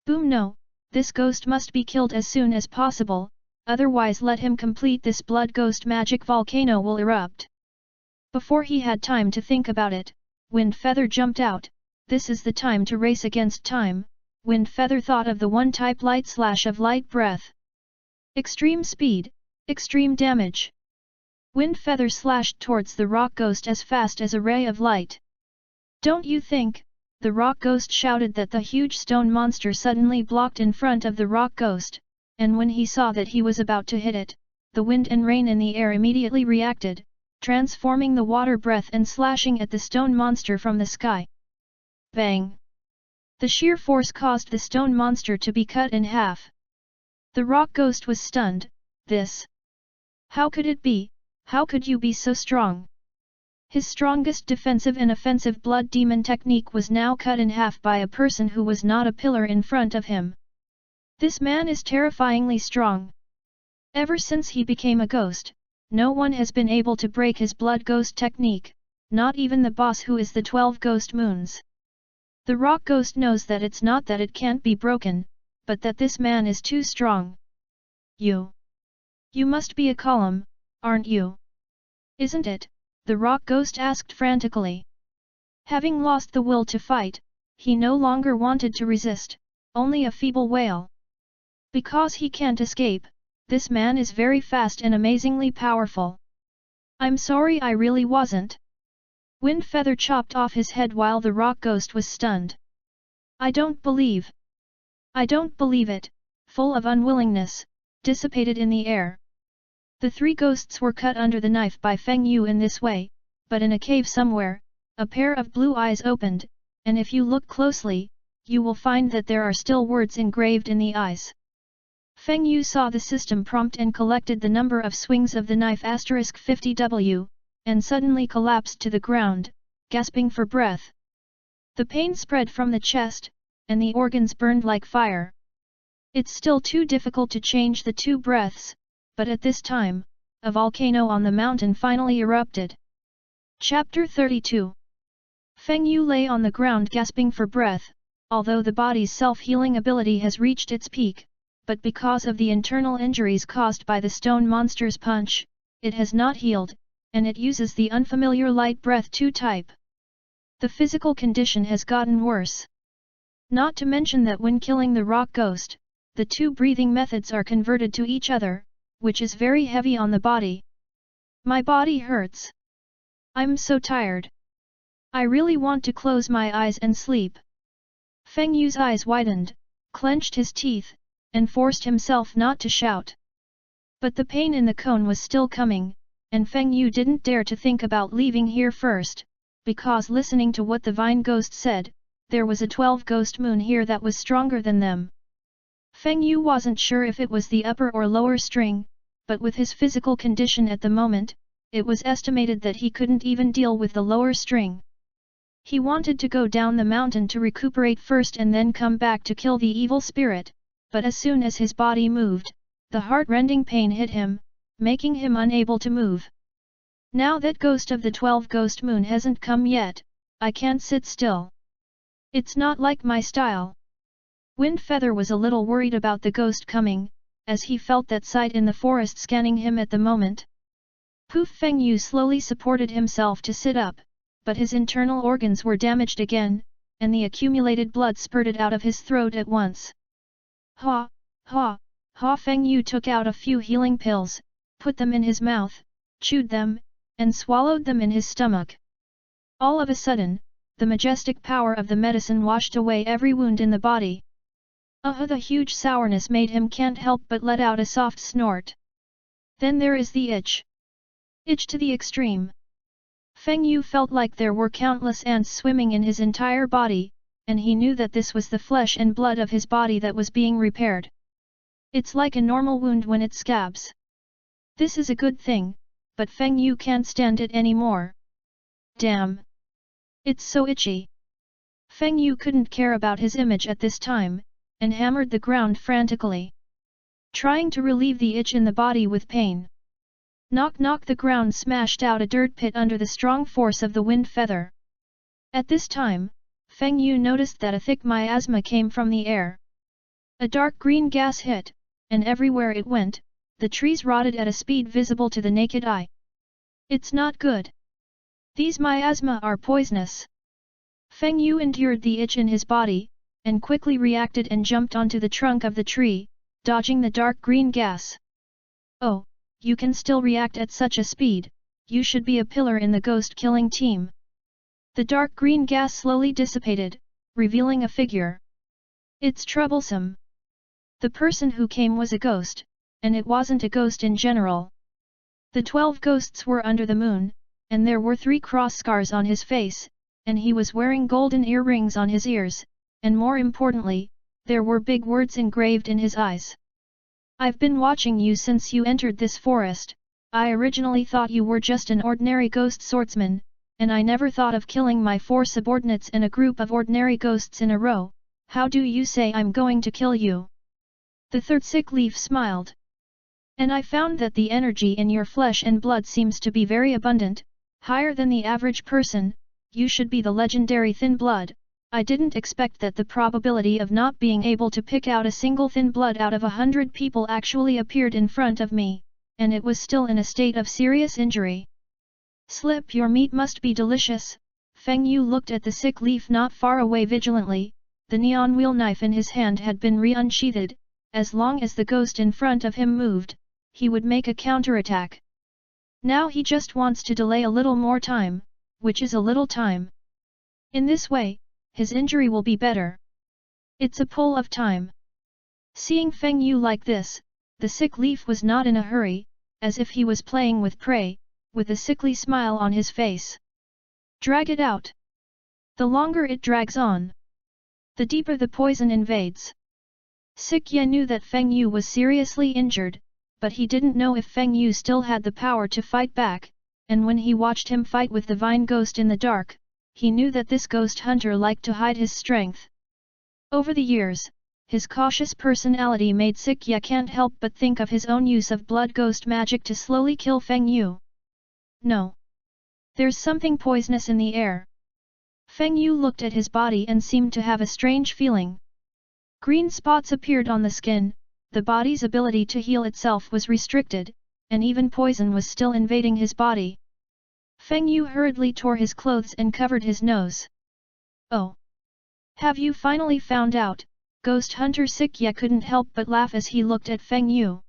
Boom! No, this ghost must be killed as soon as possible, otherwise let him complete this blood ghost magic volcano will erupt. Before he had time to think about it, Wind Feather jumped out. This is the time to race against time. Wind Feather thought of the one-type light slash of light breath. Extreme speed, extreme damage. Wind Feather slashed towards the rock ghost as fast as a ray of light. Don't you think? The rock ghost shouted that the huge stone monster suddenly blocked in front of the rock ghost, and when he saw that he was about to hit it, the wind and rain in the air immediately reacted, transforming the water breath and slashing at the stone monster from the sky. Bang! The sheer force caused the stone monster to be cut in half. The rock ghost was stunned. This? How could it be? How could you be so strong? His strongest defensive and offensive blood demon technique was now cut in half by a person who was not a pillar in front of him. This man is terrifyingly strong. Ever since he became a ghost, no one has been able to break his blood ghost technique, not even the boss who is the 12 ghost moons. The rock ghost knows that it's not that it can't be broken, but that this man is too strong. You must be a column, aren't you? Isn't it? The rock ghost asked frantically. Having lost the will to fight, he no longer wanted to resist, only a feeble wail. Because he can't escape, this man is very fast and amazingly powerful. I'm sorry, I really wasn't. Wind Feather chopped off his head while the rock ghost was stunned. I don't believe it, full of unwillingness, dissipated in the air. The three ghosts were cut under the knife by Feng Yu in this way, but in a cave somewhere, a pair of blue eyes opened, and if you look closely, you will find that there are still words engraved in the eyes. Feng Yu saw the system prompt and collected the number of swings of the knife *50W, and suddenly collapsed to the ground, gasping for breath. The pain spread from the chest, and the organs burned like fire. It's still too difficult to change the two breaths, but at this time, a volcano on the mountain finally erupted. Chapter 32. Feng Yu lay on the ground gasping for breath, although the body's self-healing ability has reached its peak, but because of the internal injuries caused by the stone monster's punch, it has not healed, and it uses the unfamiliar light breath 2 type. The physical condition has gotten worse. Not to mention that when killing the rock ghost, the two breathing methods are converted to each other, which is very heavy on the body. My body hurts. I'm so tired. I really want to close my eyes and sleep. Feng Yu's eyes widened, clenched his teeth, and forced himself not to shout. But the pain in the cone was still coming, and Feng Yu didn't dare to think about leaving here first, because listening to what the vine ghost said, there was a 12 ghost moon here that was stronger than them. Feng Yu wasn't sure if it was the upper or lower string, but with his physical condition at the moment, it was estimated that he couldn't even deal with the lower string. He wanted to go down the mountain to recuperate first and then come back to kill the evil spirit, but as soon as his body moved, the heart-rending pain hit him, making him unable to move. Now that ghost of the 12 ghost moon hasn't come yet, I can't sit still. It's not like my style. Wind Feather was a little worried about the ghost coming, as he felt that sight in the forest scanning him at the moment. Poof! Feng Yu slowly supported himself to sit up, but his internal organs were damaged again, and the accumulated blood spurted out of his throat at once. Ha! Ha! Ha! Feng Yu took out a few healing pills, put them in his mouth, chewed them, and swallowed them in his stomach. All of a sudden, the majestic power of the medicine washed away every wound in the body. The huge sourness made him can't help but let out a soft snort. Then there is the itch. Itch to the extreme. Feng Yu felt like there were countless ants swimming in his entire body, and he knew that this was the flesh and blood of his body that was being repaired. It's like a normal wound when it scabs. This is a good thing, but Feng Yu can't stand it anymore. Damn! It's so itchy. Feng Yu couldn't care about his image at this time, and hammered the ground frantically, trying to relieve the itch in the body with pain. Knock knock! The ground smashed out a dirt pit under the strong force of the wind feather. At this time, Feng Yu noticed that a thick miasma came from the air. A dark green gas hit, and everywhere it went, the trees rotted at a speed visible to the naked eye. It's not good. These miasma are poisonous. Feng Yu endured the itch in his body, and quickly reacted and jumped onto the trunk of the tree, dodging the dark green gas. Oh, you can still react at such a speed, you should be a pillar in the ghost-killing team. The dark green gas slowly dissipated, revealing a figure. It's troublesome. The person who came was a ghost, and it wasn't a ghost in general. The 12 ghosts were under the moon, and there were 3 cross scars on his face, and he was wearing golden earrings on his ears, and more importantly, there were big words engraved in his eyes. I've been watching you since you entered this forest. I originally thought you were just an ordinary ghost swordsman, and I never thought of killing my 4 subordinates and a group of ordinary ghosts in a row. How do you say I'm going to kill you? The third sick leaf smiled. And I found that the energy in your flesh and blood seems to be very abundant, higher than the average person. You should be the legendary thin blood. I didn't expect that the probability of not being able to pick out a single thin blood out of 100 people actually appeared in front of me, and it was still in a state of serious injury. Slip, your meat must be delicious. Feng Yu looked at the sick leaf not far away vigilantly. The neon wheel knife in his hand had been re-unsheathed. As long as the ghost in front of him moved, he would make a counterattack. Now he just wants to delay a little more time, which is a little time. In this way, his injury will be better. It's a pull of time. Seeing Feng Yu like this, the sick leaf was not in a hurry, as if he was playing with prey, with a sickly smile on his face. Drag it out. The longer it drags on, the deeper the poison invades. Sick Ye knew that Feng Yu was seriously injured, but he didn't know if Feng Yu still had the power to fight back, and when he watched him fight with the vine ghost in the dark, he knew that this ghost hunter liked to hide his strength. Over the years, his cautious personality made Sick Ye can't help but think of his own use of blood ghost magic to slowly kill Feng Yu. No. There's something poisonous in the air. Feng Yu looked at his body and seemed to have a strange feeling. Green spots appeared on the skin, the body's ability to heal itself was restricted, and even poison was still invading his body. Feng Yu hurriedly tore his clothes and covered his nose. Oh! Have you finally found out? Ghost Hunter Sick Ye couldn't help but laugh as he looked at Feng Yu.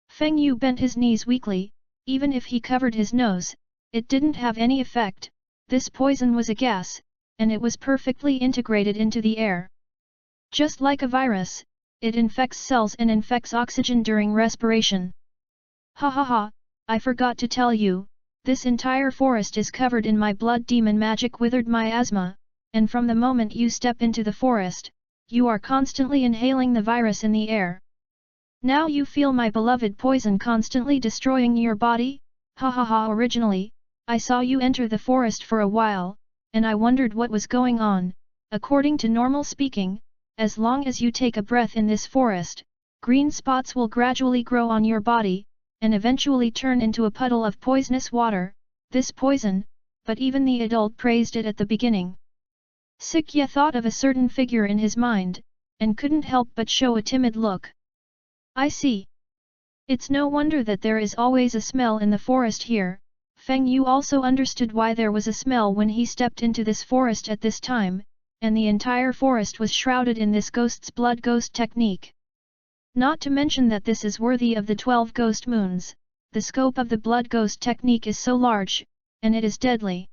Feng Yu bent his knees weakly. Even if he covered his nose, it didn't have any effect. This poison was a gas, and it was perfectly integrated into the air. Just like a virus, it infects cells and infects oxygen during respiration. Ha ha ha, I forgot to tell you, this entire forest is covered in my blood demon magic withered miasma, and from the moment you step into the forest, you are constantly inhaling the virus in the air. Now you feel my beloved poison constantly destroying your body? Ha ha ha. Originally, I saw you enter the forest for a while, and I wondered what was going on. According to normal speaking, as long as you take a breath in this forest, green spots will gradually grow on your body, and eventually turn into a puddle of poisonous water. This poison, but even the adult praised it at the beginning. Sick Ye thought of a certain figure in his mind, and couldn't help but show a timid look. I see. It's no wonder that there is always a smell in the forest here. Feng Yu also understood why there was a smell when he stepped into this forest at this time, and the entire forest was shrouded in this ghost's blood ghost technique. Not to mention that this is worthy of the 12 ghost moons. The scope of the blood ghost technique is so large, and it is deadly.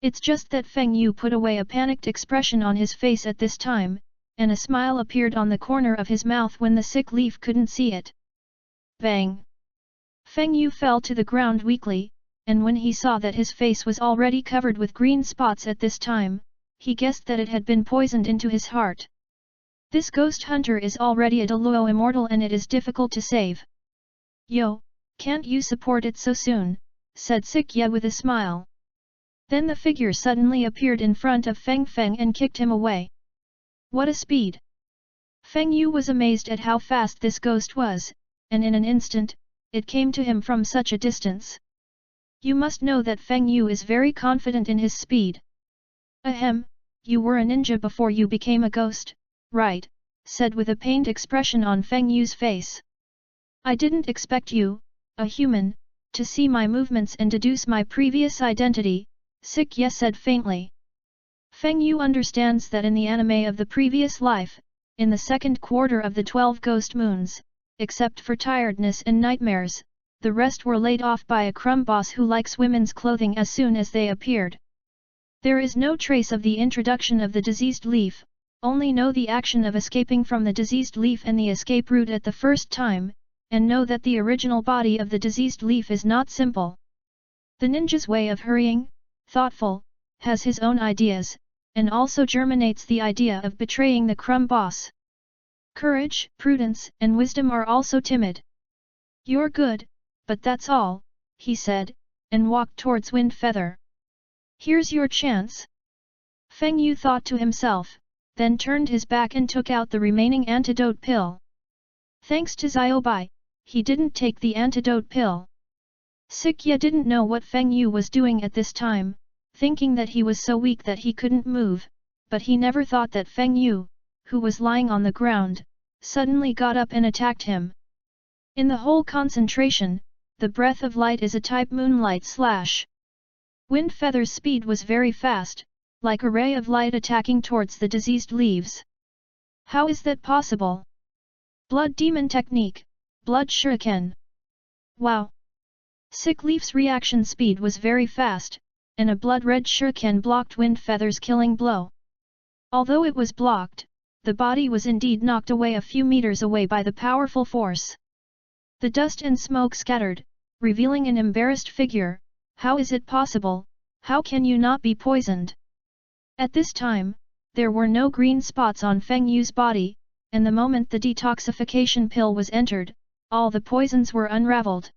It's just that Feng Yu put away a panicked expression on his face at this time, and a smile appeared on the corner of his mouth when the sick leaf couldn't see it. Bang! Feng Yu fell to the ground weakly, and when he saw that his face was already covered with green spots at this time, he guessed that it had been poisoned into his heart. This ghost hunter is already a Deluo immortal and it is difficult to save. Yo, can't you support it so soon? Said Sick Ye with a smile. Then the figure suddenly appeared in front of Feng Feng and kicked him away. What a speed! Feng Yu was amazed at how fast this ghost was, and in an instant, it came to him from such a distance. You must know that Feng Yu is very confident in his speed. Ahem, you were a ninja before you became a ghost, right? Said with a pained expression on Feng Yu's face. I didn't expect you, a human, to see my movements and deduce my previous identity, Sikya said faintly. Feng Yu understands that in the anime of the previous life, in the second quarter of the 12 ghost moons, except for tiredness and nightmares, the rest were laid off by a crumb boss who likes women's clothing as soon as they appeared. There is no trace of the introduction of the diseased leaf, only know the action of escaping from the diseased leaf and the escape route at the first time, and know that the original body of the diseased leaf is not simple. The ninja's way of hurrying, thoughtful, has his own ideas, and also germinates the idea of betraying the crumb boss. Courage, prudence, and wisdom are also timid. You're good, but that's all, he said, and walked towards Wind Feather. Here's your chance. Feng Yu thought to himself, then turned his back and took out the remaining antidote pill. Thanks to Xiaobai, he didn't take the antidote pill. Sikya didn't know what Feng Yu was doing at this time, thinking that he was so weak that he couldn't move, but he never thought that Feng Yu, who was lying on the ground, suddenly got up and attacked him. In the whole concentration, the breath of light is a type moonlight slash. Wind Feather's speed was very fast, like a ray of light attacking towards the diseased leaves. How is that possible? Blood Demon Technique, Blood Shuriken. Wow! Sick Leaf's reaction speed was very fast, and a blood-red shuriken blocked Wind Feather's killing blow. Although it was blocked, the body was indeed knocked away a few meters away by the powerful force. The dust and smoke scattered, revealing an embarrassed figure. How is it possible? How can you not be poisoned? At this time, there were no green spots on Feng Yu's body, and the moment the detoxification pill was entered, all the poisons were unraveled.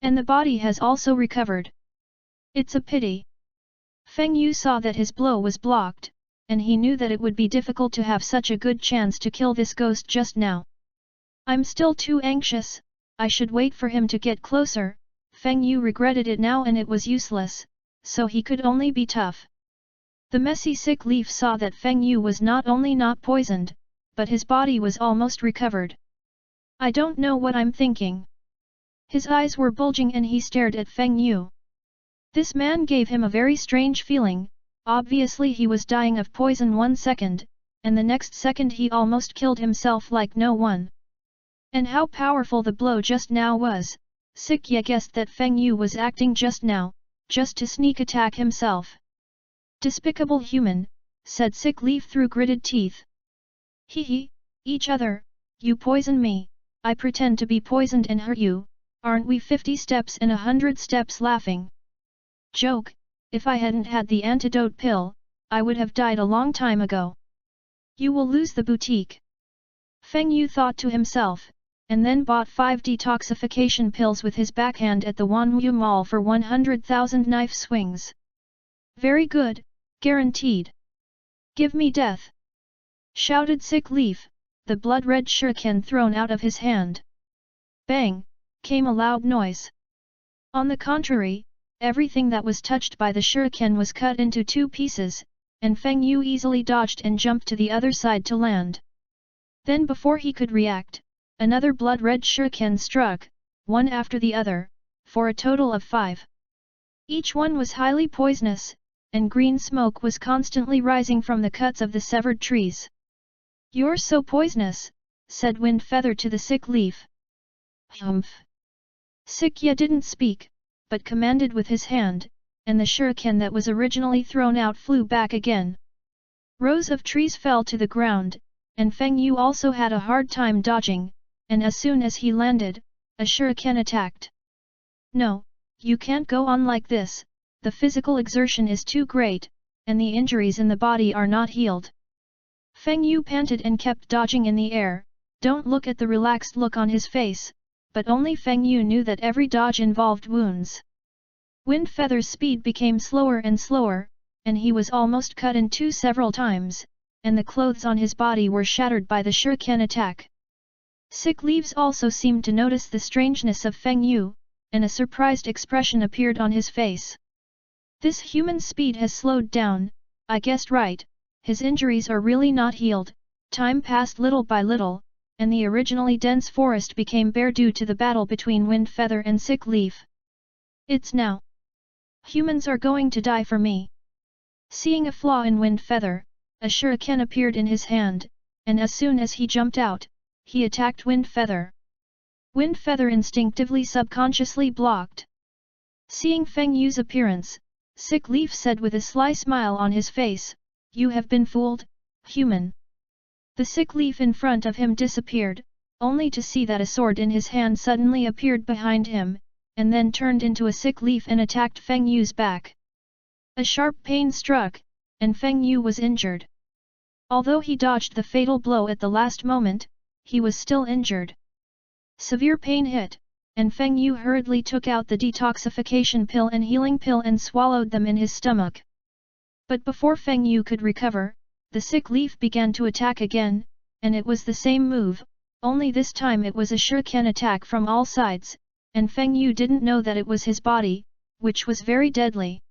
And the body has also recovered. It's a pity. Feng Yu saw that his blow was blocked, and he knew that it would be difficult to have such a good chance to kill this ghost just now. I'm still too anxious, I should wait for him to get closer. Feng Yu regretted it now and it was useless, so he could only be tough. The messy sick leaf saw that Feng Yu was not only not poisoned, but his body was almost recovered. I don't know what I'm thinking. His eyes were bulging and he stared at Feng Yu. This man gave him a very strange feeling, obviously he was dying of poison 1 second, and the next second he almost killed himself like no one. And how powerful the blow just now was. Sikya guessed that Feng Yu was acting just now, just to sneak attack himself. Despicable human, said Sick Leaf through gritted teeth. Hee, each other, you poison me, I pretend to be poisoned and hurt you, aren't we 50 steps and 100 steps laughing? Joke, if I hadn't had the antidote pill, I would have died a long time ago. You will lose the boutique. Feng Yu thought to himself, and then bought 5 detoxification pills with his backhand at the Wanwu Mall for 100,000 knife swings. Very good, guaranteed. Give me death! Shouted Sick Leaf, the blood-red shuriken thrown out of his hand. Bang! Came a loud noise. On the contrary, everything that was touched by the shuriken was cut into 2 pieces, and Feng Yu easily dodged and jumped to the other side to land. Then before he could react, another blood-red shuriken struck, one after the other, for a total of 5. Each one was highly poisonous, and green smoke was constantly rising from the cuts of the severed trees. You're so poisonous, said Wind Feather to the Sick Leaf. Humph! Sikya didn't speak, but commanded with his hand, and the shuriken that was originally thrown out flew back again. Rows of trees fell to the ground, and Feng Yu also had a hard time dodging, and as soon as he landed, a shuriken attacked. No, you can't go on like this, the physical exertion is too great, and the injuries in the body are not healed. Feng Yu panted and kept dodging in the air. Don't look at the relaxed look on his face, but only Feng Yu knew that every dodge involved wounds. Wind Feather's speed became slower and slower, and he was almost cut in 2 several times, and the clothes on his body were shattered by the shuriken attack. Sick Leaves also seemed to notice the strangeness of Feng Yu, and a surprised expression appeared on his face. This human speed has slowed down, I guessed right, his injuries are really not healed. Time passed little by little, and the originally dense forest became bare due to the battle between Wind Feather and Sick Leaf. It's now. Humans are going to die for me. Seeing a flaw in Wind Feather, a shuriken appeared in his hand, and as soon as he jumped out, he attacked Wind Feather. Wind Feather instinctively subconsciously blocked. Seeing Feng Yu's appearance, Sick Leaf said with a sly smile on his face, "You have been fooled, human." The Sick Leaf in front of him disappeared, only to see that a sword in his hand suddenly appeared behind him, and then turned into a Sick Leaf and attacked Feng Yu's back. A sharp pain struck, and Feng Yu was injured. Although he dodged the fatal blow at the last moment, he was still injured. Severe pain hit, and Feng Yu hurriedly took out the detoxification pill and healing pill and swallowed them in his stomach. But before Feng Yu could recover, the Sick Leaf began to attack again, and it was the same move, only this time it was a shuriken attack from all sides, and Feng Yu didn't know that it was his body, which was very deadly.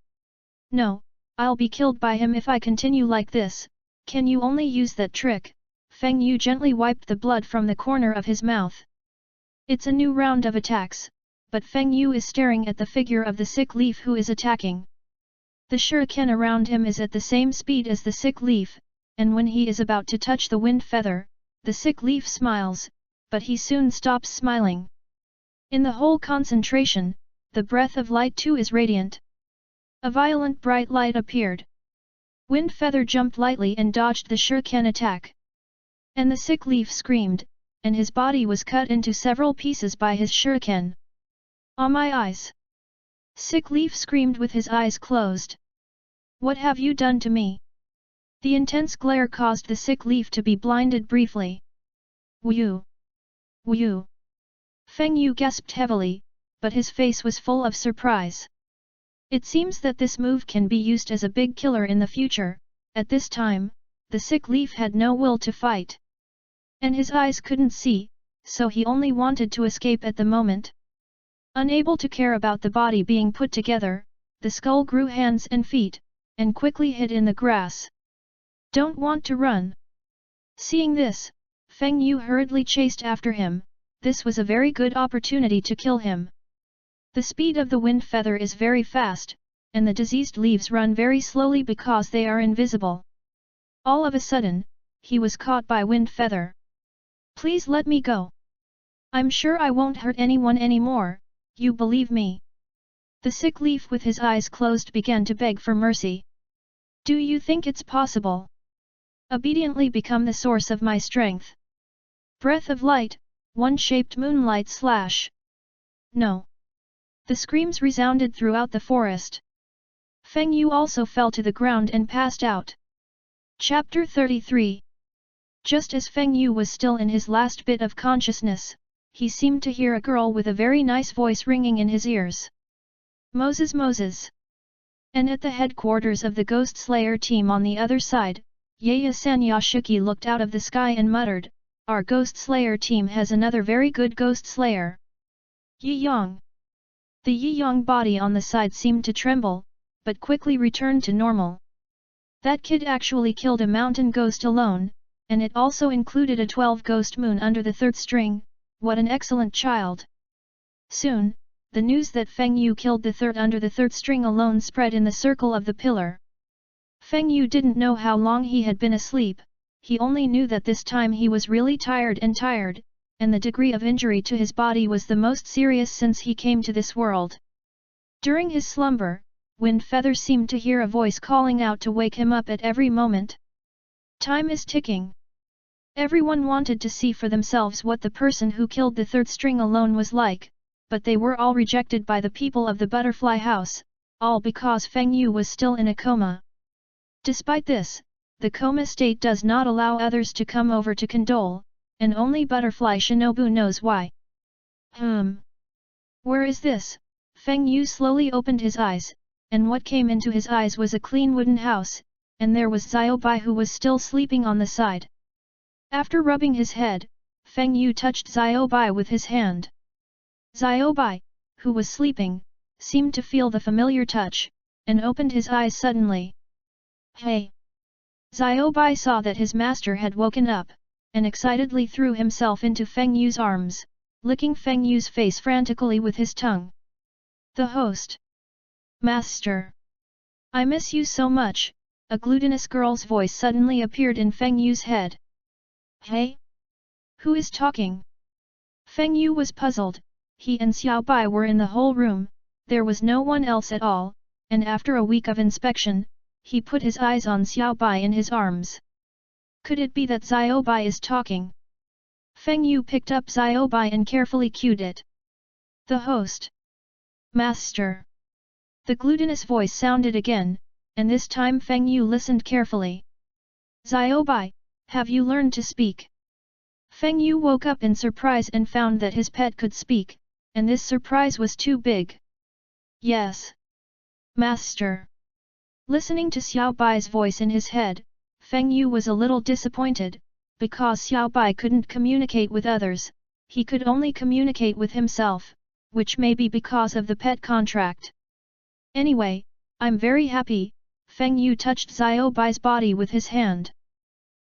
"No, I'll be killed by him if I continue like this. Can you only use that trick?" Feng Yu gently wiped the blood from the corner of his mouth. It's a new round of attacks, but Feng Yu is staring at the figure of the Sick Leaf who is attacking. The shuriken around him is at the same speed as the Sick Leaf, and when he is about to touch the Wind Feather, the Sick Leaf smiles, but he soon stops smiling. In the whole concentration, the breath of light too is radiant. A violent bright light appeared. Wind Feather jumped lightly and dodged the shuriken attack. And the Sick Leaf screamed, and his body was cut into several pieces by his shuriken. "Ah, my eyes!" Sick Leaf screamed with his eyes closed. "What have you done to me?" The intense glare caused the Sick Leaf to be blinded briefly. "Wu! Wu!" Feng Yu gasped heavily, but his face was full of surprise. It seems that this move can be used as a big killer in the future. At this time, the Sick Leaf had no will to fight. And his eyes couldn't see, so he only wanted to escape at the moment. Unable to care about the body being put together, the skull grew hands and feet, and quickly hid in the grass. "Don't want to run." Seeing this, Feng Yu hurriedly chased after him. This was a very good opportunity to kill him. The speed of the Wind Feather is very fast, and the diseased leaves run very slowly because they are invisible. All of a sudden, he was caught by Wind Feather. "Please let me go. I'm sure I won't hurt anyone anymore, you believe me?" The Sick Leaf with his eyes closed began to beg for mercy. "Do you think it's possible? Obediently become the source of my strength. Breath of light, one-shaped moonlight slash." "No." The screams resounded throughout the forest. Feng Yu also fell to the ground and passed out. Chapter 33. Just as Feng Yu was still in his last bit of consciousness, he seemed to hear a girl with a very nice voice ringing in his ears. "Moses, Moses." And at the headquarters of the Ghost Slayer team on the other side, Yaya Sanyashiki looked out of the sky and muttered, "Our Ghost Slayer team has another very good Ghost Slayer. Yi Yang." The Yi Yang body on the side seemed to tremble, but quickly returned to normal. That kid actually killed a mountain ghost alone, and it also included a 12 ghost moon under the third string. What an excellent child! Soon, the news that Feng Yu killed the third under the third string alone spread in the circle of the pillar. Feng Yu didn't know how long he had been asleep, he only knew that this time he was really tired, and the degree of injury to his body was the most serious since he came to this world. During his slumber, Wind Feather seemed to hear a voice calling out to wake him up at every moment. Time is ticking. Everyone wanted to see for themselves what the person who killed the third string alone was like, but they were all rejected by the people of the Butterfly House, all because Feng Yu was still in a coma. Despite this, the coma state does not allow others to come over to condole, and only Butterfly Shinobu knows why. Where is this? Feng Yu slowly opened his eyes, and what came into his eyes was a clean wooden house, and there was Xiaobai who was still sleeping on the side. After rubbing his head, Feng Yu touched Xiaobai with his hand. Xiaobai, who was sleeping, seemed to feel the familiar touch, and opened his eyes suddenly. "Hey! Xiaobai saw that his master had woken up, and excitedly threw himself into Feng Yu's arms, licking Feng Yu's face frantically with his tongue. The host. Master. I miss you so much, a glutinous girl's voice suddenly appeared in Feng Yu's head. Hey? Who is talking? Feng Yu was puzzled. He and Xiaobai were in the whole room, there was no one else at all, and after a week of inspection, he put his eyes on Xiaobai in his arms. Could it be that Xiaobai is talking? Feng Yu picked up Xiaobai and carefully cued it. The host. Master. The glutinous voice sounded again, and this time Feng Yu listened carefully. Xiaobai, have you learned to speak? Feng Yu woke up in surprise and found that his pet could speak, and this surprise was too big. Yes. Master. Listening to Xiaobai's voice in his head, Feng Yu was a little disappointed, because Xiaobai couldn't communicate with others, he could only communicate with himself, which may be because of the pet contract. Anyway, I'm very happy, Feng Yu touched Xiaobai's body with his hand.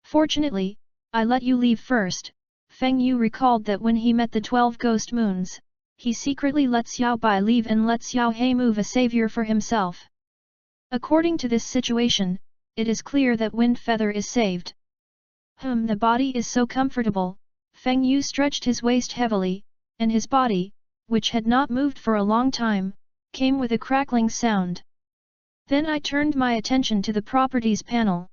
Fortunately, I let you leave first. Feng Yu recalled that when he met the 12 ghost moons, he secretly let Xiaobai leave and let Xiao He move a savior for himself. According to this situation, it is clear that Wind Feather is saved. The body is so comfortable, Feng Yu stretched his waist heavily, and his body, which had not moved for a long time, came with a crackling sound. Then I turned my attention to the properties panel.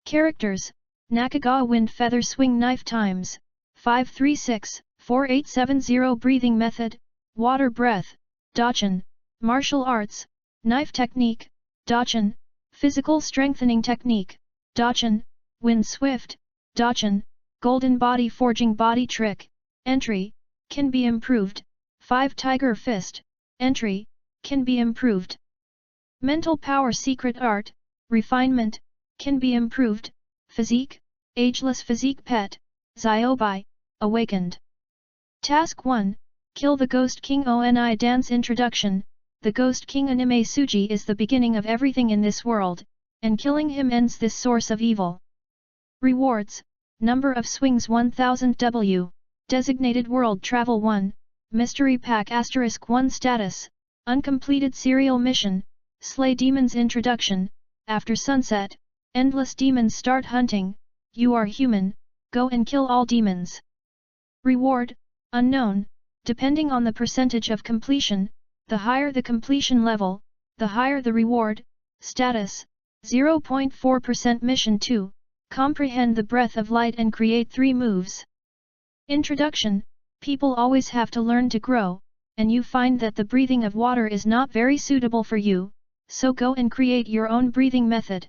Characters, Nakagawa Wind Feather Swing Knife Times, 536-4870 Breathing Method, Water Breath, Dachan, Martial Arts, Knife Technique, Dachan, Physical Strengthening Technique, Dachan, Wind Swift, Dachan, Golden Body Forging Body Trick, Entry, can be improved, 5 Tiger Fist, Entry, can be improved. Mental Power Secret Art, Refinement, can be improved, Physique, Ageless Physique Pet, Xiaobai, Awakened. Task 1, Kill the Ghost King Oni Dance Introduction. The Ghost King Anime Suji is the beginning of everything in this world, and killing him ends this source of evil. Rewards, Number of Swings 1000 W, Designated World Travel 1, Mystery Pack *1 Status, Uncompleted Serial Mission, Slay Demons Introduction, After Sunset, Endless Demons Start Hunting, You Are Human, Go and Kill All Demons. Reward, Unknown, depending on the percentage of completion, the higher the completion level, the higher the reward. Status, 0.4% Mission 2, comprehend the breath of light and create 3 moves. Introduction, people always have to learn to grow, and you find that the breathing of water is not very suitable for you, so go and create your own breathing method.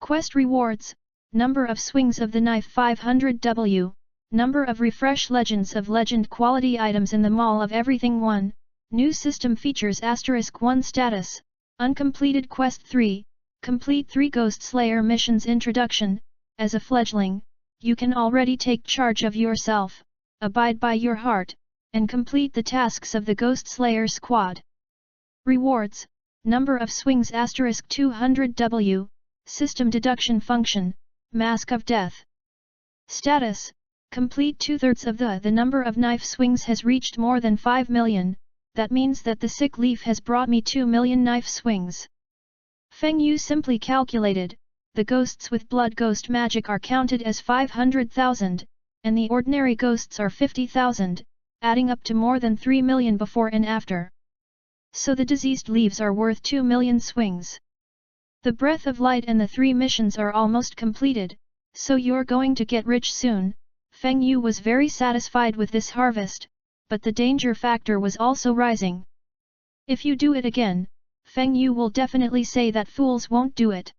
Quest rewards, Number of Swings of the Knife 500 W, Number of Refresh Legends of Legend Quality Items in the Mall of Everything 1, New System Features *1 Status, Uncompleted Quest 3, Complete 3 Ghost Slayer Missions Introduction. As a fledgling, you can already take charge of yourself, abide by your heart, and complete the tasks of the Ghost Slayer squad. Rewards, Number of Swings *200 W, System Deduction Function, Mask of Death. Status, complete 2/3 of the number of knife swings has reached more than 5 million, that means that the sick leaf has brought me 2 million knife swings. Feng Yu simply calculated, the ghosts with blood ghost magic are counted as 500,000, and the ordinary ghosts are 50,000, adding up to more than 3 million before and after. So the diseased leaves are worth 2 million swings. The breath of light and the 3 missions are almost completed, so you're going to get rich soon. Feng Yu was very satisfied with this harvest, but the danger factor was also rising. If you do it again, Feng Yu will definitely say that fools won't do it.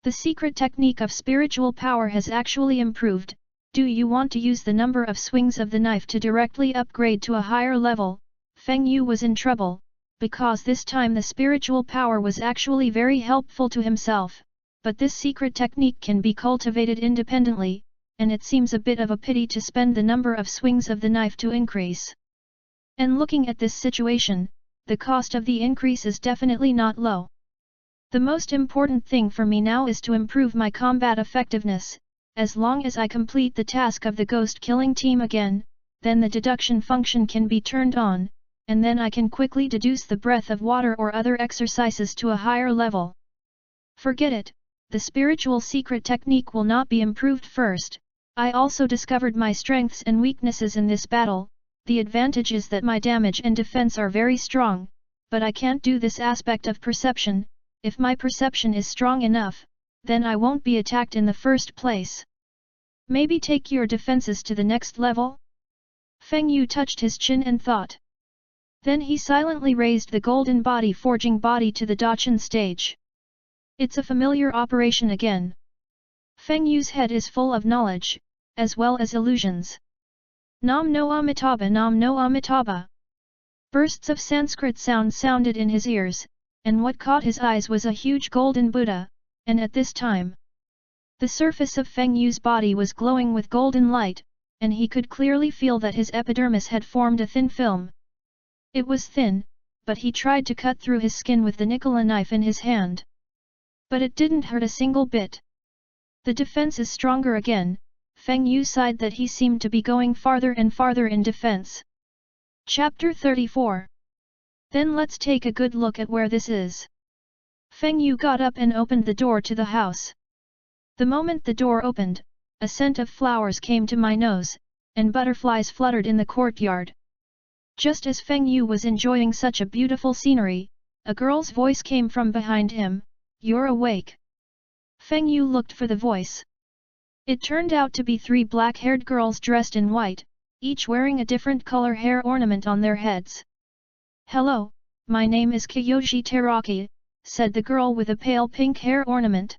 The secret technique of spiritual power has actually improved. Do you want to use the number of swings of the knife to directly upgrade to a higher level? Feng Yu was in trouble, because this time the spiritual power was actually very helpful to himself, but this secret technique can be cultivated independently, and it seems a bit of a pity to spend the number of swings of the knife to increase. And looking at this situation, the cost of the increase is definitely not low. The most important thing for me now is to improve my combat effectiveness. As long as I complete the task of the ghost killing team again, then the deduction function can be turned on, and then I can quickly deduce the breath of water or other exercises to a higher level. Forget it, the spiritual secret technique will not be improved first. I also discovered my strengths and weaknesses in this battle. The advantage is that my damage and defense are very strong, but I can't do this aspect of perception. If my perception is strong enough, then I won't be attacked in the first place. Maybe take your defenses to the next level? Feng Yu touched his chin and thought. Then he silently raised the golden body forging body to the Dachan stage. It's a familiar operation again. Feng Yu's head is full of knowledge, as well as illusions. Nam no Amitabha, Nam no Amitabha. Bursts of Sanskrit sound sounded in his ears, and what caught his eyes was a huge golden Buddha, and at this time, the surface of Feng Yu's body was glowing with golden light, and he could clearly feel that his epidermis had formed a thin film. It was thin, but he tried to cut through his skin with the Nicola knife in his hand. But it didn't hurt a single bit. The defense is stronger again. Feng Yu sighed that he seemed to be going farther and farther in defense. Chapter 34. Then let's take a good look at where this is. Feng Yu got up and opened the door to the house. The moment the door opened, a scent of flowers came to my nose, and butterflies fluttered in the courtyard. Just as Feng Yu was enjoying such a beautiful scenery, a girl's voice came from behind him, "You're awake." Feng Yu looked for the voice. It turned out to be 3 black-haired girls dressed in white, each wearing a different color hair ornament on their heads. "Hello, my name is Kyoji Teraki," said the girl with a pale pink hair ornament.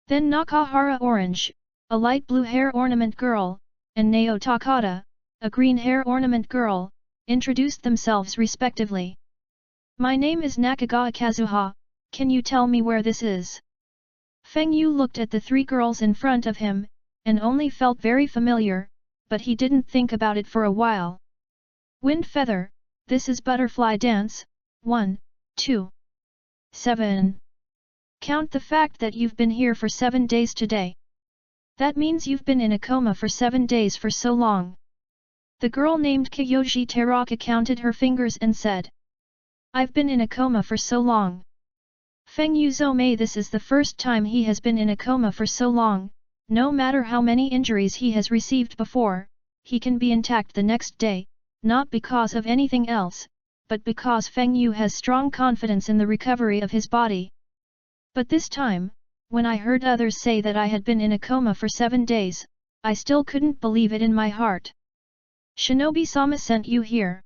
Then Nakahara Orange, a light blue hair ornament girl, and Nao Takada, a green hair ornament girl, introduced themselves respectively. "My name is Nakagawa Kazuha, can you tell me where this is?" Feng Yu looked at the 3 girls in front of him, and only felt very familiar, but he didn't think about it for a while. "Wind Feather, this is Butterfly Dance, 1, 2, 7. Count the fact that you've been here for 7 days today. That means you've been in a coma for 7 days for so long." The girl named Kyoji Teraka counted her fingers and said, "I've been in a coma for so long." Feng Yu Zomei, this is the first time he has been in a coma for so long. No matter how many injuries he has received before, he can be intact the next day, not because of anything else, but because Feng Yu has strong confidence in the recovery of his body. But this time, when I heard others say that I had been in a coma for 7 days, I still couldn't believe it in my heart. "Shinobi-sama sent you here."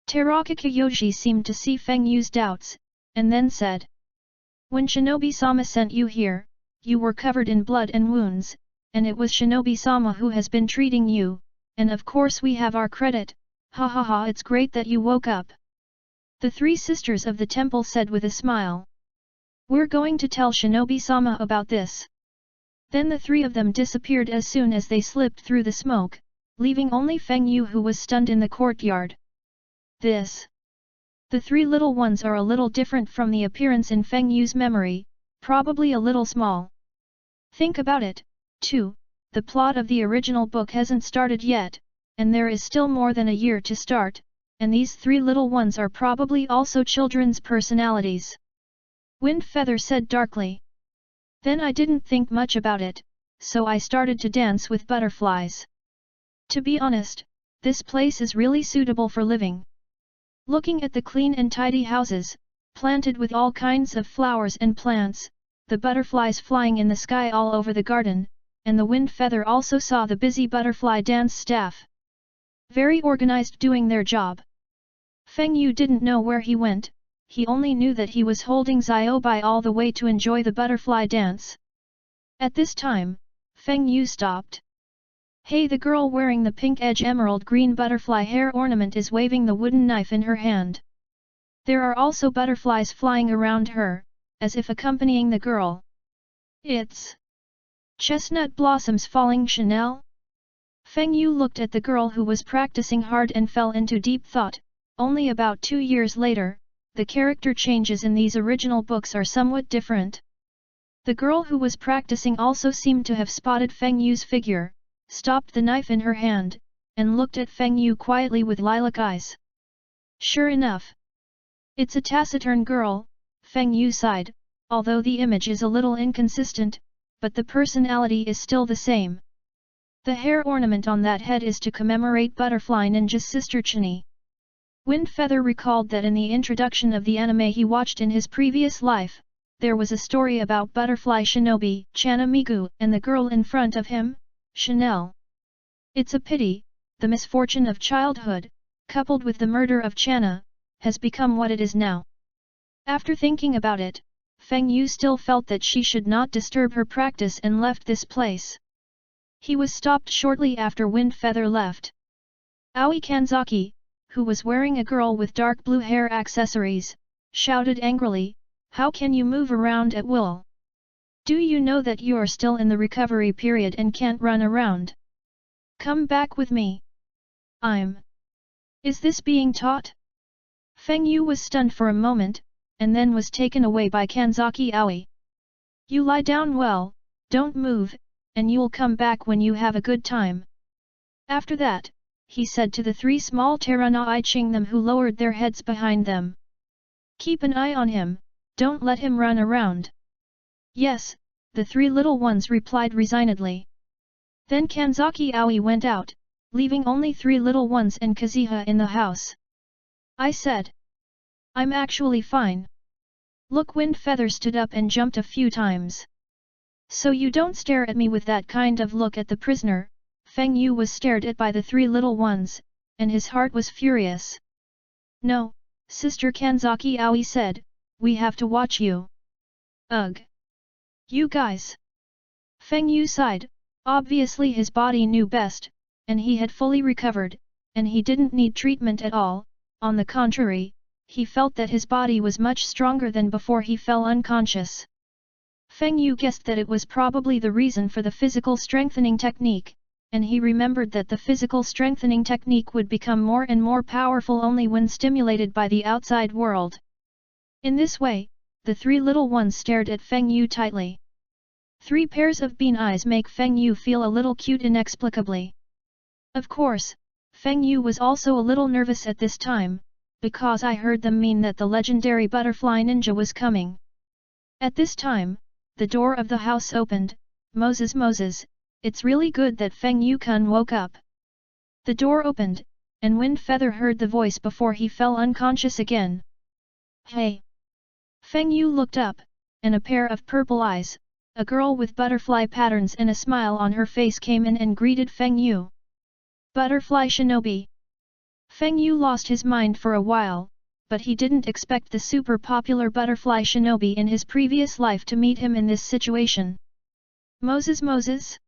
Teraka Kyoji seemed to see Feng Yu's doubts, and then said, "When Shinobi-sama sent you here, you were covered in blood and wounds, and it was Shinobi-sama who has been treating you, and of course we have our credit. Ha ha ha, it's great that you woke up." The 3 sisters of the temple said with a smile. "We're going to tell Shinobi-sama about this." Then the 3 of them disappeared as soon as they slipped through the smoke, leaving only Feng Yu who was stunned in the courtyard. This. The 3 little ones are a little different from the appearance in Feng Yu's memory, probably a little small. Think about it, too, the plot of the original book hasn't started yet, and there is still more than a year to start, and these 3 little ones are probably also children's personalities. Wind Feather said darkly. Then I didn't think much about it, so I started to dance with butterflies. To be honest, this place is really suitable for living. Looking at the clean and tidy houses, planted with all kinds of flowers and plants, the butterflies flying in the sky all over the garden, and the Wind Feather also saw the busy butterfly dance staff. Very organized doing their job. Feng Yu didn't know where he went, he only knew that he was holding Xiaobai all the way to enjoy the butterfly dance. At this time, Feng Yu stopped. "Hey, the girl wearing the pink edge emerald green butterfly hair ornament is waving the wooden knife in her hand. There are also butterflies flying around her, as if accompanying the girl. It's chestnut blossoms falling Chanel?" Feng Yu looked at the girl who was practicing hard and fell into deep thought. Only about 2 years later, the character changes in these original books are somewhat different. The girl who was practicing also seemed to have spotted Feng Yu's figure, stopped the knife in her hand, and looked at Feng Yu quietly with lilac eyes. Sure enough. It's a taciturn girl, Feng Yu sighed, although the image is a little inconsistent, but the personality is still the same. The hair ornament on that head is to commemorate Butterfly Ninja's sister Chani. Windfeather recalled that in the introduction of the anime he watched in his previous life, there was a story about Butterfly Shinobi, Chana Migu, and the girl in front of him, Chanel. It's a pity, the misfortune of childhood, coupled with the murder of Chana, has become what it is now. After thinking about it, Feng Yu still felt that she should not disturb her practice and left this place. He was stopped shortly after Windfeather left. Aoi Kanzaki, who was wearing a girl with dark blue hair accessories, shouted angrily, "How can you move around at will? Do you know that you are still in the recovery period and can't run around? Come back with me." Is this being taught? Feng Yu was stunned for a moment, and then was taken away by Kanzaki Aoi. You lie down well, don't move, and you'll come back when you have a good time. After that, he said to the three small Terranai Chingtham who lowered their heads behind them. Keep an eye on him, don't let him run around. Yes, the three little ones replied resignedly. Then Kanzaki Aoi went out, leaving only three little ones and Kazuha in the house. I said. I'm actually fine. Look, Windfeather stood up and jumped a few times. So you don't stare at me with that kind of look at the prisoner. Feng Yu was stared at by the three little ones, and his heart was furious. No, Sister Kanzaki Aoi said, we have to watch you. Ugh. You guys. Feng Yu sighed, obviously his body knew best, and he had fully recovered, and he didn't need treatment at all, on the contrary, he felt that his body was much stronger than before he fell unconscious. Feng Yu guessed that it was probably the reason for the physical strengthening technique, and he remembered that the physical strengthening technique would become more and more powerful only when stimulated by the outside world. In this way, the three little ones stared at Feng Yu tightly. Three pairs of bean eyes make Feng Yu feel a little cute inexplicably. Of course, Feng Yu was also a little nervous at this time, because I heard them mean that the legendary Butterfly Ninja was coming. At this time, the door of the house opened. Moses, it's really good that Feng Yu-kun woke up. The door opened, and Windfeather heard the voice before he fell unconscious again. Hey! Feng Yu looked up, and a pair of purple eyes, a girl with butterfly patterns and a smile on her face came in and greeted Feng Yu. Butterfly Shinobi. Feng Yu lost his mind for a while, but he didn't expect the super popular Butterfly Shinobi in his previous life to meet him in this situation. Moses?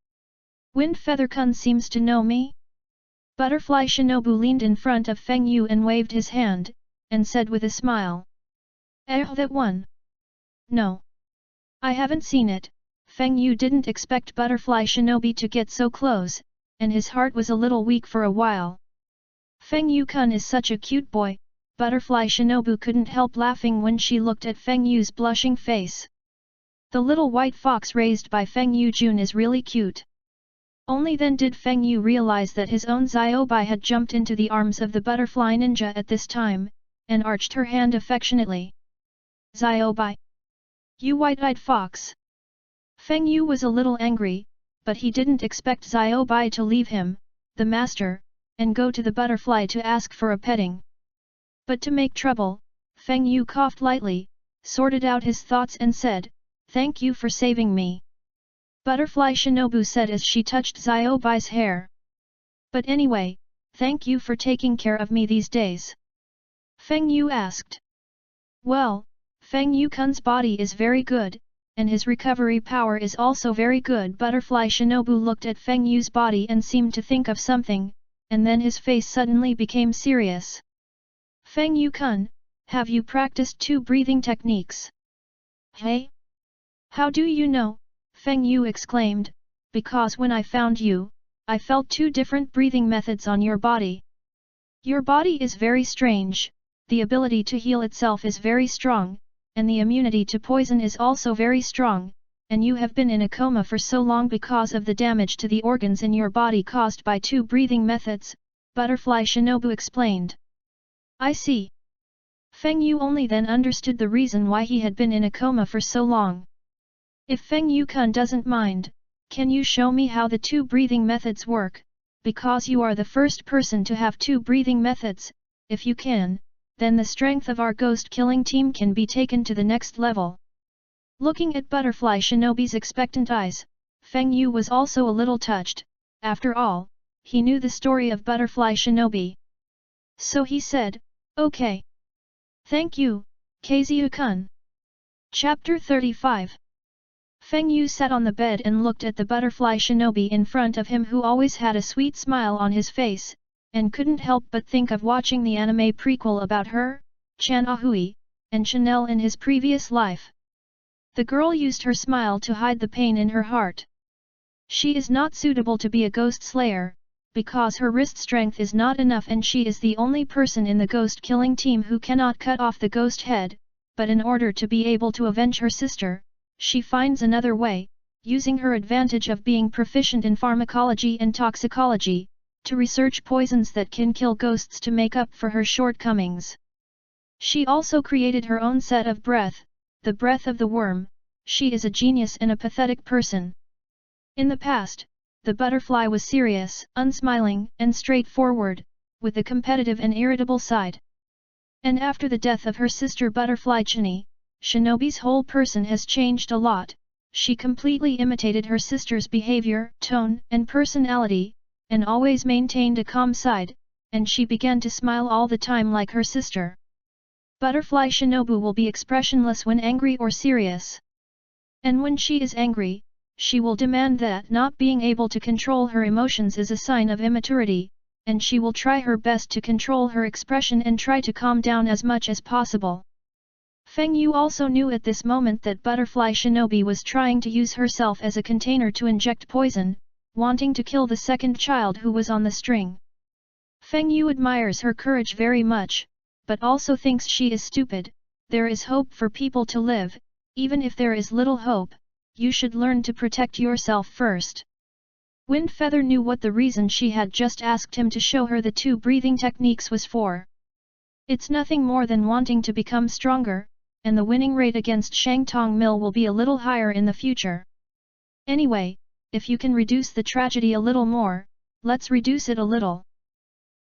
Windfeather-kun seems to know me? Butterfly Shinobu leaned in front of Feng Yu and waved his hand, and said with a smile. That one? No. I haven't seen it. Feng Yu didn't expect Butterfly Shinobi to get so close, and his heart was a little weak for a while. Feng Yu-kun is such a cute boy. Butterfly Shinobu couldn't help laughing when she looked at Feng Yu's blushing face. The little white fox raised by Feng Yu-jun is really cute. Only then did Feng Yu realize that his own Xiaobai had jumped into the arms of the Butterfly Ninja at this time, and arched her hand affectionately. Xiaobai! You white-eyed fox! Feng Yu was a little angry, but he didn't expect Xiaobai to leave him, the master, and go to the butterfly to ask for a petting. But to make trouble, Feng Yu coughed lightly, sorted out his thoughts and said, "Thank you for saving me." Butterfly Shinobu said as she touched Xiaobai's hair. "But anyway, thank you for taking care of me these days." Feng Yu asked. "Well, Feng Yu-kun's body is very good, and his recovery power is also very good." Butterfly Shinobu looked at Feng Yu's body and seemed to think of something, and then his face suddenly became serious. "Feng Yu-kun, have you practiced 2 breathing techniques?" "Hey? How do you know?" Feng Yu exclaimed, "because when I found you, I felt 2 different breathing methods on your body. Your body is very strange, the ability to heal itself is very strong, and the immunity to poison is also very strong, and you have been in a coma for so long because of the damage to the organs in your body caused by 2 breathing methods, Butterfly Shinobu explained. I see. Feng Yu only then understood the reason why he had been in a coma for so long. If Feng Yu-kun doesn't mind, can you show me how the 2 breathing methods work, because you are the first person to have 2 breathing methods, if you can, then the strength of our ghost-killing team can be taken to the next level. Looking at Butterfly Shinobi's expectant eyes, Feng Yu was also a little touched. After all, he knew the story of Butterfly Shinobi. So he said, okay. Thank you, Kazuya-kun. Chapter 35. Feng Yu sat on the bed and looked at the Butterfly Shinobi in front of him, who always had a sweet smile on his face, and couldn't help but think of watching the anime prequel about her, Chan Ahui, and Chanel in his previous life. The girl used her smile to hide the pain in her heart. She is not suitable to be a ghost slayer, because her wrist strength is not enough, and she is the only person in the ghost-killing team who cannot cut off the ghost head, but in order to be able to avenge her sister, she finds another way, using her advantage of being proficient in pharmacology and toxicology, to research poisons that can kill ghosts to make up for her shortcomings. She also created her own set of breath, the breath of the worm. She is a genius and a pathetic person. In the past, the butterfly was serious, unsmiling, and straightforward, with a competitive and irritable side. And after the death of her sister Butterfly Chini, Shinobi's whole person has changed a lot. She completely imitated her sister's behavior, tone, and personality, and always maintained a calm side, and she began to smile all the time like her sister. Butterfly Shinobu will be expressionless when angry or serious. And when she is angry, she will demand that not being able to control her emotions is a sign of immaturity, and she will try her best to control her expression and try to calm down as much as possible. Feng Yu also knew at this moment that Butterfly Shinobi was trying to use herself as a container to inject poison, wanting to kill the second child who was on the string. Feng Yu admires her courage very much, but also thinks she is stupid. There is hope for people to live, even if there is little hope, you should learn to protect yourself first. Wind Feather knew what the reason she had just asked him to show her the 2 breathing techniques was for. It's nothing more than wanting to become stronger, and the winning rate against Shangtong Mill will be a little higher in the future. Anyway, if you can reduce the tragedy a little more, let's reduce it a little.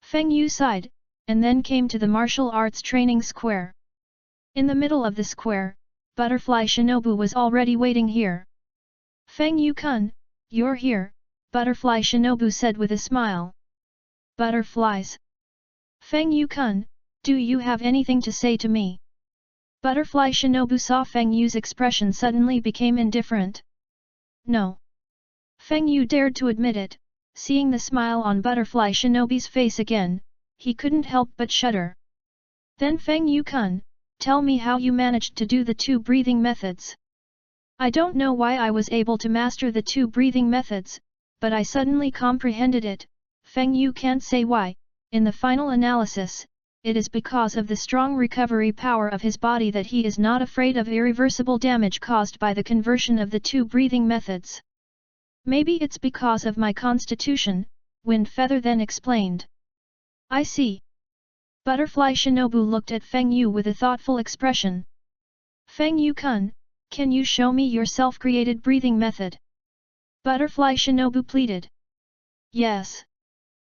Feng Yu sighed, and then came to the martial arts training square. In the middle of the square, Butterfly Shinobu was already waiting here. Feng Yu-kun, you're here, Butterfly Shinobu said with a smile. Butterflies? Feng Yu-kun, do you have anything to say to me? Butterfly Shinobu saw Feng Yu's expression suddenly became indifferent. No. Feng Yu dared to admit it. Seeing the smile on Butterfly Shinobi's face again, he couldn't help but shudder. Then Feng Yu-kun, tell me how you managed to do the 2 breathing methods. I don't know why I was able to master the 2 breathing methods, but I suddenly comprehended it. Feng Yu can't say why. In the final analysis, it is because of the strong recovery power of his body that he is not afraid of irreversible damage caused by the conversion of the 2 breathing methods. Maybe it's because of my constitution, Wind Feather then explained. I see. Butterfly Shinobu looked at Feng Yu with a thoughtful expression. Feng Yu-kun, can you show me your self-created breathing method? Butterfly Shinobu pleaded. Yes.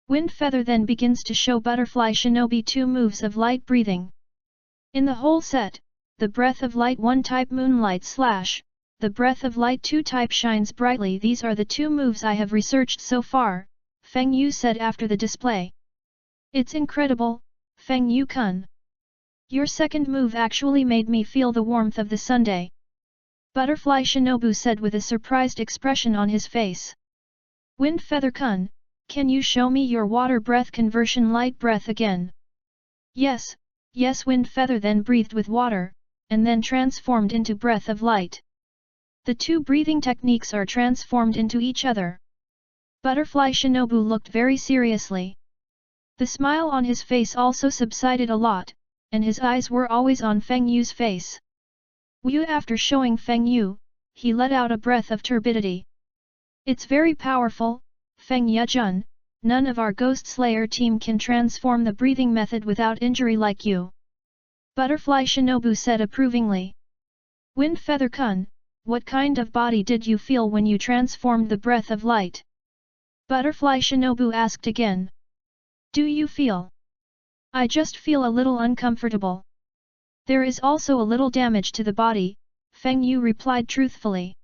Wind Feather then begins to show Butterfly Shinobi 2 moves of light breathing. In the whole set, the breath of light 1 type Moonlight Slash, the breath of light 2 type Shines Brightly. These are the 2 moves I have researched so far, Feng Yu said after the display. It's incredible, Feng Yu-kun. Your second move actually made me feel the warmth of the Sunday. Butterfly Shinobu said with a surprised expression on his face. Wind Feather-kun, can you show me your water breath conversion light breath again? Yes, yes. Wind Feather then breathed with water, and then transformed into breath of light. The 2 breathing techniques are transformed into each other. Butterfly Shinobu looked very seriously. The smile on his face also subsided a lot, and his eyes were always on Feng Yu's face. Wu after showing Feng Yu, he let out a breath of turbidity. It's very powerful, Feng Yejun, none of our Ghost Slayer team can transform the breathing method without injury like you. Butterfly Shinobu said approvingly. Wind Feather Kun, what kind of body did you feel when you transformed the breath of light? Butterfly Shinobu asked again. Do you feel? I just feel a little uncomfortable. There is also a little damage to the body, Feng Yu replied truthfully.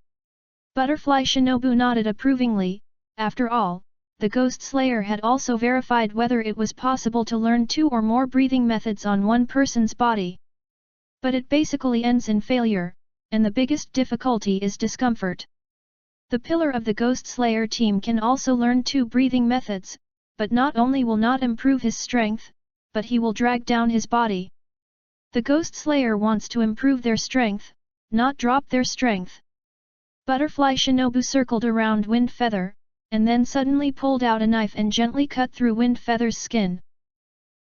Butterfly Shinobu nodded approvingly. After all, the Ghost Slayer had also verified whether it was possible to learn 2 or more breathing methods on one person's body. But it basically ends in failure, and the biggest difficulty is discomfort. The pillar of the Ghost Slayer team can also learn 2 breathing methods, but not only will not improve his strength, but he will drag down his body. The Ghost Slayer wants to improve their strength, not drop their strength. Butterfly Shinobu circled around Wind Feather, and then suddenly pulled out a knife and gently cut through Wind Feather's skin.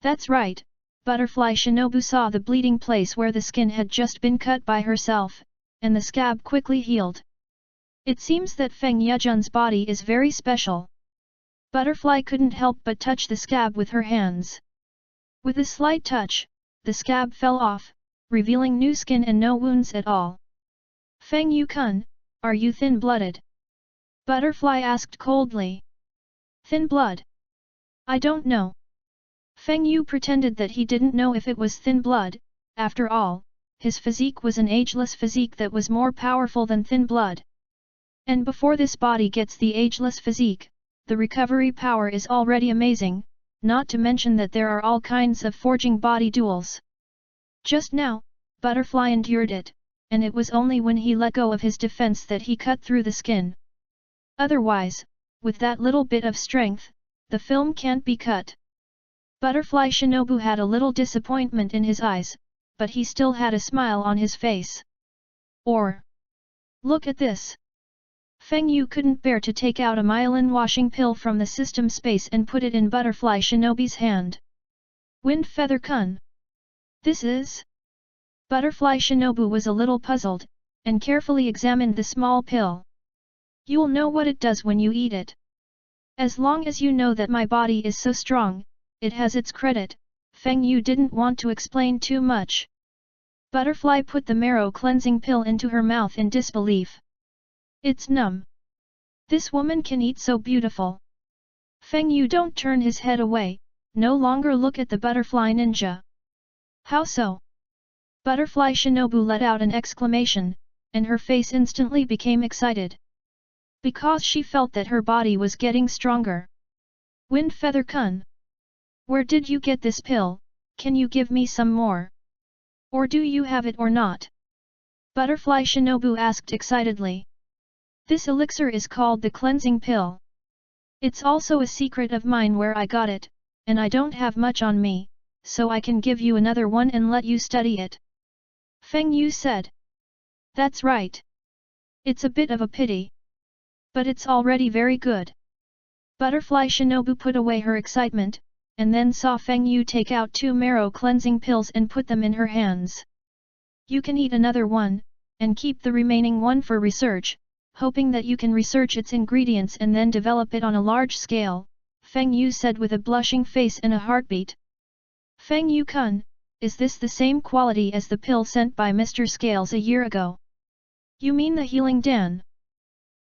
That's right, Butterfly Shinobu saw the bleeding place where the skin had just been cut by herself, and the scab quickly healed. It seems that Feng Yejun's body is very special. Butterfly couldn't help but touch the scab with her hands. With a slight touch, the scab fell off, revealing new skin and no wounds at all. Feng Yu-kun, are you thin-blooded? Butterfly asked coldly. Thin blood? I don't know. Feng Yu pretended that he didn't know if it was thin blood. After all, his physique was an ageless physique that was more powerful than thin blood. And before this body gets the ageless physique, the recovery power is already amazing, not to mention that there are all kinds of forging body duels. Just now, Butterfly endured it, and it was only when he let go of his defense that he cut through the skin. Otherwise, with that little bit of strength, the film can't be cut. Butterfly Shinobu had a little disappointment in his eyes, but he still had a smile on his face. Or, look at this! Feng Yu couldn't bear to take out a myelin washing pill from the system space and put it in Butterfly Shinobi's hand. Wind Feather Kun. This is? Butterfly Shinobu was a little puzzled, and carefully examined the small pill. You'll know what it does when you eat it. As long as you know that my body is so strong, it has its credit, Feng Yu didn't want to explain too much. Butterfly put the marrow cleansing pill into her mouth in disbelief. It's numb. This woman can eat so beautiful. Feng Yu don't turn his head away, no longer look at the butterfly ninja. How so? Butterfly Shinobu let out an exclamation, and her face instantly became excited. Because she felt that her body was getting stronger. Wind Feather Kun. Where did you get this pill? Can you give me some more? Or do you have it or not? Butterfly Shinobu asked excitedly. This elixir is called the cleansing pill. It's also a secret of mine where I got it, and I don't have much on me, so I can give you another one and let you study it. Feng Yu said. That's right. It's a bit of a pity. But it's already very good. Butterfly Shinobu put away her excitement, and then saw Feng Yu take out 2 marrow cleansing pills and put them in her hands. You can eat another one, and keep the remaining one for research, hoping that you can research its ingredients and then develop it on a large scale, Feng Yu said with a blushing face and a heartbeat. Feng Yu-kun, is this the same quality as the pill sent by Mr. Scales a year ago? You mean the healing Dan?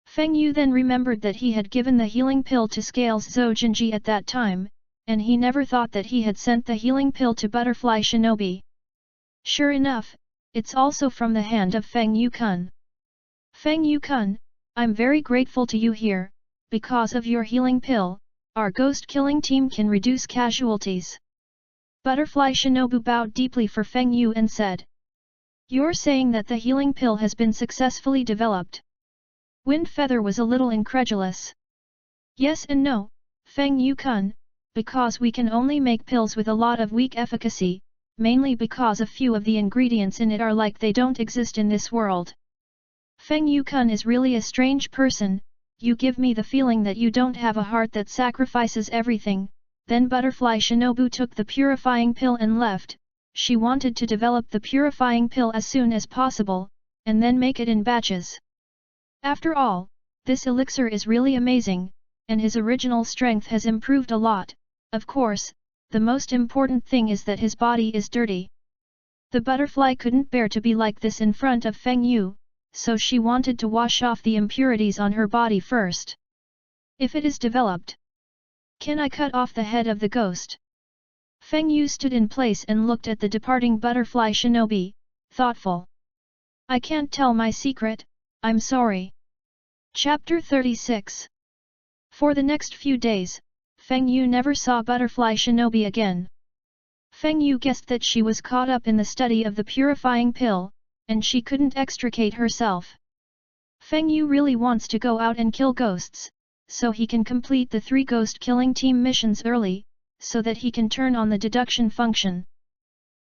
Feng Yu then remembered that he had given the healing pill to Scales Zojinji at that time, and he never thought that he had sent the healing pill to Butterfly Shinobi. Sure enough, it's also from the hand of Feng Yu-kun. Feng Yu-kun, I'm very grateful to you here. Because of your healing pill, our ghost killing team can reduce casualties. Butterfly Shinobu bowed deeply for Feng Yu and said. You're saying that the healing pill has been successfully developed? Wind Feather was a little incredulous. Yes and no, Feng Yu-kun, because we can only make pills with a lot of weak efficacy, mainly because a few of the ingredients in it are like they don't exist in this world. Feng Yu-kun is really a strange person, you give me the feeling that you don't have a heart that sacrifices everything. Then Butterfly Shinobu took the purifying pill and left, she wanted to develop the purifying pill as soon as possible, and then make it in batches. After all, this elixir is really amazing, and his original strength has improved a lot. Of course, the most important thing is that his body is dirty. The butterfly couldn't bear to be like this in front of Feng Yu, so she wanted to wash off the impurities on her body first. If it is developed, can I cut off the head of the ghost? Feng Yu stood in place and looked at the departing butterfly shinobi, thoughtful. I can't tell my secret, I'm sorry. Chapter 36. For the next few days, Feng Yu never saw butterfly shinobi again. Feng Yu guessed that she was caught up in the study of the purifying pill, and she couldn't extricate herself. Feng Yu really wants to go out and kill ghosts, so he can complete the 3 ghost-killing team missions early, so that he can turn on the deduction function.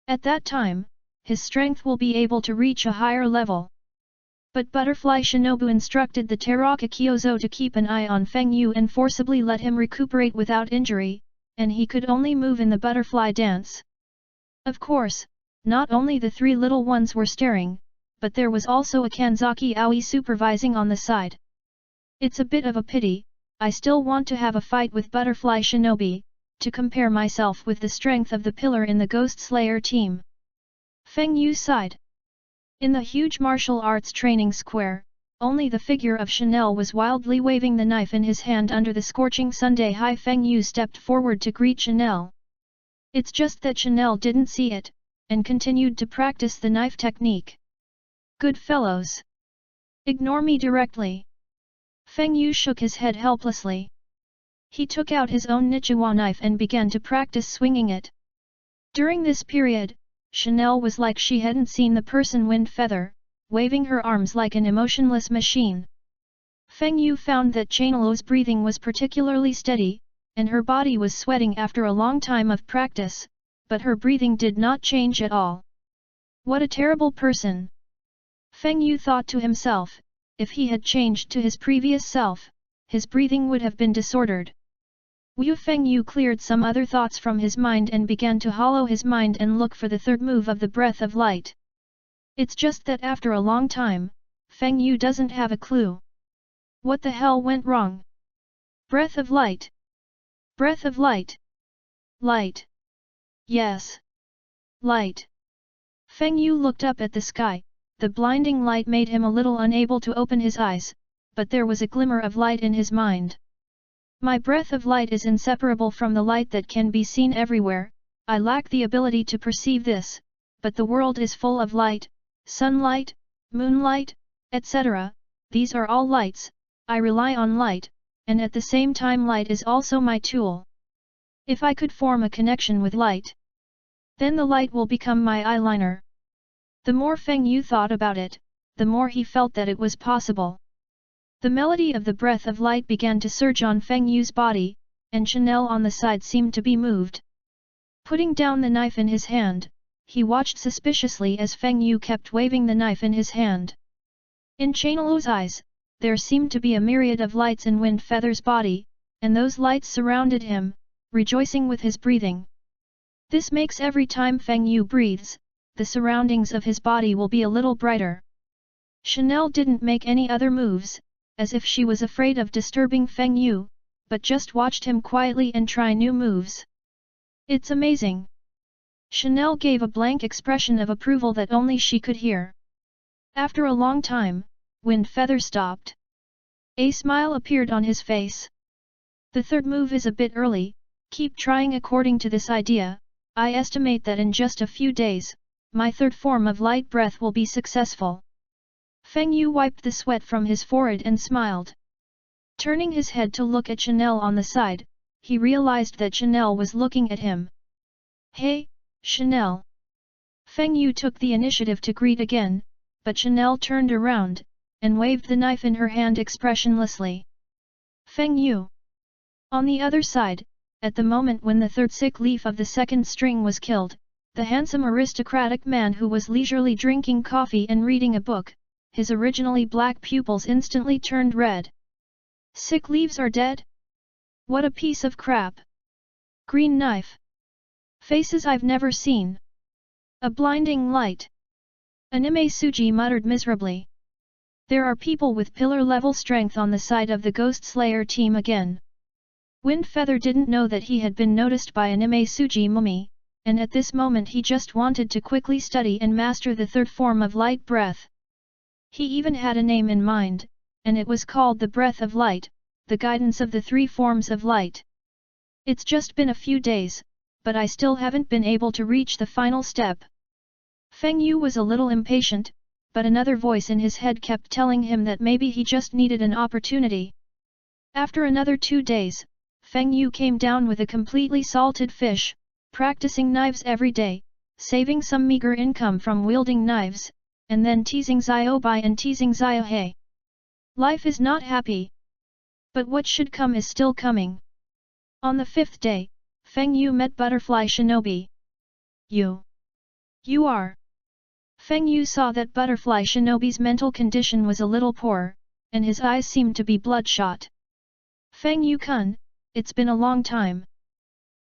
At that time, his strength will be able to reach a higher level. But Butterfly Shinobu instructed the Teraka Kyozo to keep an eye on Feng Yu and forcibly let him recuperate without injury, and he could only move in the butterfly dance. Of course, not only the 3 little ones were staring, but there was also a Kanzaki Aoi supervising on the side. It's a bit of a pity, I still want to have a fight with Butterfly Shinobi, to compare myself with the strength of the pillar in the Ghost Slayer team. Feng Yu sighed. In the huge martial arts training square, only the figure of Chanel was wildly waving the knife in his hand under the scorching Sunday high. Feng Yu stepped forward to greet Chanel. It's just that Chanel didn't see it, and continued to practice the knife technique. Good fellows. Ignore me directly. Feng Yu shook his head helplessly. He took out his own Nichiwa knife and began to practice swinging it. During this period, Chanel was like she hadn't seen the person Wind Feather, waving her arms like an emotionless machine. Feng Yu found that Chanelo's breathing was particularly steady, and her body was sweating after a long time of practice, but her breathing did not change at all. What a terrible person! Feng Yu thought to himself, if he had changed to his previous self, his breathing would have been disordered. Feng Yu cleared some other thoughts from his mind and began to hollow his mind and look for the 3rd move of the breath of light. It's just that after a long time, Feng Yu doesn't have a clue. What the hell went wrong? Breath of light. Breath of light. Light. Yes. Light. Feng Yu looked up at the sky. The blinding light made him a little unable to open his eyes, but there was a glimmer of light in his mind. My breath of light is inseparable from the light that can be seen everywhere. I lack the ability to perceive this, but the world is full of light, sunlight, moonlight, etc. These are all lights, I rely on light, and at the same time light is also my tool. If I could form a connection with light, then the light will become my eyeliner. The more Feng Yu thought about it, the more he felt that it was possible. The melody of the breath of light began to surge on Feng Yu's body, and Chanel on the side seemed to be moved. Putting down the knife in his hand, he watched suspiciously as Feng Yu kept waving the knife in his hand. In Chanelo's eyes, there seemed to be a myriad of lights in Wind Feather's body, and those lights surrounded him, rejoicing with his breathing. This makes every time Feng Yu breathes, the surroundings of his body will be a little brighter. Chanel didn't make any other moves, as if she was afraid of disturbing Feng Yu, but just watched him quietly and try new moves. It's amazing. Chanel gave a blank expression of approval that only she could hear. After a long time, Wind Feather stopped. A smile appeared on his face. The 3rd move is a bit early, keep trying according to this idea. I estimate that in just a few days, my 3rd form of light breath will be successful. Feng Yu wiped the sweat from his forehead and smiled. Turning his head to look at Chanel on the side, he realized that Chanel was looking at him. Hey, Chanel! Feng Yu took the initiative to greet again, but Chanel turned around, and waved the knife in her hand expressionlessly. Feng Yu! On the other side, at the moment when the 3rd sick leaf of the 2nd string was killed, the handsome aristocratic man who was leisurely drinking coffee and reading a book, his originally black pupils instantly turned red. Sick leaves are dead? What a piece of crap! Green knife! Faces I've never seen! A blinding light. Anime Suji muttered miserably. There are people with pillar-level strength on the side of the Ghost Slayer team again. Wind Feather didn't know that he had been noticed by Anime Suji Mumi, and at this moment he just wanted to quickly study and master the third form of light breath. He even had a name in mind, and it was called the Breath of Light, the guidance of the three forms of light. It's just been a few days, but I still haven't been able to reach the final step. Feng Yu was a little impatient, but another voice in his head kept telling him that maybe he just needed an opportunity. After another 2 days, Feng Yu came down with a completely salted fish, practicing knives every day, saving some meager income from wielding knives, and then teasing Xiaobai and teasing Xiaohei. Life is not happy. But what should come is still coming. On the 5th day, Feng Yu met Butterfly Shinobi. You are. Feng Yu saw that Butterfly Shinobi's mental condition was a little poor, and his eyes seemed to be bloodshot. Feng Yu-kun, it's been a long time.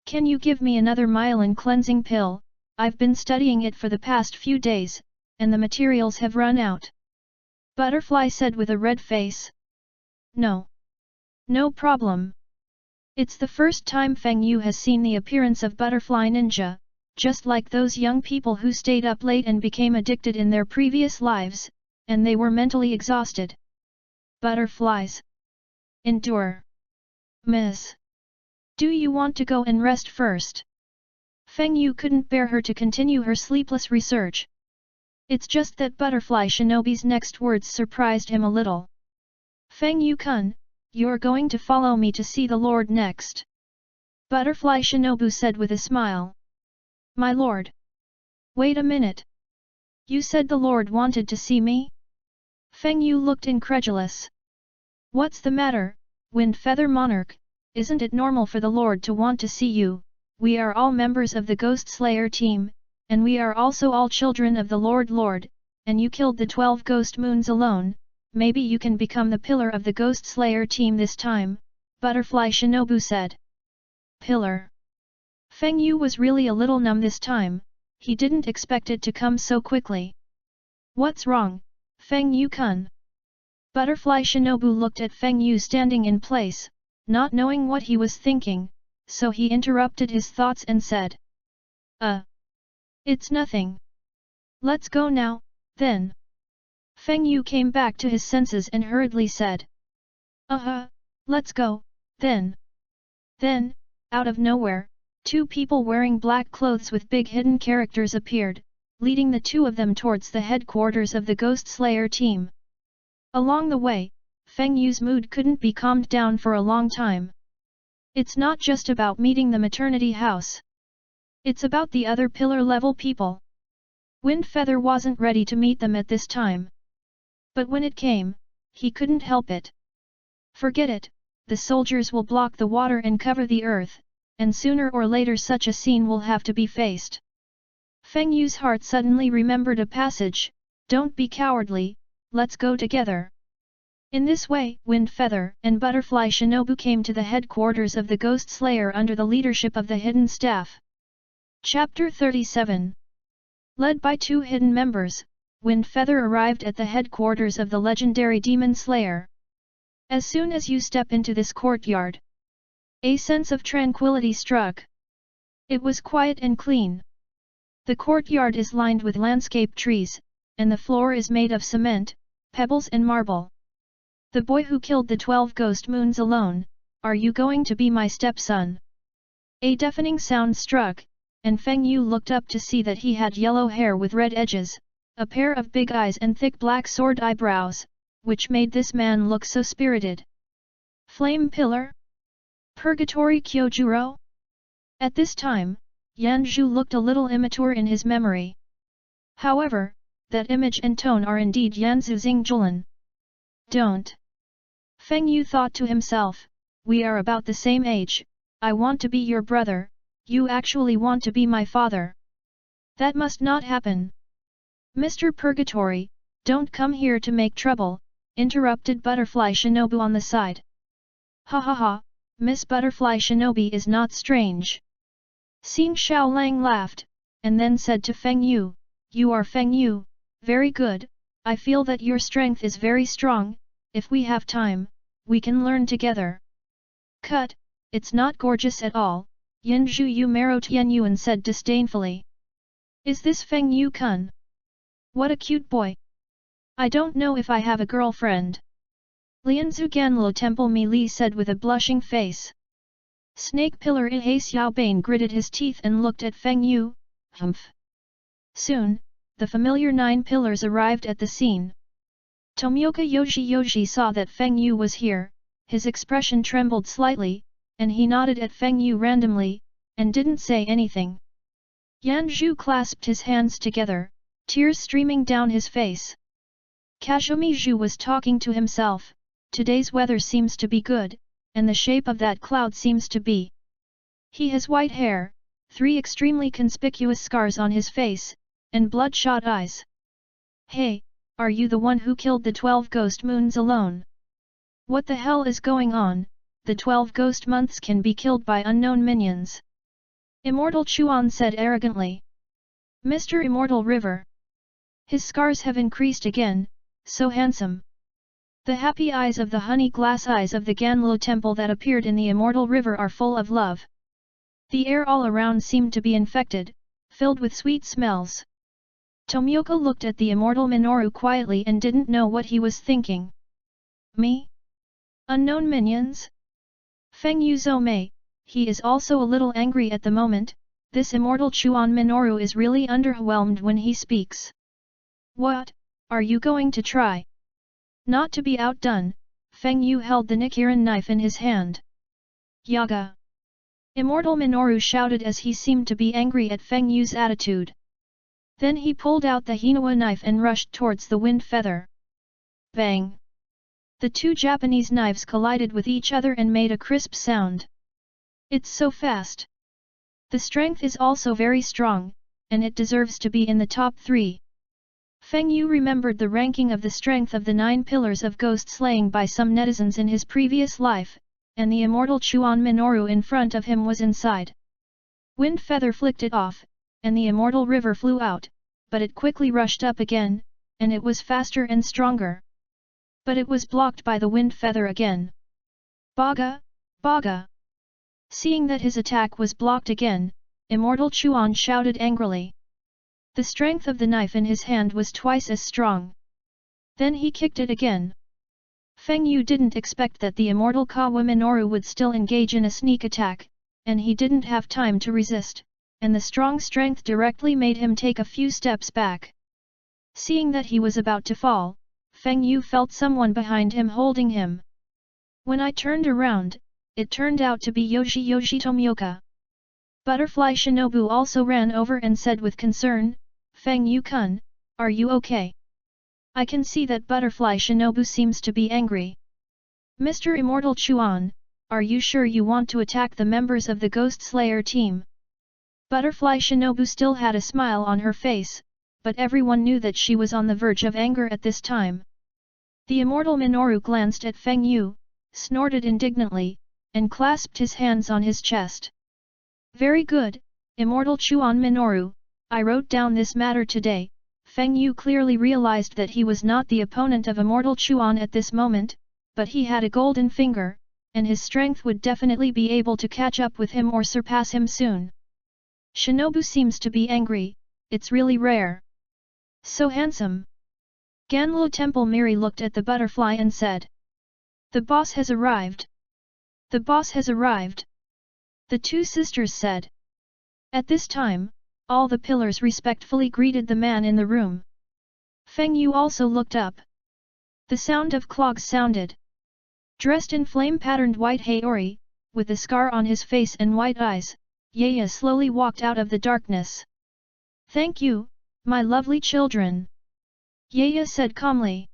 Can you give me another myelin cleansing pill? I've been studying it for the past few days, and the materials have run out. Butterfly said with a red face. No. No problem. It's the first time Feng Yu has seen the appearance of Butterfly Ninja, just like those young people who stayed up late and became addicted in their previous lives, and they were mentally exhausted. Butterflies. Endure. Miss. Do you want to go and rest first? Feng Yu couldn't bear her to continue her sleepless research. It's just that Butterfly Shinobi's next words surprised him a little. Feng Yu-kun, you're going to follow me to see the Lord next. Butterfly Shinobu said with a smile. My lord. Wait a minute. You said the Lord wanted to see me? Feng Yu looked incredulous. What's the matter, Wind Feather Monarch? Isn't it normal for the Lord to want to see you? We are all members of the Ghost Slayer team, and we are also all children of the Lord, and you killed the 12 ghost moons alone. Maybe you can become the pillar of the Ghost Slayer team this time, Butterfly Shinobu said. Pillar. Feng Yu was really a little numb this time, he didn't expect it to come so quickly. What's wrong, Feng Yu-kun? Butterfly Shinobu looked at Feng Yu standing in place, not knowing what he was thinking, so he interrupted his thoughts and said. It's nothing. Let's go now, then. Feng Yu came back to his senses and hurriedly said. Let's go, then. Then, out of nowhere, 2 people wearing black clothes with big hidden characters appeared, leading the 2 of them towards the headquarters of the Ghost Slayer team. Along the way, Feng Yu's mood couldn't be calmed down for a long time. It's not just about meeting the maternity house. It's about the other pillar-level people. Wind Feather wasn't ready to meet them at this time. But when it came, he couldn't help it. Forget it, the soldiers will block the water and cover the earth, and sooner or later such a scene will have to be faced. Feng Yu's heart suddenly remembered a passage, don't be cowardly, let's go together. In this way, Wind Feather and Butterfly Shinobu came to the headquarters of the Ghost Slayer under the leadership of the Hidden Staff. Chapter 37. Led by 2 hidden members, Wind Feather arrived at the headquarters of the legendary Demon Slayer. As soon as you step into this courtyard, a sense of tranquility struck. It was quiet and clean. The courtyard is lined with landscape trees, and the floor is made of cement, pebbles and marble. The boy who killed the 12 ghost moons alone, are you going to be my stepson? A deafening sound struck, and Feng Yu looked up to see that he had yellow hair with red edges, a pair of big eyes and thick black sword eyebrows, which made this man look so spirited. Flame Pillar? Purgatory Kyojuro? At this time, Yan Zhu looked a little immature in his memory. However, that image and tone are indeed Yanzu Xingjulan. Don't. Feng Yu thought to himself, we are about the same age, I want to be your brother, you actually want to be my father. That must not happen. Mr. Purgatory, don't come here to make trouble, interrupted Butterfly Shinobu on the side. Ha ha ha, Miss Butterfly Shinobi is not strange. Xing Xiaolang laughed, and then said to Feng Yu, "You are Feng Yu, very good, I feel that your strength is very strong, if we have time, we can learn together." "Cut, it's not gorgeous at all," Yin Zhu Yu Maro Tian Yuan said disdainfully. "Is this Feng Yu Kun? What a cute boy! I don't know if I have a girlfriend." Lianzu Ganlo Temple Mi Li said with a blushing face. Snake Pillar Ihe Xiaobane gritted his teeth and looked at Feng Yu. Humph. Soon, the familiar 9 pillars arrived at the scene. Tomioka Yoji saw that Feng Yu was here, his expression trembled slightly, and he nodded at Feng Yu randomly, and didn't say anything. Yan Zhu clasped his hands together, tears streaming down his face. Kazumi Zhu was talking to himself, today's weather seems to be good, and the shape of that cloud seems to be. He has white hair, 3 extremely conspicuous scars on his face, and bloodshot eyes. "Hey, are you the one who killed the 12 ghost moons alone? What the hell is going on? The 12 ghost months can be killed by unknown minions." Immortal Chuan said arrogantly. "Mr. Immortal River. His scars have increased again, so handsome." The happy eyes of the honey glass eyes of the Ganlo temple that appeared in the Immortal River are full of love. The air all around seemed to be infected, filled with sweet smells. Tomioka looked at the Immortal Minoru quietly and didn't know what he was thinking. "Me? Unknown minions?" Feng Yu Zhou, he is also a little angry at the moment, this Immortal Chuan Minoru is really underwhelmed when he speaks. "What, are you going to try?" Not to be outdone, Feng Yu held the Nichiren knife in his hand. "Yaga!" Immortal Minoru shouted as he seemed to be angry at Feng Yu's attitude. Then he pulled out the Hinawa knife and rushed towards the wind feather. Bang! The 2 Japanese knives collided with each other and made a crisp sound. "It's so fast. The strength is also very strong, and it deserves to be in the top 3. Feng Yu remembered the ranking of the strength of the 9 pillars of ghost slaying by some netizens in his previous life, and the Immortal Chuan Minoru in front of him was inside. Wind feather flicked it off, and the Immortal River flew out, but it quickly rushed up again, and it was faster and stronger. But it was blocked by the wind feather again. "Baga! Baga!" Seeing that his attack was blocked again, Immortal Chuan shouted angrily. The strength of the knife in his hand was twice as strong. Then he kicked it again. Feng Yu didn't expect that the Immortal Kawa Minoru would still engage in a sneak attack, and he didn't have time to resist, and the strong strength directly made him take a few steps back. Seeing that he was about to fall, Feng Yu felt someone behind him holding him. When I turned around, it turned out to be Yoji Tomioka. Butterfly Shinobu also ran over and said with concern, "Feng Yu-kun, are you okay?" I can see that Butterfly Shinobu seems to be angry. "Mr. Immortal Chuan, are you sure you want to attack the members of the Ghost Slayer team?" Butterfly Shinobu still had a smile on her face, but everyone knew that she was on the verge of anger at this time. The Immortal Minoru glanced at Feng Yu, snorted indignantly, and clasped his hands on his chest. "Very good, Immortal Chuan Minoru, I wrote down this matter today." Feng Yu clearly realized that he was not the opponent of Immortal Chuan at this moment, but he had a golden finger, and his strength would definitely be able to catch up with him or surpass him soon. "Shinobu seems to be angry, it's really rare. So handsome." Ganlo Temple Miri looked at the butterfly and said. "The boss has arrived. The boss has arrived." The 2 sisters said. At this time, all the pillars respectfully greeted the man in the room. Feng Yu also looked up. The sound of clogs sounded. Dressed in flame-patterned white haori, with a scar on his face and white eyes, Yaya slowly walked out of the darkness. "Thank you, my lovely children," Yaya said calmly.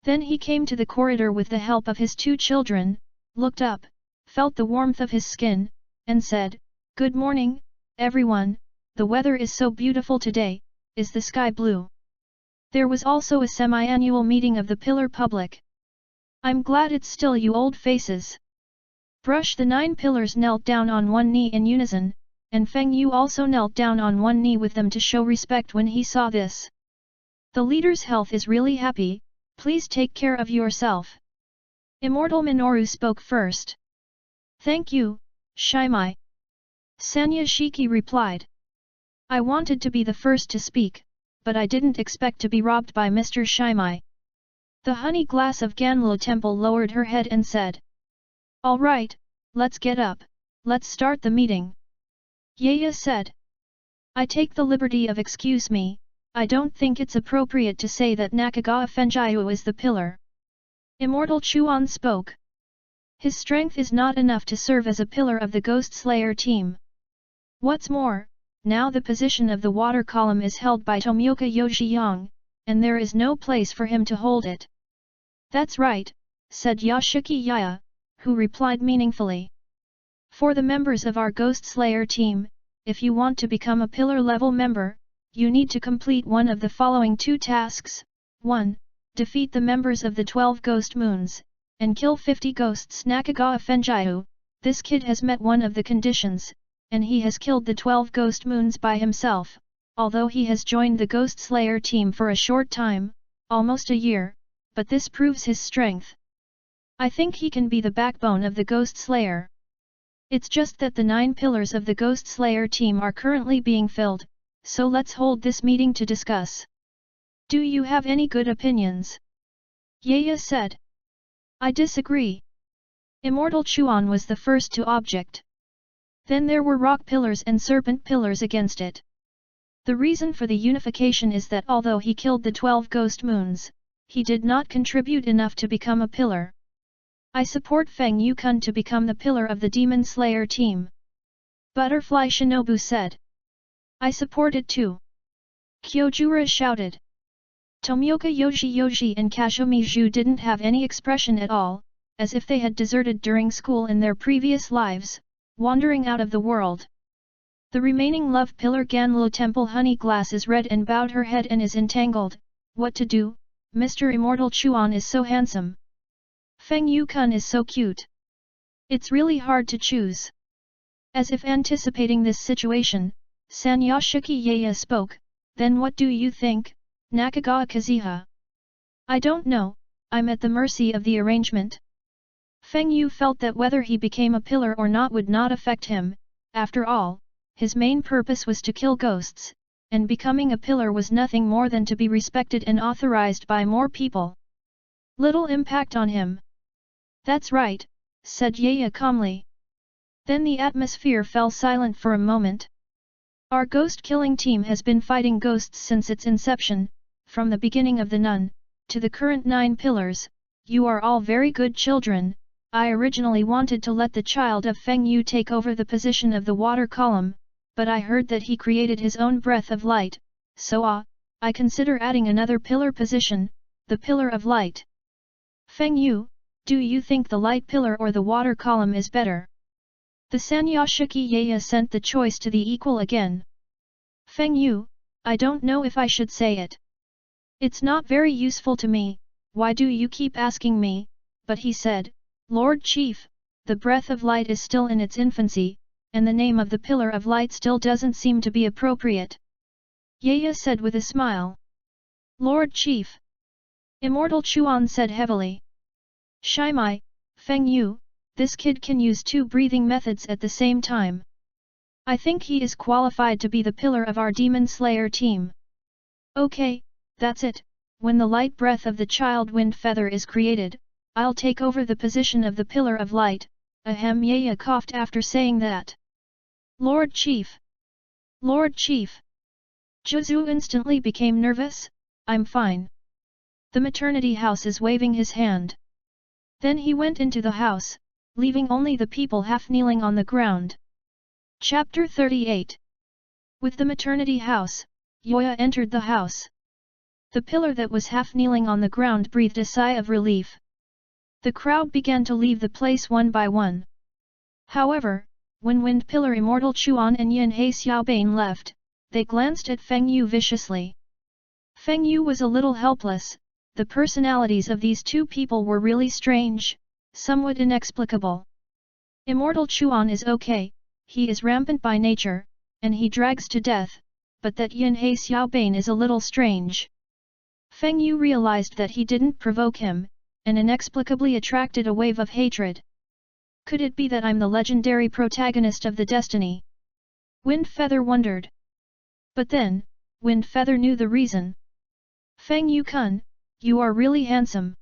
Then he came to the corridor with the help of his 2 children, looked up, felt the warmth of his skin, and said, "Good morning, everyone, the weather is so beautiful today, is the sky blue?" There was also a semi-annual meeting of the pillar public. "I'm glad it's still you old faces." Brush the 9 pillars knelt down on one knee in unison, and Feng Yu also knelt down on one knee with them to show respect when he saw this. The leader's health is really happy, please take care of yourself. Immortal Minoru spoke first. Thank you, Shimai. Sanya Shiki replied. I wanted to be the first to speak, but I didn't expect to be robbed by Mr. Shimai. The honey glass of Ganlo Temple lowered her head and said. All right, let's get up, let's start the meeting. Yaya said. I take the liberty of excuse me, I don't think it's appropriate to say that Nakagawa Fenjiu is the pillar. Immortal Chuan spoke. His strength is not enough to serve as a pillar of the Ghost Slayer team. What's more, now the position of the water column is held by Tomioka Yoshiyang, and there is no place for him to hold it. That's right, said Yashiki Yaya, who replied meaningfully. For the members of our Ghost Slayer team, if you want to become a pillar level member, you need to complete one of the following 2 tasks. 1. Defeat the members of the 12 Ghost Moons, and kill 50 ghosts. Nakagawa Fenjiu, this kid has met one of the conditions, and he has killed the 12 Ghost Moons by himself, although he has joined the Ghost Slayer team for a short time, almost a year, but this proves his strength. I think he can be the backbone of the Ghost Slayer. It's just that the 9 pillars of the Ghost Slayer team are currently being filled, so let's hold this meeting to discuss. Do you have any good opinions? Yaya said. I disagree. Immortal Chuan was the first to object. Then there were rock pillars and serpent pillars against it. The reason for the unification is that although he killed the 12 Ghost Moons, he did not contribute enough to become a pillar. I support Feng Yukun to become the pillar of the Demon Slayer team. Butterfly Shinobu said. I support it too. Kyojura shouted. Tomioka Yoshi and Kashumi Zhu didn't have any expression at all, as if they had deserted during school in their previous lives, wandering out of the world. The remaining love pillar Ganlo Temple Honey Glass is red and bowed her head and is entangled. What to do? Mr. Immortal Chuan is so handsome. Feng Yukun is so cute. It's really hard to choose. As if anticipating this situation, Sanyashiki Yaya spoke, then what do you think, Nakagawa Kazuha? I don't know, I'm at the mercy of the arrangement. Feng Yu felt that whether he became a pillar or not would not affect him, after all, his main purpose was to kill ghosts, and becoming a pillar was nothing more than to be respected and authorized by more people. Little impact on him. That's right, said Yaya calmly. Then the atmosphere fell silent for a moment. Our ghost-killing team has been fighting ghosts since its inception, from the beginning of the Nun, to the current 9 pillars. You are all very good children. I originally wanted to let the child of Feng Yu take over the position of the water column, but I heard that he created his own breath of light, so I consider adding another pillar position, the pillar of light. Feng Yu, do you think the light pillar or the water column is better? The Sanyashiki Yaya sent the choice to the equal again. Feng Yu, I don't know if I should say it. It's not very useful to me, why do you keep asking me? But he said, Lord Chief, the breath of light is still in its infancy, and the name of the pillar of light still doesn't seem to be appropriate. Yaya said with a smile. Lord Chief. Immortal Chuan said heavily. Shimai, Feng Yu, this kid can use 2 breathing methods at the same time. I think he is qualified to be the pillar of our Demon Slayer team. Okay, that's it, when the light breath of the child wind feather is created, I'll take over the position of the pillar of light. Ahem. Yaya coughed after saying that. Lord Chief. Lord Chief. Zhu instantly became nervous. I'm fine. The maternity house is waving his hand. Then he went into the house, leaving only the people half kneeling on the ground. Chapter 38. With the maternity house, Yoya entered the house. The pillar that was half kneeling on the ground breathed a sigh of relief. The crowd began to leave the place one by one. However, when Wind Pillar Immortal Chuan and Yin He Xiaobane left, they glanced at Feng Yu viciously. Feng Yu was a little helpless. The personalities of these 2 people were really strange, somewhat inexplicable. Immortal Chuan is okay, he is rampant by nature, and he drags to death, but that Yin He Xiaobane is a little strange. Feng Yu realized that he didn't provoke him, and inexplicably attracted a wave of hatred. Could it be that I'm the legendary protagonist of the destiny? Wind Feather wondered. But then, Wind Feather knew the reason. Feng Yu-kun, you are really handsome.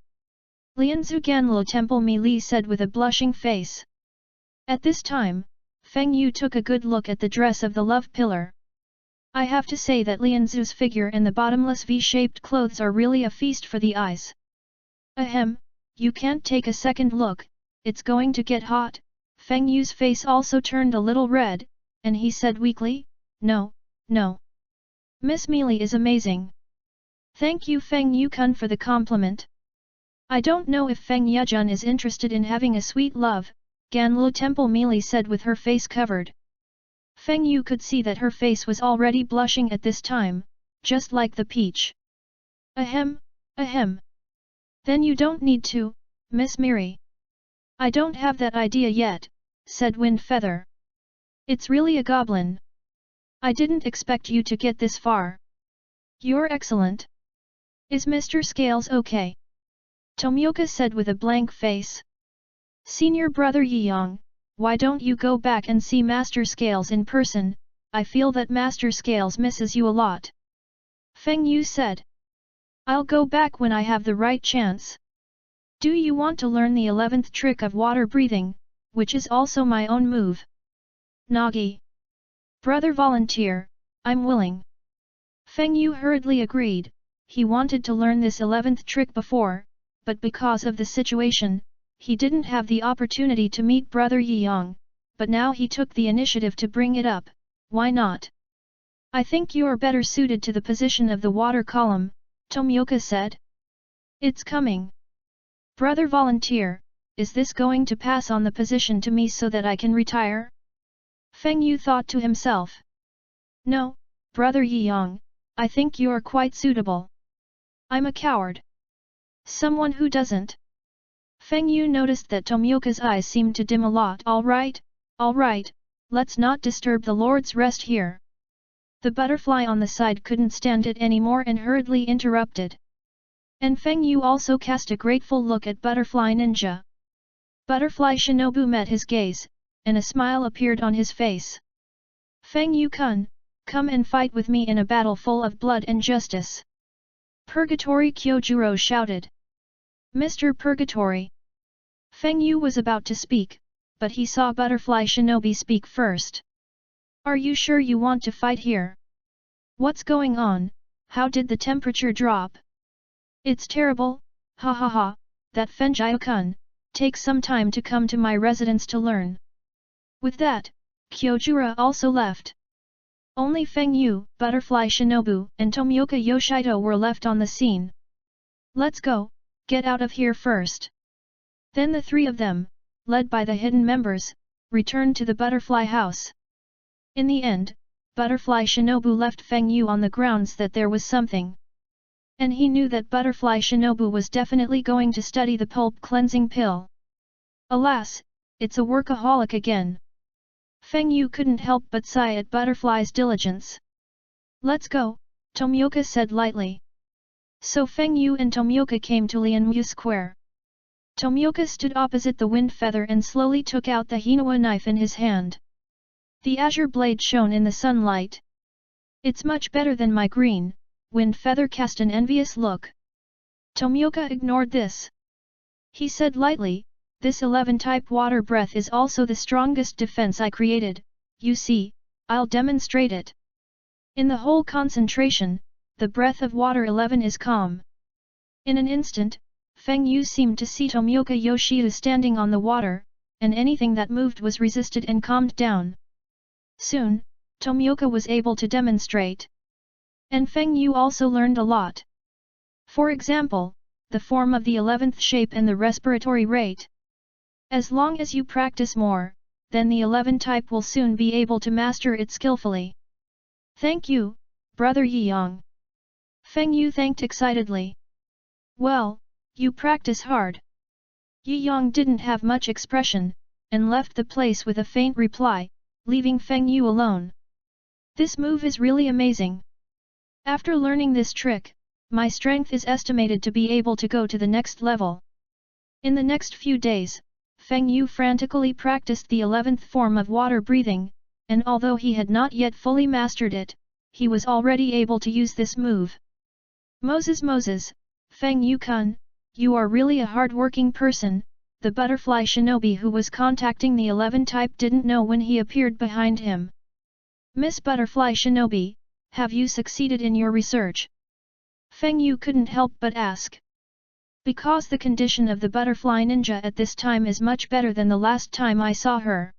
Lianzu Ganlo Temple Mi Li said with a blushing face. At this time, Feng Yu took a good look at the dress of the love pillar. I have to say that Lianzu's figure and the bottomless V-shaped clothes are really a feast for the eyes. Ahem, you can't take a second look, it's going to get hot. Feng Yu's face also turned a little red, and he said weakly, no, no. Miss Mealy is amazing. Thank you Feng Yu-kun for the compliment. I don't know if Feng Yejun is interested in having a sweet love, Ganlo Temple Mealy said with her face covered. Feng Yu could see that her face was already blushing at this time, just like the peach. Ahem, ahem. Then you don't need to, Miss Miri. I don't have that idea yet, said Wind Feather. It's really a goblin. I didn't expect you to get this far. You're excellent. Is Mr. Scales okay? Tomioka said with a blank face. Senior brother Yiyang, why don't you go back and see Master Scales in person? I feel that Master Scales misses you a lot. Feng Yu said. I'll go back when I have the right chance. Do you want to learn the 11th trick of water breathing, which is also my own move? Nagi. Brother volunteer, I'm willing. Feng Yu hurriedly agreed. He wanted to learn this 11th trick before, but because of the situation, he didn't have the opportunity to meet Brother Yiyang, but now he took the initiative to bring it up. Why not? I think you're better suited to the position of the water column, Tomioka said. It's coming. Brother volunteer, is this going to pass on the position to me so that I can retire? Feng Yu thought to himself. No, Brother Yiyang, I think you're quite suitable. I'm a coward. Someone who doesn't. Feng Yu noticed that Tomioka's eyes seemed to dim a lot. All right, let's not disturb the Lord's rest here. The butterfly on the side couldn't stand it anymore and hurriedly interrupted. And Feng Yu also cast a grateful look at Butterfly Ninja. Butterfly Shinobu met his gaze, and a smile appeared on his face. Feng Yu-kun, come and fight with me in a battle full of blood and justice. Purgatory Kyojuro shouted. Mr. Purgatory. Feng Yu was about to speak, but he saw Butterfly Shinobi speak first. Are you sure you want to fight here? What's going on? How did the temperature drop? It's terrible, ha ha ha, that Fenjiao-kun, take some time to come to my residence to learn. With that, Kyojuro also left. Only Feng Yu, Butterfly Shinobu, and Tomioka Yoshito were left on the scene. Let's go, get out of here first. Then the three of them, led by the hidden members, returned to the butterfly house. In the end, Butterfly Shinobu left Feng Yu on the grounds that there was something. And he knew that Butterfly Shinobu was definitely going to study the pulp cleansing pill. Alas, it's a workaholic again. Feng Yu couldn't help but sigh at Butterfly's diligence. Let's go, Tomioka said lightly. So Feng Yu and Tomioka came to Lianmu Square. Tomioka stood opposite the wind feather and slowly took out the Hinawa knife in his hand. The azure blade shone in the sunlight. It's much better than my green, Wind Feather cast an envious look. Tomioka ignored this. He said lightly, this 11-type water breath is also the strongest defense I created, you see, I'll demonstrate it. In the whole concentration, the breath of water 11 is calm. In an instant, Feng Yu seemed to see Tomioka Yoshida standing on the water, and anything that moved was resisted and calmed down. Soon, Tomioka was able to demonstrate. And Feng Yu also learned a lot. For example, the form of the 11th shape and the respiratory rate. As long as you practice more, then the 11 type will soon be able to master it skillfully. Thank you, Brother Yiyang. Feng Yu thanked excitedly. Well, you practice hard. Yiyang didn't have much expression, and left the place with a faint reply, leaving Feng Yu alone. This move is really amazing. After learning this trick, my strength is estimated to be able to go to the next level. In the next few days, Feng Yu frantically practiced the 11th form of water breathing, and although he had not yet fully mastered it, he was already able to use this move. Moses, Feng Yu-kun, you are really a hard-working person, the butterfly shinobi who was contacting the 11 type didn't know when he appeared behind him. Miss Butterfly Shinobi, have you succeeded in your research? Feng Yu couldn't help but ask. Because the condition of the butterfly ninja at this time is much better than the last time I saw her.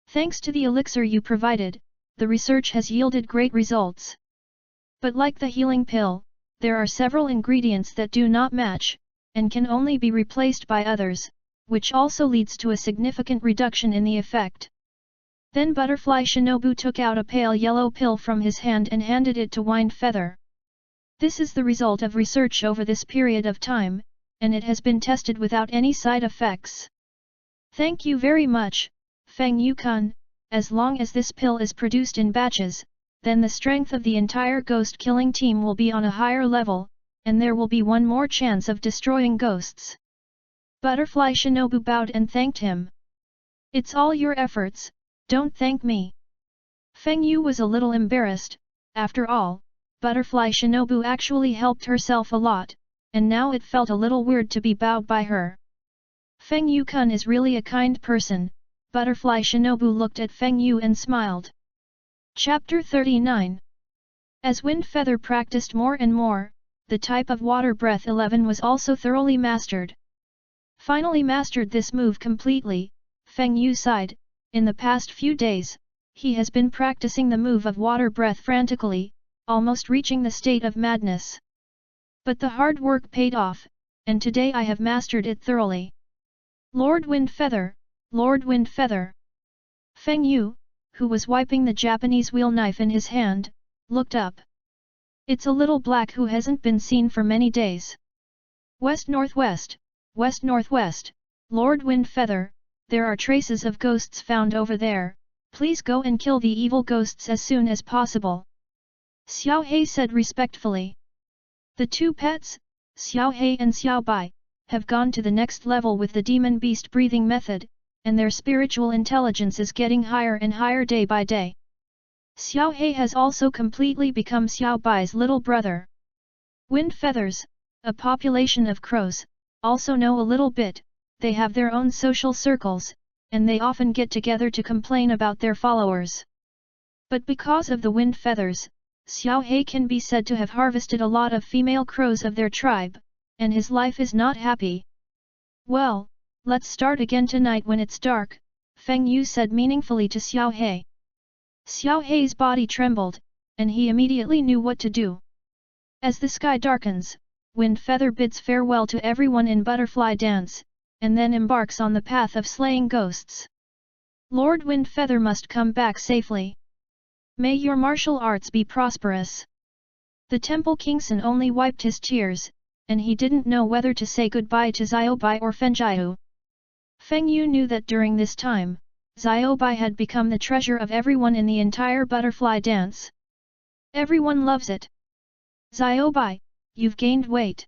Thanks to the elixir you provided, the research has yielded great results. But like the healing pill, there are several ingredients that do not match, and can only be replaced by others, which also leads to a significant reduction in the effect. Then Butterfly Shinobu took out a pale yellow pill from his hand and handed it to Wind Feather. This is the result of research over this period of time, and it has been tested without any side effects. Thank you very much, Feng Yu-kun. As long as this pill is produced in batches, then the strength of the entire ghost-killing team will be on a higher level, and there will be one more chance of destroying ghosts. Butterfly Shinobu bowed and thanked him. It's all your efforts, don't thank me. Feng Yu was a little embarrassed. After all, Butterfly Shinobu actually helped herself a lot, and now it felt a little weird to be bowed by her. Feng Yu-kun is really a kind person. Butterfly Shinobu looked at Feng Yu and smiled. Chapter 39. As Wind Feather practiced more and more, the type of water breath 11 was also thoroughly mastered. Finally mastered this move completely, Feng Yu sighed. In the past few days, he has been practicing the move of water breath frantically, almost reaching the state of madness. But the hard work paid off, and today I have mastered it thoroughly. Lord Wind Feather, Lord Wind Feather. Feng Yu, who was wiping the Japanese wheel knife in his hand, looked up. It's a little black who hasn't been seen for many days. West-northwest, west-northwest, Lord Wind Feather, there are traces of ghosts found over there, please go and kill the evil ghosts as soon as possible. Xiao He said respectfully. The two pets, Xiao He and Xiao Bai, have gone to the next level with the demon beast breathing method, and their spiritual intelligence is getting higher and higher day by day. Xiao He has also completely become Xiao Bai's little brother. Wind Feathers, a population of crows, also know a little bit. They have their own social circles, and they often get together to complain about their followers. But because of the Wind Feathers, Xiao He can be said to have harvested a lot of female crows of their tribe, and his life is not happy. Well, let's start again tonight when it's dark, Feng Yu said meaningfully to Xiao He. Xiao He's body trembled, and he immediately knew what to do. As the sky darkens, Wind Feather bids farewell to everyone in Butterfly Dance, and then embarks on the path of slaying ghosts. Lord Wind Feather must come back safely. May your martial arts be prosperous. The Temple Kingson only wiped his tears, and he didn't know whether to say goodbye to Xiaobai or Fengjiu. Feng Yu knew that during this time, Xiaobai had become the treasure of everyone in the entire Butterfly Dance. Everyone loves it. Xiaobai, you've gained weight.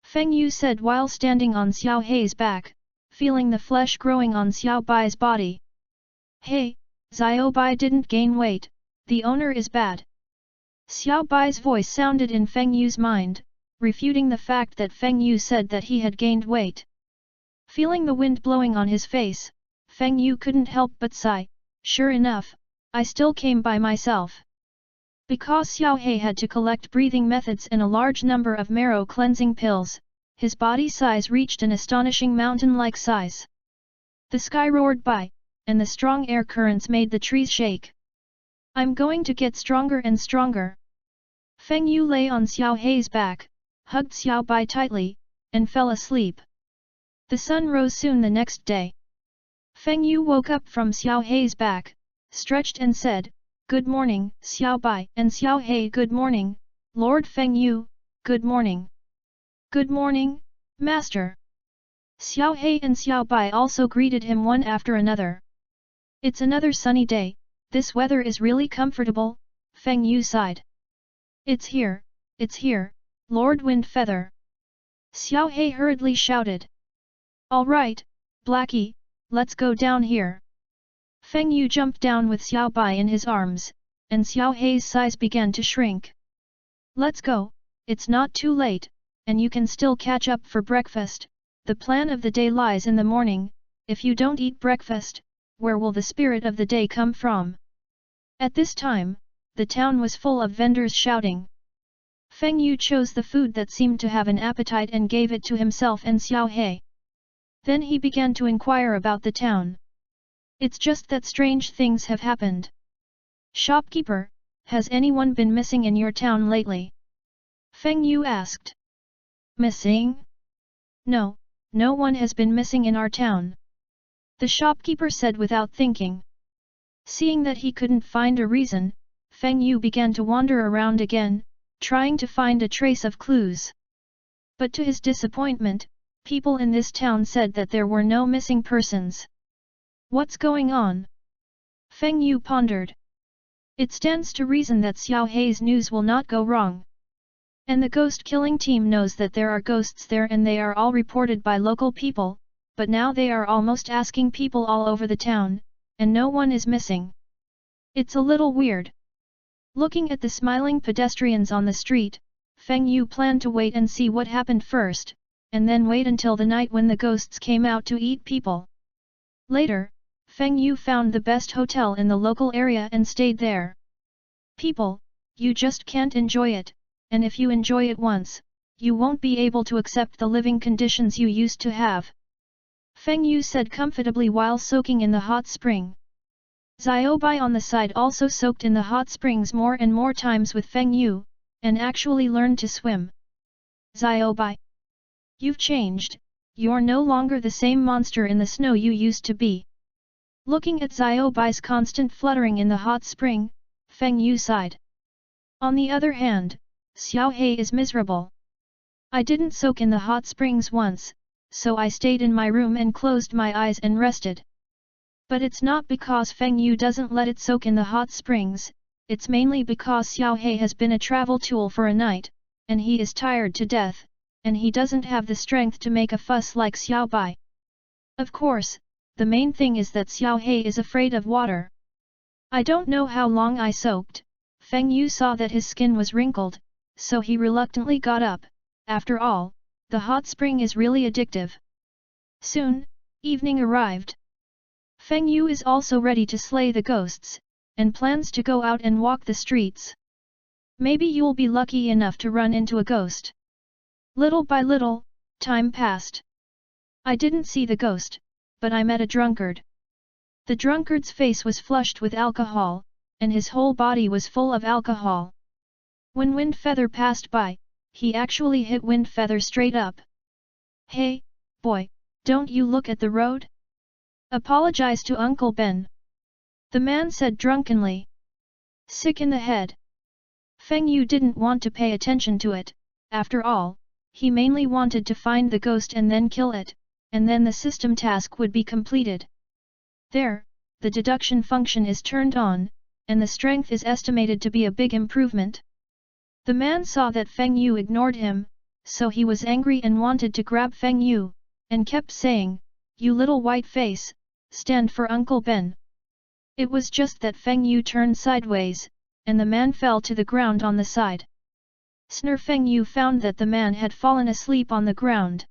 Feng Yu said while standing on Xiao He's back, feeling the flesh growing on Xiao Bai's body. Hey, Xiao Bai didn't gain weight, the owner is bad. Xiao Bai's voice sounded in Feng Yu's mind, refuting the fact that Feng Yu said that he had gained weight. Feeling the wind blowing on his face, Feng Yu couldn't help but sigh. Sure enough, I still came by myself. Because Xiao He had to collect breathing methods and a large number of marrow cleansing pills, his body size reached an astonishing mountain-like size. The sky roared by, and the strong air currents made the trees shake. I'm going to get stronger and stronger. Feng Yu lay on Xiao He's back, hugged Xiao Bai tightly, and fell asleep. The sun rose soon the next day. Feng Yu woke up from Xiao He's back, stretched and said, "Good morning, Xiao Bai," and Xiao He, "Good morning, Lord Feng Yu, good morning." "Good morning, Master." Xiao He and Xiao Bai also greeted him one after another. It's another sunny day, this weather is really comfortable, Feng Yu sighed. It's here, Lord Windfeather. Xiao He hurriedly shouted. All right, Blackie, let's go down here. Feng Yu jumped down with Xiao Bai in his arms, and Xiao He's size began to shrink. Let's go, it's not too late, and you can still catch up for breakfast. The plan of the day lies in the morning. If you don't eat breakfast, where will the spirit of the day come from? At this time, the town was full of vendors shouting. Feng Yu chose the food that seemed to have an appetite and gave it to himself and Xiao He. Then he began to inquire about the town. It's just that strange things have happened. Shopkeeper, has anyone been missing in your town lately? Feng Yu asked. Missing? No, no one has been missing in our town. The shopkeeper said without thinking. Seeing that he couldn't find a reason, Feng Yu began to wander around again, trying to find a trace of clues. But to his disappointment, people in this town said that there were no missing persons. What's going on? Feng Yu pondered. It stands to reason that Xiao He's news will not go wrong. And the ghost-killing team knows that there are ghosts there and they are all reported by local people, but now they are almost asking people all over the town, and no one is missing. It's a little weird. Looking at the smiling pedestrians on the street, Feng Yu planned to wait and see what happened first, and then wait until the night when the ghosts came out to eat people. Later, Feng Yu found the best hotel in the local area and stayed there. People, you just can't enjoy it, and if you enjoy it once, you won't be able to accept the living conditions you used to have. Feng Yu said comfortably while soaking in the hot spring. Xiaobai on the side also soaked in the hot springs more and more times with Feng Yu, and actually learned to swim. Xiaobai, you've changed, you're no longer the same monster in the snow you used to be. Looking at Xiaobai's constant fluttering in the hot spring, Feng Yu sighed. On the other hand, Xiao He is miserable. I didn't soak in the hot springs once, so I stayed in my room and closed my eyes and rested. But it's not because Feng Yu doesn't let it soak in the hot springs, it's mainly because Xiao He has been a travel tool for a night, and he is tired to death, and he doesn't have the strength to make a fuss like Xiao Bai. Of course, the main thing is that Xiao He is afraid of water. I don't know how long I soaked. Feng Yu saw that his skin was wrinkled, so he reluctantly got up. After all, the hot spring is really addictive. Soon, evening arrived. Feng Yu is also ready to slay the ghosts, and plans to go out and walk the streets. Maybe you'll be lucky enough to run into a ghost. Little by little, time passed. I didn't see the ghost, but I met a drunkard. The drunkard's face was flushed with alcohol, and his whole body was full of alcohol. When Windfeather passed by, he actually hit Windfeather straight up. Hey, boy, don't you look at the road? Apologize to Uncle Ben. The man said drunkenly. Sick in the head. Feng Yu didn't want to pay attention to it. After all, he mainly wanted to find the ghost and then kill it, and then the system task would be completed. There, the deduction function is turned on, and the strength is estimated to be a big improvement. The man saw that Feng Yu ignored him, so he was angry and wanted to grab Feng Yu, and kept saying, "You little white face, stand for Uncle Ben." It was just that Feng Yu turned sideways, and the man fell to the ground on the side. Feng Yu found that the man had fallen asleep on the ground.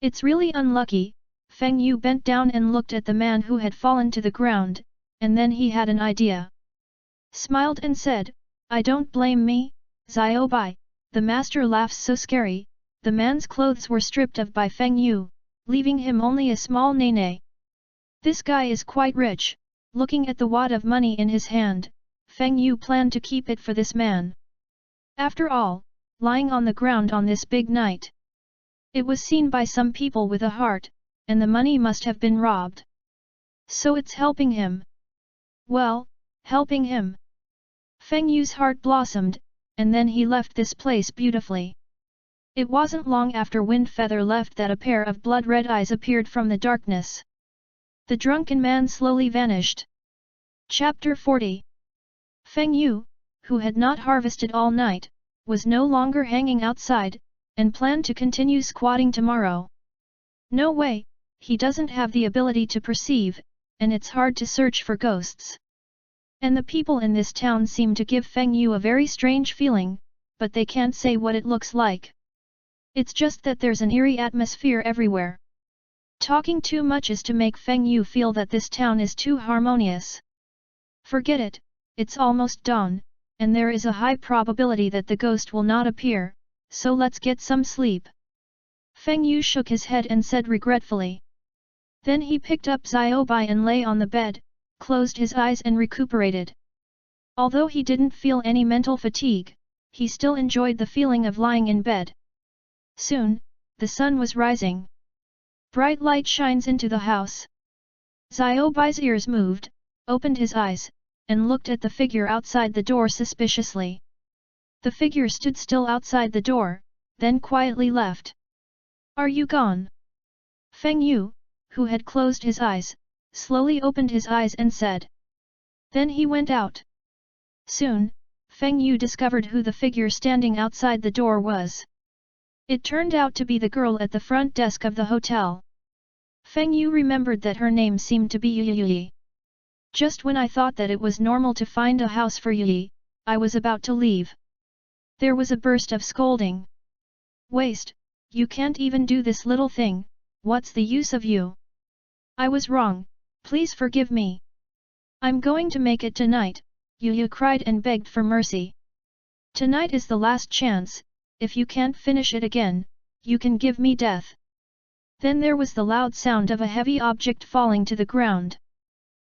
It's really unlucky. Feng Yu bent down and looked at the man who had fallen to the ground, and then he had an idea. Smiled and said, "I don't blame me, Xiaobai." The master laughs so scary. The man's clothes were stripped of by Feng Yu, leaving him only a small nene. This guy is quite rich. Looking at the wad of money in his hand, Feng Yu planned to keep it for this man. After all, lying on the ground on this big night, it was seen by some people with a heart, and the money must have been robbed. So it's helping him. Well, helping him. Feng Yu's heart blossomed, and then he left this place beautifully. It wasn't long after Windfeather left that a pair of blood-red eyes appeared from the darkness. The drunken man slowly vanished. Chapter 40. Feng Yu, who had not harvested all night, was no longer hanging outside, and planned to continue squatting tomorrow. No way, he doesn't have the ability to perceive, and it's hard to search for ghosts. And the people in this town seem to give Feng Yu a very strange feeling, but they can't say what it looks like. It's just that there's an eerie atmosphere everywhere. Talking too much is to make Feng Yu feel that this town is too harmonious. Forget it, it's almost dawn, and there is a high probability that the ghost will not appear, so let's get some sleep. Feng Yu shook his head and said regretfully. Then he picked up Xiaobai and lay on the bed, closed his eyes and recuperated. Although he didn't feel any mental fatigue, he still enjoyed the feeling of lying in bed. Soon, the sun was rising. Bright light shines into the house. Xiaobai's ears moved, opened his eyes, and looked at the figure outside the door suspiciously. The figure stood still outside the door, then quietly left. Are you gone? Feng Yu, who had closed his eyes, slowly opened his eyes and said. Then he went out. Soon, Feng Yu discovered who the figure standing outside the door was. It turned out to be the girl at the front desk of the hotel. Feng Yu remembered that her name seemed to be Yi. Just when I thought that it was normal to find a house for Yi, I was about to leave. There was a burst of scolding. Waste, you can't even do this little thing, what's the use of you? I was wrong, please forgive me. I'm going to make it tonight, Yu cried and begged for mercy. Tonight is the last chance, if you can't finish it again, you can give me death. Then there was the loud sound of a heavy object falling to the ground.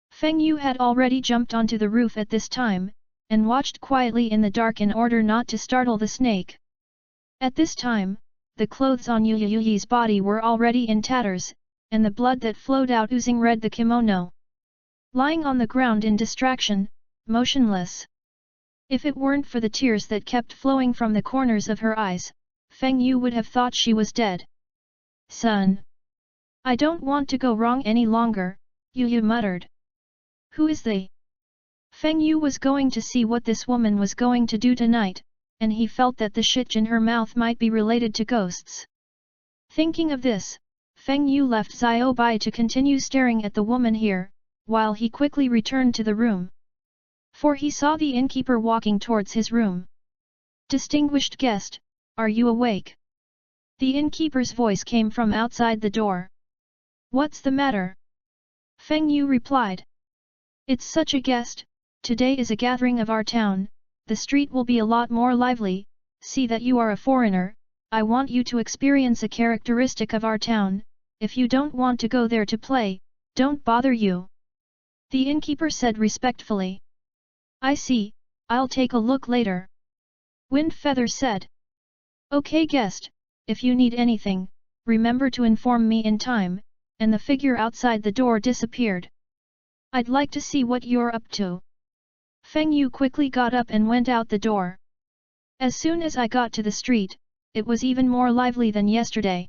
Feng Yu had already jumped onto the roof at this time, and watched quietly in the dark in order not to startle the snake. At this time, the clothes on Yu's body were already in tatters, and the blood that flowed out oozing red the kimono. Lying on the ground in distraction, motionless. If it weren't for the tears that kept flowing from the corners of her eyes, Feng Yu would have thought she was dead. Son! I don't want to go wrong any longer, Yu muttered. Who is they? Feng Yu was going to see what this woman was going to do tonight, and he felt that the shit in her mouth might be related to ghosts. Thinking of this, Feng Yu left Xiaobai to continue staring at the woman here, while he quickly returned to the room. For he saw the innkeeper walking towards his room. Distinguished guest, are you awake? The innkeeper's voice came from outside the door. What's the matter? Feng Yu replied. It's such a guest, today is a gathering of our town, the street will be a lot more lively, see that you are a foreigner, I want you to experience a characteristic of our town, if you don't want to go there to play, don't bother you. The innkeeper said respectfully. I see, I'll take a look later. Wind Feather said. Okay guest, if you need anything, remember to inform me in time, and the figure outside the door disappeared. I'd like to see what you're up to. Feng Yu quickly got up and went out the door. As soon as I got to the street, it was even more lively than yesterday.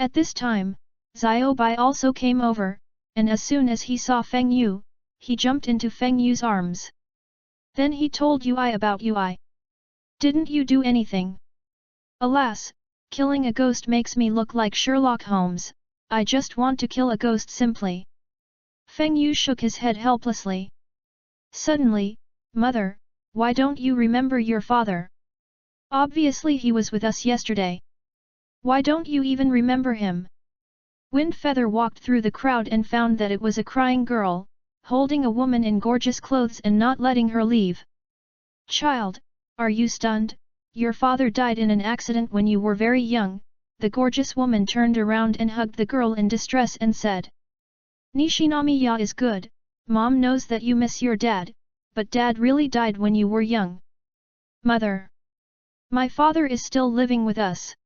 At this time, Xiaobai also came over, and as soon as he saw Feng Yu, he jumped into Feng Yu's arms. Then he told Yui about Yui. Didn't you do anything? Alas, killing a ghost makes me look like Sherlock Holmes, I just want to kill a ghost simply. Feng Yu shook his head helplessly. Suddenly, Mother, why don't you remember your father? Obviously he was with us yesterday. Why don't you even remember him? Wind Feather walked through the crowd and found that it was a crying girl, holding a woman in gorgeous clothes and not letting her leave. Child, are you stunned? Your father died in an accident when you were very young. The gorgeous woman turned around and hugged the girl in distress and said. Nishinami-ya is good, Mom knows that you miss your dad, but Dad really died when you were young. Mother. My father is still living with us.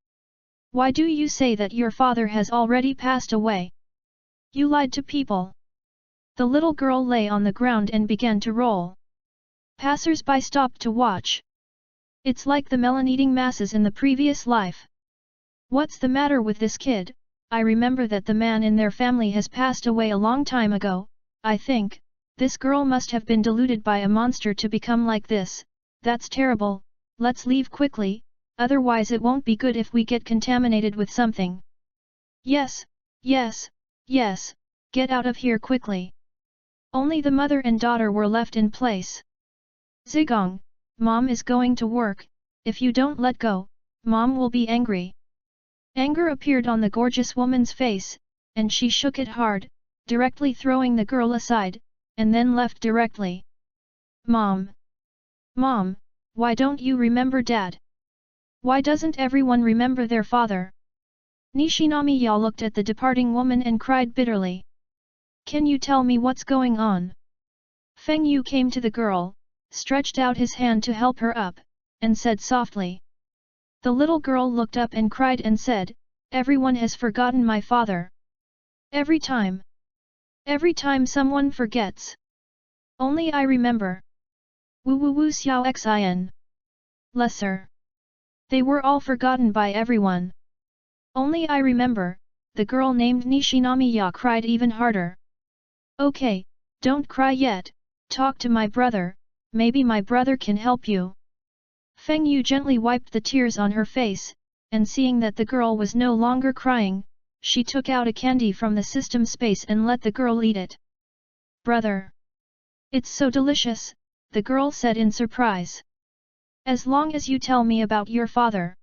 Why do you say that your father has already passed away? You lied to people. The little girl lay on the ground and began to roll. Passers-by stopped to watch. It's like the melon-eating masses in the previous life. What's the matter with this kid? I remember that the man in their family has passed away a long time ago. I think, this girl must have been deluded by a monster to become like this. That's terrible. Let's leave quickly, otherwise it won't be good if we get contaminated with something. Yes, yes, yes, get out of here quickly. Only the mother and daughter were left in place. Zigong, Mom is going to work, if you don't let go, Mom will be angry. Anger appeared on the gorgeous woman's face, and she shook it hard, directly throwing the girl aside, and then left directly. Mom! Mom, why don't you remember Dad? Why doesn't everyone remember their father? Nishinamiya looked at the departing woman and cried bitterly. Can you tell me what's going on? Feng Yu came to the girl, stretched out his hand to help her up, and said softly. The little girl looked up and cried and said, everyone has forgotten my father. Every time someone forgets. Only I remember. Woo woo woo xiao xin. Lesser. They were all forgotten by everyone. Only I remember, the girl named Nishinamiya cried even harder. Okay, don't cry yet, talk to my brother, maybe my brother can help you. Feng Yu gently wiped the tears on her face, and seeing that the girl was no longer crying, she took out a candy from the system space and let the girl eat it. Brother! It's so delicious, the girl said in surprise. As long as you tell me about your father.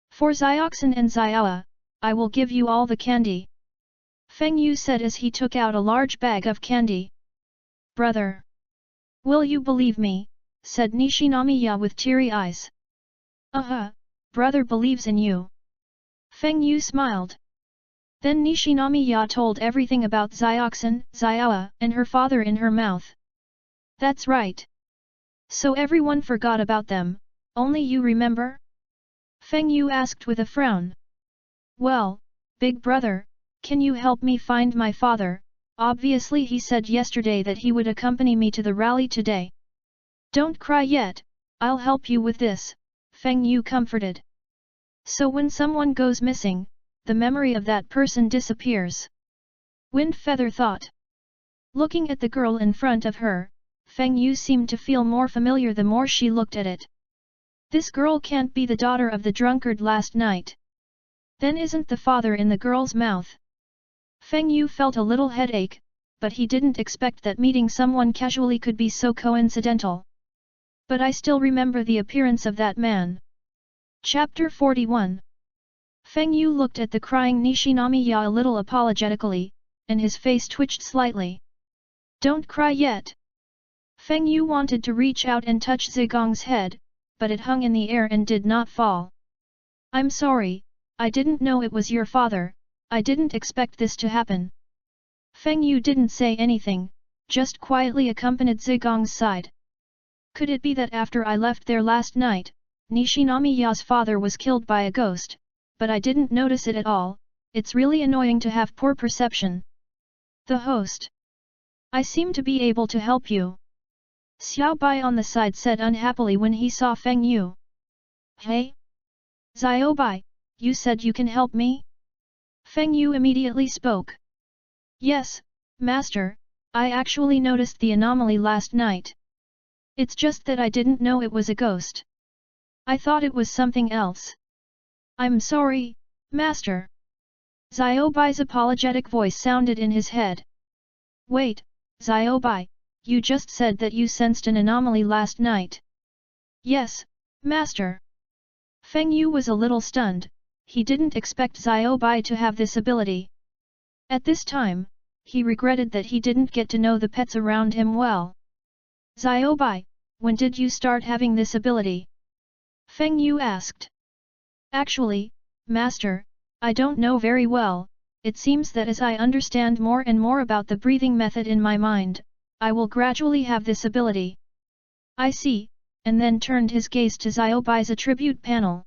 For Xioxin and Xiaoa, I will give you all the candy. Feng Yu said as he took out a large bag of candy. Brother! Will you believe me? Said Nishinamiya with teary eyes. Brother believes in you. Feng Yu smiled. Then Nishinamiya told everything about Xioxin, Xiaoa, and her father in her mouth. That's right. So everyone forgot about them, only you remember? Feng Yu asked with a frown. Well, big brother, can you help me find my father? Obviously he said yesterday that he would accompany me to the rally today. Don't cry yet, I'll help you with this, Feng Yu comforted. So when someone goes missing, the memory of that person disappears. Wind Feather thought. Looking at the girl in front of her, Feng Yu seemed to feel more familiar the more she looked at it. This girl can't be the daughter of the drunkard last night. Then isn't the father in the girl's mouth? Feng Yu felt a little headache, but he didn't expect that meeting someone casually could be so coincidental. But I still remember the appearance of that man. Chapter 41. Feng Yu looked at the crying Nishinamiya a little apologetically, and his face twitched slightly. Don't cry yet. Feng Yu wanted to reach out and touch Zigong's head, but it hung in the air and did not fall. I'm sorry, I didn't know it was your father, I didn't expect this to happen. Feng Yu didn't say anything, just quietly accompanied Zigong's side. Could it be that after I left there last night, Nishinamiya's father was killed by a ghost, but I didn't notice it at all? It's really annoying to have poor perception. The host. I seem to be able to help you. Xiao Bai on the side said unhappily when he saw Feng Yu. Hey? Xiao Bai, you said you can help me? Feng Yu immediately spoke. Yes, Master, I actually noticed the anomaly last night. It's just that I didn't know it was a ghost. I thought it was something else. I'm sorry, Master. Xiao Bai's apologetic voice sounded in his head. Wait, Xiao Bai, you just said that you sensed an anomaly last night. Yes, Master. Feng Yu was a little stunned, he didn't expect Xiao Bai to have this ability. At this time, he regretted that he didn't get to know the pets around him well. Xiao Bai, when did you start having this ability? Feng Yu asked. Actually, Master, I don't know very well, it seems that as I understand more and more about the breathing method in my mind, I will gradually have this ability. I see, and then turned his gaze to Xiao Bai's attribute panel.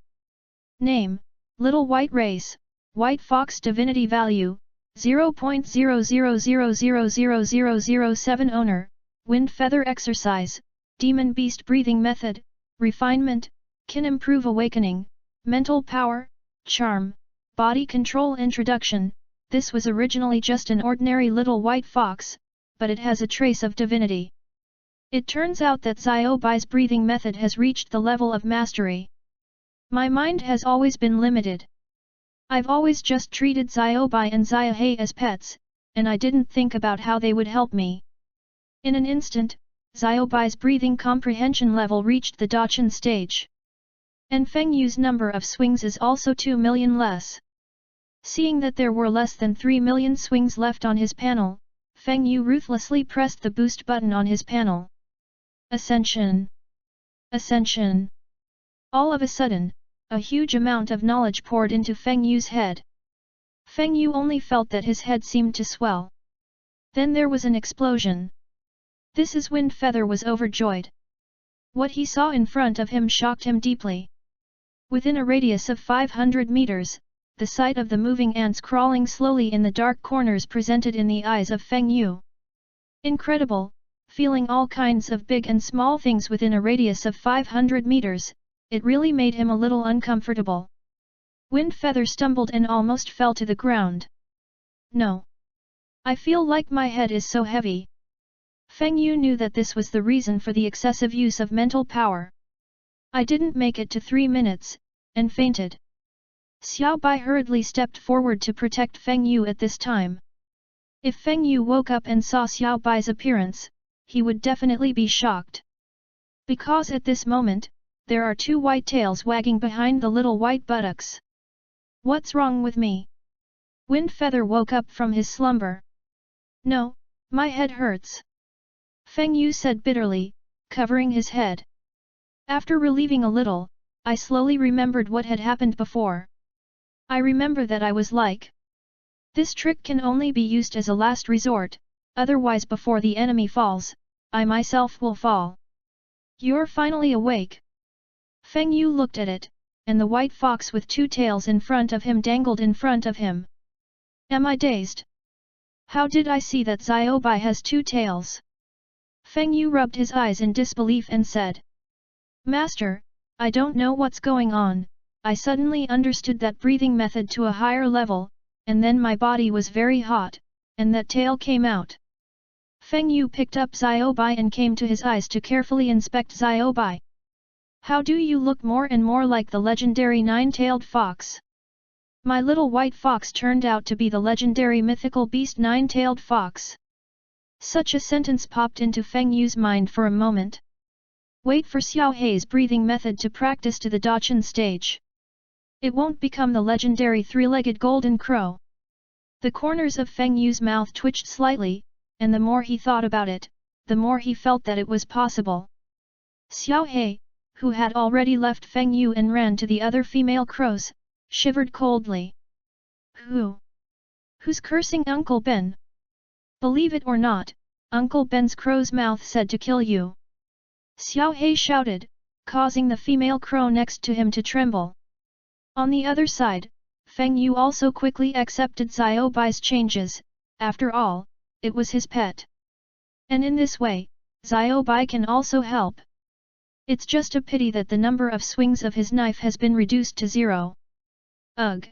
Name, Little White Race, White Fox Divinity Value, 0.00000007 Owner, Wind Feather Exercise, Demon Beast Breathing Method, Refinement, Can Improve Awakening, Mental Power, Charm, Body control introduction. This was originally just an ordinary little white fox, but it has a trace of divinity. It turns out that Xiaobai's breathing method has reached the level of mastery. My mind has always been limited. I've always just treated Xiaobai and Xiaohe as pets, and I didn't think about how they would help me. In an instant, Xiaobai's breathing comprehension level reached the Dachshund stage. And Feng Yu's number of swings is also 2 million less. Seeing that there were less than 3 million swings left on his panel, Feng Yu ruthlessly pressed the boost button on his panel. Ascension! Ascension! All of a sudden, a huge amount of knowledge poured into Feng Yu's head. Feng Yu only felt that his head seemed to swell. Then there was an explosion. This is Wind Feather was overjoyed. What he saw in front of him shocked him deeply. Within a radius of 500 meters, the sight of the moving ants crawling slowly in the dark corners presented in the eyes of Feng Yu. Incredible, feeling all kinds of big and small things within a radius of 500 meters, it really made him a little uncomfortable. Wind Feather stumbled and almost fell to the ground. No. I feel like my head is so heavy. Feng Yu knew that this was the reason for the excessive use of mental power. I didn't make it to 3 minutes, and fainted. Xiaobai hurriedly stepped forward to protect Feng Yu at this time. If Feng Yu woke up and saw Xiaobai's appearance, he would definitely be shocked. Because at this moment, there are 2 white tails wagging behind the little white buttocks. What's wrong with me? Wind Feather woke up from his slumber. No, my head hurts. Feng Yu said bitterly, covering his head. After relieving a little, I slowly remembered what had happened before. I remember that I was like. This trick can only be used as a last resort, otherwise before the enemy falls, I myself will fall. You're finally awake. Feng Yu looked at it, and the white fox with 2 tails in front of him dangled in front of him. Am I dazed? How did I see that Xiaobai has 2 tails? Feng Yu rubbed his eyes in disbelief and said. Master, I don't know what's going on, I suddenly understood that breathing method to a higher level, and then my body was very hot, and that tail came out. Feng Yu picked up Xiaobai and came to his eyes to carefully inspect Xiaobai. How do you look more and more like the legendary 9-tailed fox? My little white fox turned out to be the legendary mythical beast 9-tailed fox. Such a sentence popped into Feng Yu's mind for a moment. Wait for Xiaohe's breathing method to practice to the Dachshund stage. It won't become the legendary 3-legged golden crow. The corners of Feng Yu's mouth twitched slightly, and the more he thought about it, the more he felt that it was possible. Xiaohe, who had already left Feng Yu and ran to the other female crows, shivered coldly. Who's cursing Uncle Ben? Believe it or not, Uncle Ben's crow's mouth said to kill you. Xiaohe shouted, causing the female crow next to him to tremble. On the other side, Feng Yu also quickly accepted Xiaobai's changes, after all, it was his pet. And in this way, Xiaobai can also help. It's just a pity that the number of swings of his knife has been reduced to 0. Ugh!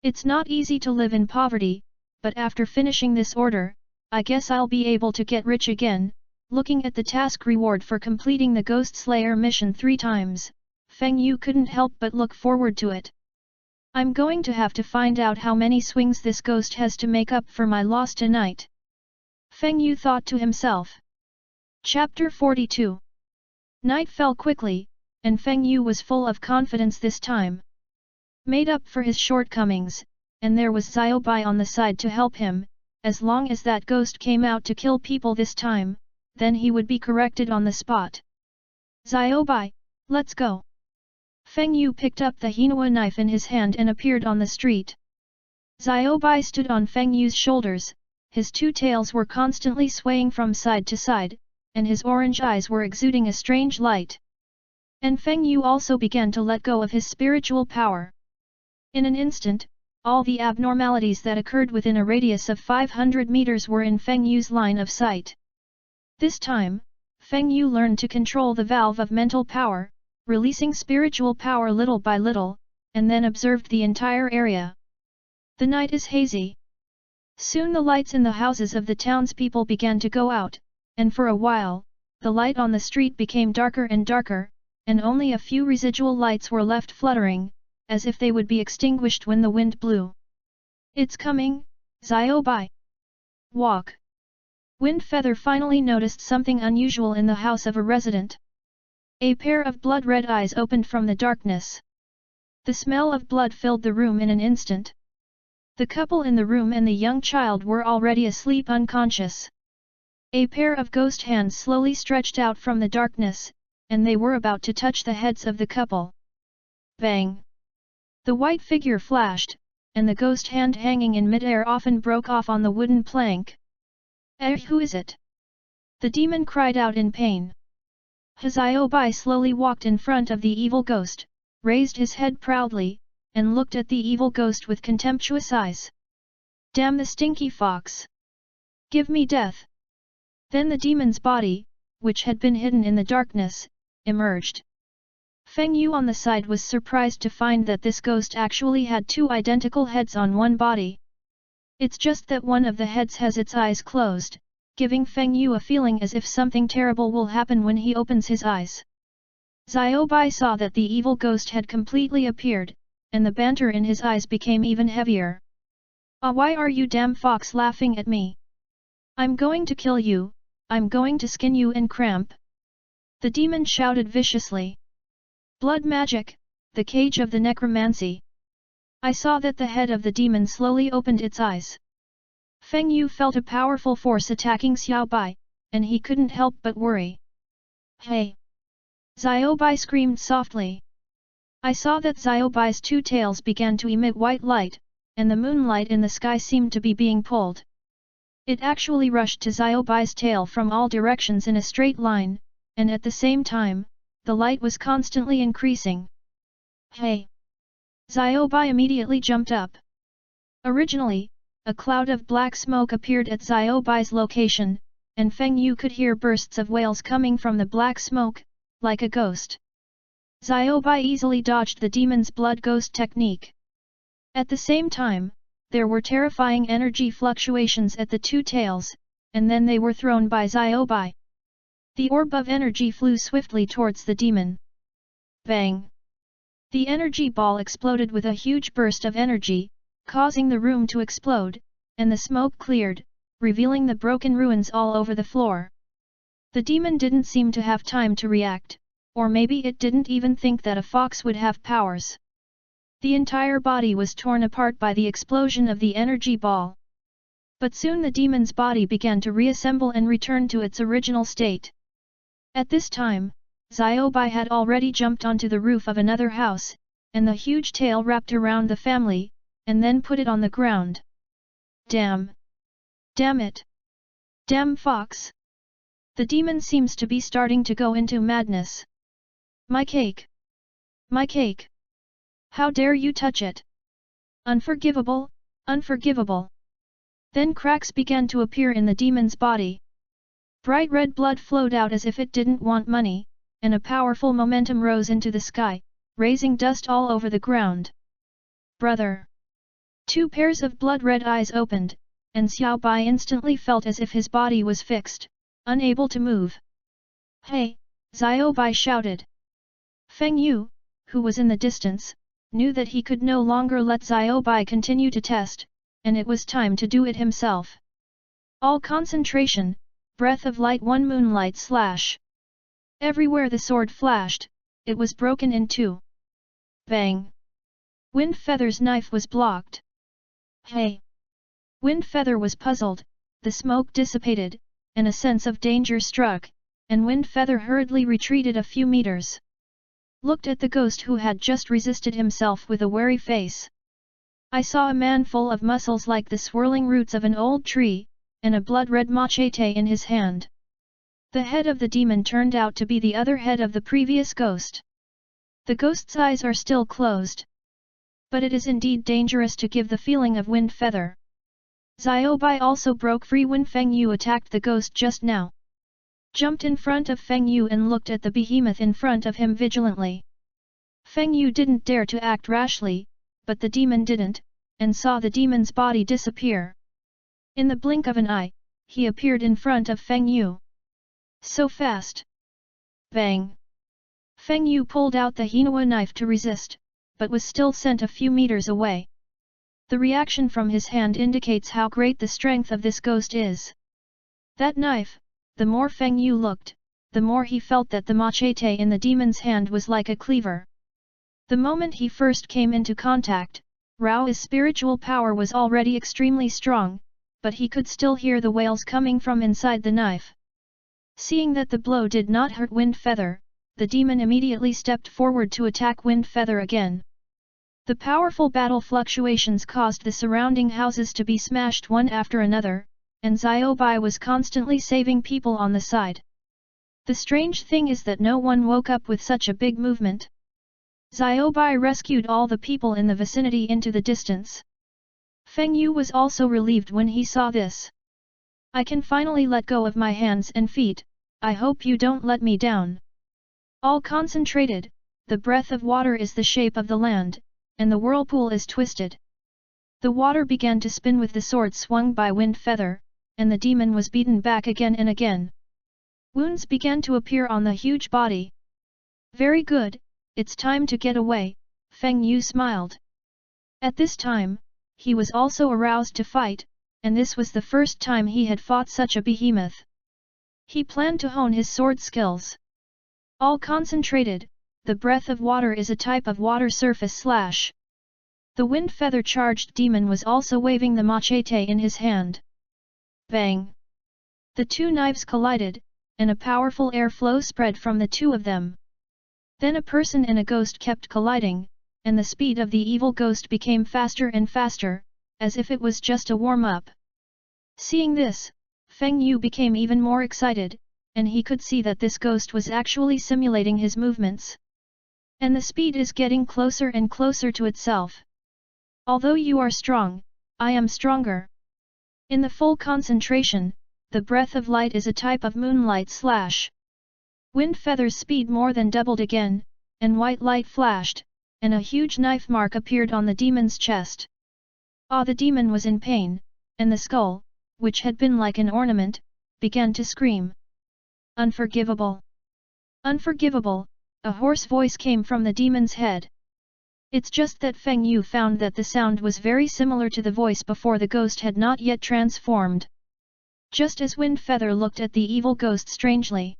It's not easy to live in poverty, but after finishing this order, I guess I'll be able to get rich again. Looking at the task reward for completing the Ghost Slayer mission 3 times, Feng Yu couldn't help but look forward to it. I'm going to have to find out how many swings this ghost has to make up for my loss tonight. Feng Yu thought to himself. Chapter 42. Night fell quickly, and Feng Yu was full of confidence this time. Made up for his shortcomings, and there was Xiaobai on the side to help him, as long as that ghost came out to kill people this time, then he would be corrected on the spot. Xiaobai, let's go. Feng Yu picked up the Hinawa knife in his hand and appeared on the street. Xiaobai stood on Feng Yu's shoulders, his 2 tails were constantly swaying from side to side, and his orange eyes were exuding a strange light. And Feng Yu also began to let go of his spiritual power. In an instant, all the abnormalities that occurred within a radius of 500 meters were in Feng Yu's line of sight. This time, Feng Yu learned to control the valve of mental power, releasing spiritual power little by little, and then observed the entire area. The night is hazy. Soon the lights in the houses of the townspeople began to go out, and for a while, the light on the street became darker and darker, and only a few residual lights were left fluttering, as if they would be extinguished when the wind blew. It's coming, Xiaobai. Walk. Windfeather finally noticed something unusual in the house of a resident. A pair of blood-red eyes opened from the darkness. The smell of blood filled the room in an instant. The couple in the room and the young child were already asleep unconscious. A pair of ghost hands slowly stretched out from the darkness, and they were about to touch the heads of the couple. Bang! The white figure flashed, and the ghost hand hanging in mid-air often broke off on the wooden plank. Who is it? The demon cried out in pain. Xiaobai slowly walked in front of the evil ghost, raised his head proudly, and looked at the evil ghost with contemptuous eyes. Damn the stinky fox! Give me death! Then the demon's body, which had been hidden in the darkness, emerged. Feng Yu on the side was surprised to find that this ghost actually had two identical heads on one body. It's just that one of the heads has its eyes closed, giving Feng Yu a feeling as if something terrible will happen when he opens his eyes. Xiaobai saw that the evil ghost had completely appeared, and the banter in his eyes became even heavier. Ah, why are you damn fox laughing at me? I'm going to kill you, I'm going to skin you and cramp. The demon shouted viciously. Blood magic, the cage of the necromancy. I saw that the head of the demon slowly opened its eyes. Feng Yu felt a powerful force attacking Xiaobai, and he couldn't help but worry. Hey! Xiaobai screamed softly. I saw that Xiaobai's two tails began to emit white light, and the moonlight in the sky seemed to be being pulled. It actually rushed to Xiaobai's tail from all directions in a straight line, and at the same time, the light was constantly increasing. Hey! Xiaobai immediately jumped up. Originally, a cloud of black smoke appeared at Xiaobai's location, and Feng Yu could hear bursts of wails coming from the black smoke, like a ghost. Xiaobai easily dodged the demon's blood ghost technique. At the same time, there were terrifying energy fluctuations at the two tails, and then they were thrown by Xiaobai. The orb of energy flew swiftly towards the demon. Bang! The energy ball exploded with a huge burst of energy, causing the room to explode, and the smoke cleared, revealing the broken ruins all over the floor. The demon didn't seem to have time to react, or maybe it didn't even think that a fox would have powers. The entire body was torn apart by the explosion of the energy ball. But soon the demon's body began to reassemble and return to its original state. At this time, Xiaobai had already jumped onto the roof of another house, and the huge tail wrapped around the family, and then put it on the ground. Damn! Damn it! Damn fox! The demon seems to be starting to go into madness. My cake! My cake! How dare you touch it? Unforgivable, unforgivable! Then cracks began to appear in the demon's body. Bright red blood flowed out as if it didn't want money, and a powerful momentum rose into the sky, raising dust all over the ground. Brother! Two pairs of blood-red eyes opened, and Xiaobai instantly felt as if his body was fixed, unable to move. Hey! Xiaobai shouted. Feng Yu, who was in the distance, knew that he could no longer let Xiaobai continue to test, and it was time to do it himself. All concentration, breath of light, one moonlight slash. Everywhere the sword flashed, it was broken in two. Bang! Windfeather's knife was blocked. Hey! Windfeather was puzzled, the smoke dissipated, and a sense of danger struck, and Windfeather hurriedly retreated a few meters. Looked at the ghost who had just resisted himself with a wary face. I saw a man full of muscles like the swirling roots of an old tree, and a blood-red machete in his hand. The head of the demon turned out to be the other head of the previous ghost. The ghost's eyes are still closed. But it is indeed dangerous to give the feeling of Windfeather. Xiaobai also broke free when Feng Yu attacked the ghost just now. Jumped in front of Feng Yu and looked at the behemoth in front of him vigilantly. Feng Yu didn't dare to act rashly, but the demon didn't, and saw the demon's body disappear. In the blink of an eye, he appeared in front of Feng Yu. So fast! Bang! Feng Yu pulled out the Hinawa knife to resist, but was still sent a few meters away. The reaction from his hand indicates how great the strength of this ghost is. That knife, the more Feng Yu looked, the more he felt that the machete in the demon's hand was like a cleaver. The moment he first came into contact, Rao's spiritual power was already extremely strong, but he could still hear the wails coming from inside the knife. Seeing that the blow did not hurt Wind Feather, the demon immediately stepped forward to attack Wind Feather again. The powerful battle fluctuations caused the surrounding houses to be smashed one after another, and Xiaobai was constantly saving people on the side. The strange thing is that no one woke up with such a big movement. Xiaobai rescued all the people in the vicinity into the distance. Feng Yu was also relieved when he saw this. I can finally let go of my hands and feet, I hope you don't let me down. All concentrated, the breath of water is the shape of the land, and the whirlpool is twisted. The water began to spin with the sword swung by Wind Feather, and the demon was beaten back again and again. Wounds began to appear on the huge body. Very good, it's time to get away, Feng Yu smiled. At this time, he was also aroused to fight, and this was the first time he had fought such a behemoth. He planned to hone his sword skills. All concentrated, the breath of water is a type of water surface slash. The Wind Feather charged demon was also waving the machete in his hand. Bang! The two knives collided, and a powerful airflow spread from the two of them. Then a person and a ghost kept colliding, and the speed of the evil ghost became faster and faster, as if it was just a warm-up. Seeing this, Feng Yu became even more excited, and he could see that this ghost was actually simulating his movements. And the speed is getting closer and closer to itself. Although you are strong, I am stronger. In the full concentration, the breath of light is a type of moonlight slash. Wind Feather's speed more than doubled again, and white light flashed, and a huge knife mark appeared on the demon's chest. The demon was in pain, and the skull, which had been like an ornament, began to scream. Unforgivable! Unforgivable! A hoarse voice came from the demon's head. It's just that Feng Yu found that the sound was very similar to the voice before the ghost had not yet transformed. Just as Wind Feather looked at the evil ghost strangely.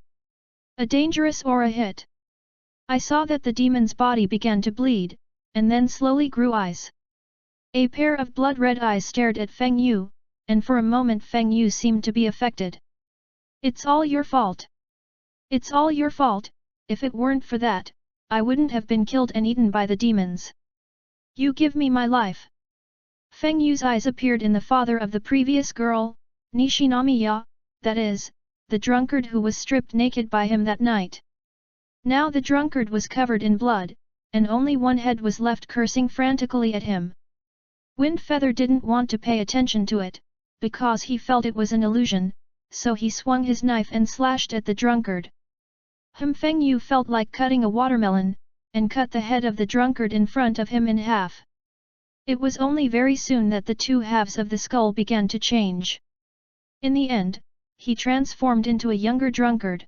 A dangerous aura hit. I saw that the demon's body began to bleed, and then slowly grew eyes. A pair of blood-red eyes stared at Feng Yu, and for a moment Feng Yu seemed to be affected. It's all your fault. It's all your fault, if it weren't for that, I wouldn't have been killed and eaten by the demons. You give me my life. Feng Yu's eyes appeared in the father of the previous girl, Nishinamiya, that is, the drunkard who was stripped naked by him that night. Now the drunkard was covered in blood, and only one head was left cursing frantically at him. Wind Feather didn't want to pay attention to it, because he felt it was an illusion, so he swung his knife and slashed at the drunkard. Feng Yu felt like cutting a watermelon, and cut the head of the drunkard in front of him in half. It was only very soon that the two halves of the skull began to change. In the end, he transformed into a younger drunkard.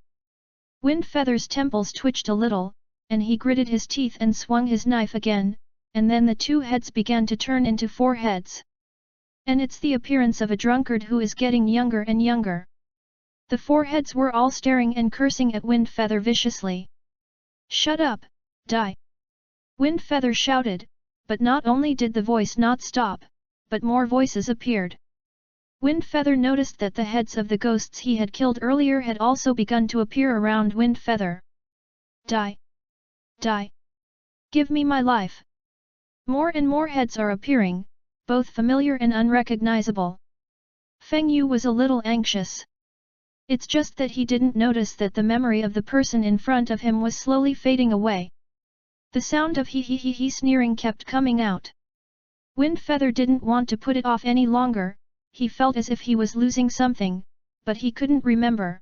Wind Feather's temples twitched a little, and he gritted his teeth and swung his knife again, and then the two heads began to turn into four heads. And it's the appearance of a drunkard who is getting younger and younger. The four heads were all staring and cursing at Wind Feather viciously. Shut up, die! Wind Feather shouted, but not only did the voice not stop, but more voices appeared. Wind Feather noticed that the heads of the ghosts he had killed earlier had also begun to appear around Wind Feather. Die! Die! Give me my life! More and more heads are appearing, both familiar and unrecognizable. Feng Yu was a little anxious. It's just that he didn't notice that the memory of the person in front of him was slowly fading away. The sound of he sneering kept coming out. Wind Feather didn't want to put it off any longer, he felt as if he was losing something, but he couldn't remember.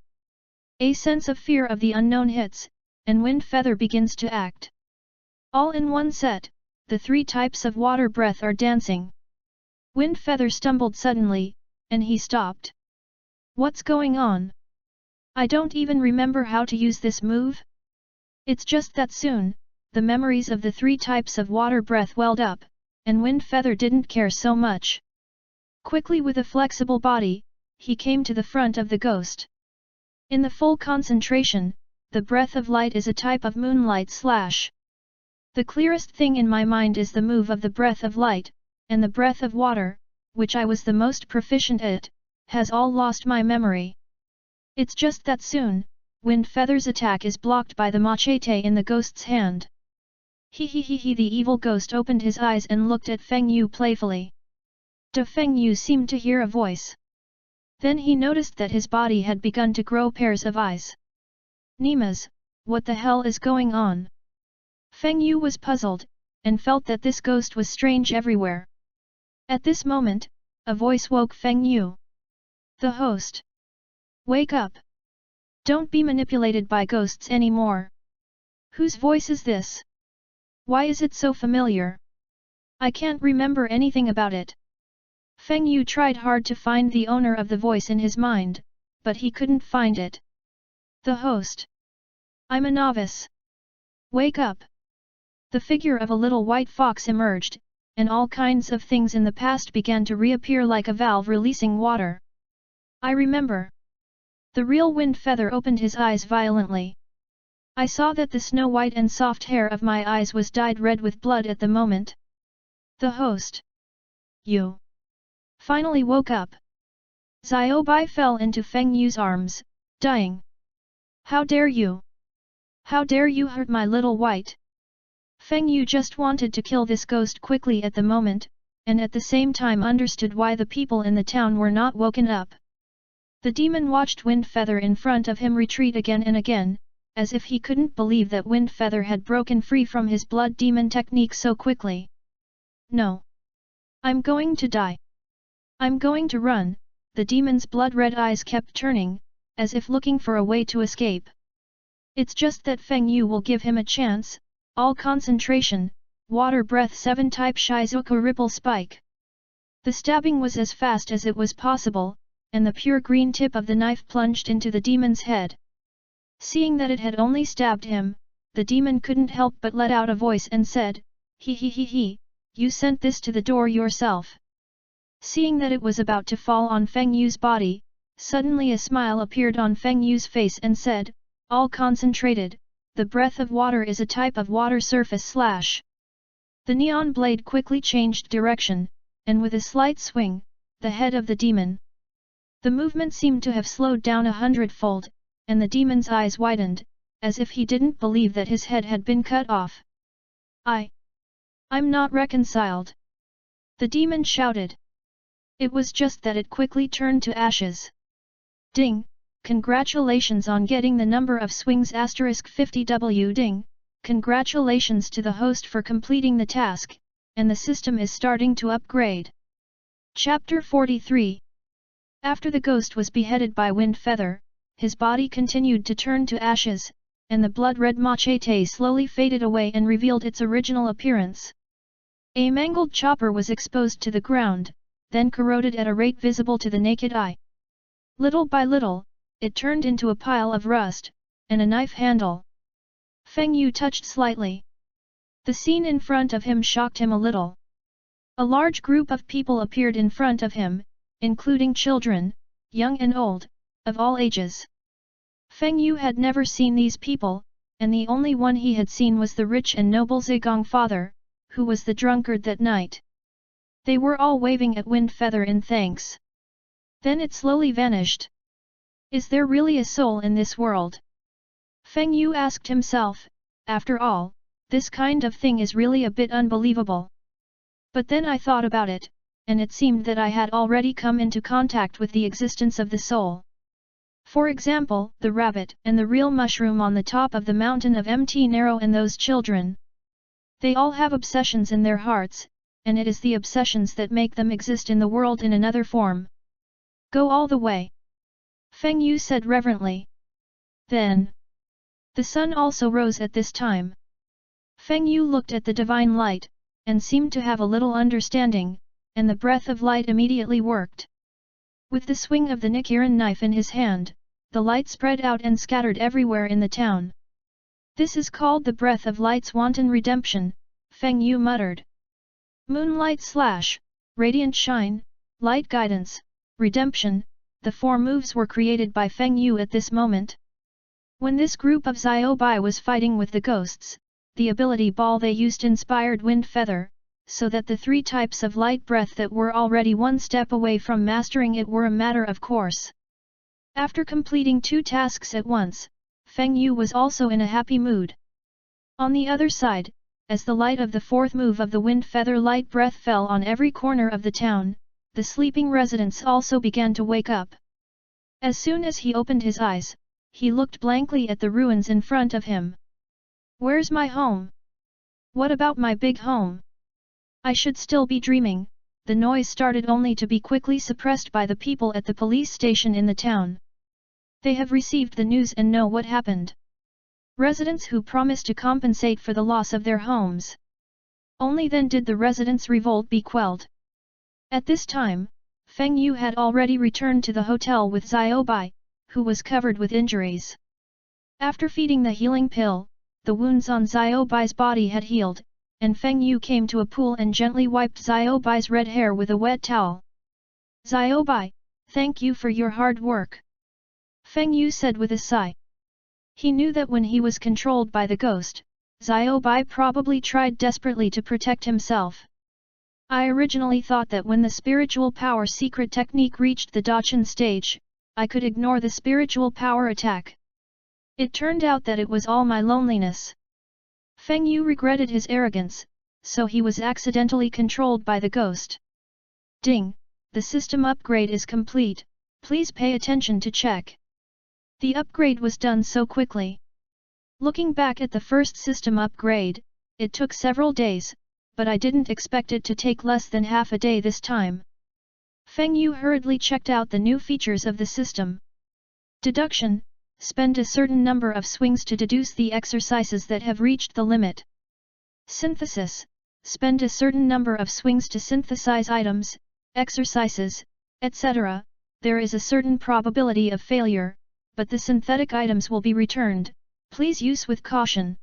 A sense of fear of the unknown hits, and Wind Feather begins to act. All in one set, the three types of water breath are dancing. Wind Feather stumbled suddenly, and he stopped. What's going on? I don't even remember how to use this move? It's just that soon, the memories of the 3 types of water breath welled up, and Wind Feather didn't care so much. Quickly with a flexible body, he came to the front of the ghost. In the full concentration, the breath of light is a type of moonlight slash. The clearest thing in my mind is the move of the breath of light, and the breath of water, which I was the most proficient at, has all lost my memory. It's just that soon, Wind Feather's attack is blocked by the machete in the ghost's hand. He, the evil ghost opened his eyes and looked at Feng Yu playfully. Feng Yu seemed to hear a voice. Then he noticed that his body had begun to grow pairs of eyes. Nimas, what the hell is going on? Feng Yu was puzzled, and felt that this ghost was strange everywhere. At this moment, a voice woke Feng Yu. The host. Wake up! Don't be manipulated by ghosts anymore. Whose voice is this? Why is it so familiar? I can't remember anything about it. Feng Yu tried hard to find the owner of the voice in his mind, but he couldn't find it. The host. I'm a novice. Wake up! The figure of a little white fox emerged, and all kinds of things in the past began to reappear like a valve releasing water. I remember. The real Wind Feather opened his eyes violently. I saw that the snow-white and soft hair of my eyes was dyed red with blood at the moment. The host. You. Finally woke up. Xiaobai fell into Feng Yu's arms, dying. How dare you? How dare you hurt my little white? Feng Yu just wanted to kill this ghost quickly at the moment, and at the same time understood why the people in the town were not woken up. The demon watched Wind Feather in front of him retreat again and again, as if he couldn't believe that Wind Feather had broken free from his blood demon technique so quickly. No. I'm going to die. I'm going to run. The demon's blood-red eyes kept turning, as if looking for a way to escape. It's just that Feng Yu will give him a chance. All concentration, water breath 7 type Shizuka ripple spike. The stabbing was as fast as it was possible, and the pure green tip of the knife plunged into the demon's head. Seeing that it had only stabbed him, the demon couldn't help but let out a voice and said, He, you sent this to the door yourself. Seeing that it was about to fall on Feng Yu's body, suddenly a smile appeared on Feng Yu's face and said, all concentrated, the breath of water is a type of water surface slash. The neon blade quickly changed direction, and with a slight swing, the head of the demon. The movement seemed to have slowed down 100-fold, and the demon's eyes widened, as if he didn't believe that his head had been cut off. I'm not reconciled. The demon shouted. It was just that it quickly turned to ashes. Ding! Congratulations on getting the number of swings *50W ding! Congratulations to the host for completing the task, and the system is starting to upgrade. Chapter 43. After the ghost was beheaded by Wind Feather, his body continued to turn to ashes, and the blood-red machete slowly faded away and revealed its original appearance. A mangled chopper was exposed to the ground, then corroded at a rate visible to the naked eye. Little by little, it turned into a pile of rust, and a knife handle. Feng Yu touched slightly. The scene in front of him shocked him a little. A large group of people appeared in front of him, including children, young and old, of all ages. Feng Yu had never seen these people, and the only one he had seen was the rich and noble Zigong father, who was the drunkard that night. They were all waving at Wind Feather in thanks. Then it slowly vanished. Is there really a soul in this world? Feng Yu asked himself. After all, this kind of thing is really a bit unbelievable. But then I thought about it, and it seemed that I had already come into contact with the existence of the soul. For example, the rabbit and the real mushroom on the top of the mountain of Mt. Narrow and those children. They all have obsessions in their hearts, and it is the obsessions that make them exist in the world in another form. Go all the way. Feng Yu said reverently. Then, the sun also rose at this time. Feng Yu looked at the divine light, and seemed to have a little understanding, and the breath of light immediately worked. With the swing of the Nichiren knife in his hand, the light spread out and scattered everywhere in the town. This is called the breath of light's wanton redemption, Feng Yu muttered. Moonlight slash, radiant shine, light guidance, redemption, the four moves were created by Feng Yu at this moment. When this group of Xiaobai was fighting with the ghosts, the ability ball they used inspired wind feather, so that the three types of light breath that were already one step away from mastering it were a matter of course. After completing two tasks at once, Feng Yu was also in a happy mood. On the other side, as the light of the fourth move of the wind feather light breath fell on every corner of the town, the sleeping residents also began to wake up. As soon as he opened his eyes, he looked blankly at the ruins in front of him. Where's my home? What about my big home? I should still be dreaming. The noise started only to be quickly suppressed by the people at the police station in the town. They have received the news and know what happened. Residents who promised to compensate for the loss of their homes. Only then did the residents' revolt be quelled. At this time, Feng Yu had already returned to the hotel with Xiaobai, who was covered with injuries. After feeding the healing pill, the wounds on Xiaobai's body had healed, and Feng Yu came to a pool and gently wiped Xiaobai's red hair with a wet towel. Xiaobai, thank you for your hard work. Feng Yu said with a sigh. He knew that when he was controlled by the ghost, Xiaobai probably tried desperately to protect himself. I originally thought that when the spiritual power secret technique reached the Dachan stage, I could ignore the spiritual power attack. It turned out that it was all my loneliness. Feng Yu regretted his arrogance, so he was accidentally controlled by the ghost. Ding! The system upgrade is complete, please pay attention to check. The upgrade was done so quickly. Looking back at the first system upgrade, it took several days, but I didn't expect it to take less than half a day this time. Feng Yu hurriedly checked out the new features of the system. Deduction: spend a certain number of swings to deduce the exercises that have reached the limit. Synthesis: spend a certain number of swings to synthesize items, exercises, etc. There is a certain probability of failure, but the synthetic items will be returned, please use with caution.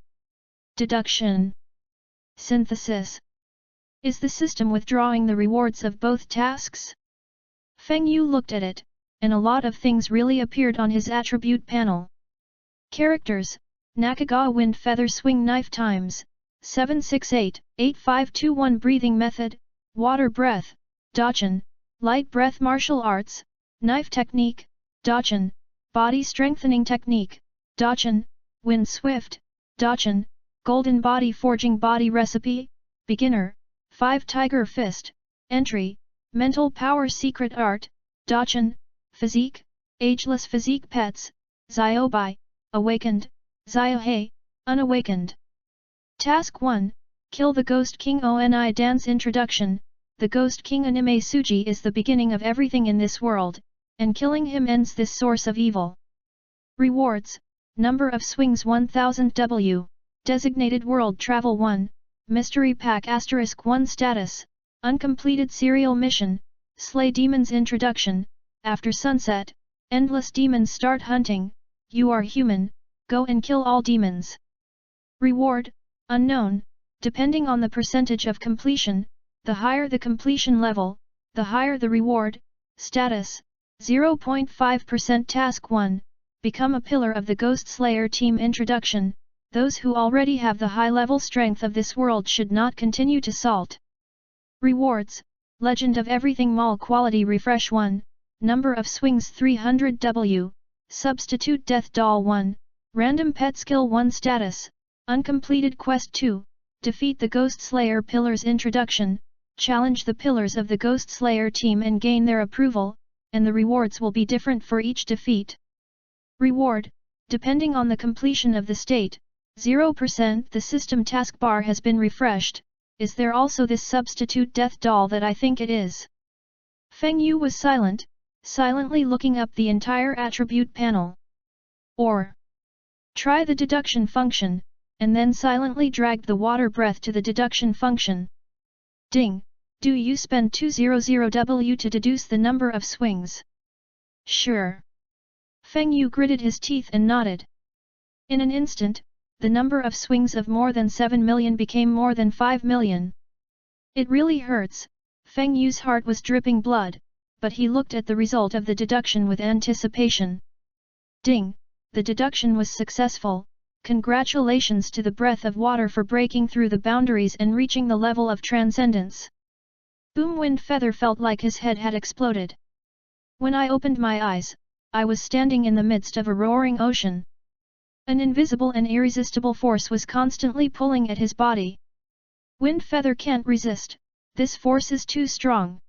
Deduction. Synthesis. Is the system withdrawing the rewards of both tasks? Feng Yu looked at it, and a lot of things really appeared on his attribute panel. Characters: Nakagawa Wind Feather Swing Knife Times, 768-8521 Breathing Method, Water Breath, Dachan, Light Breath Martial Arts, Knife Technique, Dachan, Body Strengthening Technique, Dachan, Wind Swift, Dachan, Golden Body Forging Body Recipe, Beginner, 5 Tiger Fist, Entry, Mental Power Secret Art, Dachan, Physique, Ageless Physique Pets, Xiaobai, Awakened, Xiaohei, Unawakened. Task 1, Kill the Ghost King Oni Dance Introduction. The Ghost King Anime Suji is the beginning of everything in this world, and killing him ends this source of evil. Rewards: Number of swings 1000 W. Designated World Travel 1, Mystery Pack *1 Status, Uncompleted Serial Mission, Slay Demons Introduction. After sunset, endless demons start hunting. You are human, go and kill all demons. Reward: Unknown, depending on the percentage of completion. The higher the completion level, the higher the reward. Status: 0.5%. Task 1, Become a pillar of the Ghost Slayer team. Introduction: Those who already have the high-level strength of this world should not continue to salt. Rewards: Legend of Everything Mall Quality Refresh 1, Number of Swings 300 W, Substitute Death Doll 1, Random Pet Skill 1 Status, Uncompleted Quest 2, Defeat the Ghost Slayer Pillars. Introduction: Challenge the pillars of the Ghost Slayer team and gain their approval, and the rewards will be different for each defeat. Reward: Depending on the completion of the state, 0%. The system taskbar has been refreshed. Is there also this substitute death doll that I think it is? Feng Yu was silent, silently looking up the entire attribute panel. Or try the deduction function, and then silently dragged the water breath to the deduction function. Ding! Do you spend 200W to deduce the number of swings? Sure. Feng Yu gritted his teeth and nodded. In an instant, the number of swings of more than 7 million became more than 5 million. It really hurts. Feng Yu's heart was dripping blood, but he looked at the result of the deduction with anticipation. Ding! The deduction was successful. Congratulations to the breath of water for breaking through the boundaries and reaching the level of transcendence. Boom! Wind Feather felt like his head had exploded. When I opened my eyes, I was standing in the midst of a roaring ocean. An invisible and irresistible force was constantly pulling at his body. Wind Feather can't resist, this force is too strong.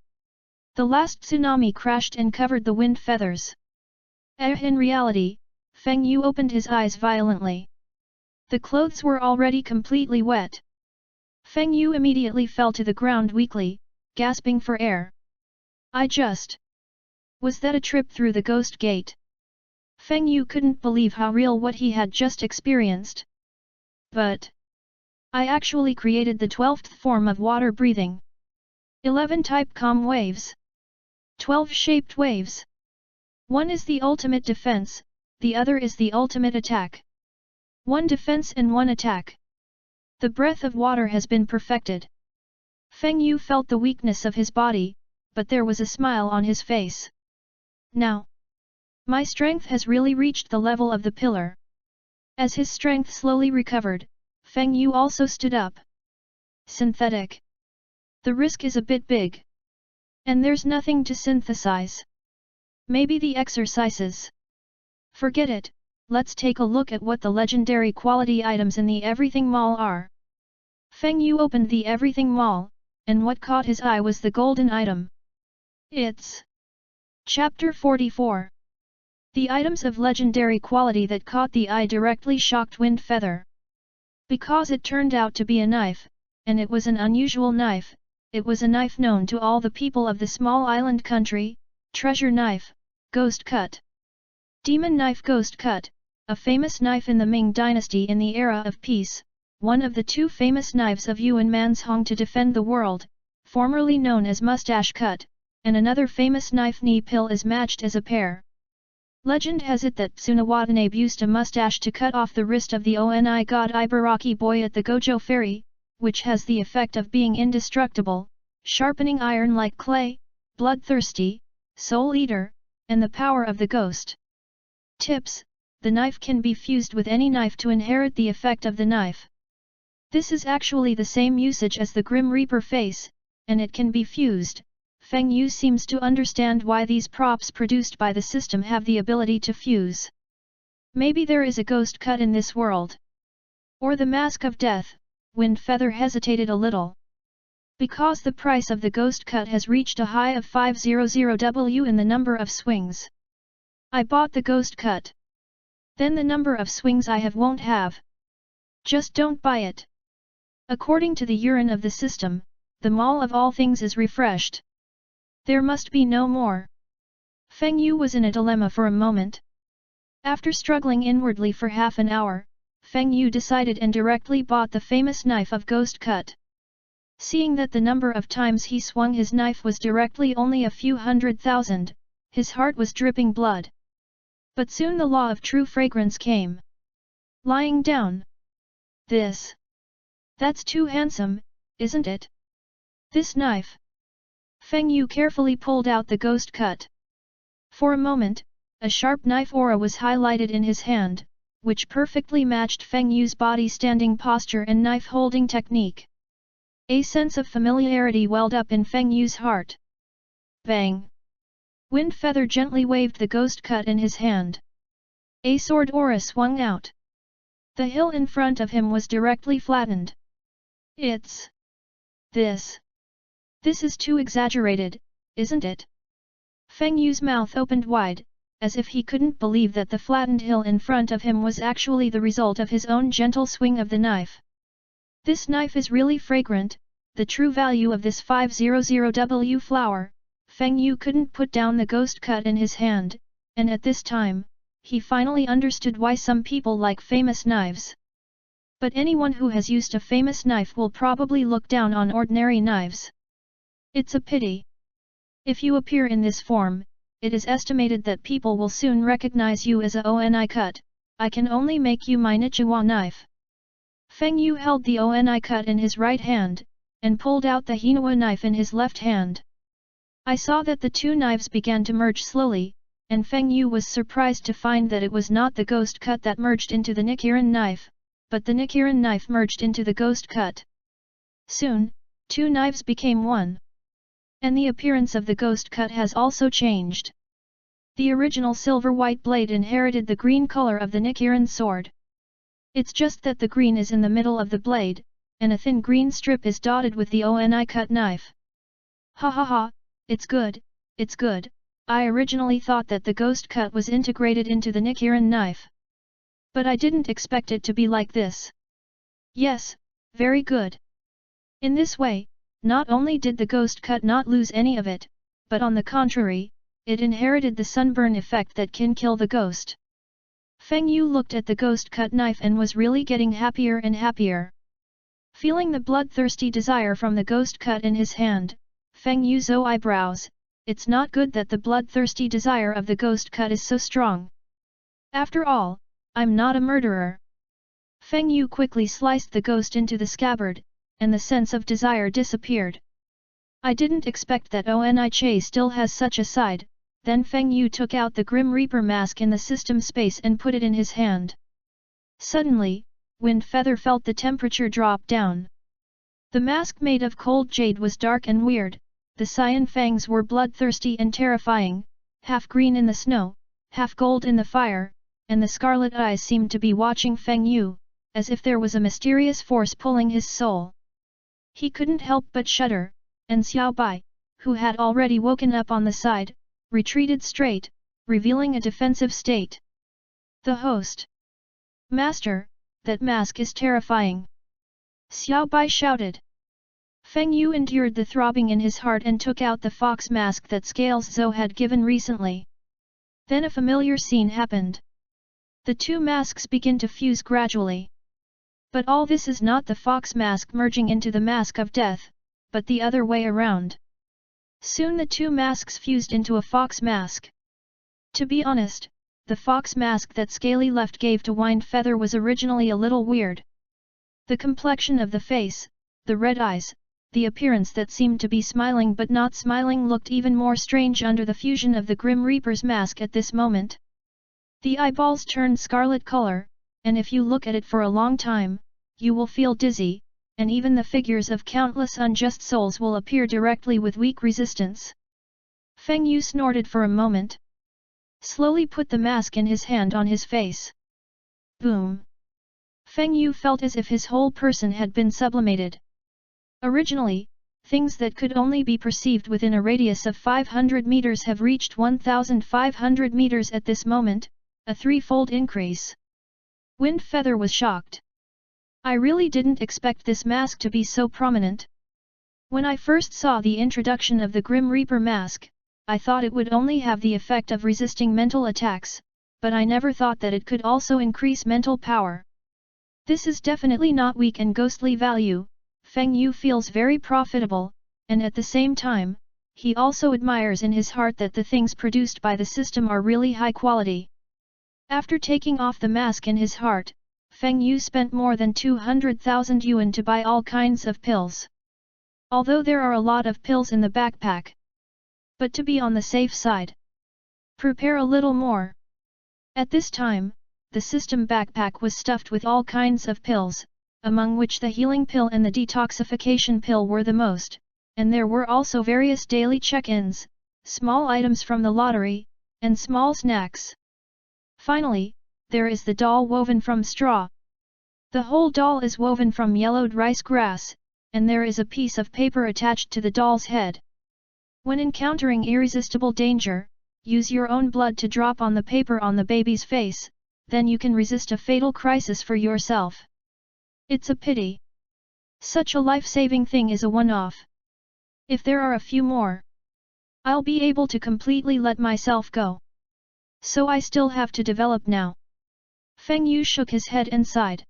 The last tsunami crashed and covered the Wind Feathers. In reality, Feng Yu opened his eyes violently. The clothes were already completely wet. Feng Yu immediately fell to the ground weakly, gasping for air. Was that a trip through the ghost gate? Feng Yu couldn't believe how real what he had just experienced. But I actually created the 12th form of water breathing. 11 type calm waves. 12 shaped waves. One is the ultimate defense, the other is the ultimate attack. One defense and one attack. The breath of water has been perfected. Feng Yu felt the weakness of his body, but there was a smile on his face. Now, my strength has really reached the level of the pillar. As his strength slowly recovered, Feng Yu also stood up. Synthetic. The risk is a bit big. And there's nothing to synthesize. Maybe the exercises. Forget it, let's take a look at what the legendary quality items in the Everything Mall are. Feng Yu opened the Everything Mall, and what caught his eye was the golden item. It's Chapter 44. The items of legendary quality that caught the eye directly shocked Wind Feather. Because it turned out to be a knife, and it was an unusual knife, it was a knife known to all the people of the small island country, treasure knife, ghost cut. Demon knife ghost cut, a famous knife in the Ming dynasty in the era of peace, one of the two famous knives of Yuan Manshong to defend the world, formerly known as mustache cut, and another famous knife knee pill is matched as a pair. Legend has it that Tsuna Watanabe used a mustache to cut off the wrist of the Oni god Ibaraki boy at the Gojo Ferry, which has the effect of being indestructible, sharpening iron like clay, bloodthirsty, soul eater, and the power of the ghost. Tips: the knife can be fused with any knife to inherit the effect of the knife. This is actually the same usage as the Grim Reaper face, and it can be fused. Feng Yu seems to understand why these props produced by the system have the ability to fuse. Maybe there is a ghost cut in this world. Or the Mask of Death. Wind Feather hesitated a little. Because the price of the ghost cut has reached a high of 500W in the number of swings. I bought the ghost cut. Then the number of swings I have won't have. Just don't buy it. According to the urine of the system, the mall of all things is refreshed. There must be no more. Feng Yu was in a dilemma for a moment. After struggling inwardly for half an hour, Feng Yu decided and directly bought the famous knife of ghost cut. Seeing that the number of times he swung his knife was directly only a few 100,000, his heart was dripping blood. But soon the law of true fragrance came. Lying down. That's too handsome, isn't it? This knife. Feng Yu carefully pulled out the ghost cut. For a moment, a sharp knife aura was highlighted in his hand, which perfectly matched Feng Yu's body standing posture and knife-holding technique. A sense of familiarity welled up in Feng Yu's heart. Bang! Wind Feather gently waved the ghost cut in his hand. A sword aura swung out. The hill in front of him was directly flattened. It's This is too exaggerated, isn't it? Feng Yu's mouth opened wide, as if he couldn't believe that the flattened hill in front of him was actually the result of his own gentle swing of the knife. This knife is really fragrant, the true value of this 500W flower. Feng Yu couldn't put down the ghost cut in his hand, and at this time, he finally understood why some people like famous knives. But anyone who has used a famous knife will probably look down on ordinary knives. It's a pity. If you appear in this form, it is estimated that people will soon recognize you as a oni cut. I can only make you my Nichiwa knife. Feng Yu held the oni cut in his right hand, and pulled out the Hinawa knife in his left hand. I saw that the two knives began to merge slowly, and Feng Yu was surprised to find that it was not the ghost cut that merged into the Nichiren knife, but the Nichiren knife merged into the ghost cut. Soon, two knives became one. And the appearance of the ghost cut has also changed. The original silver-white blade inherited the green color of the Nichiren sword. It's just that the green is in the middle of the blade, and a thin green strip is dotted with the oni cut knife. Ha ha ha, it's good, it's good. I originally thought that the ghost cut was integrated into the Nichiren knife. But I didn't expect it to be like this. Yes, very good. In this way, not only did the ghost cut not lose any of it, but on the contrary, it inherited the sunburn effect that can kill the ghost. Feng Yu looked at the ghost cut knife and was really getting happier and happier. Feeling the bloodthirsty desire from the ghost cut in his hand, Feng Yu's eyebrows, it's not good that the bloodthirsty desire of the ghost cut is so strong. After all, I'm not a murderer. Feng Yu quickly sliced the ghost into the scabbard, and the sense of desire disappeared. I didn't expect that Oni still has such a side. Then Feng Yu took out the Grim Reaper mask in the system space and put it in his hand. Suddenly, Wind Feather felt the temperature drop down. The mask made of cold jade was dark and weird, the cyan fangs were bloodthirsty and terrifying, half green in the snow, half gold in the fire, and the scarlet eyes seemed to be watching Feng Yu, as if there was a mysterious force pulling his soul. He couldn't help but shudder, and Xiao Bai, who had already woken up on the side, retreated straight, revealing a defensive state. The host. Master, that mask is terrifying. Xiao Bai shouted. Feng Yu endured the throbbing in his heart and took out the fox mask that Scales Zhou had given recently. Then a familiar scene happened. The two masks begin to fuse gradually. But all this is not the fox mask merging into the mask of death, but the other way around. Soon the two masks fused into a fox mask. To be honest, the fox mask that Scaly left gave to Wind Feather was originally a little weird. The complexion of the face, the red eyes, the appearance that seemed to be smiling but not smiling looked even more strange under the fusion of the Grim Reaper's mask at this moment. The eyeballs turned scarlet color, and if you look at it for a long time, you will feel dizzy, and even the figures of countless unjust souls will appear directly with weak resistance. Feng Yu snorted for a moment. Slowly put the mask in his hand on his face. Boom! Feng Yu felt as if his whole person had been sublimated. Originally, things that could only be perceived within a radius of 500 meters have reached 1,500 meters at this moment, a threefold increase. Wind Feather was shocked. I really didn't expect this mask to be so prominent. When I first saw the introduction of the Grim Reaper mask, I thought it would only have the effect of resisting mental attacks, but I never thought that it could also increase mental power. This is definitely not weak and ghostly value. Feng Yu feels very profitable, and at the same time, he also admires in his heart that the things produced by the system are really high quality. After taking off the mask in his heart, Feng Yu spent more than 200,000 yuan to buy all kinds of pills. Although there are a lot of pills in the backpack. But to be on the safe side, prepare a little more. At this time, the system backpack was stuffed with all kinds of pills, among which the healing pill and the detoxification pill were the most, and there were also various daily check-ins, small items from the lottery, and small snacks. Finally, there is the doll woven from straw. The whole doll is woven from yellowed rice grass, and there is a piece of paper attached to the doll's head. When encountering irresistible danger, use your own blood to drop on the paper on the baby's face, then you can resist a fatal crisis for yourself. It's a pity. Such a life-saving thing is a one-off. If there are a few more, I'll be able to completely let myself go. So I still have to develop now. Feng Yu shook his head and sighed.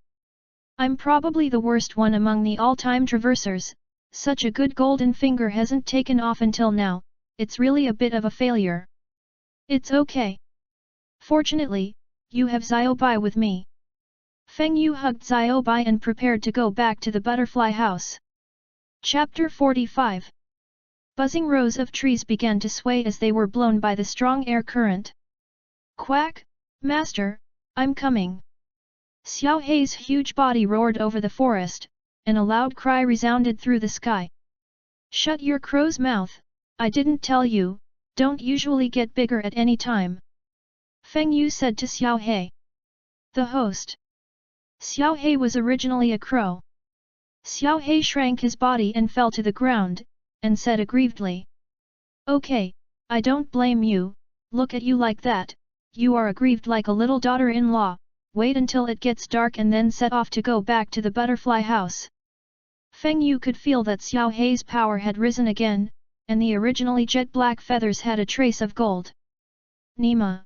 I'm probably the worst one among the all-time traversers, such a good golden finger hasn't taken off until now, it's really a bit of a failure. It's okay. Fortunately, you have Xiaobai with me. Feng Yu hugged Xiaobai and prepared to go back to the butterfly house. Chapter 45. Buzzing rows of trees began to sway as they were blown by the strong air current. Quack! Master, I'm coming. Xiao Hei's huge body roared over the forest, and a loud cry resounded through the sky. Shut your crow's mouth, I didn't tell you, don't usually get bigger at any time. Feng Yu said to Xiao Hei. The host. Xiao Hei was originally a crow. Xiao Hei shrank his body and fell to the ground, and said aggrievedly. Okay, I don't blame you, look at you like that, you are aggrieved like a little daughter-in-law, wait until it gets dark and then set off to go back to the butterfly house. Feng Yu could feel that Xiao Hei's power had risen again, and the originally jet-black feathers had a trace of gold. Nima.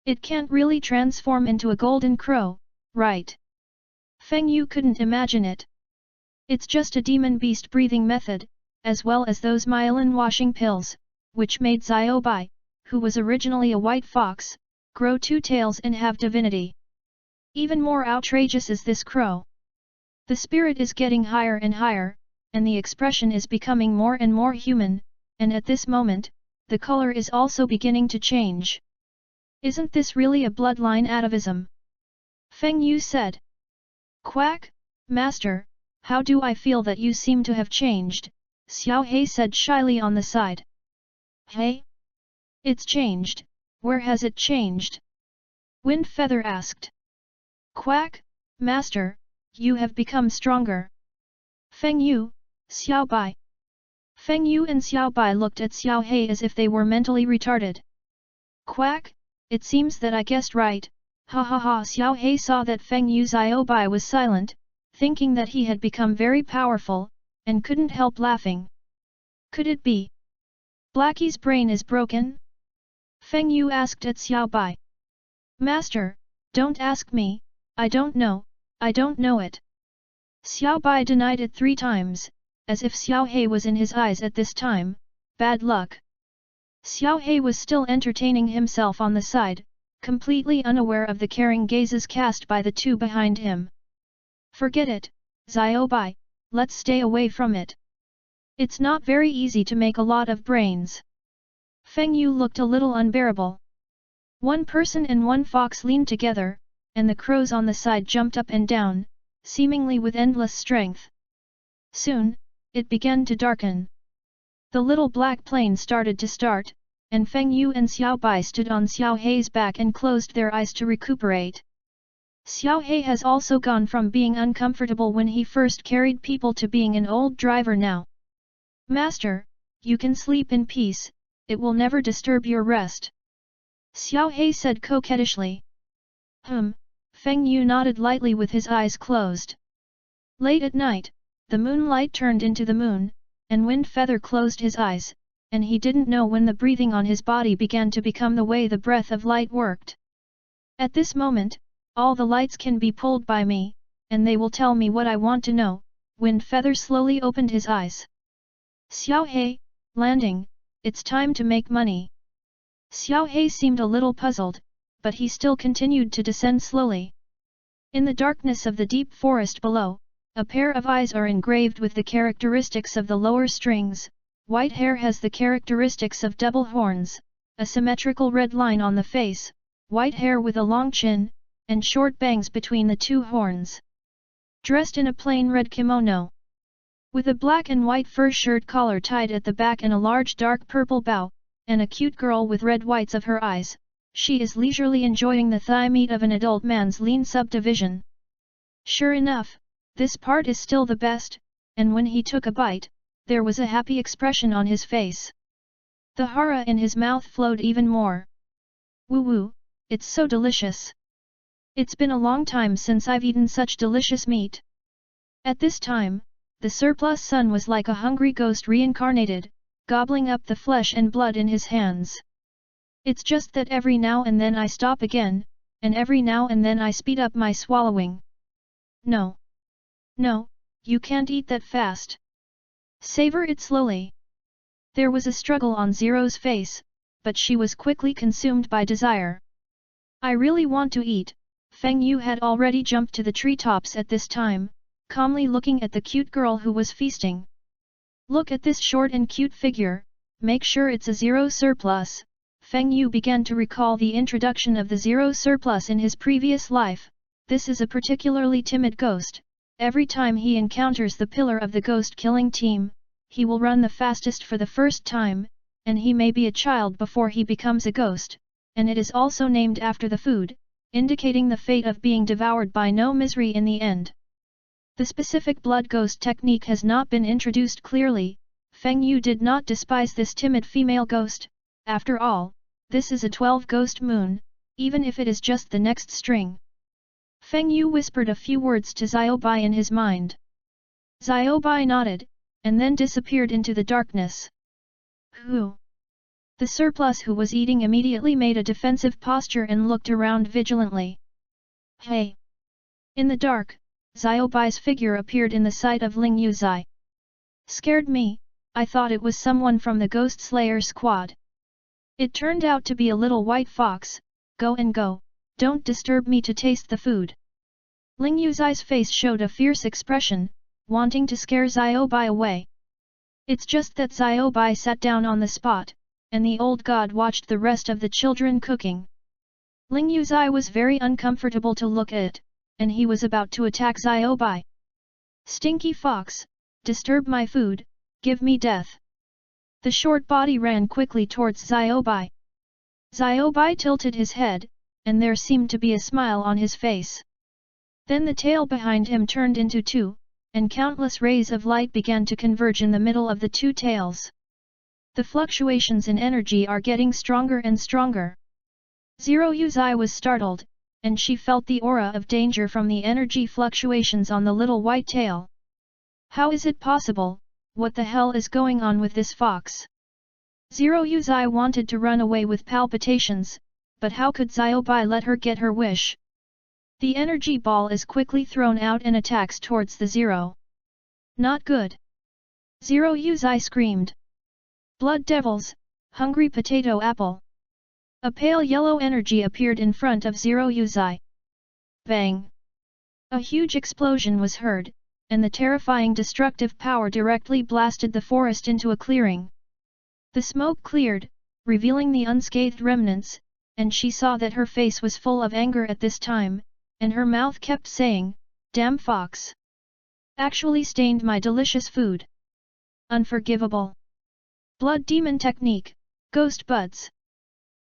It can't really transform into a golden crow, right? Feng Yu couldn't imagine it. It's just a demon beast breathing method, as well as those myelin washing pills, which made Xiaobai, who was originally a white fox, grow 2 tails and have divinity. Even more outrageous is this crow. The spirit is getting higher and higher, and the expression is becoming more and more human, and at this moment, the color is also beginning to change. Isn't this really a bloodline atavism? Feng Yu said. Quack, Master, how do I feel that you seem to have changed? Xiao Hei said shyly on the side. Hey? It's changed, where has it changed? Wind Feather asked. Quack, Master, you have become stronger. Feng Yu, Xiao Bai. Feng Yu and Xiao Bai looked at Xiao Hei as if they were mentally retarded. Quack, it seems that I guessed right, ha ha ha. Xiao Hei saw that Feng Yu Xiao Bai was silent, thinking that he had become very powerful, and couldn't help laughing. Could it be? Blackie's brain is broken? Feng Yu asked at Xiao Bai. Master, don't ask me, I don't know it. Xiao Bai denied it 3 times, as if Xiao Hei was in his eyes at this time. Bad luck. Xiao Hei was still entertaining himself on the side, completely unaware of the caring gazes cast by the 2 behind him. Forget it, Xiao Bai, let's stay away from it. It's not very easy to make a lot of brains. Feng Yu looked a little unbearable. 1 person and 1 fox leaned together, and the crows on the side jumped up and down, seemingly with endless strength. Soon, it began to darken. The little black plane started to start, and Feng Yu and Xiao Bai stood on Xiao Hei's back and closed their eyes to recuperate. Xiao Hei has also gone from being uncomfortable when he first carried people to being an old driver now. Master, you can sleep in peace, it will never disturb your rest. Xiao Hei said coquettishly. Feng Yu nodded lightly with his eyes closed. Late at night, the moonlight turned into the moon, and Wind Feather closed his eyes, and he didn't know when the breathing on his body began to become the way the breath of light worked. At this moment, all the lights can be pulled by me, and they will tell me what I want to know. Wind Feather slowly opened his eyes. Xiao Hei, landing, it's time to make money. Xiao Hei seemed a little puzzled, but he still continued to descend slowly. In the darkness of the deep forest below, a pair of eyes are engraved with the characteristics of the lower strings. White hair has the characteristics of double horns, a symmetrical red line on the face, white hair with a long chin, and short bangs between the 2 horns. Dressed in a plain red kimono, with a black and white fur shirt collar tied at the back and a large dark purple bow, and a cute girl with red whites of her eyes, she is leisurely enjoying the thigh meat of an adult man's lean subdivision. Sure enough, this part is still the best, and when he took a bite, there was a happy expression on his face. The hara in his mouth flowed even more. Woo woo, it's so delicious. It's been a long time since I've eaten such delicious meat. At this time, the surplus son was like a hungry ghost reincarnated, gobbling up the flesh and blood in his hands. It's just that every now and then I stop again, and every now and then I speed up my swallowing. No. No, you can't eat that fast. Savor it slowly. There was a struggle on Zero's face, but she was quickly consumed by desire. I really want to eat. Feng Yu had already jumped to the treetops at this time, calmly looking at the cute girl who was feasting. Look at this short and cute figure, make sure it's a zero surplus. Feng Yu began to recall the introduction of the zero surplus in his previous life. This is a particularly timid ghost. Every time he encounters the pillar of the ghost killing team, he will run the fastest for the first time, and he may be a child before he becomes a ghost, and it is also named after the food, indicating the fate of being devoured by no misery in the end. The specific blood ghost technique has not been introduced clearly. Feng Yu did not despise this timid female ghost. After all, this is a 12-ghost moon, even if it is just the next string. Feng Yu whispered a few words to Xiaobai in his mind. Xiaobai nodded, and then disappeared into the darkness. Who? The surplus who was eating immediately made a defensive posture and looked around vigilantly. Hey! In the dark, Xiaobai's figure appeared in the sight of Ling Yuzai. Scared me, I thought it was someone from the Ghost Slayer squad. It turned out to be a little white fox. Go and go, don't disturb me to taste the food. Ling Yuzai's face showed a fierce expression, wanting to scare Xiaobai away. It's just that Xiaobai sat down on the spot, and the old god watched the rest of the children cooking. Ling Yuzai was very uncomfortable to look at, and he was about to attack Xiaobai. Stinky fox, disturb my food, give me death. The short body ran quickly towards Xiaobai. Xiaobai tilted his head, and there seemed to be a smile on his face. Then the tail behind him turned into two, and countless rays of light began to converge in the middle of the two tails. The fluctuations in energy are getting stronger and stronger. Zero Yuzai was startled, and she felt the aura of danger from the energy fluctuations on the little white tail. How is it possible? What the hell is going on with this fox? Zero Yuzai wanted to run away with palpitations, but how could Xiaobai let her get her wish? The energy ball is quickly thrown out and attacks towards the Zero. Not good! Zero Yuzai screamed. Blood devils, hungry potato apple. A pale yellow energy appeared in front of Zero Yuzai. Bang! A huge explosion was heard, and the terrifying destructive power directly blasted the forest into a clearing. The smoke cleared, revealing the unscathed remnants, and she saw that her face was full of anger at this time, and her mouth kept saying, "Damn fox! Actually stained my delicious food! Unforgivable! Blood demon technique, ghost buds!"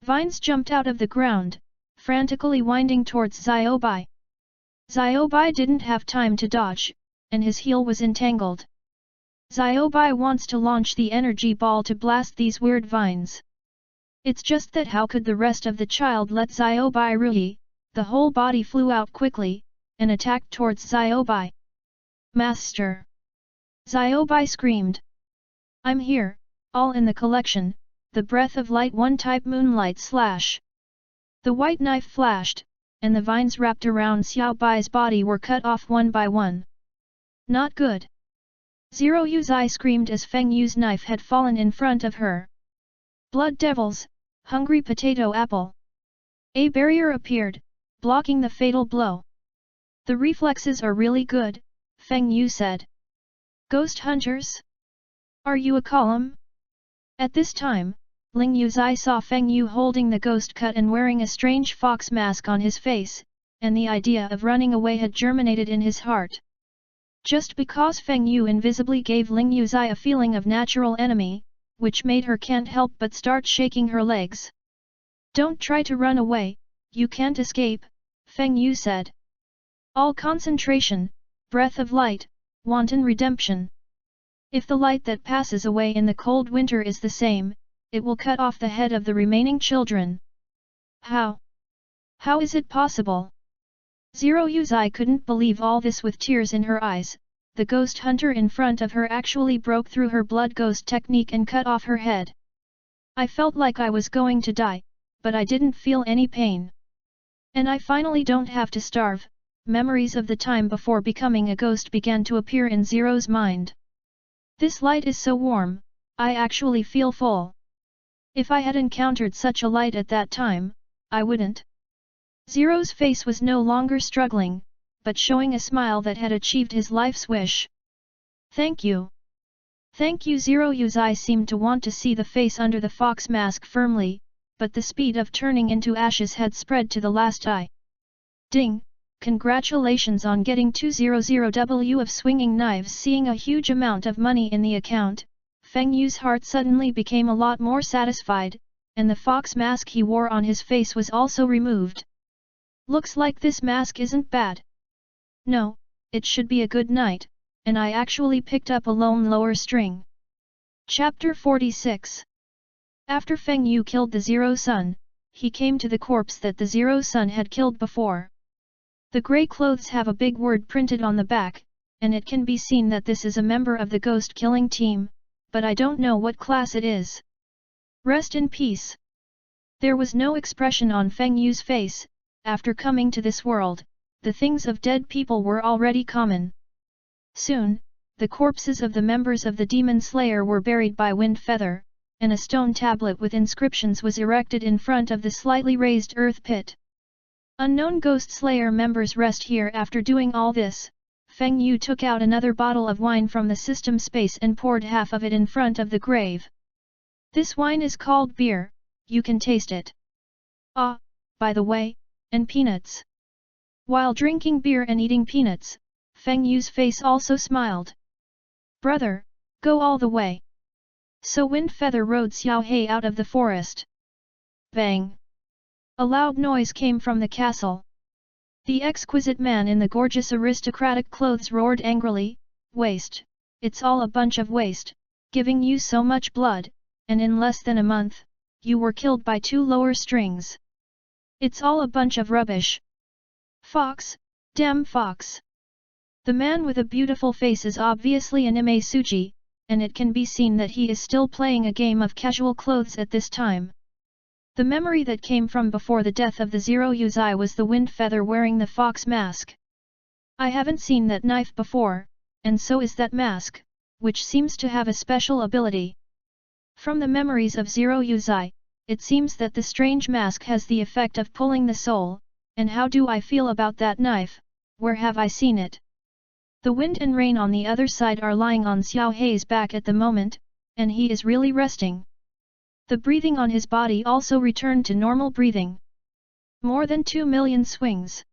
Vines jumped out of the ground, frantically winding towards Xiaobai. Xiaobai didn't have time to dodge, and his heel was entangled. Xiaobai wants to launch the energy ball to blast these weird vines. It's just that how could the rest of the child let Xiaobai ruin? The whole body flew out quickly, and attacked towards Xiaobai. Master! Xiaobai screamed. I'm here, all in the collection, the breath of light 1-type moonlight slash. The white knife flashed, and the vines wrapped around Xiaobai's body were cut off one by one. Not good! Zero Yuzai screamed as Feng Yu's knife had fallen in front of her. Blood devils, hungry potato apple! A barrier appeared, blocking the fatal blow. The reflexes are really good, Feng Yu said. Ghost hunters? Are you a column? At this time, Ling Yuzai saw Feng Yu holding the ghost cut and wearing a strange fox mask on his face, and the idea of running away had germinated in his heart. Just because Feng Yu invisibly gave Ling Yuzai a feeling of natural enemy, which made her can't help but start shaking her legs. Don't try to run away, you can't escape, Feng Yu said. All concentration, breath of light, wanton redemption. If the light that passes away in the cold winter is the same, it will cut off the head of the remaining children. How? How is it possible? Zero Yuzai couldn't believe all this with tears in her eyes. The ghost hunter in front of her actually broke through her blood ghost technique and cut off her head. I felt like I was going to die, but I didn't feel any pain. And I finally don't have to starve. Memories of the time before becoming a ghost began to appear in Zero's mind. This light is so warm, I actually feel full. If I had encountered such a light at that time, I wouldn't. Zero's face was no longer struggling, but showing a smile that had achieved his life's wish. Thank you. Thank you. Zero's eye seemed to want to see the face under the fox mask firmly, but the speed of turning into ashes had spread to the last eye. Ding! Congratulations on getting 200W of swinging knives. Seeing a huge amount of money in the account, Feng Yu's heart suddenly became a lot more satisfied, and the fox mask he wore on his face was also removed. Looks like this mask isn't bad. No, it should be a good night, and I actually picked up a lone lower string. Chapter 46. After Feng Yu killed the Zero Sun, he came to the corpse that the Zero Sun had killed before. The grey clothes have a big word printed on the back, and it can be seen that this is a member of the ghost killing team, but I don't know what class it is. Rest in peace. There was no expression on Feng Yu's face. After coming to this world, the things of dead people were already common. Soon, the corpses of the members of the Demon Slayer were buried by Wind Feather, and a stone tablet with inscriptions was erected in front of the slightly raised earth pit. Unknown Ghost Slayer members rest here. After doing all this, Feng Yu took out another bottle of wine from the system space and poured half of it in front of the grave. This wine is called beer, you can taste it. Ah, by the way, and peanuts. While drinking beer and eating peanuts, Feng Yu's face also smiled. Brother, go all the way. So Wind Feather rode Xiao He out of the forest. Bang! A loud noise came from the castle. The exquisite man in the gorgeous aristocratic clothes roared angrily, "Waste! It's all a bunch of waste, giving you so much blood, and in less than a month, you were killed by 2 lower strings. It's all a bunch of rubbish. Fox, damn fox!" The man with a beautiful face is obviously an Ime Suji, and it can be seen that he is still playing a game of casual clothes at this time. The memory that came from before the death of the Zero Yuzai was the Wind Feather wearing the fox mask. I haven't seen that knife before, and so is that mask, which seems to have a special ability. From the memories of Zero Yuzai, it seems that the strange mask has the effect of pulling the soul, and how do I feel about that knife, where have I seen it? The wind and rain on the other side are lying on Xiao He's back at the moment, and he is really resting. The breathing on his body also returned to normal breathing. More than 2 million swings.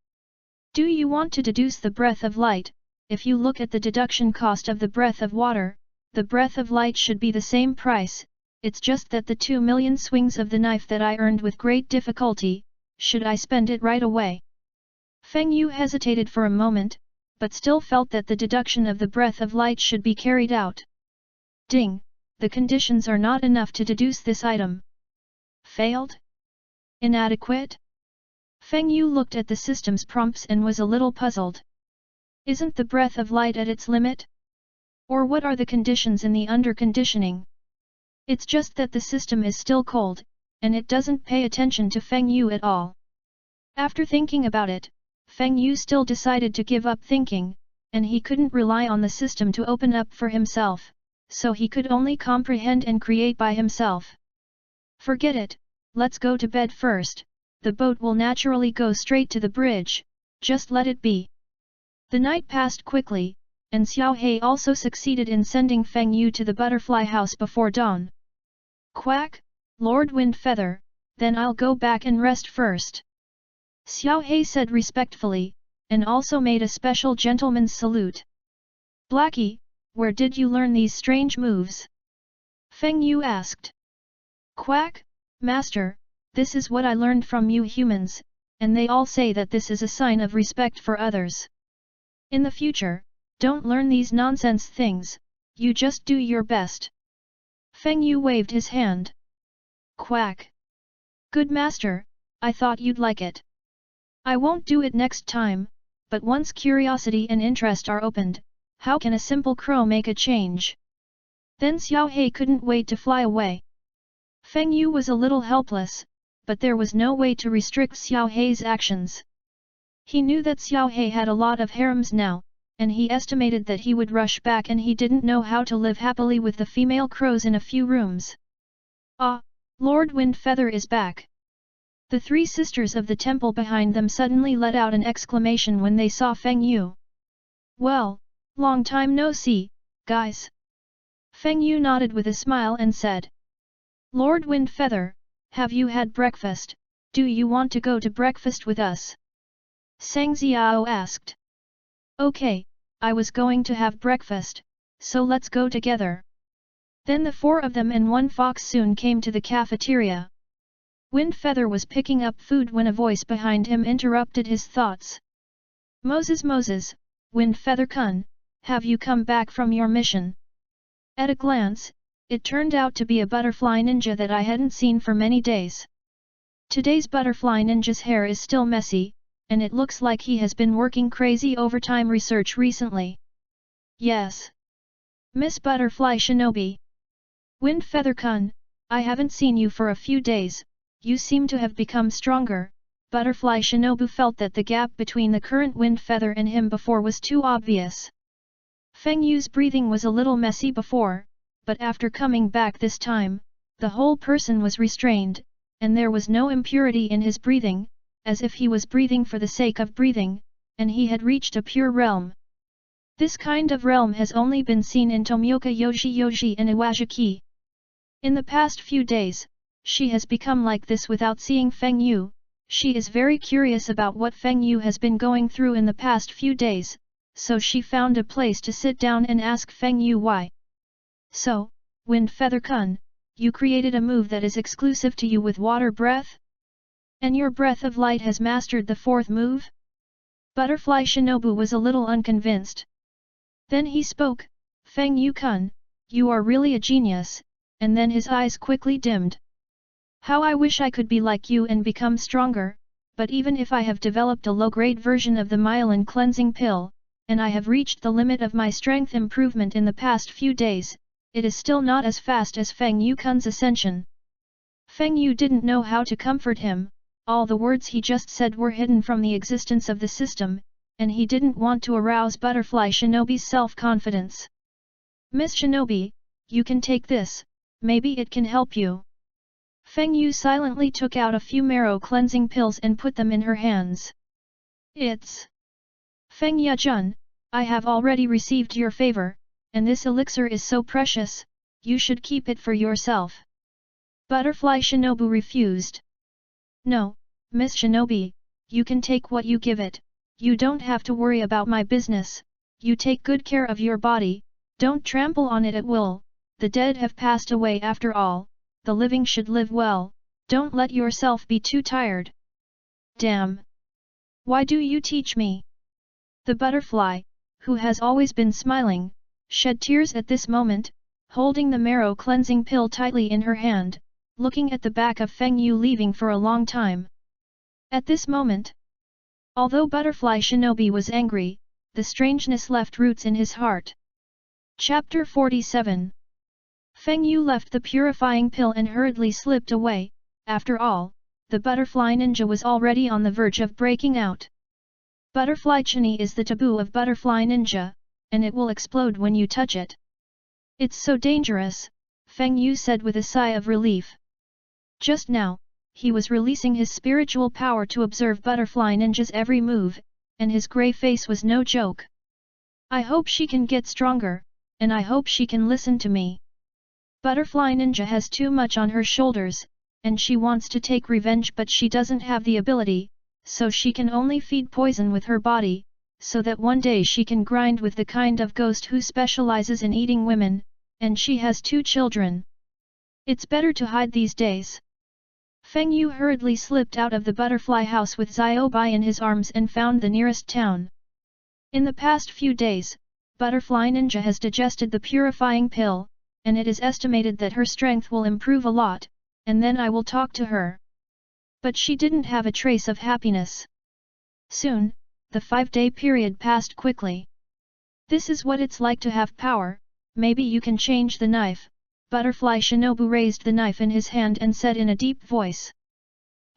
Do you want to deduce the breath of light? If you look at the deduction cost of the breath of water, the breath of light should be the same price, it's just that the 2 million swings of the knife that I earned with great difficulty, should I spend it right away? Feng Yu hesitated for a moment, but still felt that the deduction of the breath of light should be carried out. Ding! The conditions are not enough to deduce this item. Failed? Inadequate? Feng Yu looked at the system's prompts and was a little puzzled. Isn't the breath of light at its limit? Or what are the conditions in the under-conditioning? It's just that the system is still cold, and it doesn't pay attention to Feng Yu at all. After thinking about it, Feng Yu still decided to give up thinking, and he couldn't rely on the system to open up for himself, so he could only comprehend and create by himself. Forget it, let's go to bed first, the boat will naturally go straight to the bridge, just let it be. The night passed quickly, and Xiao He also succeeded in sending Feng Yu to the butterfly house before dawn. Quack, Lord Wind Feather, then I'll go back and rest first. Xiao He said respectfully, and also made a special gentleman's salute. Blackie, where did you learn these strange moves? Feng Yu asked. Quack, Master, this is what I learned from you humans, and they all say that this is a sign of respect for others. In the future, don't learn these nonsense things, you just do your best. Feng Yu waved his hand. Quack. Good master, I thought you'd like it. I won't do it next time, but once curiosity and interest are opened, how can a simple crow make a change? Then Xiao He couldn't wait to fly away. Feng Yu was a little helpless, but there was no way to restrict Xiao He's actions. He knew that Xiao He had a lot of harems now, and he estimated that he would rush back, and he didn't know how to live happily with the female crows in a few rooms. Ah, Lord Windfeather is back! The three sisters of the temple behind them suddenly let out an exclamation when they saw Feng Yu. Well, long time no see, guys. Feng Yu nodded with a smile and said. Lord Windfeather, have you had breakfast? Do you want to go to breakfast with us? Sang Xiao asked. Okay, I was going to have breakfast, so let's go together. Then the four of them and one fox soon came to the cafeteria. Windfeather was picking up food when a voice behind him interrupted his thoughts. Moses, Windfeather-kun, have you come back from your mission? At a glance, it turned out to be a butterfly ninja that I hadn't seen for many days. Today's butterfly ninja's hair is still messy, and it looks like he has been working crazy overtime research recently. Yes. Miss Butterfly Shinobi. Windfeather-kun, I haven't seen you for a few days, you seem to have become stronger. Butterfly Shinobu felt that the gap between the current Windfeather and him before was too obvious. Feng Yu's breathing was a little messy before, but after coming back this time, the whole person was restrained, and there was no impurity in his breathing, as if he was breathing for the sake of breathing, and he had reached a pure realm. This kind of realm has only been seen in Tomioka Yoji and Iwajiki. In the past few days, she has become like this without seeing Feng Yu. She is very curious about what Feng Yu has been going through in the past few days, so she found a place to sit down and ask Feng Yu why. So, Windfeather-kun, you created a move that is exclusive to you with water breath? And your breath of light has mastered the fourth move? Butterfly Shinobu was a little unconvinced. Then he spoke, Feng Yu-kun, you are really a genius, and then his eyes quickly dimmed. How I wish I could be like you and become stronger, but even if I have developed a low-grade version of the myelin cleansing pill, and I have reached the limit of my strength improvement in the past few days, it is still not as fast as Feng Yu-kun's ascension. Feng Yu didn't know how to comfort him, all the words he just said were hidden from the existence of the system, and he didn't want to arouse Butterfly Shinobi's self-confidence. Miss Shinobi, you can take this, maybe it can help you. Feng Yu silently took out a few marrow cleansing pills and put them in her hands. It's... Feng Yejun, I have already received your favor, and this elixir is so precious, you should keep it for yourself. Butterfly Shinobu refused. No, Miss Shinobi, you can take what you give it, you don't have to worry about my business, you take good care of your body, don't trample on it at will, the dead have passed away after all, the living should live well, don't let yourself be too tired. Damn! Why do you teach me? The butterfly, who has always been smiling, shed tears at this moment, holding the marrow cleansing pill tightly in her hand, looking at the back of Feng Yu leaving for a long time. At this moment, although Butterfly Shinobi was angry, the strangeness left roots in his heart. Chapter 47. Feng Yu left the purifying pill and hurriedly slipped away. After all, the butterfly ninja was already on the verge of breaking out. Butterfly chini is the taboo of butterfly ninja, and it will explode when you touch it. It's so dangerous, Feng Yu said with a sigh of relief. Just now, he was releasing his spiritual power to observe butterfly ninja's every move, and his grey face was no joke. I hope she can get stronger, and I hope she can listen to me. Butterfly ninja has too much on her shoulders, and she wants to take revenge but she doesn't have the ability, so she can only feed poison with her body, so that one day she can grind with the kind of ghost who specializes in eating women, and she has 2 children. It's better to hide these days. Feng Yu hurriedly slipped out of the butterfly house with Xiaobai in his arms and found the nearest town. In the past few days, Butterfly Ninja has digested the purifying pill, and it is estimated that her strength will improve a lot, and then I will talk to her. But she didn't have a trace of happiness. Soon, the 5-day period passed quickly. This is what it's like to have power, maybe you can change the knife. Butterfly Shinobu raised the knife in his hand and said in a deep voice.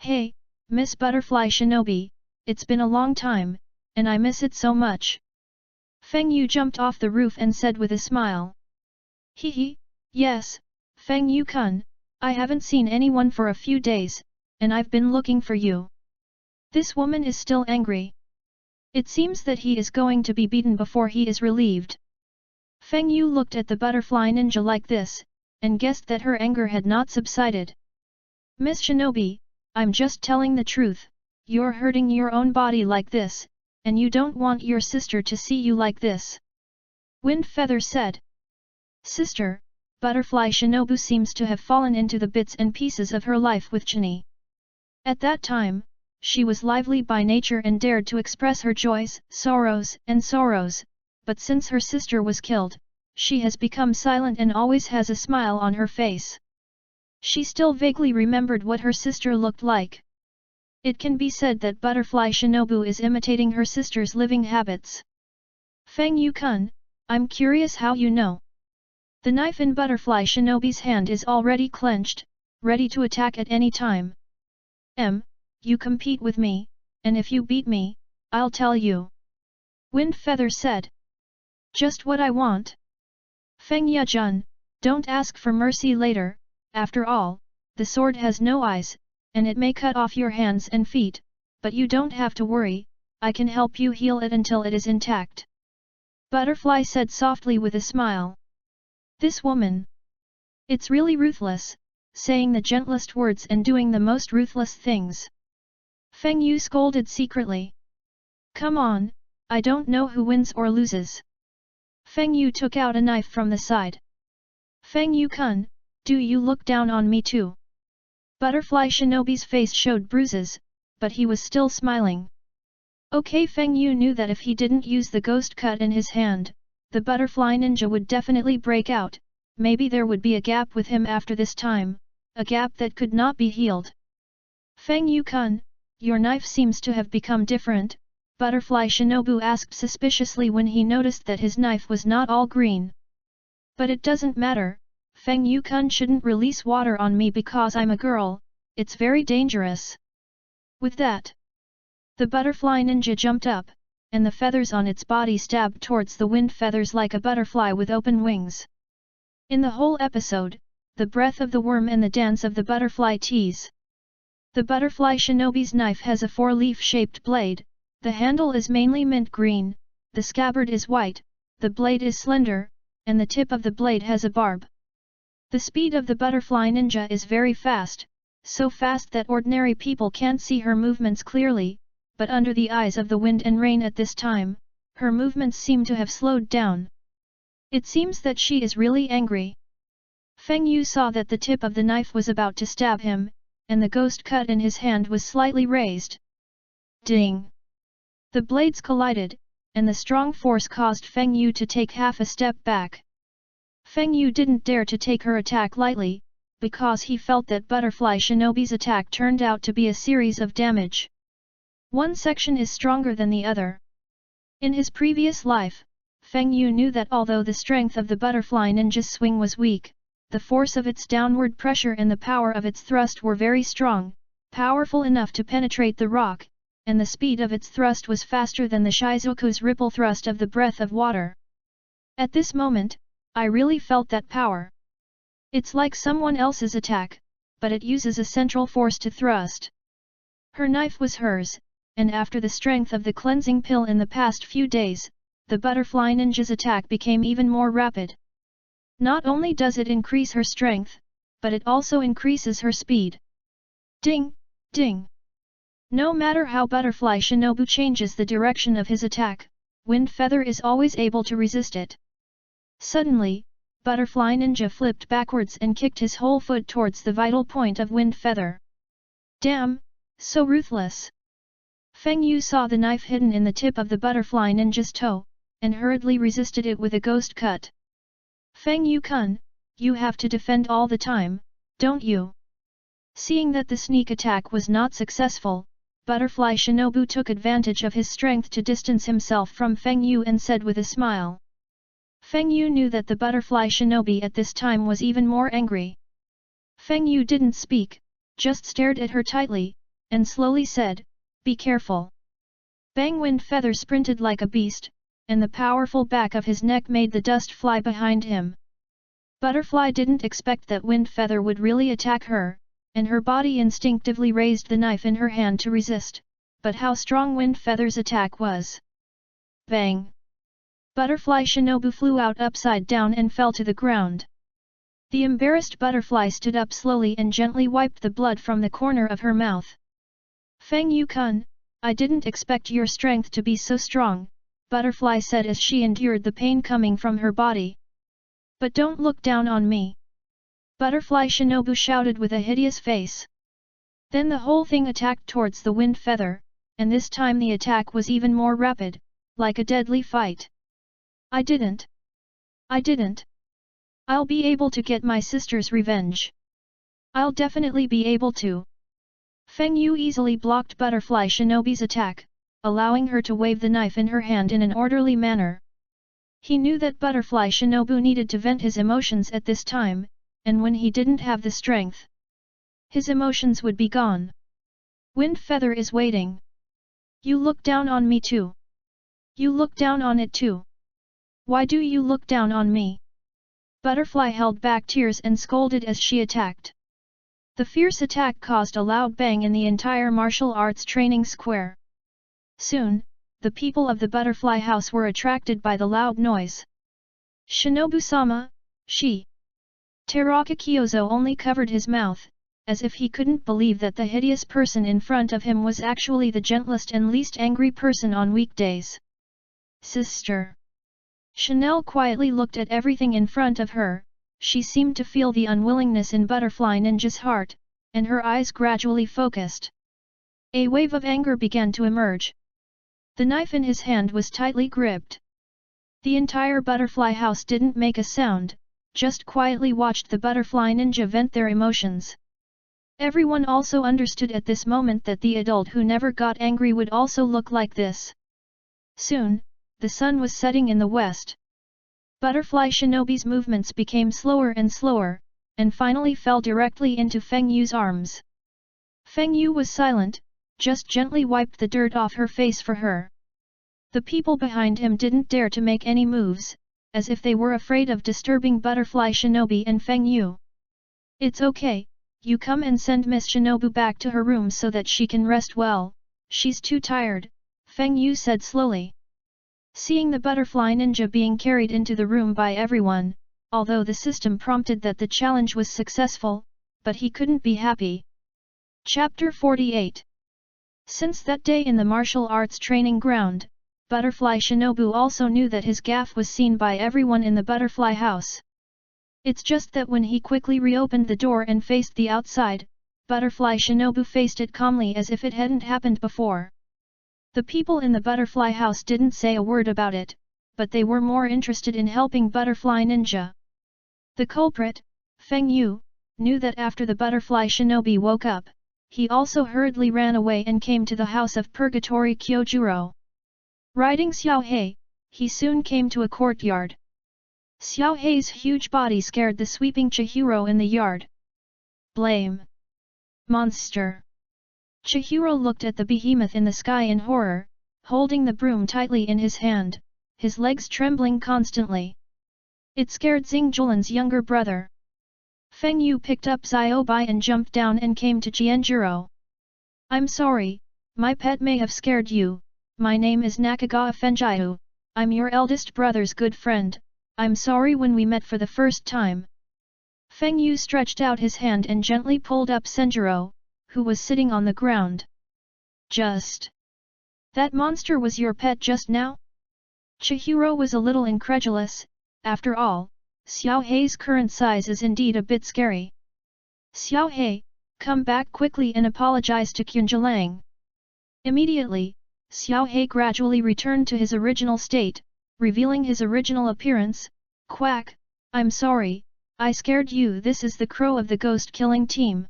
Hey, Miss Butterfly Shinobi, it's been a long time, and I miss it so much. Feng Yu jumped off the roof and said with a smile. Hee, yes, Feng Yu-kun, I haven't seen anyone for a few days, and I've been looking for you. This woman is still angry. It seems that he is going to be beaten before he is relieved. Feng Yu looked at the butterfly ninja like this, and guessed that her anger had not subsided. Miss Shinobi, I'm just telling the truth, you're hurting your own body like this, and you don't want your sister to see you like this. Wind Feather said. Sister, Butterfly Shinobu seems to have fallen into the bits and pieces of her life with Chini. At that time, she was lively by nature and dared to express her joys, sorrows, but since her sister was killed, she has become silent and always has a smile on her face. She still vaguely remembered what her sister looked like. It can be said that Butterfly Shinobu is imitating her sister's living habits. Feng Yu-kun, I'm curious how you know. The knife in Butterfly Shinobi's hand is already clenched, ready to attack at any time. You compete with me, and if you beat me, I'll tell you. Wind Feather said. Just what I want. Feng Yejun, don't ask for mercy later, after all, the sword has no eyes, and it may cut off your hands and feet, but you don't have to worry, I can help you heal it until it is intact. Butterfly said softly with a smile. This woman. It's really ruthless, saying the gentlest words and doing the most ruthless things. Feng Yu scolded secretly. Come on, I don't know who wins or loses. Feng Yu took out a knife from the side. Feng Yu-kun, do you look down on me too? Butterfly Shinobi's face showed bruises, but he was still smiling. Okay, Feng Yu knew that if he didn't use the ghost cut in his hand, the butterfly ninja would definitely break out, maybe there would be a gap with him after this time, a gap that could not be healed. Feng Yu-kun, your knife seems to have become different, Butterfly Shinobu asked suspiciously when he noticed that his knife was not all green. But it doesn't matter, Feng Yu-kun shouldn't release water on me because I'm a girl, it's very dangerous. With that, the butterfly ninja jumped up, and the feathers on its body stabbed towards the wind feathers like a butterfly with open wings. In the whole episode, the breath of the worm and the dance of the butterfly tease. The butterfly shinobi's knife has a four-leaf-shaped blade, the handle is mainly mint green, the scabbard is white, the blade is slender, and the tip of the blade has a barb. The speed of the butterfly ninja is very fast, so fast that ordinary people can't see her movements clearly, but under the eyes of the wind and rain at this time, her movements seem to have slowed down. It seems that she is really angry. Feng Yu saw that the tip of the knife was about to stab him, and the ghost cut in his hand was slightly raised. Ding! The blades collided, and the strong force caused Feng Yu to take half a step back. Feng Yu didn't dare to take her attack lightly, because he felt that Butterfly Shinobi's attack turned out to be a series of damage. One section is stronger than the other. In his previous life, Feng Yu knew that although the strength of the butterfly ninja's swing was weak, the force of its downward pressure and the power of its thrust were very strong, powerful enough to penetrate the rock, and the speed of its thrust was faster than the Shizuku's ripple thrust of the breath of water. At this moment, I really felt that power. It's like someone else's attack, but it uses a central force to thrust. Her knife was hers, and after the strength of the cleansing pill in the past few days, the butterfly ninja's attack became even more rapid. Not only does it increase her strength, but it also increases her speed. Ding! Ding! No matter how Butterfly Shinobu changes the direction of his attack, Wind Feather is always able to resist it. Suddenly, Butterfly Ninja flipped backwards and kicked his whole foot towards the vital point of Wind Feather. Damn, so ruthless! Feng Yu saw the knife hidden in the tip of the Butterfly Ninja's toe, and hurriedly resisted it with a ghost cut. Feng Yu-kun, you have to defend all the time, don't you? Seeing that the sneak attack was not successful, Butterfly Shinobu took advantage of his strength to distance himself from Feng Yu and said with a smile. Feng Yu knew that the Butterfly Shinobi at this time was even more angry. Feng Yu didn't speak, just stared at her tightly, and slowly said, "Be careful." Bang! Wind Feather sprinted like a beast, and the powerful back of his neck made the dust fly behind him. Butterfly didn't expect that Wind Feather would really attack her, and her body instinctively raised the knife in her hand to resist, but how strong Wind Feather's attack was! Bang! Butterfly Shinobu flew out upside down and fell to the ground. The embarrassed butterfly stood up slowly and gently wiped the blood from the corner of her mouth. Feng Yu-kun, I didn't expect your strength to be so strong, Butterfly said as she endured the pain coming from her body. But don't look down on me! Butterfly Shinobu shouted with a hideous face. Then the whole thing attacked towards the Wind Feather, and this time the attack was even more rapid, like a deadly fight. I didn't! I'll be able to get my sister's revenge. I'll definitely be able to. Feng Yu easily blocked Butterfly Shinobi's attack, allowing her to wave the knife in her hand in an orderly manner. He knew that Butterfly Shinobu needed to vent his emotions at this time, and when he didn't have the strength, his emotions would be gone. Wind Feather is waiting. You look down on me too. You look down on it too. Why do you look down on me? Butterfly held back tears and scolded as she attacked. The fierce attack caused a loud bang in the entire martial arts training square. Soon, the people of the butterfly house were attracted by the loud noise. Shinobu-sama, she. Teraka Kyozo only covered his mouth, as if he couldn't believe that the hideous person in front of him was actually the gentlest and least angry person on weekdays. Sister. Chanel quietly looked at everything in front of her. She seemed to feel the unwillingness in Butterfly Ninja's heart, and her eyes gradually focused. A wave of anger began to emerge. The knife in his hand was tightly gripped. The entire butterfly house didn't make a sound, just quietly watched the Butterfly Ninja vent their emotions. Everyone also understood at this moment that the adult who never got angry would also look like this. Soon, the sun was setting in the west. Butterfly Shinobi's movements became slower and slower, and finally fell directly into Feng Yu's arms. Feng Yu was silent, just gently wiped the dirt off her face for her. The people behind him didn't dare to make any moves, as if they were afraid of disturbing Butterfly Shinobi and Feng Yu. It's okay, you come and send Miss Shinobu back to her room so that she can rest well, she's too tired, Feng Yu said slowly. Seeing the butterfly ninja being carried into the room by everyone, although the system prompted that the challenge was successful, but he couldn't be happy. Chapter 48. Since that day in the martial arts training ground, Butterfly Shinobu also knew that his gaffe was seen by everyone in the butterfly house. It's just that when he quickly reopened the door and faced the outside, Butterfly Shinobu faced it calmly as if it hadn't happened before. The people in the butterfly house didn't say a word about it, but they were more interested in helping Butterfly Ninja. The culprit, Feng Yu, knew that after the butterfly shinobi woke up, he also hurriedly ran away and came to the house of Purgatory Kyojuro. Riding Xiao Hei, he soon came to a courtyard. Xiao Hei's huge body scared the sweeping Chihiro in the yard. Blame! Monster! Chihiro looked at the behemoth in the sky in horror, holding the broom tightly in his hand, his legs trembling constantly. It scared Xingjulan's younger brother. Feng Yu picked up Xiaobai and jumped down and came to Jianjuro. I'm sorry, my pet may have scared you, my name is Nakagawa Fenjiu, I'm your eldest brother's good friend, I'm sorry when we met for the first time. Feng Yu stretched out his hand and gently pulled up Senjuro, who was sitting on the ground. Just. That monster was your pet just now? Chihiro was a little incredulous, after all, Xiao Hei's current size is indeed a bit scary. Xiao Hei, come back quickly and apologize to Qinjiang. Immediately, Xiao Hei gradually returned to his original state, revealing his original appearance. Quack, I'm sorry, I scared you. This is the crow of the ghost-killing team.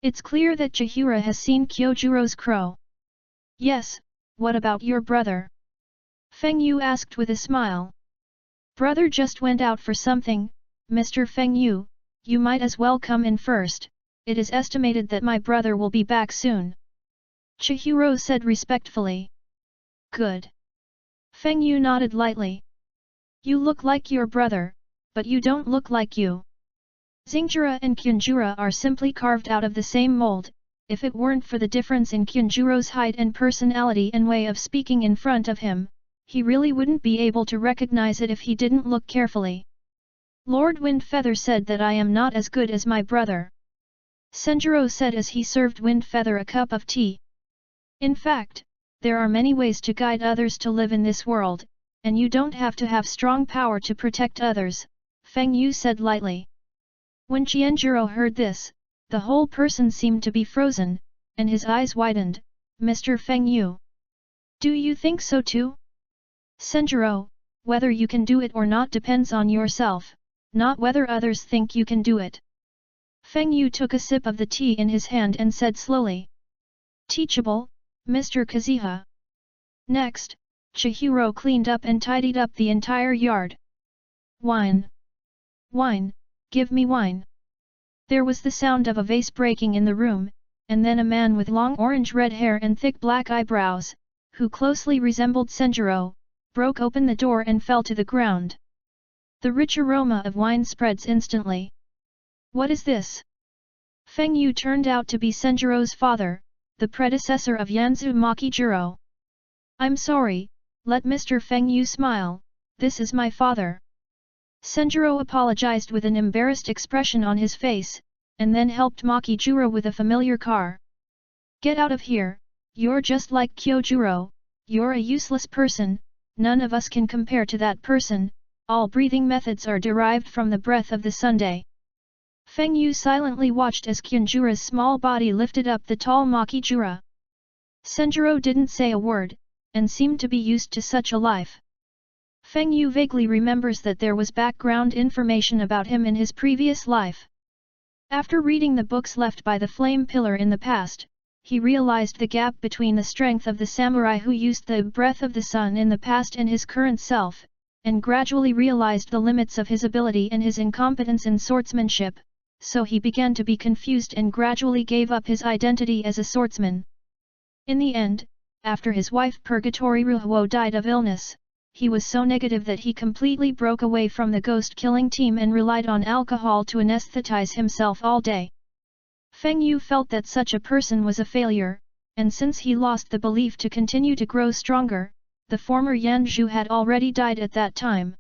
It's clear that Chihiro has seen Kyojuro's crow. Yes, what about your brother? Feng Yu asked with a smile. Brother just went out for something, Mr. Feng Yu, you might as well come in first, it is estimated that my brother will be back soon. Chihiro said respectfully. Good. Feng Yu nodded lightly. You look like your brother, but you don't look like you. Xingjura and Kyunjura are simply carved out of the same mold. If it weren't for the difference in Kyunjura's height and personality and way of speaking in front of him, he really wouldn't be able to recognize it if he didn't look carefully. Lord Windfeather said that I am not as good as my brother. Senjuro said as he served Windfeather a cup of tea. In fact, there are many ways to guide others to live in this world, and you don't have to have strong power to protect others, Feng Yu said lightly. When Qianjuro heard this, the whole person seemed to be frozen, and his eyes widened. Mr. Feng Yu. Do you think so too? Senjuro, whether you can do it or not depends on yourself, not whether others think you can do it. Feng Yu took a sip of the tea in his hand and said slowly. Teachable, Mr. Kazuha. Next, Chihiro cleaned up and tidied up the entire yard. Wine. Wine, give me wine. There was the sound of a vase breaking in the room, and then a man with long orange-red hair and thick black eyebrows, who closely resembled Senjuro, broke open the door and fell to the ground. The rich aroma of wine spreads instantly. What is this? Feng Yu turned out to be Senjuro's father, the predecessor of Yanzu Makijuro. I'm sorry, let Mr. Feng Yu smile, this is my father. Senjuro apologized with an embarrassed expression on his face, and then helped Makijuro with a familiar car. Get out of here, you're just like Kyojuro, you're a useless person, none of us can compare to that person, all breathing methods are derived from the breath of the Sunday. Feng Yu silently watched as Kyunjura's small body lifted up the tall Makijura. Senjuro didn't say a word, and seemed to be used to such a life. Feng Yu vaguely remembers that there was background information about him in his previous life. After reading the books left by the Flame Pillar in the past, he realized the gap between the strength of the samurai who used the breath of the sun in the past and his current self, and gradually realized the limits of his ability and his incompetence in swordsmanship, so he began to be confused and gradually gave up his identity as a swordsman. In the end, after his wife Purgatory Ruhuo died of illness, he was so negative that he completely broke away from the ghost-killing team and relied on alcohol to anesthetize himself all day. Feng Yu felt that such a person was a failure, and since he lost the belief to continue to grow stronger, the former Yanzhu had already died at that time.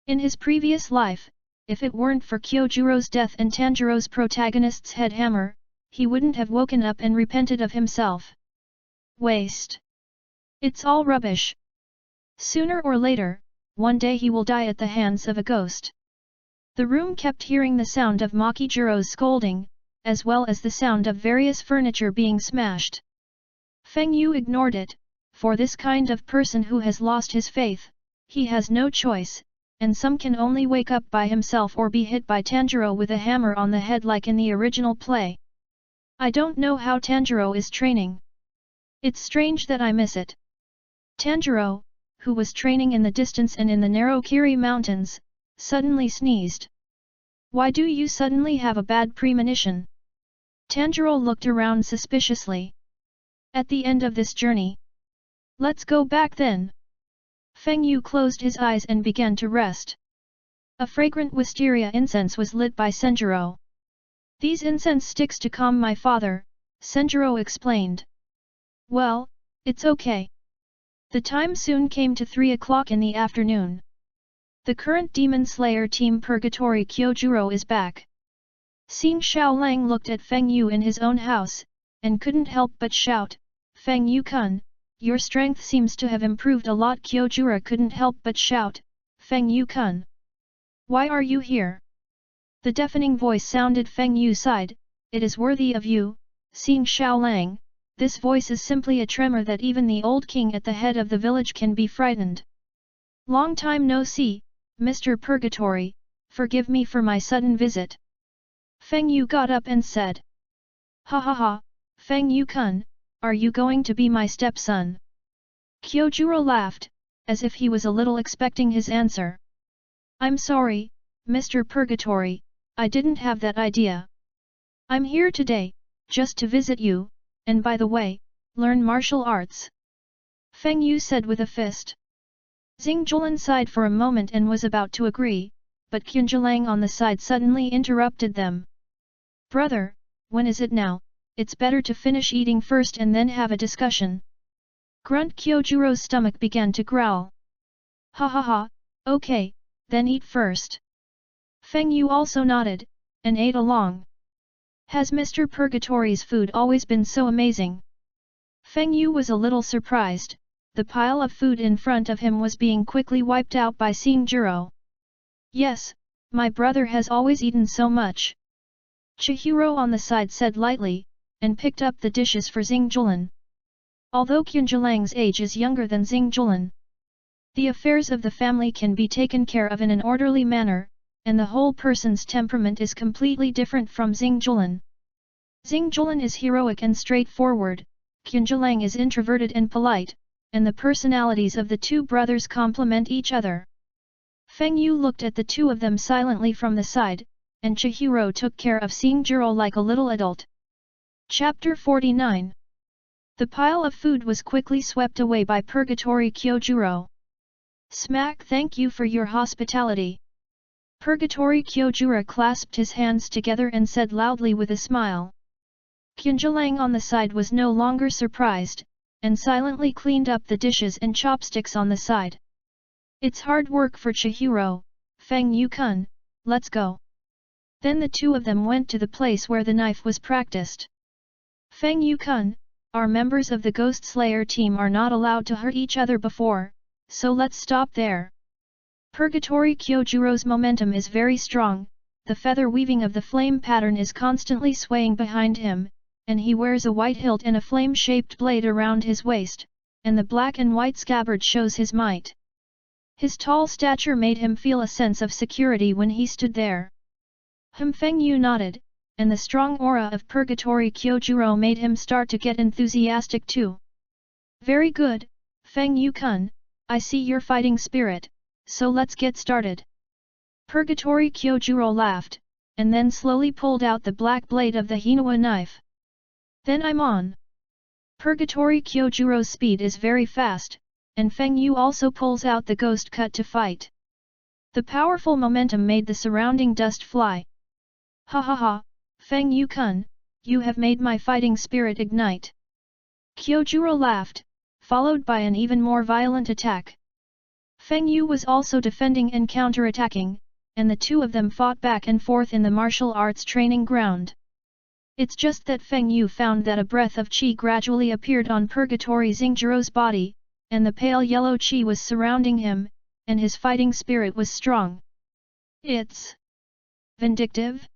In his previous life, if it weren't for Kyojuro's death and Tanjiro's protagonist's head hammer, he wouldn't have woken up and repented of himself. Waste. It's all rubbish. Sooner or later, one day he will die at the hands of a ghost. The room kept hearing the sound of Makijuro's scolding, as well as the sound of various furniture being smashed. Feng Yu ignored it, for this kind of person who has lost his faith, he has no choice, and some can only wake up by himself or be hit by Tanjiro with a hammer on the head like in the original play. I don't know how Tanjiro is training. It's strange that I miss it. Tanjiro, who was training in the distance and in the narrow Kiri Mountains, suddenly sneezed. Why do you suddenly have a bad premonition? Tanjiro looked around suspiciously. At the end of this journey. Let's go back then. Feng Yu closed his eyes and began to rest. A fragrant wisteria incense was lit by Senjuro. These incense sticks to calm my father, Senjuro explained. Well, it's okay. The time soon came to 3 o'clock in the afternoon. The current Demon Slayer team Purgatory Kyojuro is back. Xing Xiaolang looked at Feng Yu in his own house, and couldn't help but shout, Feng Yu-kun, your strength seems to have improved a lot. Kyojuro couldn't help but shout, Feng Yu-kun. Why are you here? The deafening voice sounded. Feng Yu sighed, it is worthy of you, Xing Xiaolang. This voice is simply a tremor that even the old king at the head of the village can be frightened. Long time no see, Mr. Purgatory, forgive me for my sudden visit. Feng Yu got up and said. Ha ha ha, Feng Yu-kun, are you going to be my stepson? Kyojuro laughed, as if he was a little expecting his answer. I'm sorry, Mr. Purgatory, I didn't have that idea. I'm here today, just to visit you, and by the way, learn martial arts. Feng Yu said with a fist. Jolin sighed for a moment and was about to agree, but Qinjilang on the side suddenly interrupted them. Brother, when is it now? It's better to finish eating first and then have a discussion. Grunt Kyojuro's stomach began to growl. Ha ha ha, okay, then eat first. Feng Yu also nodded, and ate along. Has Mr. Purgatory's food always been so amazing? Feng Yu was a little surprised. The pile of food in front of him was being quickly wiped out by Jiro. Yes, my brother has always eaten so much. Chihiro on the side said lightly, and picked up the dishes for Jolin. Although Qinjilang's age is younger than Jolin, the affairs of the family can be taken care of in an orderly manner, and the whole person's temperament is completely different from Jolin. Jolin is heroic and straightforward, Qinjilang is introverted and polite, and the personalities of the two brothers complement each other. Feng Yu looked at the two of them silently from the side, and Chihiro took care of Jiro like a little adult. Chapter 49. The pile of food was quickly swept away by Purgatory Kyojuro. Smack, thank you for your hospitality. Purgatory Kyojuro clasped his hands together and said loudly with a smile. Qinjilang on the side was no longer surprised, and silently cleaned up the dishes and chopsticks on the side. It's hard work for Chihiro, Feng Yu-kun, let's go. Then the two of them went to the place where the knife was practiced. Feng Yu-kun, our members of the Ghost Slayer team are not allowed to hurt each other before, so let's stop there. Purgatory Kyojuro's momentum is very strong, the feather weaving of the flame pattern is constantly swaying behind him, and he wears a white hilt and a flame-shaped blade around his waist, and the black and white scabbard shows his might. His tall stature made him feel a sense of security when he stood there. Feng Yu nodded, and the strong aura of Purgatory Kyojuro made him start to get enthusiastic too. Very good, Feng Yu-kun, I see your fighting spirit, so let's get started. Purgatory Kyojuro laughed, and then slowly pulled out the black blade of the Hinawa knife. Then I'm on. Purgatory Kyojuro's speed is very fast, and Feng Yu also pulls out the ghost cut to fight. The powerful momentum made the surrounding dust fly. Ha ha ha, Feng Yu-kun, you have made my fighting spirit ignite. Kyojuro laughed, followed by an even more violent attack. Feng Yu was also defending and counterattacking, and the two of them fought back and forth in the martial arts training ground. It's just that Feng Yu found that a breath of qi gradually appeared on Purgatory Jiro's body, and the pale yellow qi was surrounding him, and his fighting spirit was strong. It's vindictive?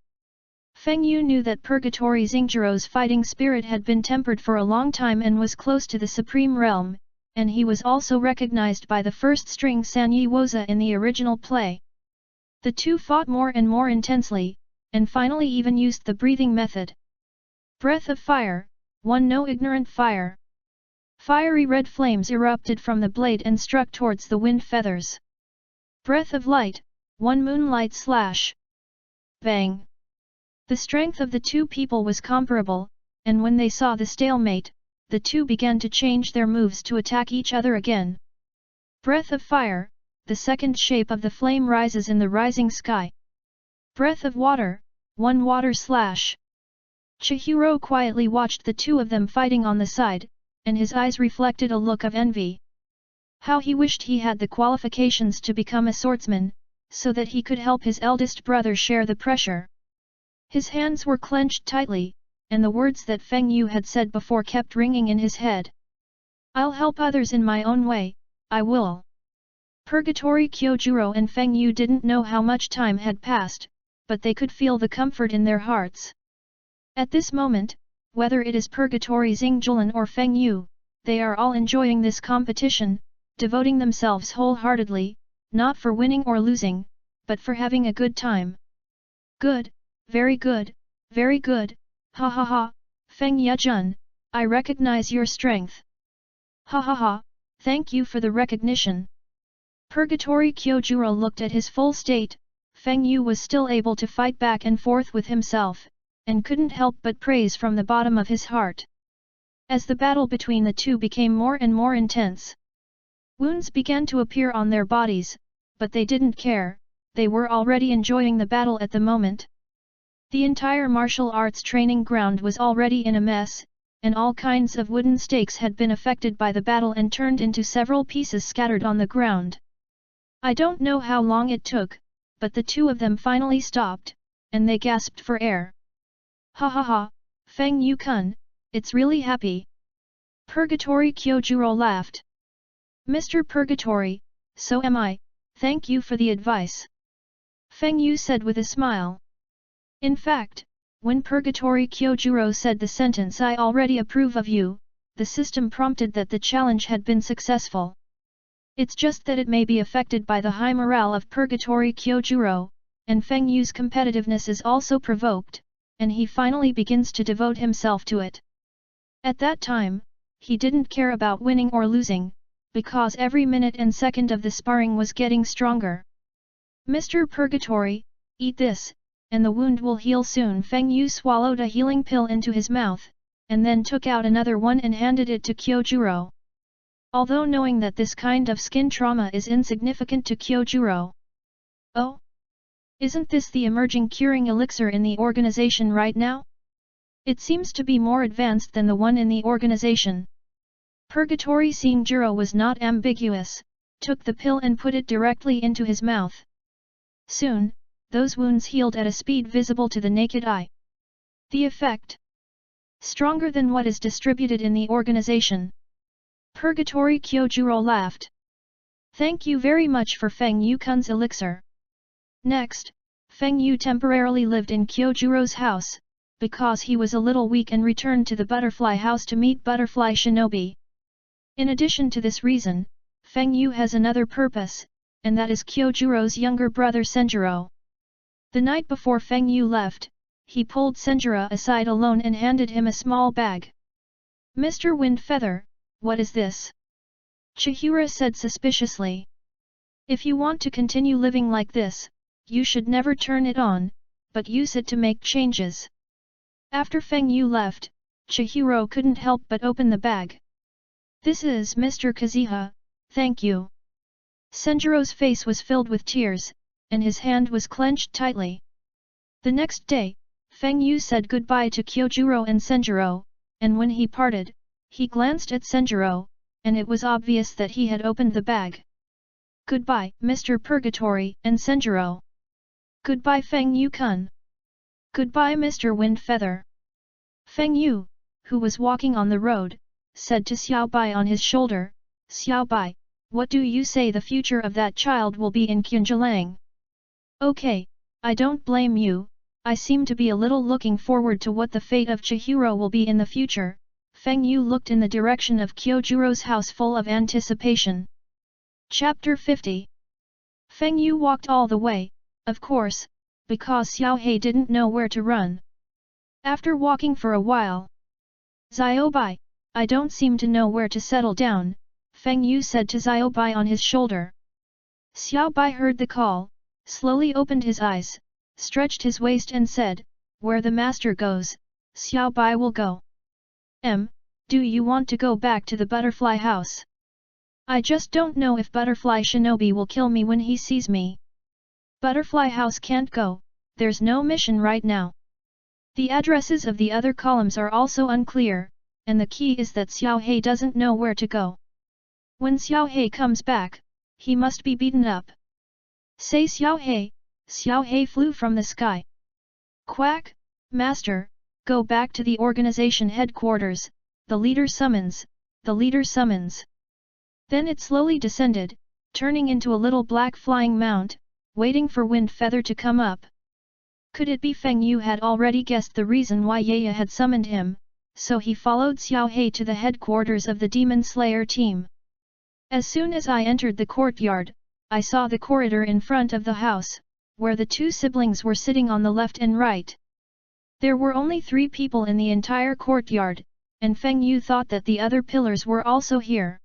Feng Yu knew that Purgatory Jiro's fighting spirit had been tempered for a long time and was close to the Supreme Realm, and he was also recognized by the first-string Sanyi Woza in the original play. The two fought more and more intensely, and finally even used the breathing method. Breath of fire, one no ignorant fire. Fiery red flames erupted from the blade and struck towards the wind feathers. Breath of light, one moonlight slash. Bang! The strength of the two people was comparable, and when they saw the stalemate, the two began to change their moves to attack each other again. Breath of fire, the second shape of the flame rises in the rising sky. Breath of water, one water slash. Chihiro quietly watched the two of them fighting on the side, and his eyes reflected a look of envy. How he wished he had the qualifications to become a swordsman, so that he could help his eldest brother share the pressure. His hands were clenched tightly, and the words that Feng Yu had said before kept ringing in his head. I'll help others in my own way, I will. Purgatory Kyojuro and Feng Yu didn't know how much time had passed, but they could feel the comfort in their hearts. At this moment, whether it is Purgatory Jolin or Feng Yu, they are all enjoying this competition, devoting themselves wholeheartedly, not for winning or losing, but for having a good time. Good, very good, very good, ha ha ha, Feng Yejun, I recognize your strength. Ha ha ha, thank you for the recognition. Purgatory Kyojuro looked at his full state, Feng Yu was still able to fight back and forth with himself, and couldn't help but praise from the bottom of his heart. As the battle between the two became more and more intense. Wounds began to appear on their bodies, but they didn't care, they were already enjoying the battle at the moment. The entire martial arts training ground was already in a mess, and all kinds of wooden stakes had been affected by the battle and turned into several pieces scattered on the ground. I don't know how long it took, but the two of them finally stopped, and they gasped for air. Ha ha ha, Feng Yu-kun, it's really happy. Purgatory Kyojuro laughed. Mr. Purgatory, so am I, thank you for the advice. Feng Yu said with a smile. In fact, when Purgatory Kyojuro said the sentence I already approve of you, the system prompted that the challenge had been successful. It's just that it may be affected by the high morale of Purgatory Kyojuro, and Feng Yu's competitiveness is also provoked, and he finally begins to devote himself to it. At that time, he didn't care about winning or losing, because every minute and second of the sparring was getting stronger. Mr. Purgatory, eat this, and the wound will heal soon. Feng Yu swallowed a healing pill into his mouth, and then took out another one and handed it to Kyojuro. Although knowing that this kind of skin trauma is insignificant to Kyojuro. Oh? Isn't this the emerging curing elixir in the organization right now? It seems to be more advanced than the one in the organization. Purgatory Shinjiro was not ambiguous, took the pill and put it directly into his mouth. Soon, those wounds healed at a speed visible to the naked eye. The effect? Stronger than what is distributed in the organization. Purgatory Kyojuro laughed. Thank you very much for Feng Yu-kun's elixir. Next, Feng Yu temporarily lived in Kyojuro's house, because he was a little weak and returned to the butterfly house to meet Butterfly Shinobi. In addition to this reason, Feng Yu has another purpose, and that is Kyojuro's younger brother Senjiro. The night before Feng Yu left, he pulled Senjiro aside alone and handed him a small bag. Mr. Windfeather, what is this? Chihira said suspiciously. If you want to continue living like this, you should never turn it on, but use it to make changes. After Feng Yu left, Chihiro couldn't help but open the bag. This is Mr. Kazuha, thank you. Senjiro's face was filled with tears, and his hand was clenched tightly. The next day, Feng Yu said goodbye to Kyojuro and Senjiro, and when he parted, he glanced at Senjiro, and it was obvious that he had opened the bag. Goodbye, Mr. Purgatory and Senjiro. Goodbye Feng Yu-kun. Goodbye Mr. Windfeather. Feng Yu, who was walking on the road, said to Xiao Bai on his shoulder, Xiao Bai, what do you say the future of that child will be in Qinjiang? Okay, I don't blame you, I seem to be a little looking forward to what the fate of Chihiro will be in the future. Feng Yu looked in the direction of Kyojuro's house full of anticipation. Chapter 50. Feng Yu walked all the way, of course, because Xiao He didn't know where to run. After walking for a while, Xiaobai, I don't seem to know where to settle down, Feng Yu said to Xiaobai on his shoulder. Xiaobai heard the call, slowly opened his eyes, stretched his waist and said, where the master goes, Xiaobai will go. Do you want to go back to the butterfly house? I just don't know if Butterfly Shinobi will kill me when he sees me. Butterfly house can't go, there's no mission right now. The addresses of the other columns are also unclear, and the key is that Xiao He doesn't know where to go. When Xiao He comes back, he must be beaten up. Say Xiao He flew from the sky. Quack, master, go back to the organization headquarters, the leader summons, the leader summons. Then it slowly descended, turning into a little black flying mount, waiting for Windfeather to come up. Could it be Feng Yu had already guessed the reason why Yaya had summoned him, so he followed Xiao He to the headquarters of the Demon Slayer team. As soon as I entered the courtyard, I saw the corridor in front of the house, where the two siblings were sitting on the left and right. There were only 3 people in the entire courtyard, and Feng Yu thought that the other pillars were also here.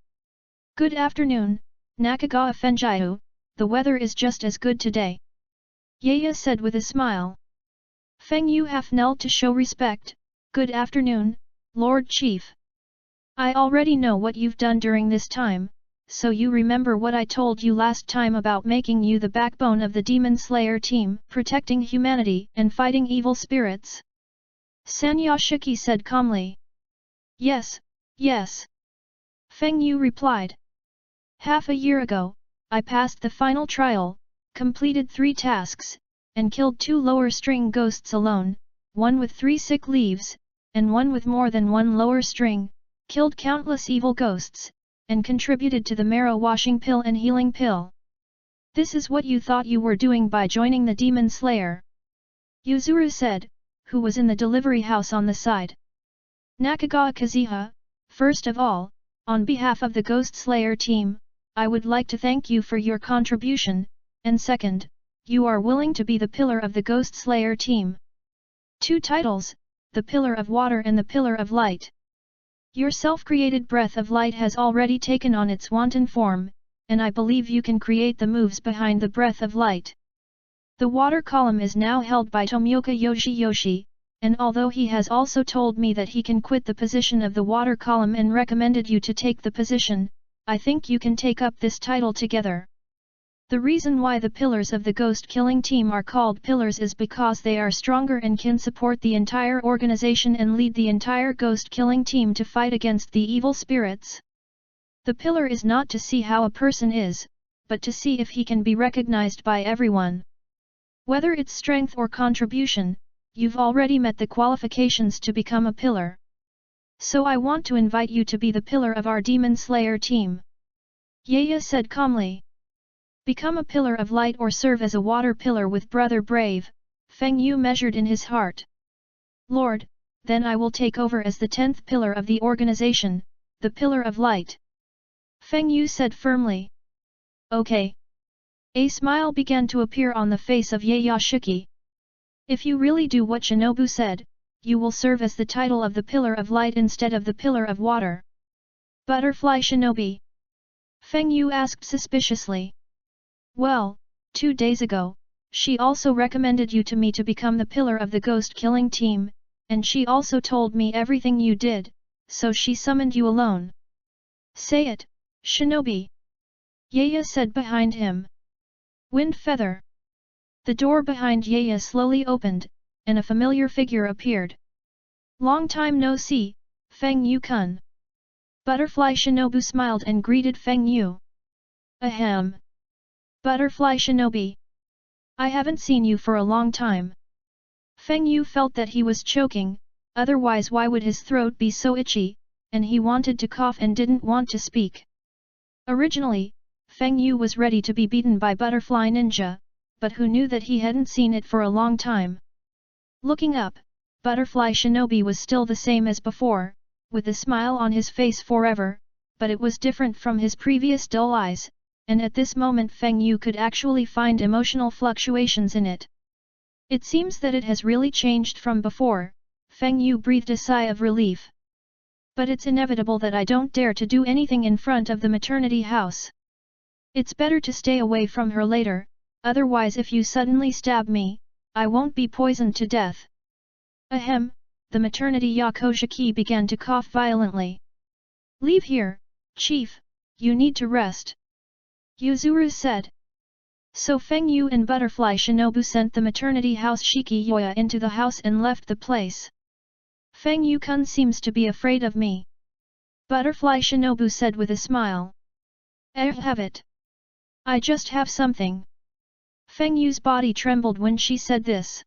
Good afternoon, Nakagawa Fenjiu, the weather is just as good today. Yaya said with a smile. Feng Yu half knelt to show respect. Good afternoon, Lord Chief. I already know what you've done during this time, so you remember what I told you last time about making you the backbone of the Demon Slayer team, protecting humanity and fighting evil spirits? Sanyashiki said calmly. Yes, yes. Feng Yu replied. Half a year ago, I passed the final trial, completed 3 tasks, and killed 2 lower string ghosts alone, one with 3 sick leaves, and one with more than 1 lower string, killed countless evil ghosts, and contributed to the marrow washing pill and healing pill. This is what you thought you were doing by joining the Demon Slayer? Yuzuru said, who was in the delivery house on the side. Nakagawa Kazuha, first of all, on behalf of the Ghost Slayer team, I would like to thank you for your contribution, and second, you are willing to be the pillar of the Ghost Slayer team. 2 titles, the Pillar of Water and the Pillar of Light. Your self-created breath of light has already taken on its wanton form, and I believe you can create the moves behind the breath of light. The water column is now held by Tomioka Yoshi, and although he has also told me that he can quit the position of the water column and recommended you to take the position, I think you can take up this title together. The reason why the pillars of the ghost killing team are called pillars is because they are stronger and can support the entire organization and lead the entire ghost killing team to fight against the evil spirits. The pillar is not to see how a person is, but to see if he can be recognized by everyone. Whether it's strength or contribution, you've already met the qualifications to become a pillar. So I want to invite you to be the pillar of our Demon Slayer team. Yaya said calmly. Become a pillar of light or serve as a water pillar with Brother Brave, Feng Yu measured in his heart. Lord, then I will take over as the 10th pillar of the organization, the pillar of light. Feng Yu said firmly. Okay. A smile began to appear on the face of Yayashiki. If you really do what Shinobu said, you will serve as the title of the pillar of light instead of the pillar of water. Butterfly Shinobi? Feng Yu asked suspiciously. Well, 2 days ago, she also recommended you to me to become the pillar of the ghost killing team, and she also told me everything you did, so she summoned you alone. Say it, Shinobi. Yaya said behind him. Wind feather. The door behind Yaya slowly opened, and a familiar figure appeared. Long time no see, Feng Yu-kun. Butterfly Shinobu smiled and greeted Feng Yu. Ahem. Butterfly Shinobi. I haven't seen you for a long time. Feng Yu felt that he was choking, otherwise why would his throat be so itchy, and he wanted to cough and didn't want to speak. Originally, Feng Yu was ready to be beaten by Butterfly Ninja, but who knew that he hadn't seen it for a long time. Looking up, Butterfly Shinobi was still the same as before, with a smile on his face forever, but it was different from his previous dull eyes, and at this moment Feng Yu could actually find emotional fluctuations in it. It seems that it has really changed from before, Feng Yu breathed a sigh of relief. But it's inevitable that I don't dare to do anything in front of the maternity house. It's better to stay away from her later, otherwise if you suddenly stab me, I won't be poisoned to death. Ahem, the maternity Yakozaki began to cough violently. Leave here, Chief, you need to rest. Yuzuru said. So Feng Yu and Butterfly Shinobu sent the maternity house Shiki Yoya into the house and left the place. Feng Yu-kun seems to be afraid of me. Butterfly Shinobu said with a smile. Have it. I just have something. Feng Yu's body trembled when she said this.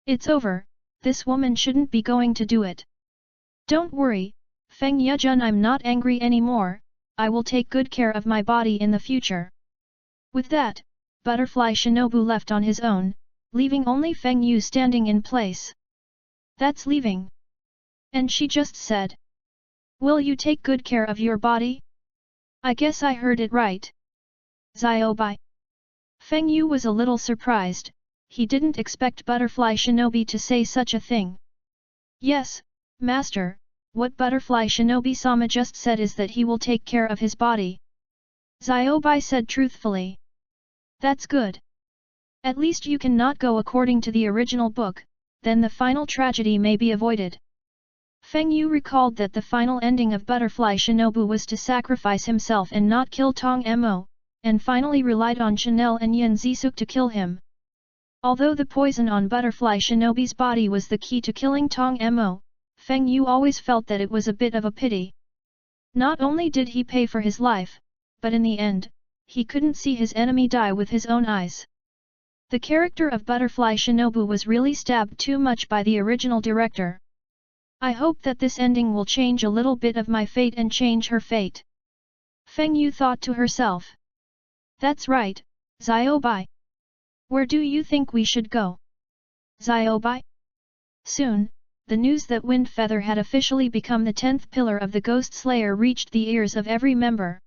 It's over, this woman shouldn't be going to do it. Don't worry, Feng Yejun, I'm not angry anymore, I will take good care of my body in the future. With that, Butterfly Shinobu left on his own, leaving only Feng Yu standing in place. That's leaving. And she just said. Will you take good care of your body? I guess I heard it right. Ziobai. Feng Yu was a little surprised, he didn't expect Butterfly Shinobi to say such a thing. Yes, Master, what Butterfly Shinobi-sama just said is that he will take care of his body. Ziobai said truthfully. That's good. At least you can not go according to the original book, then the final tragedy may be avoided. Feng Yu recalled that the final ending of Butterfly Shinobu was to sacrifice himself and not kill Tong Mo, and finally relied on Chanel and Yin Zisuk to kill him. Although the poison on Butterfly Shinobi's body was the key to killing Tong Mo, Feng Yu always felt that it was a bit of a pity. Not only did he pay for his life, but in the end, he couldn't see his enemy die with his own eyes. The character of Butterfly Shinobu was really stabbed too much by the original director. I hope that this ending will change a little bit of my fate and change her fate. Feng Yu thought to herself. That's right, Xiaobai. Where do you think we should go? Xiaobai? Soon, the news that Wind Feather had officially become the 10th pillar of the Ghost Slayer reached the ears of every member.